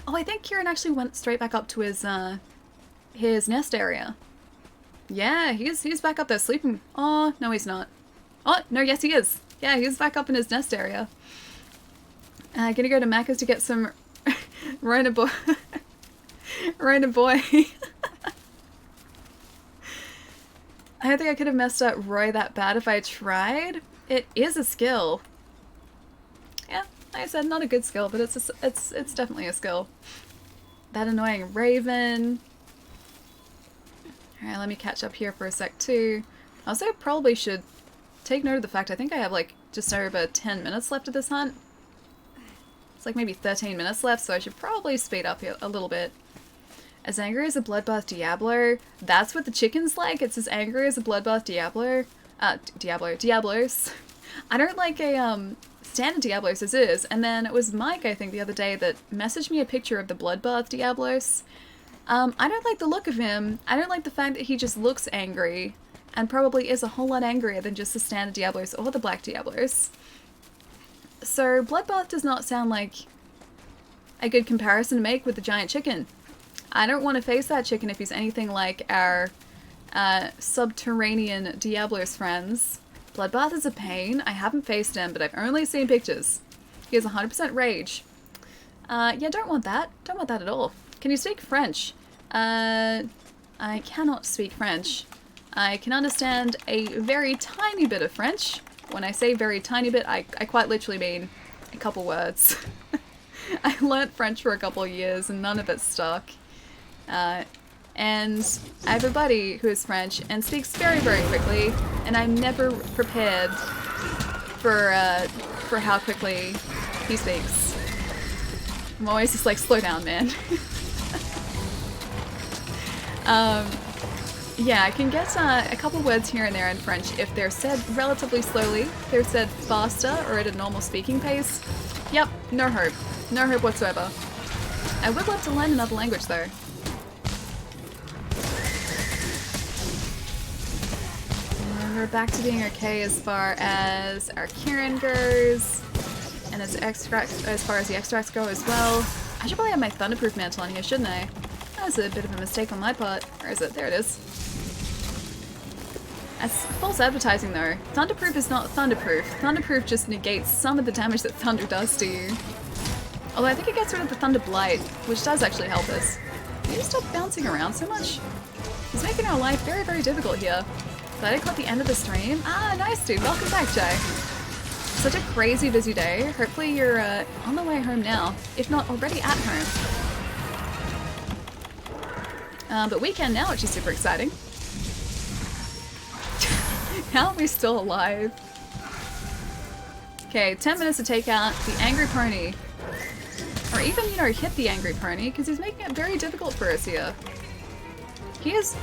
Oh, I think Kieran actually went straight back up to his nest area. Yeah, he's back up there sleeping. Oh, no he's not. Oh, no, yes he is. Yeah, he's back up in his nest area. Gonna go to Macca's to get some Rona boy. Rona boy. I don't think I could have messed up Roy that bad if I tried. It is a skill. Yeah, like I said, not a good skill, but it's definitely a skill. That annoying Raven. Alright, let me catch up here for a sec too. Also, probably should take note of the fact I think I have like just over 10 minutes left of this hunt. It's like maybe 13 minutes left, so I should probably speed up here a little bit. As angry as a Bloodbath Diablo. That's what the chicken's like? It's as angry as a Bloodbath Diablo? Diablos. I don't like a, standard Diablos as is. And then it was Mike, I think, the other day that messaged me a picture of the Bloodbath Diablos. I don't like the look of him. I don't like the fact that he just looks angry. And probably is a whole lot angrier than just the standard Diablos or the Black Diablos. So, Bloodbath does not sound like a good comparison to make with the giant chicken. I don't want to face that chicken if he's anything like our subterranean Diablos friends. Bloodbath is a pain. I haven't faced him, but I've only seen pictures. He has 100% rage. Yeah, don't want that. Don't want that at all. Can you speak French? I cannot speak French. I can understand a very tiny bit of French. When I say very tiny bit, I quite literally mean a couple words. I learnt French for a couple of years and none of it stuck. And I have a buddy who is French and speaks very, very quickly, and I'm never prepared for how quickly he speaks. I'm always just like, slow down, man. Yeah, I can get a couple words here and there in French if they're said relatively slowly, if they're said faster or at a normal speaking pace. Yep, no hope. No hope whatsoever. I would love to learn another language though. And we're back to being okay as far as our Kieran goes, and as far as the extracts go as well. I should probably have my Thunderproof mantle on here, shouldn't I? That was a bit of a mistake on my part. Where is it? There it is. That's false advertising though. Thunderproof is not Thunderproof. Thunderproof just negates some of the damage that Thunder does to you. Although I think it gets rid of the Thunder Blight, which does actually help us. Can you stop bouncing around so much? He's making our life very, very difficult here. Glad I caught the end of the stream. Ah, nice dude. Welcome back, Jay. Such a crazy busy day. Hopefully you're on the way home now, if not already at home. But weekend now, which is super exciting. How are we still alive? Okay, 10 minutes to take out the Angry Pony. Or even, you know, hit the Angry Pony, because he's making it very difficult for us here. He is...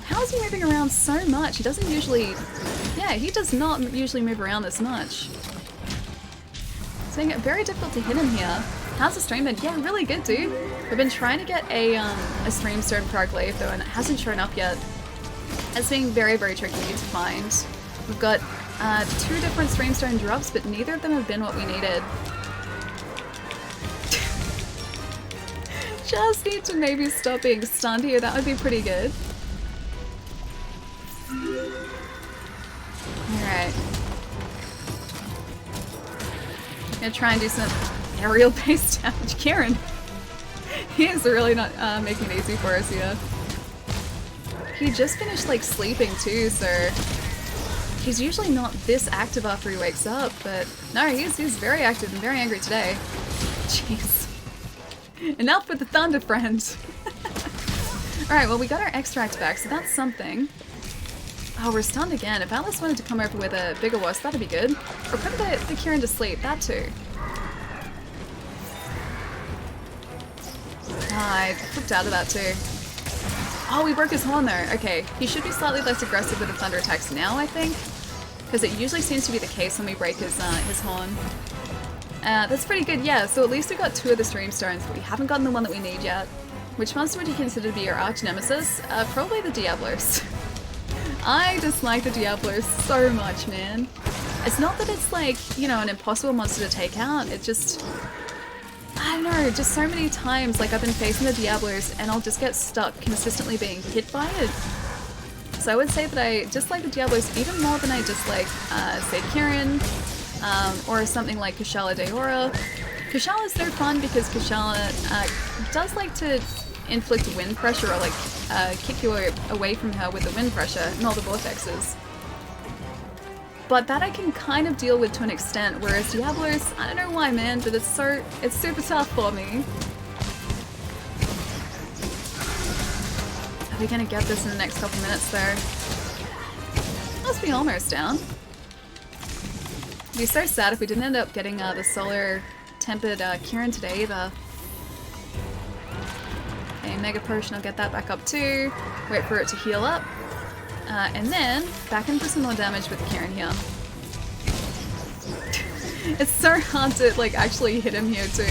How is he moving around so much? He doesn't usually... Yeah, he does not usually move around this much. It's making it very difficult to hit him here. How's the stream been? Yeah, really good, dude. We've been trying to get a Streamstone for Arglaive though, and it hasn't shown up yet. It's being very, very tricky to find. We've got 2 different Streamstone drops, but neither of them have been what we needed. Just need to maybe stop being stunned here, that would be pretty good. Alright. Gonna try and do some aerial based damage. Kieran! He is really not making it easy for us here. He just finished like sleeping too, so he's usually not this active after he wakes up, but no, he's very active and very angry today. Jeez. Enough with the thunder, friend! Alright, well we got our extract back, so that's something. Oh, we're stunned again. If Atlas wanted to come over with a bigger wasp, that'd be good. Or put the Kieran to sleep, that too. Ah, I flipped out of that too. Oh, we broke his horn though. Okay, he should be slightly less aggressive with the thunder attacks now, I think. Because it usually seems to be the case when we break his horn. That's pretty good, yeah. So at least we got 2 of the Streamstones, but we haven't gotten the one that we need yet. Which monster would you consider to be your arch nemesis? Probably the Diablos. I dislike the Diablos so much, man. It's not that it's like, you know, an impossible monster to take out, it just... I don't know, just so many times, like I've been facing the Diablos and I'll just get stuck consistently being hit by it. So I would say that I dislike the Diablos even more than I dislike, say, Kieran, or something like Kushala Daora. Kushala is no fun because Kushala does like to inflict wind pressure or like kick you away from her with the wind pressure and all the vortexes. But that I can kind of deal with to an extent, whereas Diablos, I don't know why, man, but it's super tough for me. Are we gonna get this in the next couple minutes though? Must be almost down. It'd be so sad if we didn't end up getting the solar tempered Kieran today either. Okay, Mega Potion, I'll get that back up too. Wait for it to heal up. And then, back in for some more damage with Kieran here. It's so hard to, like, actually hit him here too.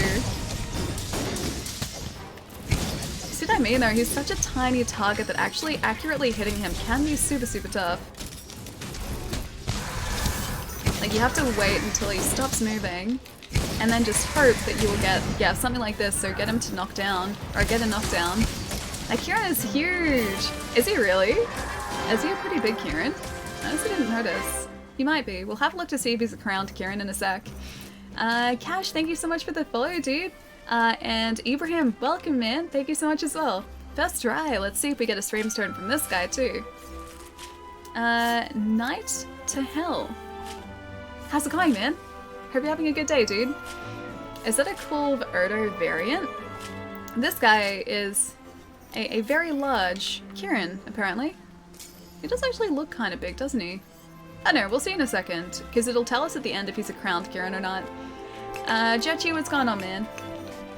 See what I mean though? He's such a tiny target that actually accurately hitting him can be super, super tough. Like, you have to wait until he stops moving, and then just hope that you will get, yeah, something like this, so get him to knock down, or get a knockdown. Like, Kieran is huge! Is he really? Is he a pretty big Kieran? I honestly didn't notice. He might be. We'll have a look to see if he's a crowned Kieran in a sec. Cash, thank you so much for the follow, dude. And Ibrahim, welcome, man. Thank you so much as well. First try. Let's see if we get a stream stone from this guy, too. Night to Hell. How's it going, man? Hope you're having a good day, dude. Is that a cool Erdo variant? This guy is a very large Kieran, apparently. He does actually look kind of big, doesn't he? I don't know, we'll see in a second, because it'll tell us at the end if he's a crowned Kieran or not. Jetchi, what's going on, man?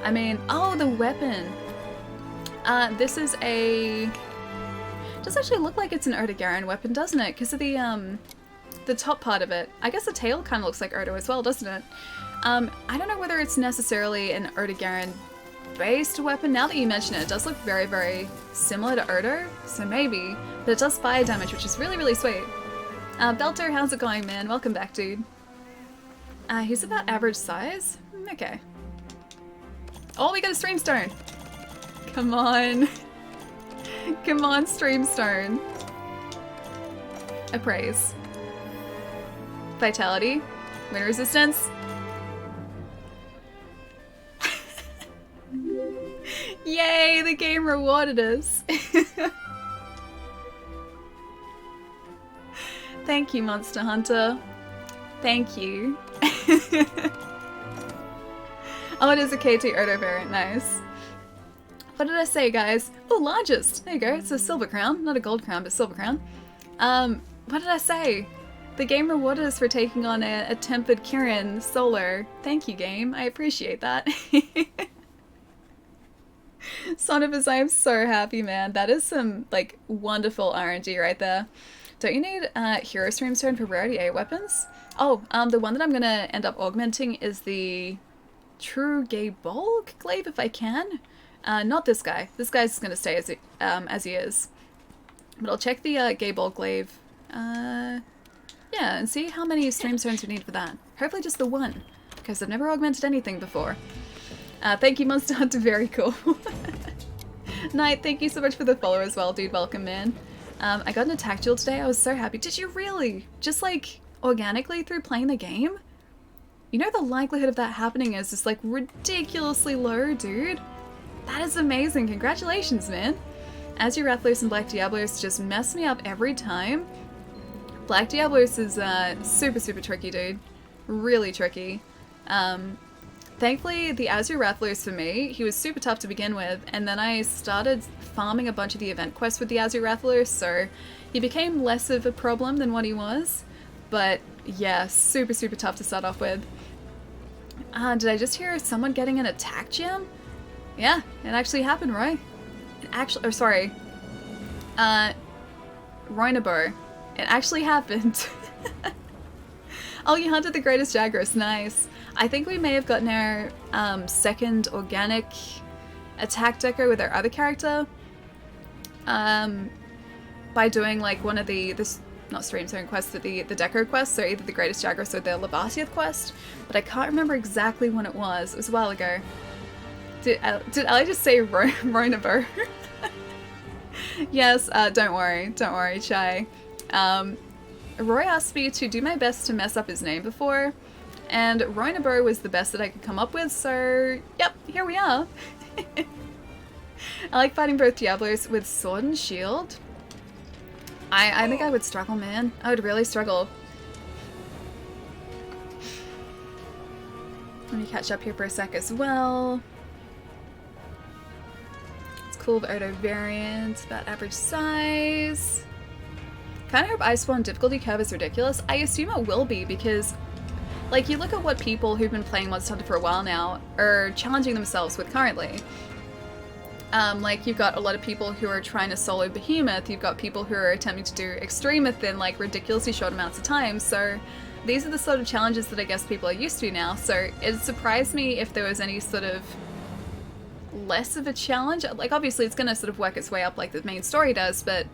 I mean, oh, the weapon. This is a... It does actually look like it's an Erdogaran weapon, doesn't it? Because of the top part of it. I guess the tail kind of looks like Erdo as well, doesn't it? I don't know whether it's necessarily an Erdogaran based weapon. Now that you mention it, it does look very, very similar to Erdo, so maybe. But it does fire damage, which is really, really sweet. Belter, how's it going, man? Welcome back, dude. He's about average size? Okay. Oh, we got a Streamstone! Come on. Come on, Streamstone. Appraise. Vitality. Wind resistance. Yay, the game rewarded us. Thank you, Monster Hunter. Thank you. Oh, it is a KT Erdo variant, nice. What did I say, guys? Oh, largest. There you go, it's a silver crown. Not a gold crown, but silver crown. What did I say? The game rewarded us for taking on a tempered Kieran solo. Thank you, game. I appreciate that. Sonibus, I am so happy, man. That is some, like, wonderful RNG right there. Don't you need Hero Streamstone for Rarity 8 weapons? Oh, the one that I'm gonna end up augmenting is the True Gay Bulk Glaive, if I can. Not this guy. This guy's gonna stay as he is. But I'll check the Gay Bulk Glaive. Yeah, and see how many Streamstones we need for that. Hopefully just the one, because I've never augmented anything before. Thank you, Monster Hunter. Very cool. Knight, thank you so much for the follow as well, dude. Welcome, man. I got an attack duel today. I was so happy. Did you really? Just like organically through playing the game? You know the likelihood of that happening is just like ridiculously low, dude. That is amazing. Congratulations, man. Azure Rathalos and Black Diablos just mess me up every time. Black Diablos is super, super tricky, dude. Really tricky. Thankfully, the Azure Rathalos for me, he was super tough to begin with, and then I started farming a bunch of the event quests with the Azure Rathalos, so he became less of a problem than what he was. But yeah, super, super tough to start off with. Did I just hear someone getting an attack gem? Yeah, it actually happened, right? It actually, oh sorry. Roinabo. It actually happened. Oh, you hunted the greatest Jagras, nice. I think we may have gotten our second organic attack deco with our other character by doing like one of the not Streamstone quests, but the deco quests, so either the greatest Jagras or the Lavasiath quest, but I can't remember exactly when it was. It was a while ago. Did I just say Roinabo? Yes, don't worry, Chai. Roy asked me to do my best to mess up his name before, and Roinabo was the best that I could come up with, so yep, here we are. I like fighting both Diablos with sword and shield. I think I would struggle, man. I would really struggle. Let me catch up here for a sec as well. It's cool, but Erdo variant, about average size. Kind of hope Iceborne difficulty curve is ridiculous. I assume it will be because, like, you look at what people who've been playing Monster Hunter for a while now are challenging themselves with currently. Like, you've got a lot of people who are trying to solo Behemoth, you've got people who are attempting to do Extremoth in, like, ridiculously short amounts of time, so these are the sort of challenges that I guess people are used to now, so it surprised me if there was any sort of less of a challenge. Like, obviously it's going to sort of work its way up like the main story does, but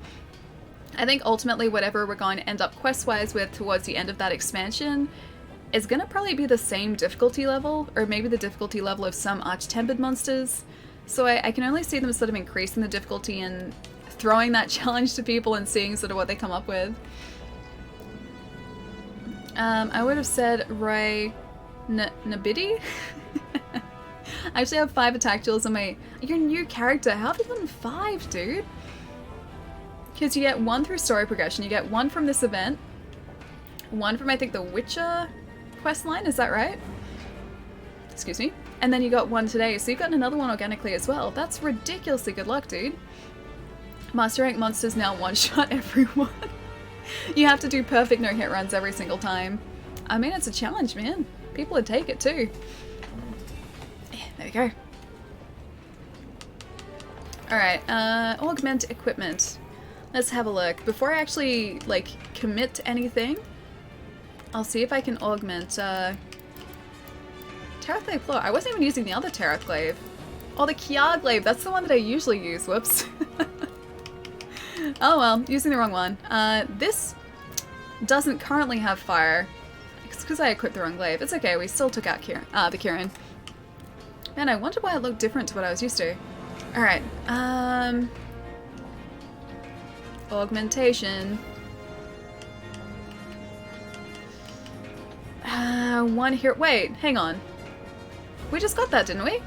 I think ultimately whatever we're going to end up quest-wise with towards the end of that expansion is going to probably be the same difficulty level, or maybe the difficulty level of some Arch-Tempered monsters. So I can only see them sort of increasing the difficulty and throwing that challenge to people and seeing sort of what they come up with. I would have said Ray Nabidi. I actually have 5 attack duels on my... Your new character, how have you gotten 5, dude? Because you get 1 through story progression, you get 1 from this event, 1 from I think the Witcher questline, is that right? Excuse me. And then you got 1 today, so you've gotten another 1 organically as well. That's ridiculously good luck, dude. Master rank monsters now one-shot everyone. You have to do perfect no-hit runs every single time. I mean, it's a challenge, man. People would take it too. Yeah, there we go. Alright, augment equipment. Let's have a look. Before I actually, like, commit to anything, I'll see if I can augment, Terath Floor. I wasn't even using the other Terath Glaive. Oh, the Kiar Glaive. That's the one that I usually use. Whoops. Oh well, using the wrong one. This doesn't currently have fire. It's because I equipped the wrong glaive. It's okay, we still took out the Kirin. Man, I wonder why it looked different to what I was used to. Alright, augmentation. 1 here. Wait, hang on. We just got that, didn't we?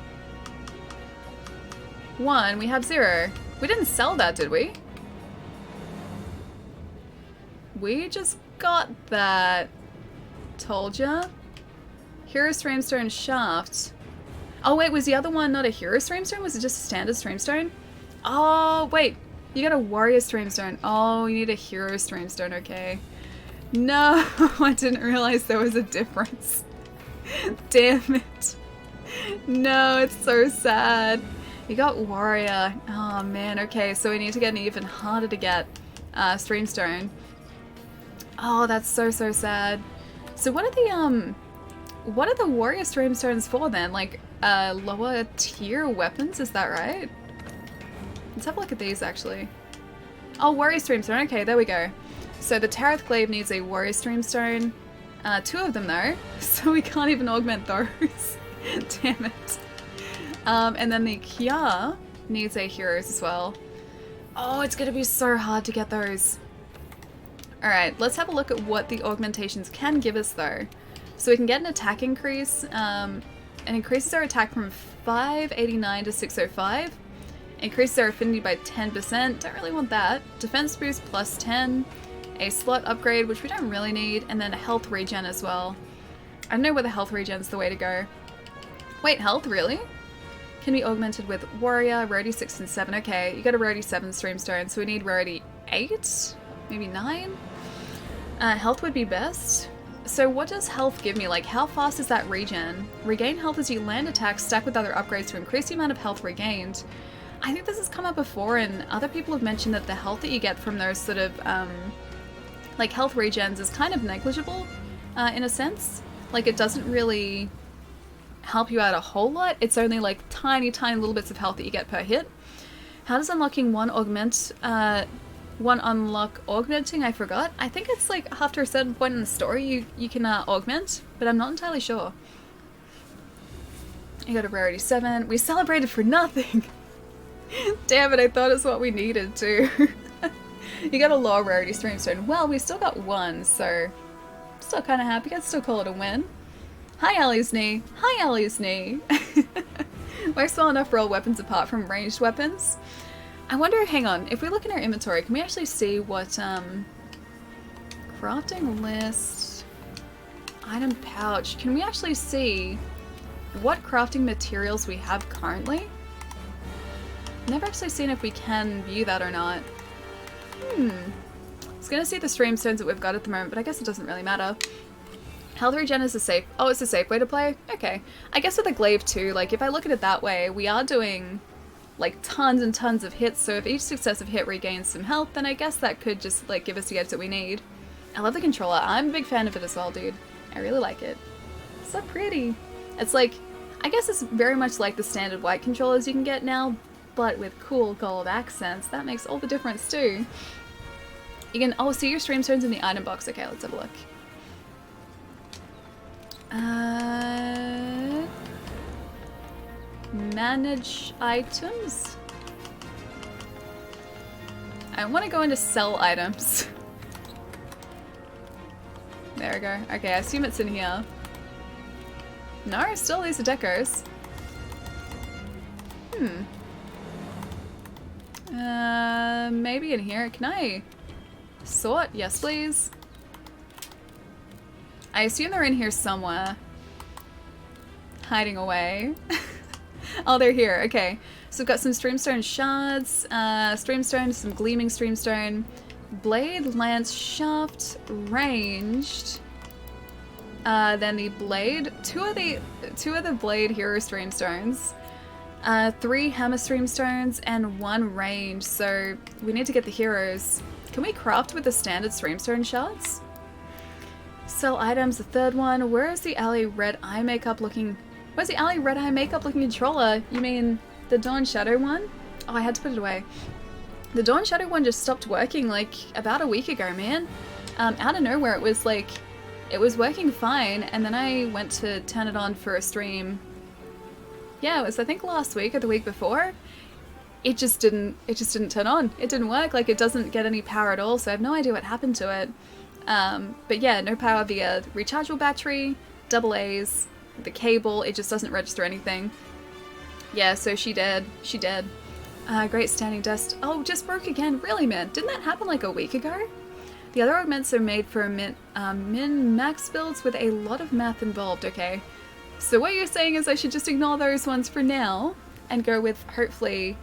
1, we have 0. We didn't sell that, did we? We just got that. Told ya. Hero Streamstone Shaft. Oh wait, was the other one not a Hero Streamstone? Was it just a standard Streamstone? Oh wait, you got a Warrior Streamstone. Oh, you need a Hero Streamstone, okay. No, I didn't realize there was a difference. Damn it. No, it's so sad. You got Warrior. Oh man, okay, so we need to get an even harder to get Streamstone. Oh, that's so sad. So what are the Warrior Streamstones for then? Like, lower tier weapons, is that right? Let's have a look at these actually. Oh, Warrior Streamstone, okay, there we go. So the Terath Glaive needs a Warrior Streamstone. 2 of them though, so we can't even augment those. Damn it. And then the Kiar needs a Heroes as well. Oh, it's gonna be so hard to get those. Alright, let's have a look at what the augmentations can give us though. So we can get an attack increase. It increases our attack from 589 to 605. Increases our affinity by 10%. Don't really want that. Defense boost plus 10. A slot upgrade, which we don't really need. And then a health regen as well. I don't know whether health regen's the way to go. Wait, health? Really? Can be augmented with Warrior, Rarity 6 and 7. Okay, you got a Rarity 7 Streamstone, so we need Rarity 8? Maybe 9? Health would be best. So what does health give me? Like, how fast is that regen? Regain health as you land attacks stacked with other upgrades to increase the amount of health regained. I think this has come up before, and other people have mentioned that the health that you get from those sort of, like, health regens is kind of negligible, in a sense. Like, it doesn't really help you out a whole lot. It's only, like, tiny little bits of health that you get per hit. How does unlocking one unlock augmenting? I forgot. I think it's like after a certain point in the story you can augment, but I'm not entirely sure. You got a Rarity 7. We celebrated for nothing. Damn it, I thought it's what we needed to. You got a low Rarity Streamstone. Well, we still got 1, so still kind of happy. I'd still call it a win. Hi, Ellie's knee. Hi, Ellie's knee. Works well enough for all weapons apart from ranged weapons. I wonder, hang on, if we look in our inventory, can we actually see what, crafting list, item pouch, can we actually see what crafting materials we have currently? Never actually seen if we can view that or not. I was gonna see the streamstones that we've got at the moment, but I guess it doesn't really matter. Health regen is a safe, oh, it's a safe way to play? Okay. I guess with a glaive too, like if I look at it that way, we are doing like tons and tons of hits, so if each successive hit regains some health, then I guess that could just like give us the edge that we need. I love the controller. I'm a big fan of it as well, dude. I really like it. So pretty. It's like, I guess it's very much like the standard white controllers you can get now, but with cool gold accents. That makes all the difference too. You can, oh, see your stream stones in the item box. Okay, let's have a look. Manage items? I want to go into sell items. There we go. Okay, I assume it's in here. No, still these are decos. Maybe in here. Can I sort? Yes, please. I assume they're in here somewhere. Hiding away. Oh, they're here. Okay. So we've got some Streamstone shards, Streamstone, some Gleaming Streamstone, Blade, Lance, Shaft, Ranged. Then the Blade, two of the Blade Hero Streamstones, 3 Hammer Streamstones, and 1 Range. So we need to get the heroes. Can we craft with the standard Streamstone shards? Sell items, the third one. Where is the Alley Red Eye Makeup looking? Where's the Alley Red Eye Makeup looking controller? You mean the Dawn Shadow one? Oh, I had to put it away. The Dawn Shadow one just stopped working like about a week ago, man. Out of nowhere, it was like, it was working fine, and then I went to turn it on for a stream. Yeah, it was I think last week or the week before. It just didn't turn on. It didn't work. Like, it doesn't get any power at all, so I have no idea what happened to it. But yeah, no power via rechargeable battery, double A's, the cable, it just doesn't register anything. Yeah, so she dead. She dead. Great standing desk. Oh, just broke again. Really, man? Didn't that happen like a week ago? The other augments are made for min-max builds with a lot of math involved, okay. So what you're saying is I should just ignore those ones for now and go with, hopefully,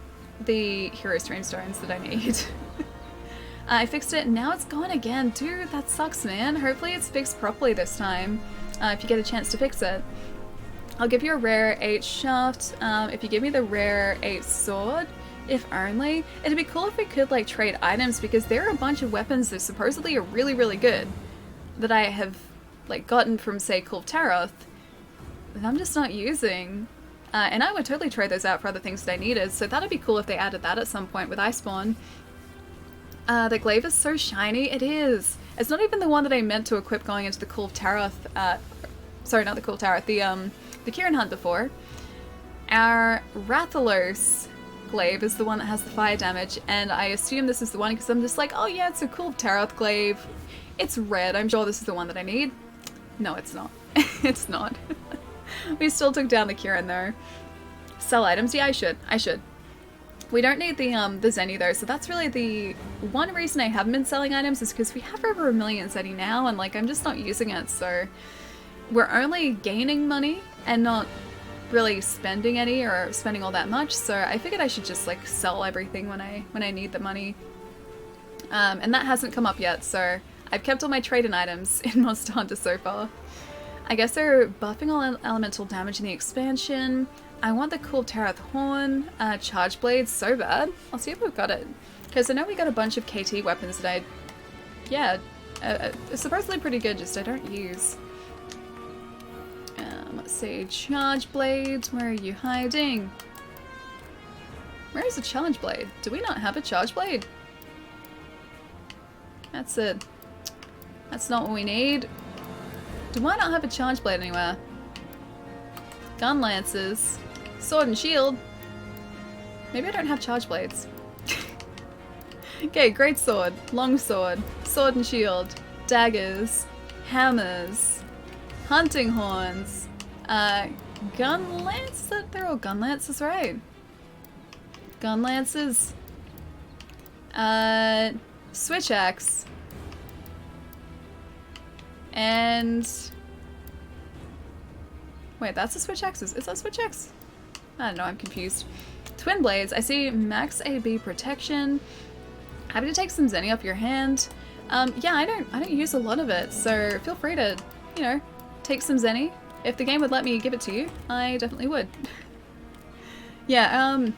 the Hero Streamstones that I need. I fixed it, and now it's gone again. Dude, that sucks, man. Hopefully it's fixed properly this time, if you get a chance to fix it. I'll give you a rare 8 shaft, if you give me the rare 8 sword, if only. It'd be cool if we could like trade items, because there are a bunch of weapons that supposedly are really, really good that I have like gotten from, say, Kulve Taroth that I'm just not using. And I would totally trade those out for other things that I needed, so that'd be cool if they added that at some point with Iceborne. The glaive is so shiny. It is. It's not even the one that I meant to equip going into the Kulve Taroth, sorry, not the Kulve Taroth, the Kirin Hunt before. Our Rathalos glaive is the one that has the fire damage, and I assume this is the one because I'm just like, oh yeah, it's a Kulve Taroth glaive. It's red. I'm sure this is the one that I need. No, it's not. It's not. We still took down the Kirin though. Sell items? Yeah, I should. We don't need the Zenny though, so that's really the one reason I haven't been selling items, is because we have over 1 million Zenny now, and like I'm just not using it, so we're only gaining money and not really spending any or spending all that much, so I figured I should just like sell everything when I need the money. And that hasn't come up yet, so I've kept all my trade-in items in Monster Hunter so far. I guess they're buffing all elemental damage in the expansion. I want the Kulve Taroth Horn, Charge Blade so bad. I'll see if we've got it. Because I know we got a bunch of KT weapons that supposedly pretty good, just I don't use. Let's see, Charge Blades, where are you hiding? Where is the Charge Blade? Do we not have a Charge Blade? That's it. That's not what we need. Do I not have a Charge Blade anywhere? Gun Lances. Sword and Shield. Maybe I don't have Charge Blades. Okay, Great Sword, Long Sword, Sword and Shield, Daggers, Hammers, Hunting Horns, Gun Lance? They're all Gun Lances, right? Gun Lances. Switch Axe. And... wait, that's a Switch Axe? Is that a Switch Axe? I don't know, I'm confused. Twin Blades. I see max AB protection. Happy to take some Zenny off your hand. Yeah, I don't use a lot of it, so feel free to, you know, take some Zenny. If the game would let me give it to you, I definitely would. Yeah,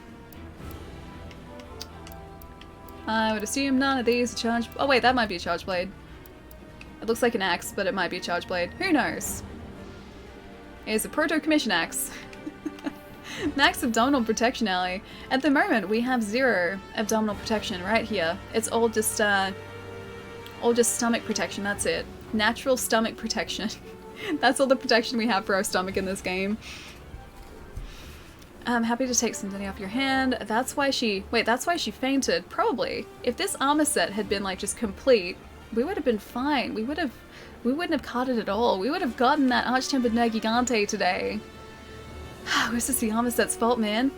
I would assume none of these are charged. Oh wait, that might be a charge blade. It looks like an axe, but it might be a charge blade. Who knows? It's a proto-commission axe. Max abdominal protection ally. At the moment, we have 0 abdominal protection right here. It's all just stomach protection. That's it. Natural stomach protection. That's all the protection we have for our stomach in this game. I'm happy to take something off your hand. That's why she... Wait, that's why she fainted. Probably. If this armor set had been, like, just complete, we would have been fine. We wouldn't have carded at all. We would have gotten that Arch-Tempered Nergigante today. This is the armor set's fault, man.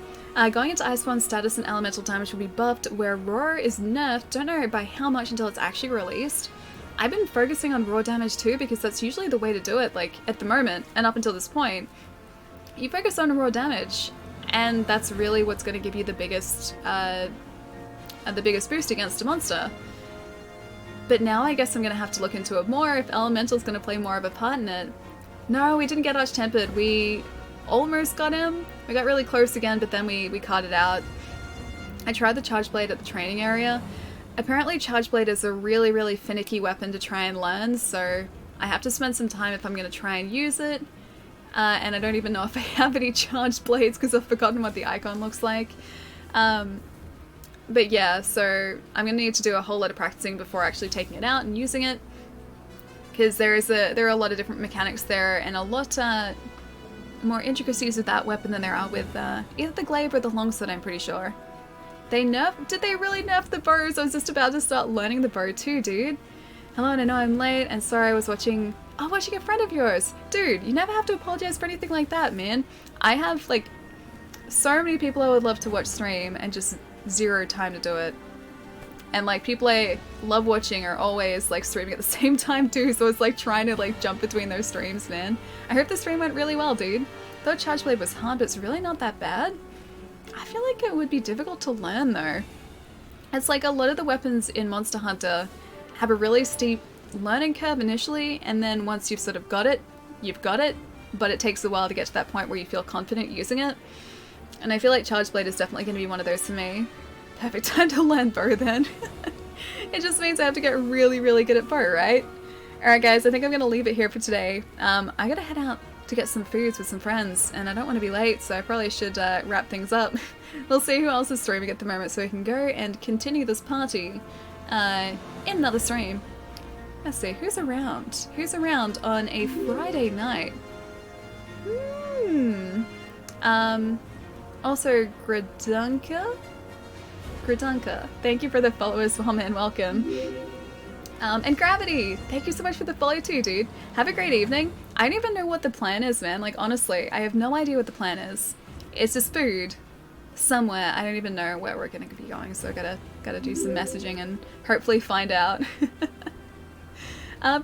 Going into Iceborne, status and elemental damage will be buffed, where Roar is nerfed. Don't know by how much until it's actually released. I've been focusing on raw damage too, because that's usually the way to do it, like, at the moment, and up until this point. You focus on raw damage, and that's really what's going to give you the biggest boost against a monster. But now I guess I'm going to have to look into it more if Elemental's going to play more of a part in it. No, we didn't get Arch-Tempered. We almost got him. We got really close again, but then we carded out. I tried the Charge Blade at the training area. Apparently Charge Blade is a really, really finicky weapon to try and learn, so I have to spend some time if I'm going to try and use it. And I don't even know if I have any Charged Blades because I've forgotten what the icon looks like. But yeah, so I'm going to need to do a whole lot of practicing before actually taking it out and using it. Because there are a lot of different mechanics there and a lot more intricacies with that weapon than there are with either the glaive or the longsword, I'm pretty sure. Did they really nerf the bows? I was just about to start learning the bow too, dude. Hello, and I know I'm late, and sorry I was watching a friend of yours. Dude, you never have to apologize for anything like that, man. I have, like, so many people I would love to watch stream and just 0 time to do it. And, like, people I love watching are always, like, streaming at the same time too, so it's like trying to, like, jump between those streams, man. I hope the stream went really well, dude. Though Charge Blade was hard, but it's really not that bad. I feel like it would be difficult to learn, though. It's like a lot of the weapons in Monster Hunter have a really steep learning curve initially, and then once you've sort of got it, you've got it, but it takes a while to get to that point where you feel confident using it. And I feel like Charge Blade is definitely going to be one of those for me. Perfect time to learn bow then. It just means I have to get really, really good at bow, right? Alright guys, I think I'm going to leave it here for today. I gotta head out to get some foods with some friends, and I don't want to be late, so I probably should wrap things up. We'll see who else is streaming at the moment so we can go and continue this party in another stream. Let's see, who's around? Who's around on a Friday night? Also, Gradunka? Gradunka, thank you for the follow as well, man, welcome. And Gravity, thank you so much for the follow too, dude. Have a great evening. I don't even know what the plan is, man. Like, honestly, I have no idea what the plan is. It's just food somewhere. I don't even know where we're gonna be going, so I gotta do some messaging and hopefully find out.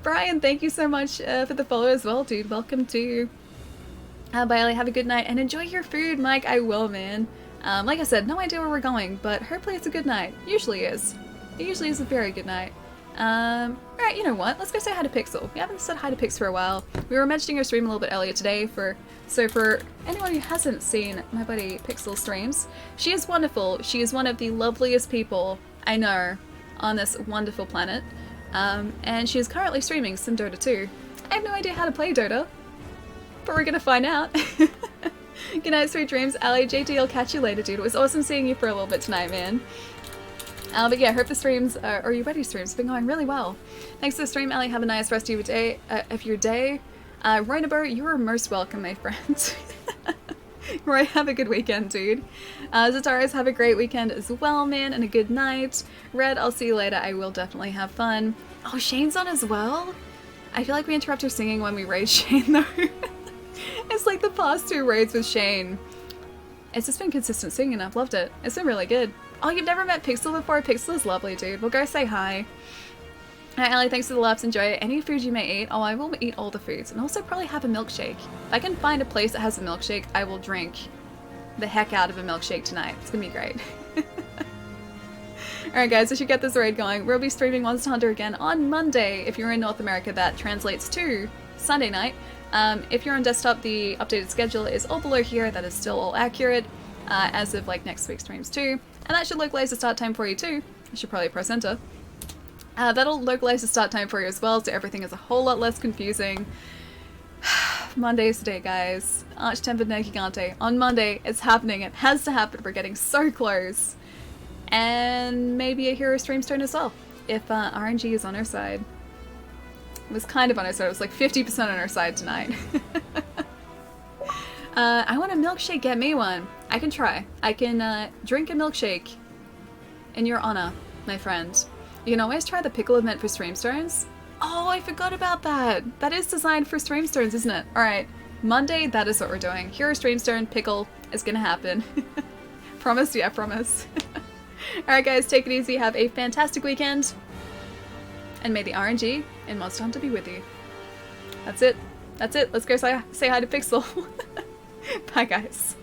Brian, thank you so much for the follow as well, dude. Welcome to Bailey. Have a good night and enjoy your food, Mike. I will, man. Like I said, no idea where we're going, but hopefully it's a good night. Usually is. It usually is a very good night. Alright, you know what? Let's go say hi to Pixel. We haven't said hi to Pix for a while. We were mentioning her stream a little bit earlier today, so for anyone who hasn't seen my buddy Pixel streams, she is wonderful. She is one of the loveliest people I know on this wonderful planet. And she is currently streaming some Dota 2. I have no idea how to play Dota, but we're gonna find out. Good night, sweet dreams. Ali, JT, I'll catch you later, dude. It was awesome seeing you for a little bit tonight, man. But yeah, hope the streams, or your buddy's streams, have been going really well. Thanks for the stream, Ali. Have a nice rest of your day. Roynabo, you are most welcome, my friend. Roy, have a good weekend, dude. Zataris, have a great weekend as well, man, and a good night. Red, I'll see you later. I will definitely have fun. Oh, Shane's on as well? I feel like we interrupt her singing when we raid Shane, though. It's like the past 2 raids with Shane. It's just been consistent singing, and I've loved it. It's been really good. Oh, you've never met Pixel before? Pixel is lovely, dude. We'll go say hi. Alright, Ellie, thanks for the laughs. Enjoy it. Any food you may eat? Oh, I will eat all the foods. And also probably have a milkshake. If I can find a place that has a milkshake, I will drink the heck out of a milkshake tonight. It's gonna be great. Alright guys, we should get this raid going. We'll be streaming Monster Hunter again on Monday. If you're in North America, that translates to Sunday night. If you're on desktop, the updated schedule is all below here. That is still all accurate as of like next week's streams too. And that should localize the start time for you too. I should probably press enter. That'll localize the start time for you as well, so everything is a whole lot less confusing. Monday's the day, guys. Arch-Tempered No Gigante. On Monday, it's happening. It has to happen. We're getting so close. And maybe a Hero Streamstone as well, if RNG is on our side. It was kind of on our side. It was like 50% on our side tonight. I want a milkshake. Get me one. I can try. I can drink a milkshake in your honor, my friend. You can always try the pickle event for Streamstones. Oh, I forgot about that. That is designed for Streamstones, isn't it? Alright, Monday, that is what we're doing. Hero Streamstone, pickle is gonna happen. Promise? Yeah, promise. Alright guys, take it easy. Have a fantastic weekend. And may the RNG in Monster Hunter be with you. That's it. That's it. Let's go say hi to Pixel. Bye guys.